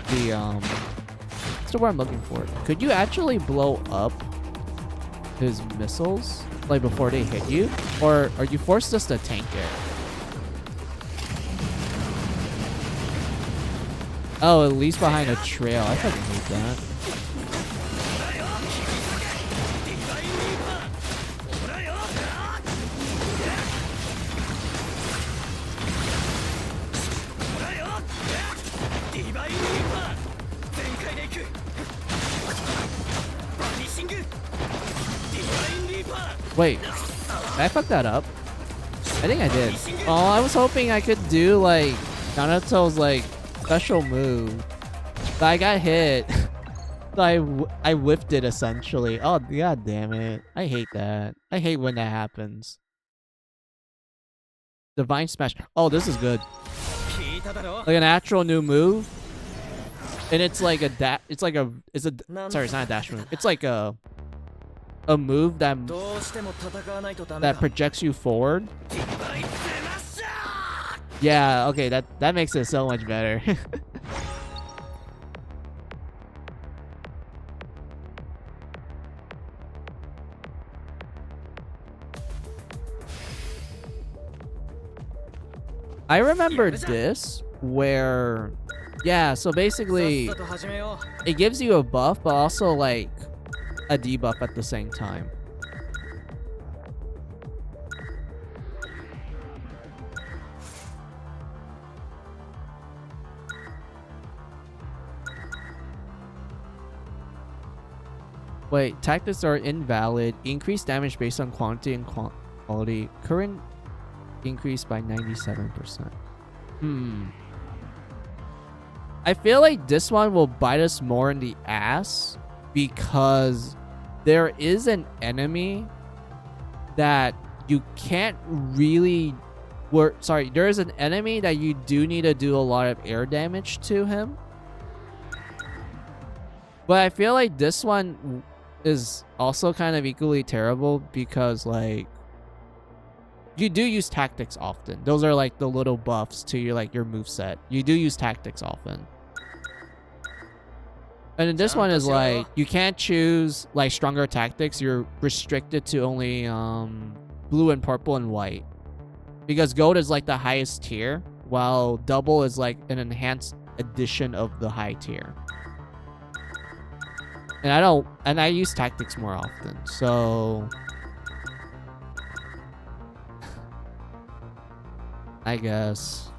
the what's the word I'm looking for? Could you actually blow up his missiles like before they hit you, or are you forced just to tank it? Oh, at least behind a trail. I fucking hate that. Wait, did I fuck that up? I think I did. Oh, I was hoping I could do like Naruto's like special move, but I got hit. So I whiffed it essentially. Oh, god damn it. I hate that. I hate when that happens. Divine Smash. Oh, this is good. Like an actual new move. And it's like a sorry, it's not a dash move. It's like a move that projects you forward. Yeah, okay, that makes it so much better. I remember this where, yeah, so basically it gives you a buff, but also like a debuff at the same time. Wait, tactics are invalid. Increased damage based on quantity and quality. Current increased by 97%. I feel like this one will bite us more in the ass because there is an enemy that you can't really there is an enemy that you do need to do a lot of air damage to him. But I feel like this one is also kind of equally terrible because like you do use tactics often. Those are like the little buffs to your moveset. You do use tactics often. And then this one is like you can't choose like stronger tactics. You're restricted to only blue and purple and white. Because gold is like the highest tier, while double is like an enhanced edition of the high tier. And I use tactics more often. So I guess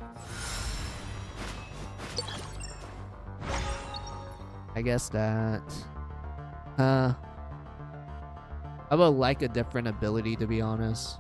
that I would like a different ability, to be honest.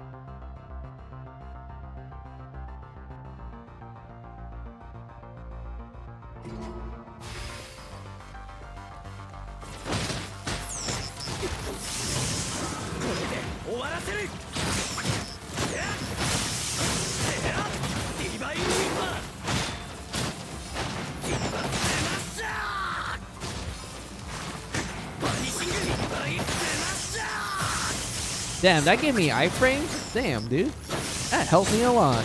Damn, that gave me iframes? Damn, dude. That helped me a lot.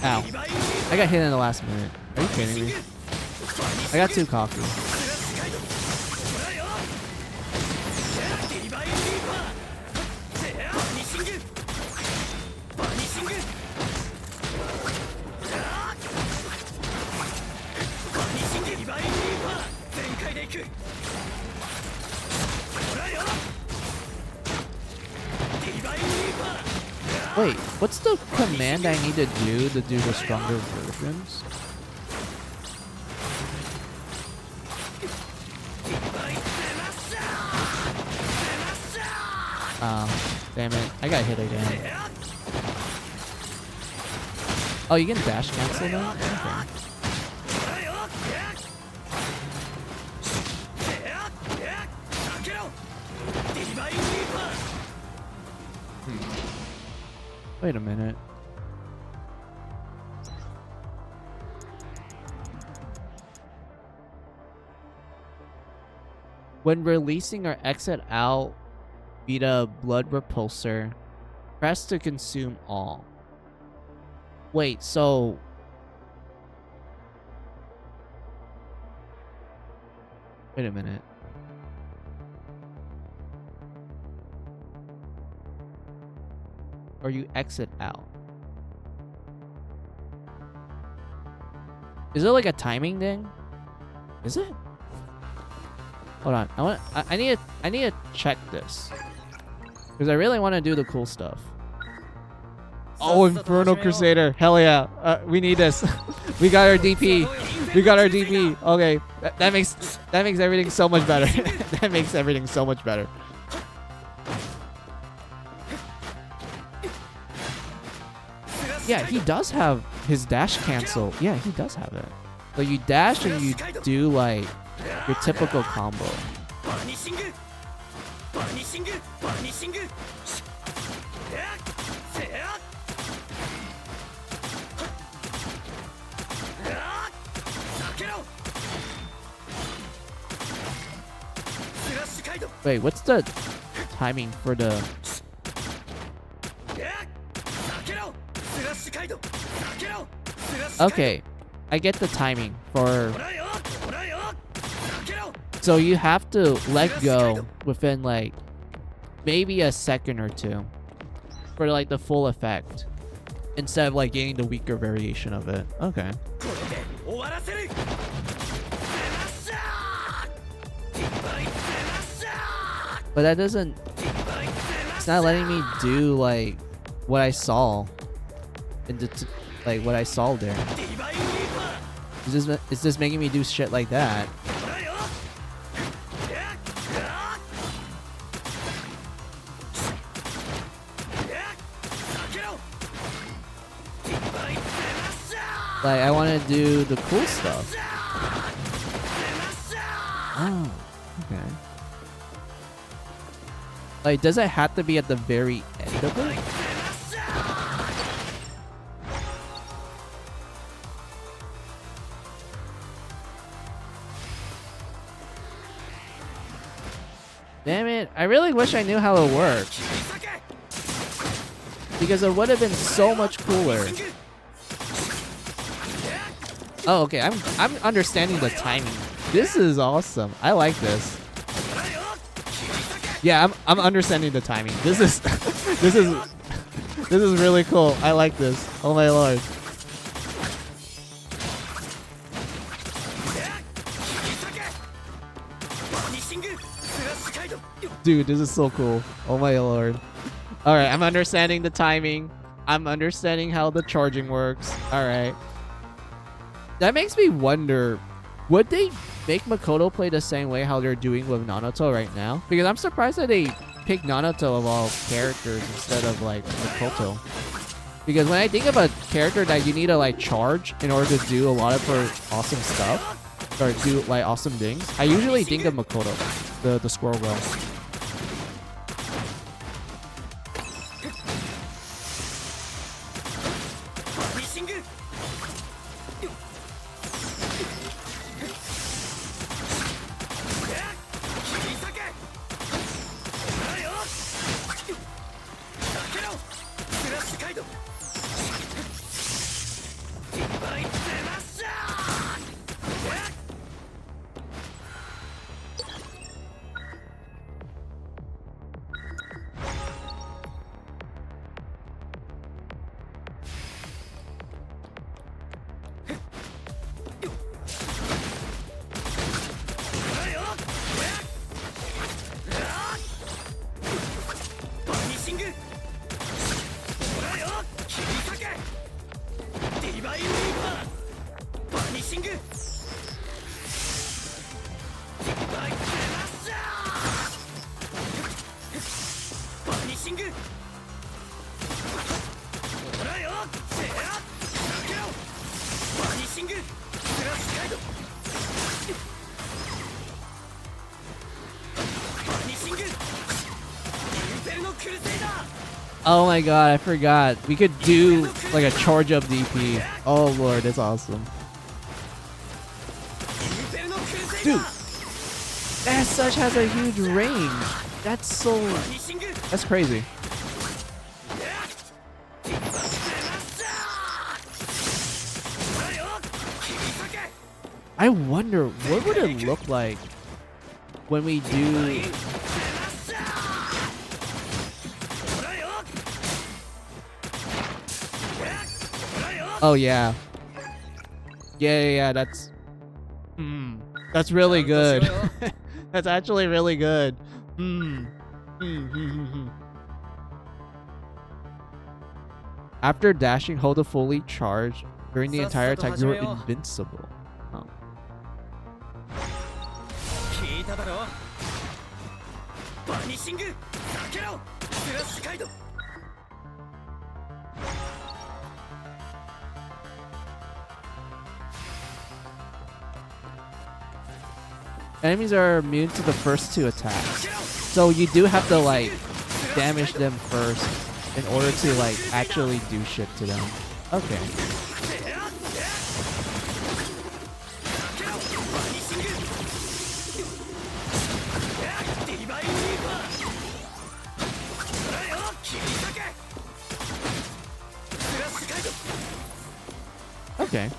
Ow. I got hit in the last minute. Are you kidding me? I got too cocky. Wait, what's the command I need to do the stronger versions? Damn it. I got hit again. Oh, you can dash cancel now? Okay. Wait a minute. When releasing or exit out via blood repulsor, Press to consume all. Wait, so... Wait a minute. Or you exit out. Is it like a timing thing? Is it? Hold on. I need to check this. Because I really want to do the cool stuff. Oh, Inferno Crusader. Hell yeah. We need this. We got our DP. We got our DP. Okay. That makes everything so much better. That makes everything so much better. Yeah, he does have his dash cancel. Yeah, he does have it. So you dash and you do like your typical combo. Wait, what's the timing for the... Okay, I get the timing for... So you have to let go within like maybe a second or two for like the full effect instead of like getting the weaker variation of it. Okay. But that doesn't... It's not letting me do like what I saw like what I saw there. It's just making me do shit like that. Like I want to do the cool stuff. Oh, okay. Like, does it have to be at the very end of it? Damn it, I really wish I knew how it worked. Because it would have been so much cooler. Oh, okay, I'm understanding the timing. This is awesome. I like this. Yeah, I'm understanding the timing. This is this is really cool. I like this. Oh my lord. Dude, this is so cool. Oh my lord. Alright, I'm understanding the timing. I'm understanding how the charging works. Alright. That makes me wonder, would they make Makoto play the same way how they're doing with Nanato right now? Because I'm surprised that they picked Nanato of all characters instead of like Makoto. Because when I think of a character that you need to like charge in order to do a lot of her awesome stuff, or do like awesome things, I usually think of Makoto, the squirrel girl. Oh my god, I forgot. We could do like a charge up DP. Oh lord, that's awesome. Dude, that such has a huge range. That's crazy. I wonder what would it look like when we do. Oh yeah. Yeah. That's really good. That's actually really good. After dashing, hold a fully charged during the entire attack. You're invincible. Oh. 聞いただろバニシング避けろスラッシュカイド Enemies are immune to the first 2 attacks, so you do have to like damage them first in order to like actually do shit to them. Okay. Okay.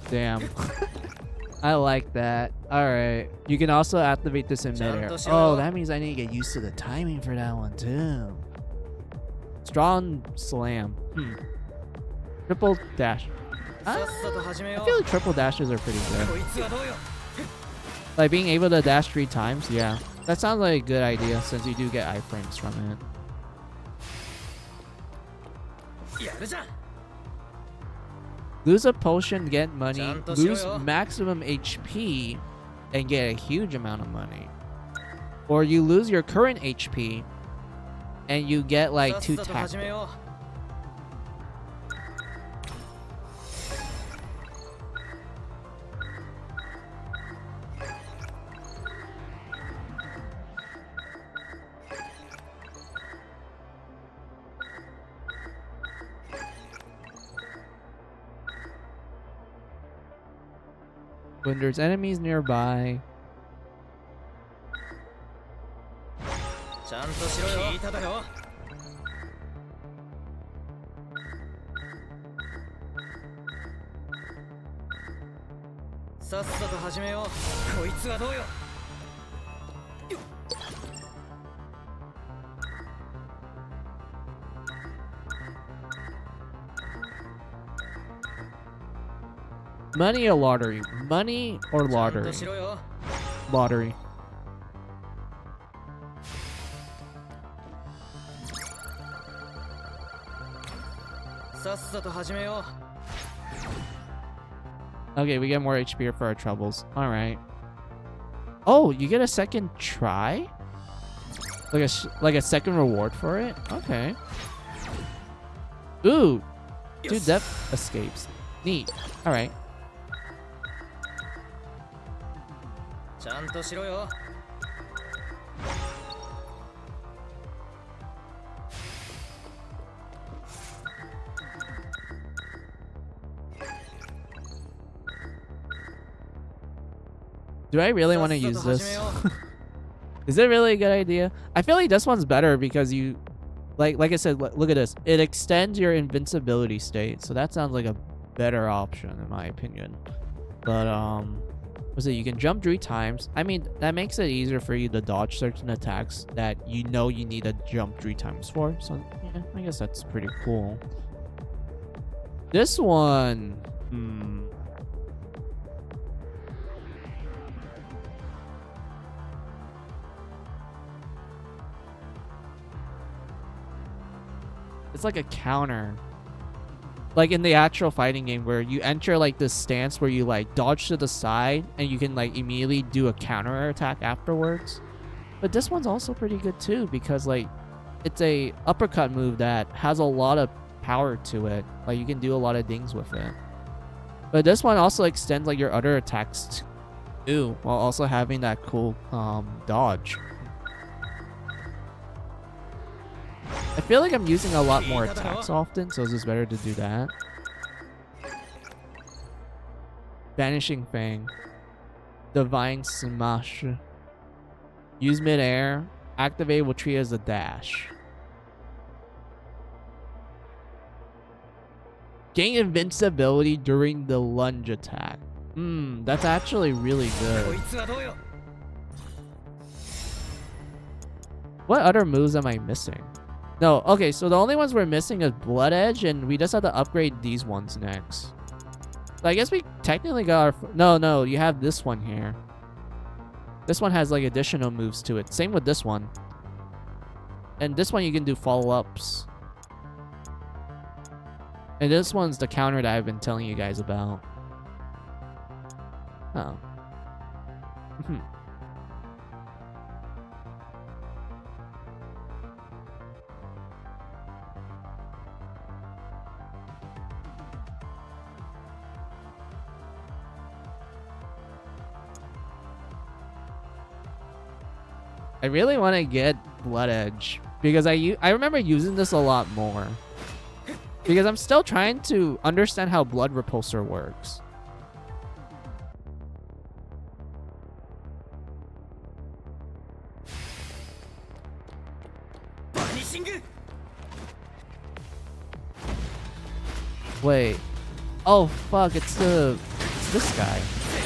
Damn. I like that. Alright. You can also activate this in midair. Oh, that means I need to get used to the timing for that one too. Strong slam. Triple dash. I feel like triple dashes are pretty good. Like being able to dash 3 times, yeah. That sounds like a good idea since you do get iframes from it. Lose a potion, get money. Lose maximum HP and get a huge amount of money. Or you lose your current HP and you get like 2 tactics. When there's enemies nearby. Money or lottery? Money or lottery? Lottery. Okay, we get more HP for our troubles. All right. Oh, you get a second try? Like a second reward for it? Okay. Ooh. 2 death escapes. Neat. All right. Do I really want to use this? Is it really a good idea? I feel like this one's better because you, like I said, look at this. It extends your invincibility state, so that sounds like a better option in my opinion. But what's it? You can jump 3 times. I mean, that makes it easier for you to dodge certain attacks that you know you need to jump 3 times for. So yeah, I guess that's pretty cool. This one, it's like a counter. Like in the actual fighting game where you enter like this stance where you like dodge to the side and you can like immediately do a counter attack afterwards. But this one's also pretty good too because like it's a uppercut move that has a lot of power to it. Like you can do a lot of things with it. But this one also extends like your other attacks too while also having that cool dodge. I feel like I'm using a lot more attacks often, so it's just better to do that. Vanishing Fang. Divine Smash. Use mid-air. Activate will treat as a dash. Gain invincibility during the lunge attack. That's actually really good. What other moves am I missing? No, okay, so the only ones we're missing is Blood Edge, and we just have to upgrade these ones next. So I guess we technically got our... No, you have this one here. This one has like additional moves to it. Same with this one. And this one you can do follow-ups. And this one's the counter that I've been telling you guys about. Oh. I really want to get Blood Edge because I remember using this a lot more. Because I'm still trying to understand how Blood Repulsor works. Wait. Oh fuck, it's this guy.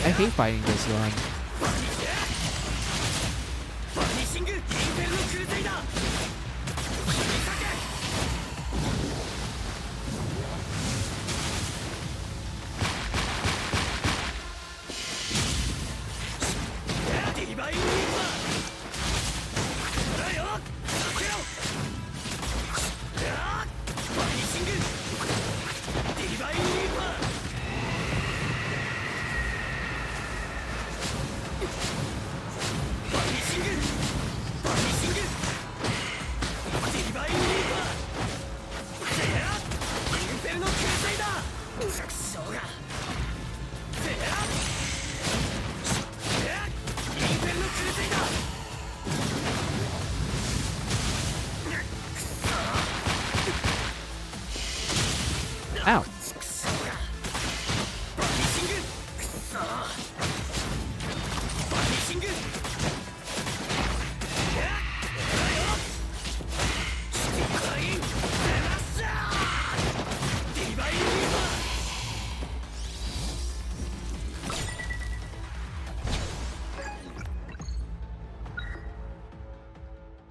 I hate fighting this one. Ow.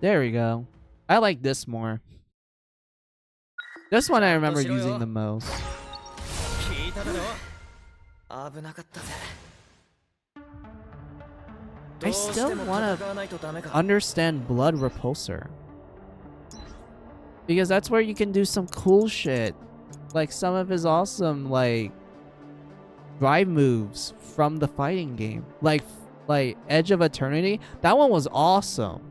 There we go. I like this more. This one I remember using the most. I still want to understand Blood Repulsor. Because that's where you can do some cool shit. Like some of his awesome, like, drive moves from the fighting game. Like Edge of Eternity. That one was awesome.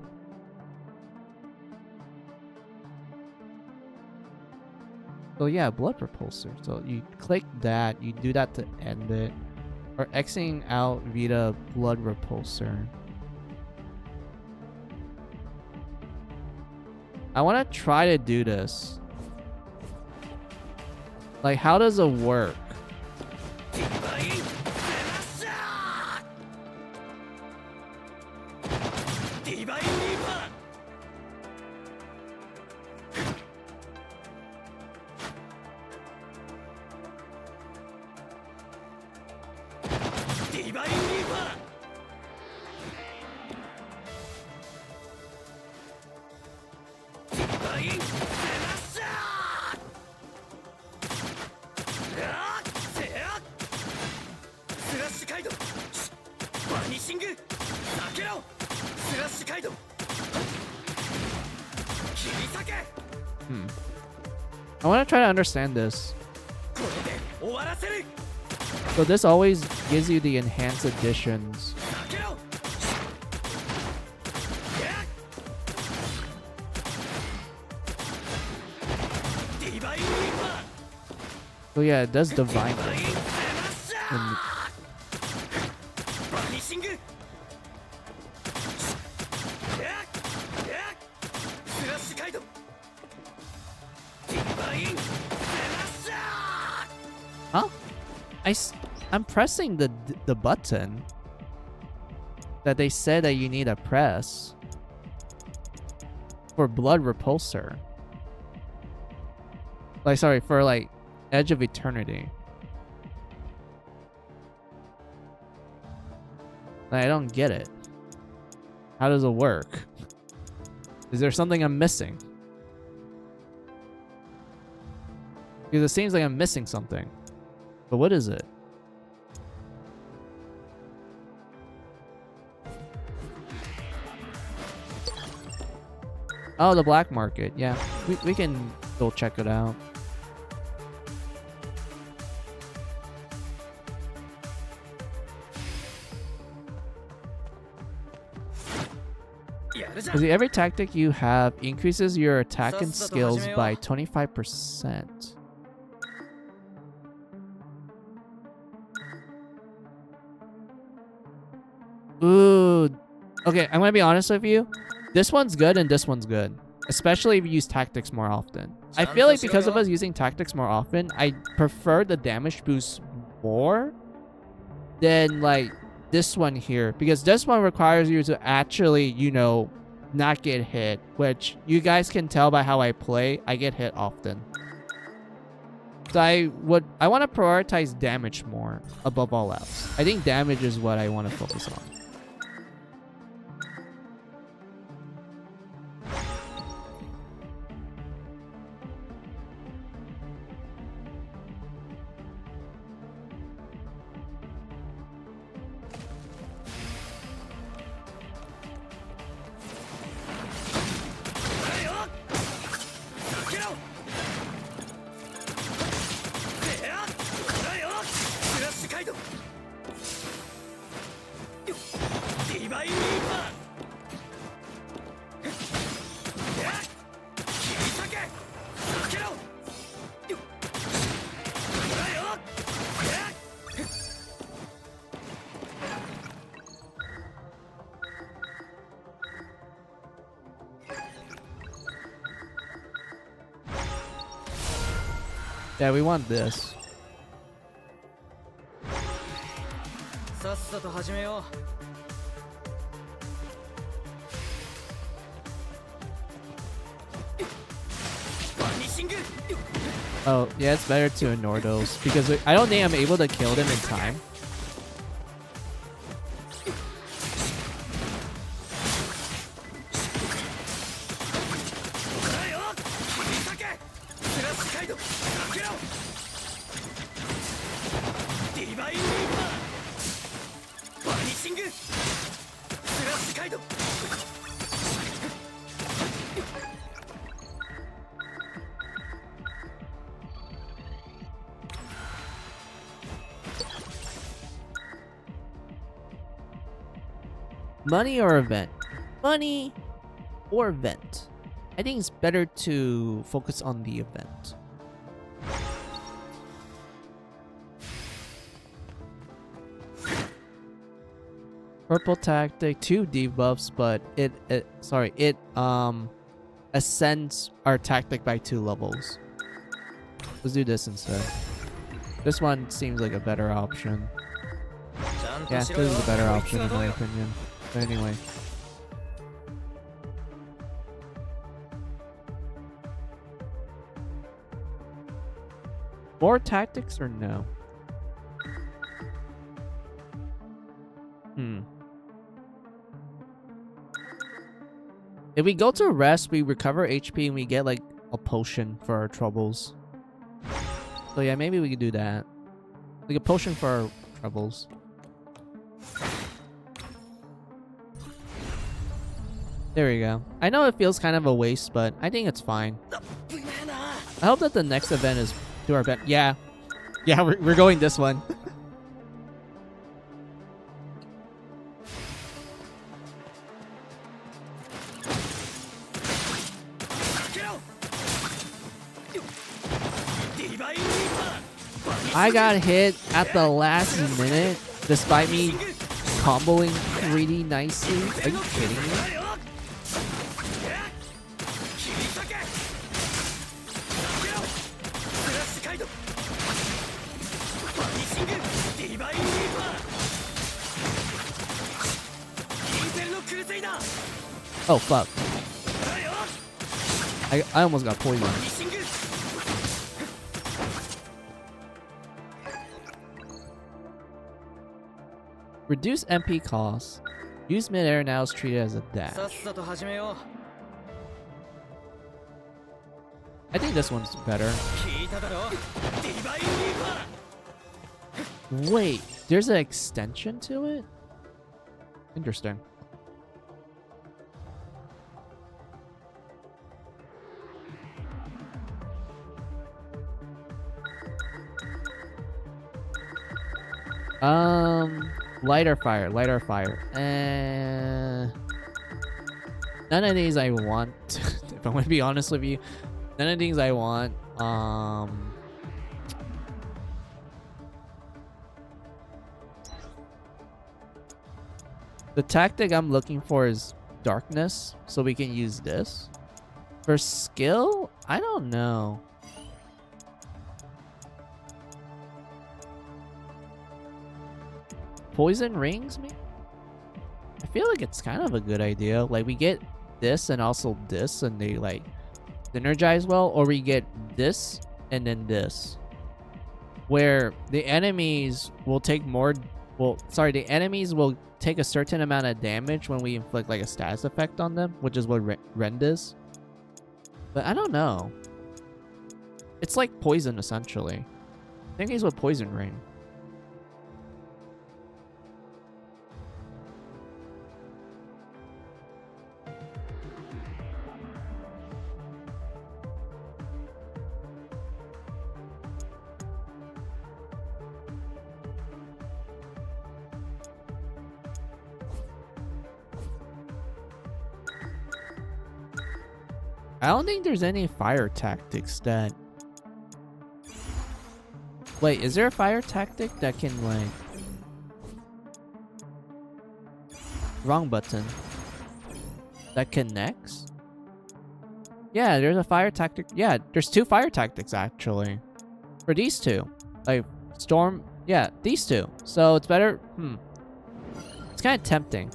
So yeah, Blood Repulsor. So you click that, you do that to end it. Or Xing out Vita Blood Repulsor. I want to try to do this. Like, how does it work? I want to try to understand this. So this always gives you the enhanced editions. So yeah, it does divine things. I'm pressing the button that they said that you need to press for blood repulsor. Like, sorry, for like Edge of Eternity. Like, I don't get it. How does it work? Is there something I'm missing? Because it seems like I'm missing something. But what is it? Oh, the black market. Yeah, we can go check it out. See, every tactic you have increases your attack and skills by 25%. Ooh. Okay, I'm gonna be honest with you. This one's good and this one's good. Especially if you use tactics more often. I feel like because of us using tactics more often, I prefer the damage boost more than like this one here. Because this one requires you to actually, you know, not get hit. Which you guys can tell by how I play, I get hit often. So I want to prioritize damage more above all else. I think damage is what I want to focus on. Yeah, we want this. Oh, yeah, it's better to ignore those because I don't think I'm able to kill them in time. Money or event? Money or event? I think it's better to focus on the event. Purple tactic, 2 debuffs, but it ascends our tactic by 2 levels. Let's do this instead. This one seems like a better option. Yeah, this is a better option in my opinion. But anyway. More tactics or no? If we go to rest, we recover HP and we get like a potion for our troubles. So yeah, maybe we could do that. Like a potion for our troubles. There we go. I know it feels kind of a waste, but I think it's fine. I hope that the next event is to our best. Yeah. Yeah, we're going this one. I got hit at the last minute despite me comboing pretty nicely. Are you kidding me? Oh fuck. I almost got poisoned. Reduce MP costs. Use mid-air now is treated as a dash. I think this one's better. Wait, there's an extension to it? Interesting. Lighter fire, lighter fire. None of these I want. If I'm gonna be honest with you, none of these I want. The tactic I'm looking for is darkness, so we can use this. For skill, I don't know. Poison rings, maybe? I feel like it's kind of a good idea. Like, we get this and also this, and they, like, synergize well. Or we get this and then this. Where the enemies will take more... Well, sorry, the enemies will take a certain amount of damage when we inflict, like, a status effect on them. Which is what Rend is. But I don't know. It's like poison, essentially. I think he's with Poison Ring. I don't think there's any fire tactics that... Wait, is there a fire tactic that can, like... Wrong button. That connects? Yeah, there's a fire tactic. Yeah, there's 2 fire tactics, actually. For these 2. Like, Storm... Yeah, these 2. So, it's better... It's kind of tempting.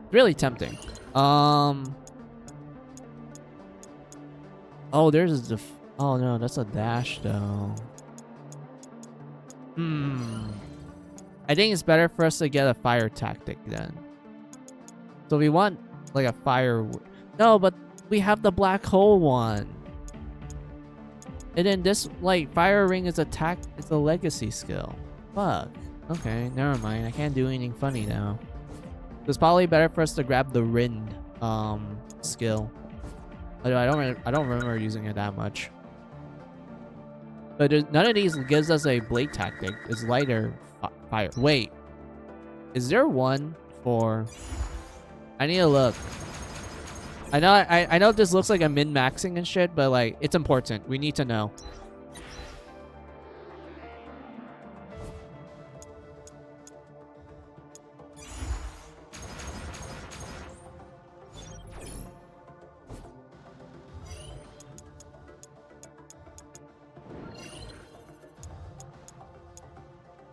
Really tempting. Oh, there's a oh no, that's a dash though. I think it's better for us to get a fire tactic then. So we want like a fire. No, but we have the black hole one. And then this like fire ring is attack. It's a legacy skill. Fuck. Okay, never mind. I can't do anything funny now. It's probably better for us to grab the Rend skill. I don't remember using it that much. But none of these gives us a blade tactic. It's lighter fire. Wait, is there one for? I need to look. I know this looks like a min-maxing and shit, but like it's important. We need to know.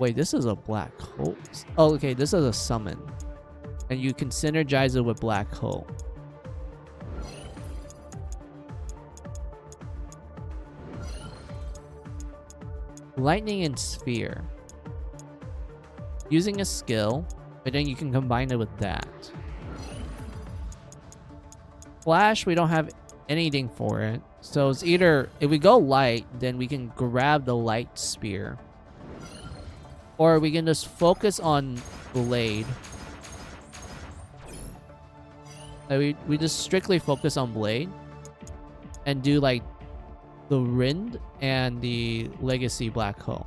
Wait, this is a black hole. Oh, okay, this is a summon. And you can synergize it with black hole. Lightning and sphere. Using a skill, but then you can combine it with that. Flash, we don't have anything for it. So it's either, if we go light, then we can grab the light spear. Or we can just focus on blade. Like we just strictly focus on blade. And do like the Rend and the legacy black hole.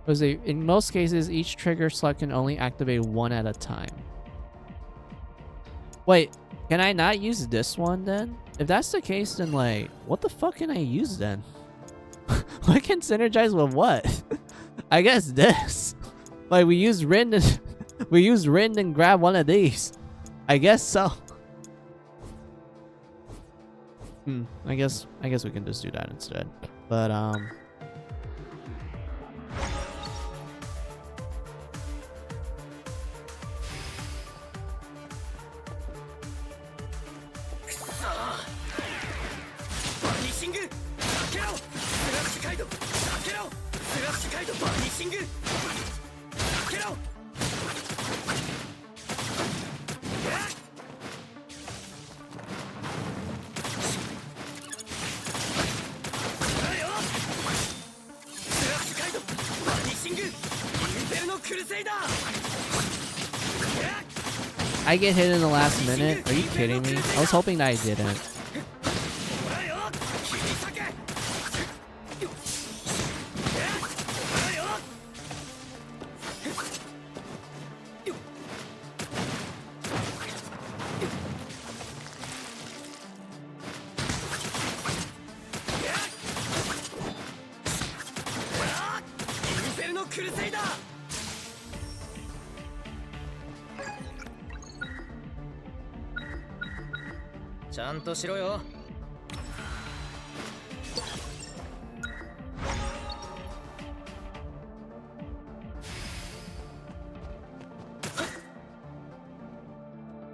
Because in most cases, each trigger slot can only activate one at a time. Wait, can I not use this one then? If that's the case, then like, what the fuck can I use then? I can synergize with what? I guess this. Like we use Rend and we use Rend and grab one of these. I guess so. I guess we can just do that instead. But シングかけろスラッシュカイドかけろスラッシュカイドバニシングかけろスラッシュカイドバニシングインペルのクルセイダー I get hit in the last minute? Are you kidding me? I was hoping that I didn't.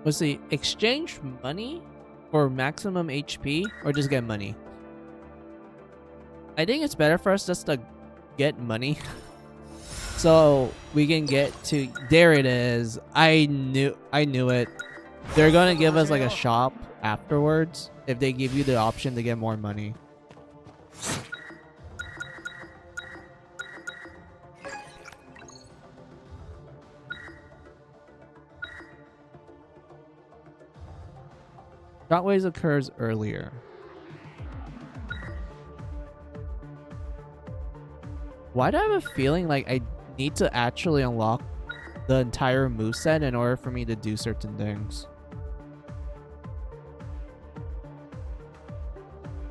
Was the exchange money for maximum HP or just get money? I think it's better for us just to get money. So we can get to, there it is. I knew it. They're gonna give us like a shop afterwards if they give you the option to get more money. Shotwaves occurs earlier. Why do I have a feeling like I need to actually unlock the entire moveset in order for me to do certain things?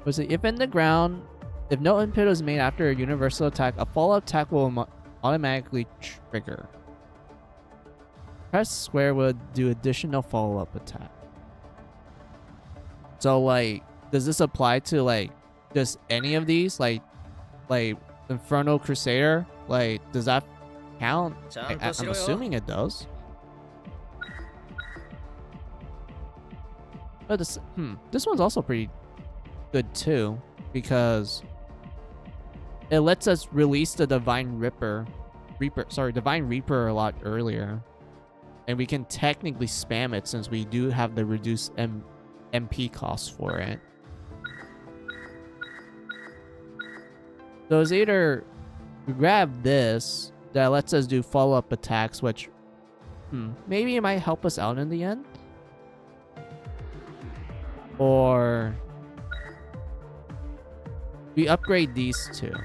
Was it if in the ground, if no input is made after a universal attack, a follow-up attack will automatically trigger. Press square would do additional follow-up attack. So like, does this apply to like just any of these? Like Inferno Crusader? Like, does that count? I'm assuming it does. But this one's also pretty good too, because it lets us release the Divine Reaper a lot earlier, and we can technically spam it since we do have the reduced MP cost for it. So it's either we grab this that lets us do follow-up attacks, which maybe it might help us out in the end, or we upgrade these two.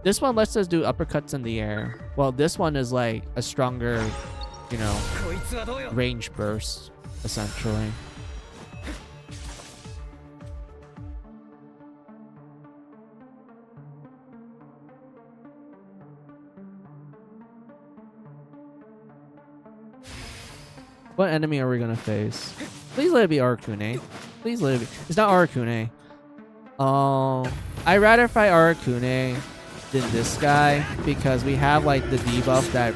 This one lets us do uppercuts in the air, while this one is like a stronger, you know, range burst, essentially. What enemy are we gonna face? Please let it be Arakune. Please let it be. It's not Arakune. I'd rather fight Arakune than this guy because we have like the debuff that,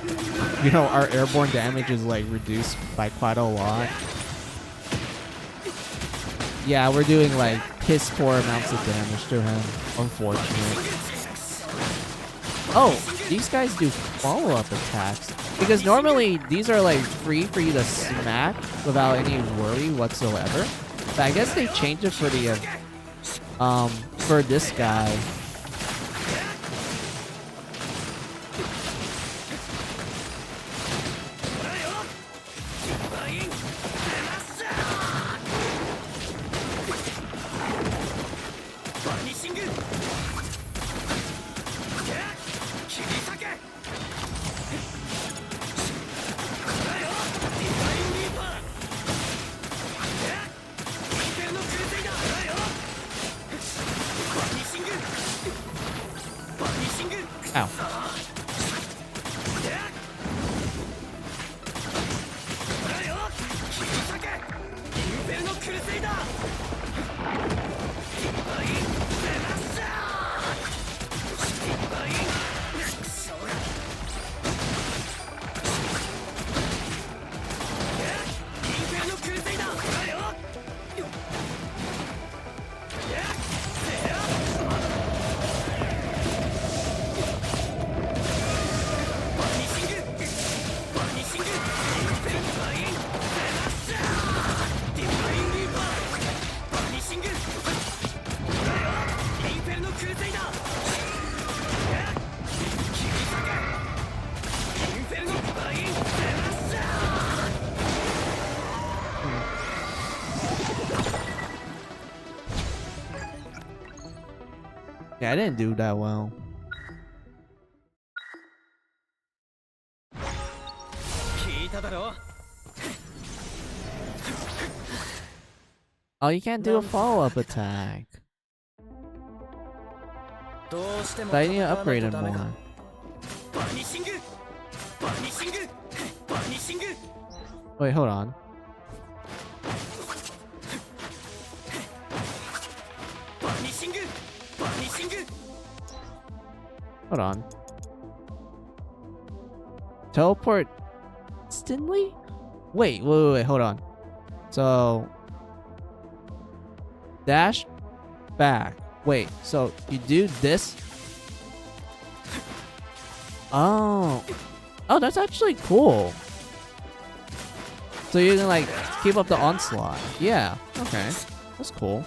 you know, our airborne damage is like reduced by quite a lot. Yeah, we're doing like piss poor amounts of damage to him. Unfortunate. Oh, these guys do follow-up attacks. Because normally these are like free for you to smack without any worry whatsoever. But I guess they changed it for the for this guy. Yeah, I didn't do that well. Oh, you can't do a follow-up attack. So I need to upgrade it more. Wait, hold on. Hold on. Teleport instantly? Wait, hold on. So dash back. Wait, so you do this? Oh. Oh, that's actually cool. So you can like keep up the onslaught. Yeah, okay. That's cool.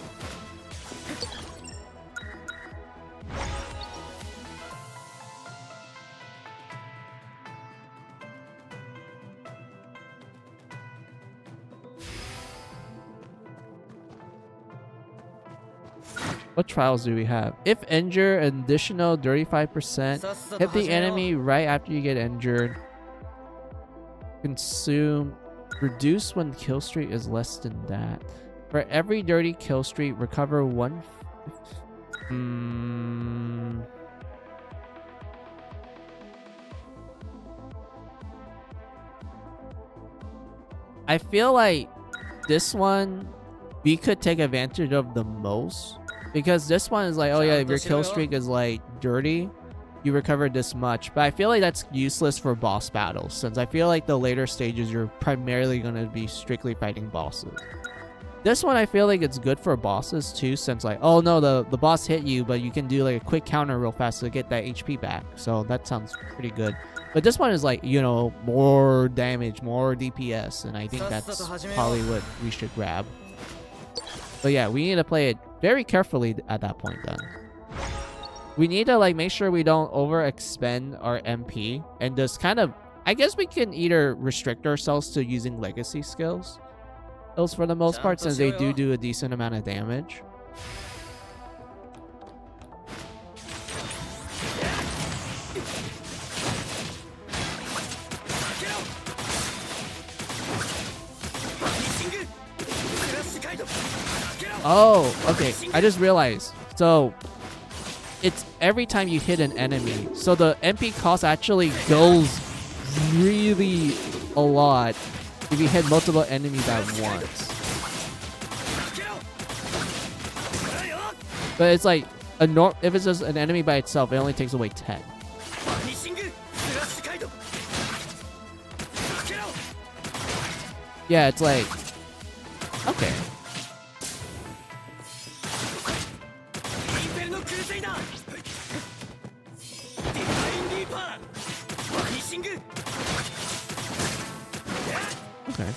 What trials do we have? If injured, an additional 35%. Hit the enemy right after you get injured. Consume. Reduce when kill streak is less than that. For every dirty kill streak, recover one. I feel like this one we could take advantage of the most. Because this one is like, oh yeah, if your kill streak is like dirty, you recover this much. But I feel like that's useless for boss battles, since I feel like the later stages you're primarily going to be strictly fighting bosses. This one I feel like it's good for bosses too, since like, oh no, the boss hit you, but you can do like a quick counter real fast to get that HP back. So that sounds pretty good. But this one is like, you know, more damage, more DPS, and I think that's probably what we should grab. But yeah, we need to play it very carefully at that point then. We need to like make sure we don't overexpend our MP and just kind of, I guess we can either restrict ourselves to using legacy skills. Those for the most part, since they do a decent amount of damage. Oh, okay. I just realized. So, it's every time you hit an enemy. So the MP cost actually goes really a lot if you hit multiple enemies at once. But it's like, if it's just an enemy by itself, it only takes away 10. Yeah, it's like, okay. Okay.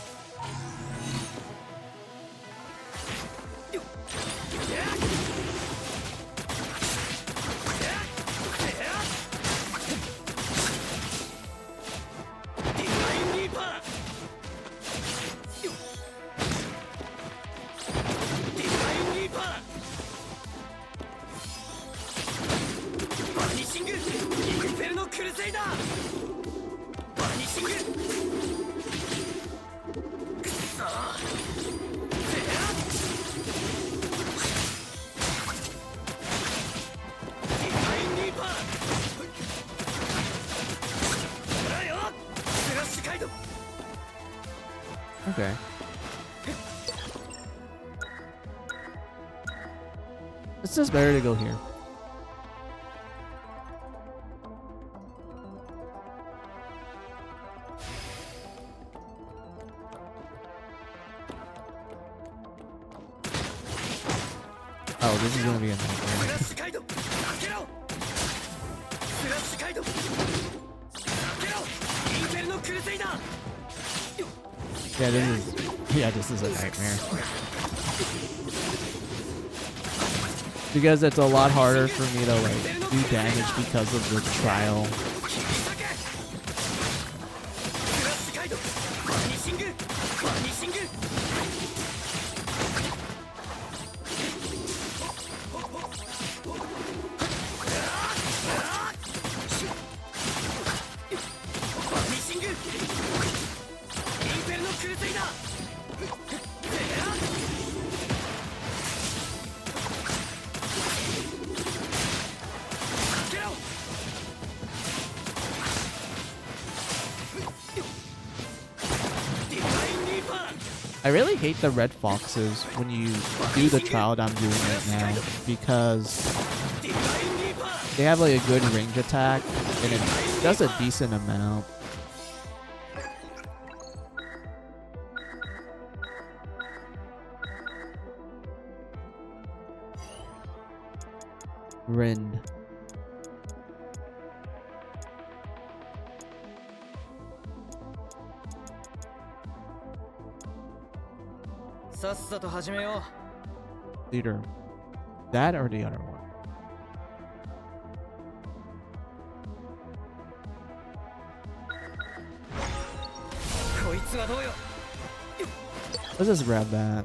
Okay. It's just better to go here. Oh, this is gonna be a nightmare. this is a nightmare. Because it's a lot harder for me to like do damage because of the trial. I really hate the red foxes when you do the trial that I'm doing right now because they have like a good range attack and it does a decent amount. Rind. Leader. That or the other one? Let's just grab that.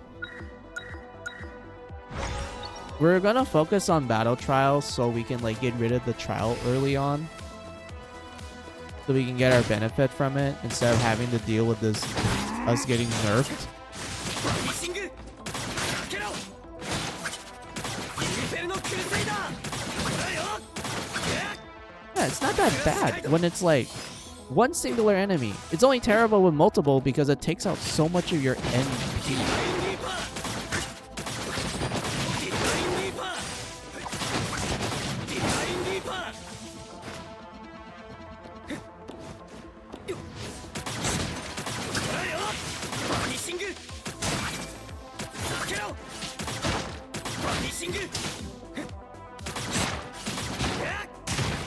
We're gonna focus on battle trials so we can like get rid of the trial early on. So we can get our benefit from it instead of having to deal with this us getting nerfed. Yeah, it's not that bad when it's like one singular enemy. It's only terrible with multiple because it takes out so much of your NP.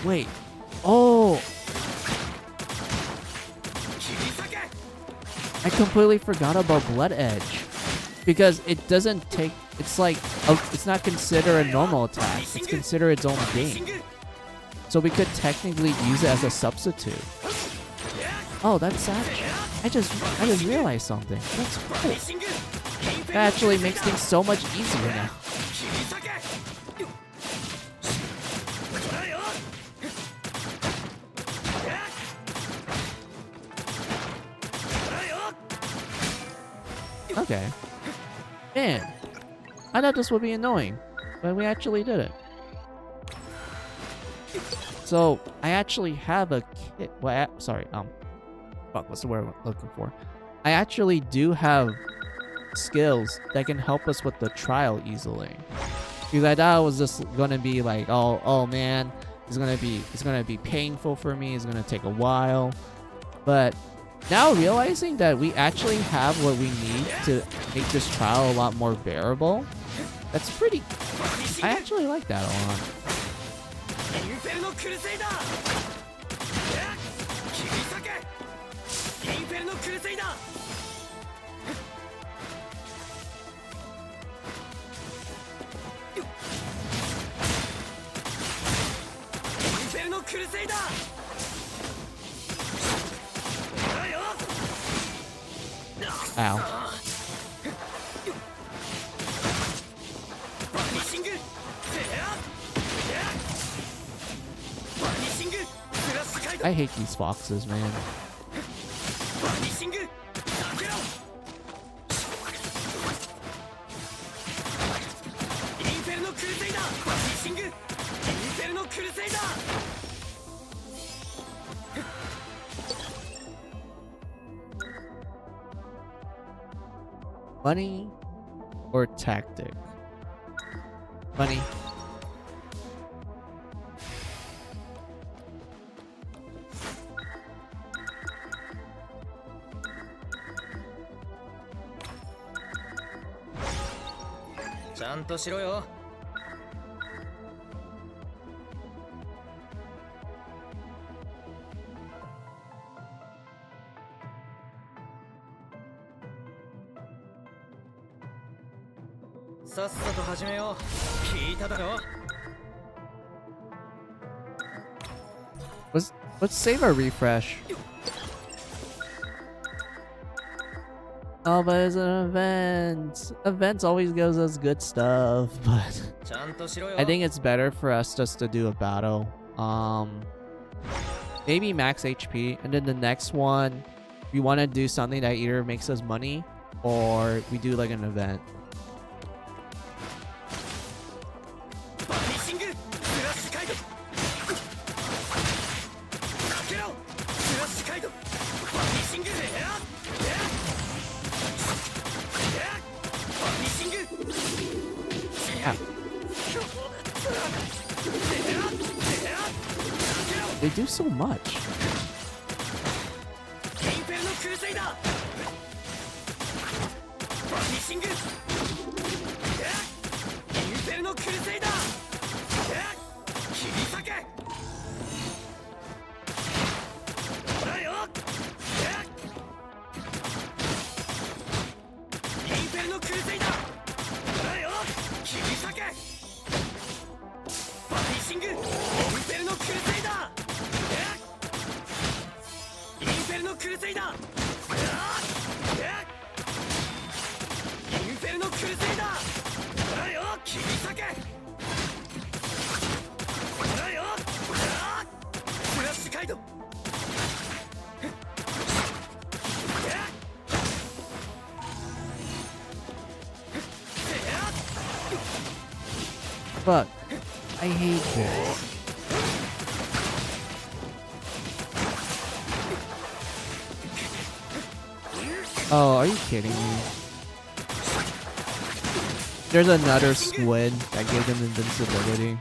Wait. Oh. I completely forgot about Blood Edge. Because it doesn't take... It's like... it's not considered a normal attack. It's considered its own game. So we could technically use it as a substitute. Oh, that's savage. I just realized something. That's cool. That actually makes things so much easier now. Okay. Man, I thought this would be annoying, but we actually did it. So, I actually have a kit. Well, fuck, what's the word I'm looking for? I actually do have skills that can help us with the trial easily. Because I thought it was just gonna be like, oh man, it's gonna be painful for me. It's gonna take a while, but now realizing that we actually have what we need to make this trial a lot more bearable, that's pretty... I actually like that a lot. Ow. I hate these foxes, man. Money or tactic? Money. Let's save our refresh. Oh, but it's an event. Events always gives us good stuff, but I think it's better for us just to do a battle. Maybe max HP, and then the next one, we want to do something that either makes us money or we do like an event. do so much. インペルのクルセイダーバニシングインペルのクルセイダー切り裂けだよインペルのクルセイダーだよ切り裂けバニシングインペルのクルセイダーインペルのクルセイダーインペルのクルセイダーだよ切り裂けだよフラッシュカイド Fuck. I hate this. Oh, are you kidding me? There's another squid that gave them invincibility.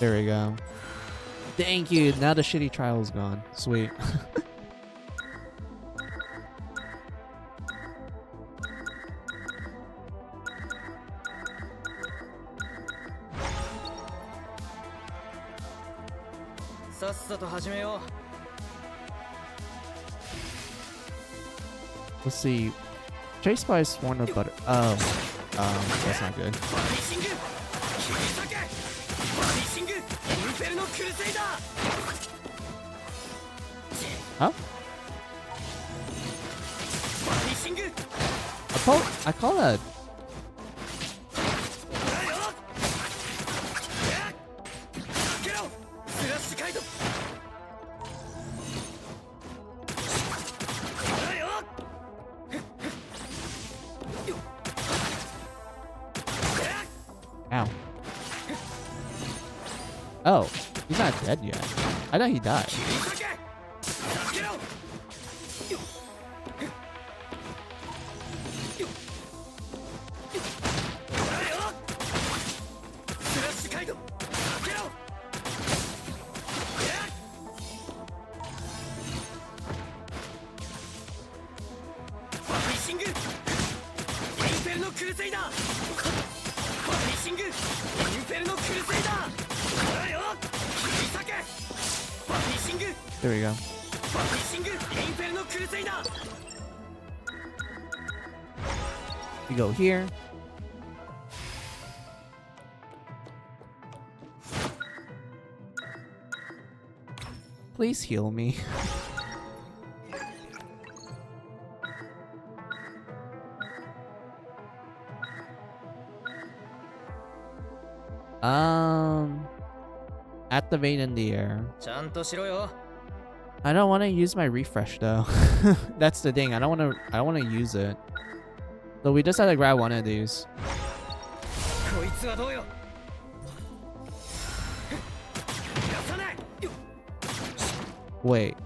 There we go. Thank you. Now the shitty trial is gone. Sweet. Let's see. Chased by a swarm of butter. Oh. That's not good. Huh? I call that. Ow. Oh, he's not dead yet. I thought he died. There we go. We go here. Please heal me. Activate in the air. I don't want to use my refresh though. That's the thing. I don't want to use it. So we just had to grab one of these. Wait.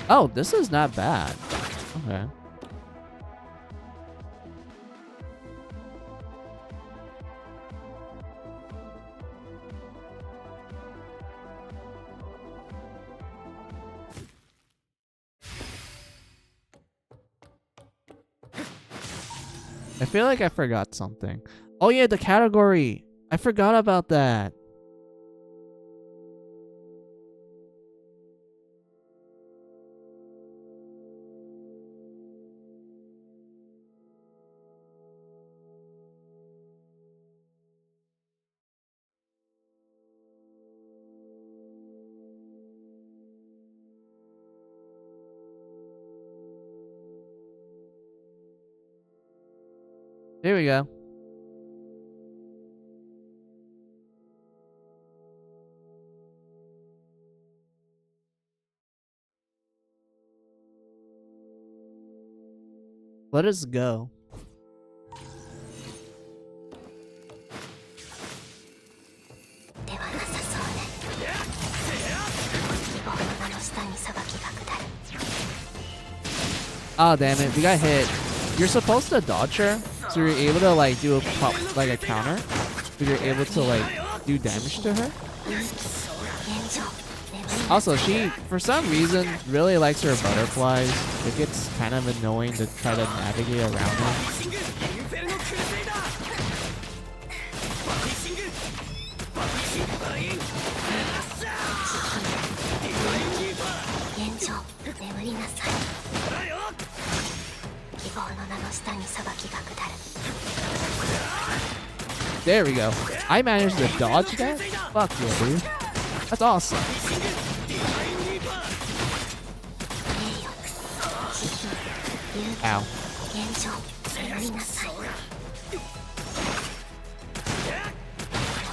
Oh, this is not bad. Okay. I feel like I forgot something. Oh yeah, the category. I forgot about that. Here we go. Let us go. ではなさそうね。希望の名の下に裁きが下る。 Oh damn it, we got hit. You're supposed to dodge her, so you're able to like do a pop, like a counter, but you're able to like do damage to her. Also, she for some reason really likes her butterflies. It gets kind of annoying to try to navigate around them. 現状眠りなさい。希望の名の下に裁きが下る。 There we go. I managed to dodge that? Fuck yeah, dude. That's awesome. Ow. 現状眠りなさい。もう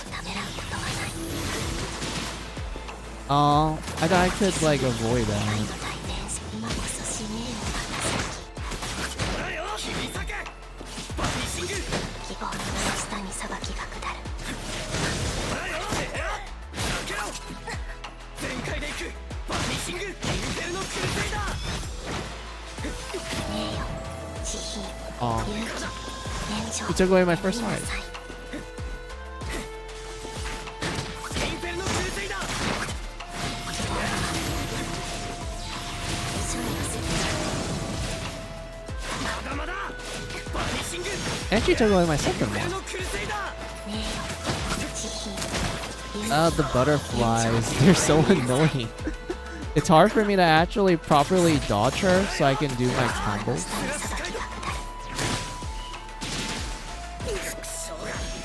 ためらうことはない。 Oh, I thought I could like avoid that. 大天使今こそ使命を果たす。希望の名の下に裁きが下る。 全開で行くバニシングインフェルノクルセイダー 名誉、慈悲、 Oh, 勇気、現状 he took away my first fight. インフェルノクルセイダー 一緒に寄せて まだまだバニシング And she took away my second インフェル one. ノクルセイダー 名誉、慈悲、勇気 The butterflies. They're so annoying. It's hard for me to actually properly dodge her so I can do my combos.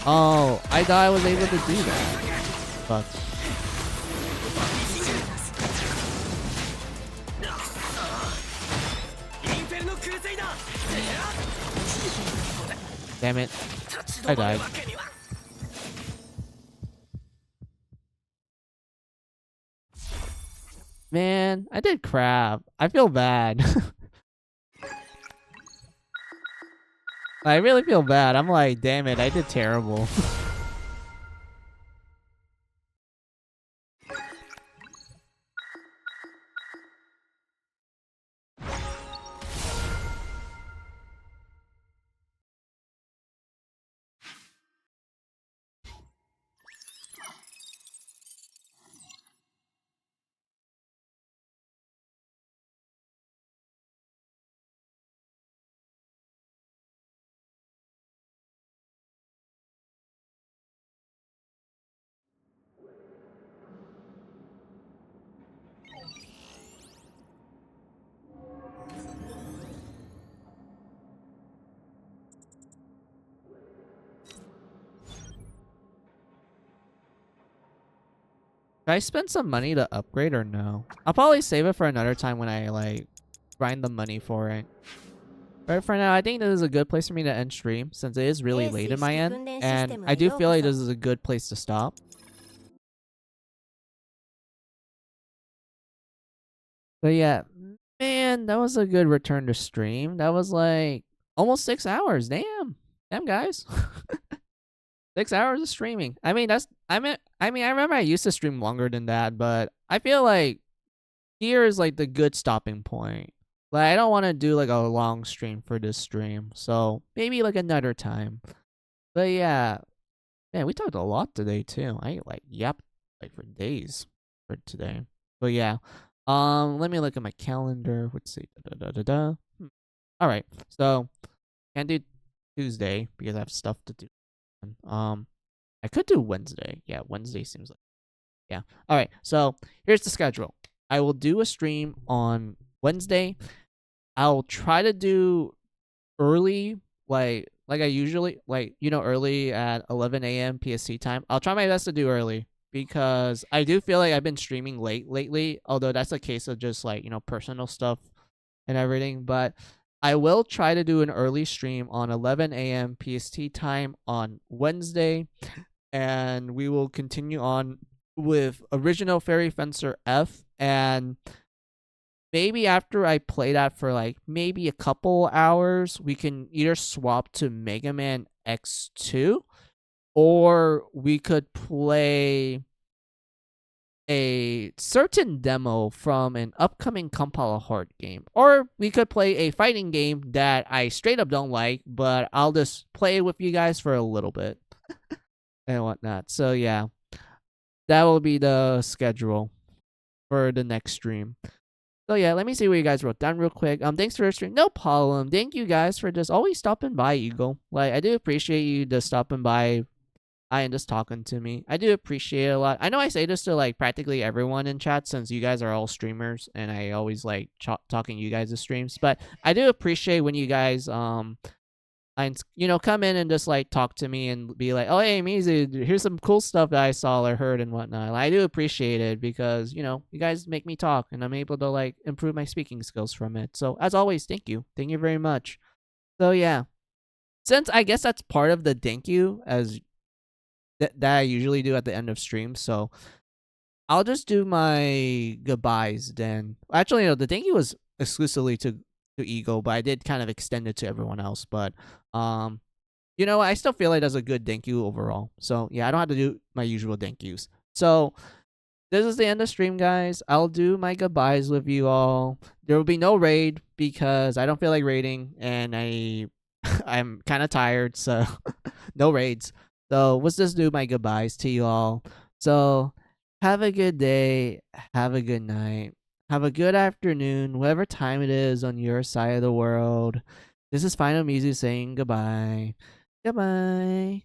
Oh, I thought I was able to do that. Fuck. Damn it. I died. Man, I did crap. I feel bad. I really feel bad. I'm like, damn it, I did terrible. Should I spend some money to upgrade or no? I'll probably save it for another time when I like grind the money for it. But for now, I think this is a good place for me to end stream since it is really late in my end. And I do feel like this is a good place to stop. But yeah, man, that was a good return to stream. That was like almost 6 hours. Damn. Damn, guys. 6 hours of streaming. I mean, I remember I used to stream longer than that, but I feel like here is like the good stopping point. Like, I don't want to do like a long stream for this stream, so maybe like another time. But yeah, man, we talked a lot today too. I like yapped like for days for today. But yeah, let me look at my calendar. Let's see. All right, so can't do Tuesday because I have stuff to do. I could do Wednesday. Yeah, Wednesday seems like. Yeah. All right. So here's the schedule. I will do a stream on Wednesday. I'll try to do early, like I usually early at 11 a.m. PST time. I'll try my best to do early because I do feel like I've been streaming late lately. Although that's a case of just like personal stuff and everything, but I will try to do an early stream on 11 a.m. PST time on Wednesday, and we will continue on with Original Fairy Fencer F, and maybe after I play that for like maybe a couple hours, we can either swap to Mega Man X2, or we could play a certain demo from an upcoming Kampala Heart game. Or we could play a fighting game that I straight up don't like, but I'll just play with you guys for a little bit and whatnot. So yeah, that will be the schedule for the next stream. So yeah, let me see what you guys wrote down real quick. Thanks for the stream. No problem. Thank you guys for just always stopping by, Eagle. Like, I do appreciate you just stopping by and just talking to me. I do appreciate it a lot. I know I say this to like practically everyone in chat since you guys are all streamers and I always like talking to you guys' streams, but I do appreciate when you guys come in and just like talk to me and be like, oh hey Mizu, here's some cool stuff that I saw or heard and whatnot. I do appreciate it because you guys make me talk and I'm able to like improve my speaking skills from it. So as always, thank you very much. So yeah, since I guess that's part of the thank you as that I usually do at the end of streams, so I'll just do my goodbyes then. Actually, no, the thank you was exclusively to Ego, but I did kind of extend it to everyone else. But I still feel like that's a good thank you overall. So yeah, I don't have to do my usual thank yous. So this is the end of stream, guys. I'll do my goodbyes with you all. There will be no raid because I don't feel like raiding, and I'm kind of tired, so no raids. So let's just do my goodbyes to you all. So have a good day, have a good night, have a good afternoon, whatever time it is on your side of the world. This is Final Music saying goodbye. Goodbye.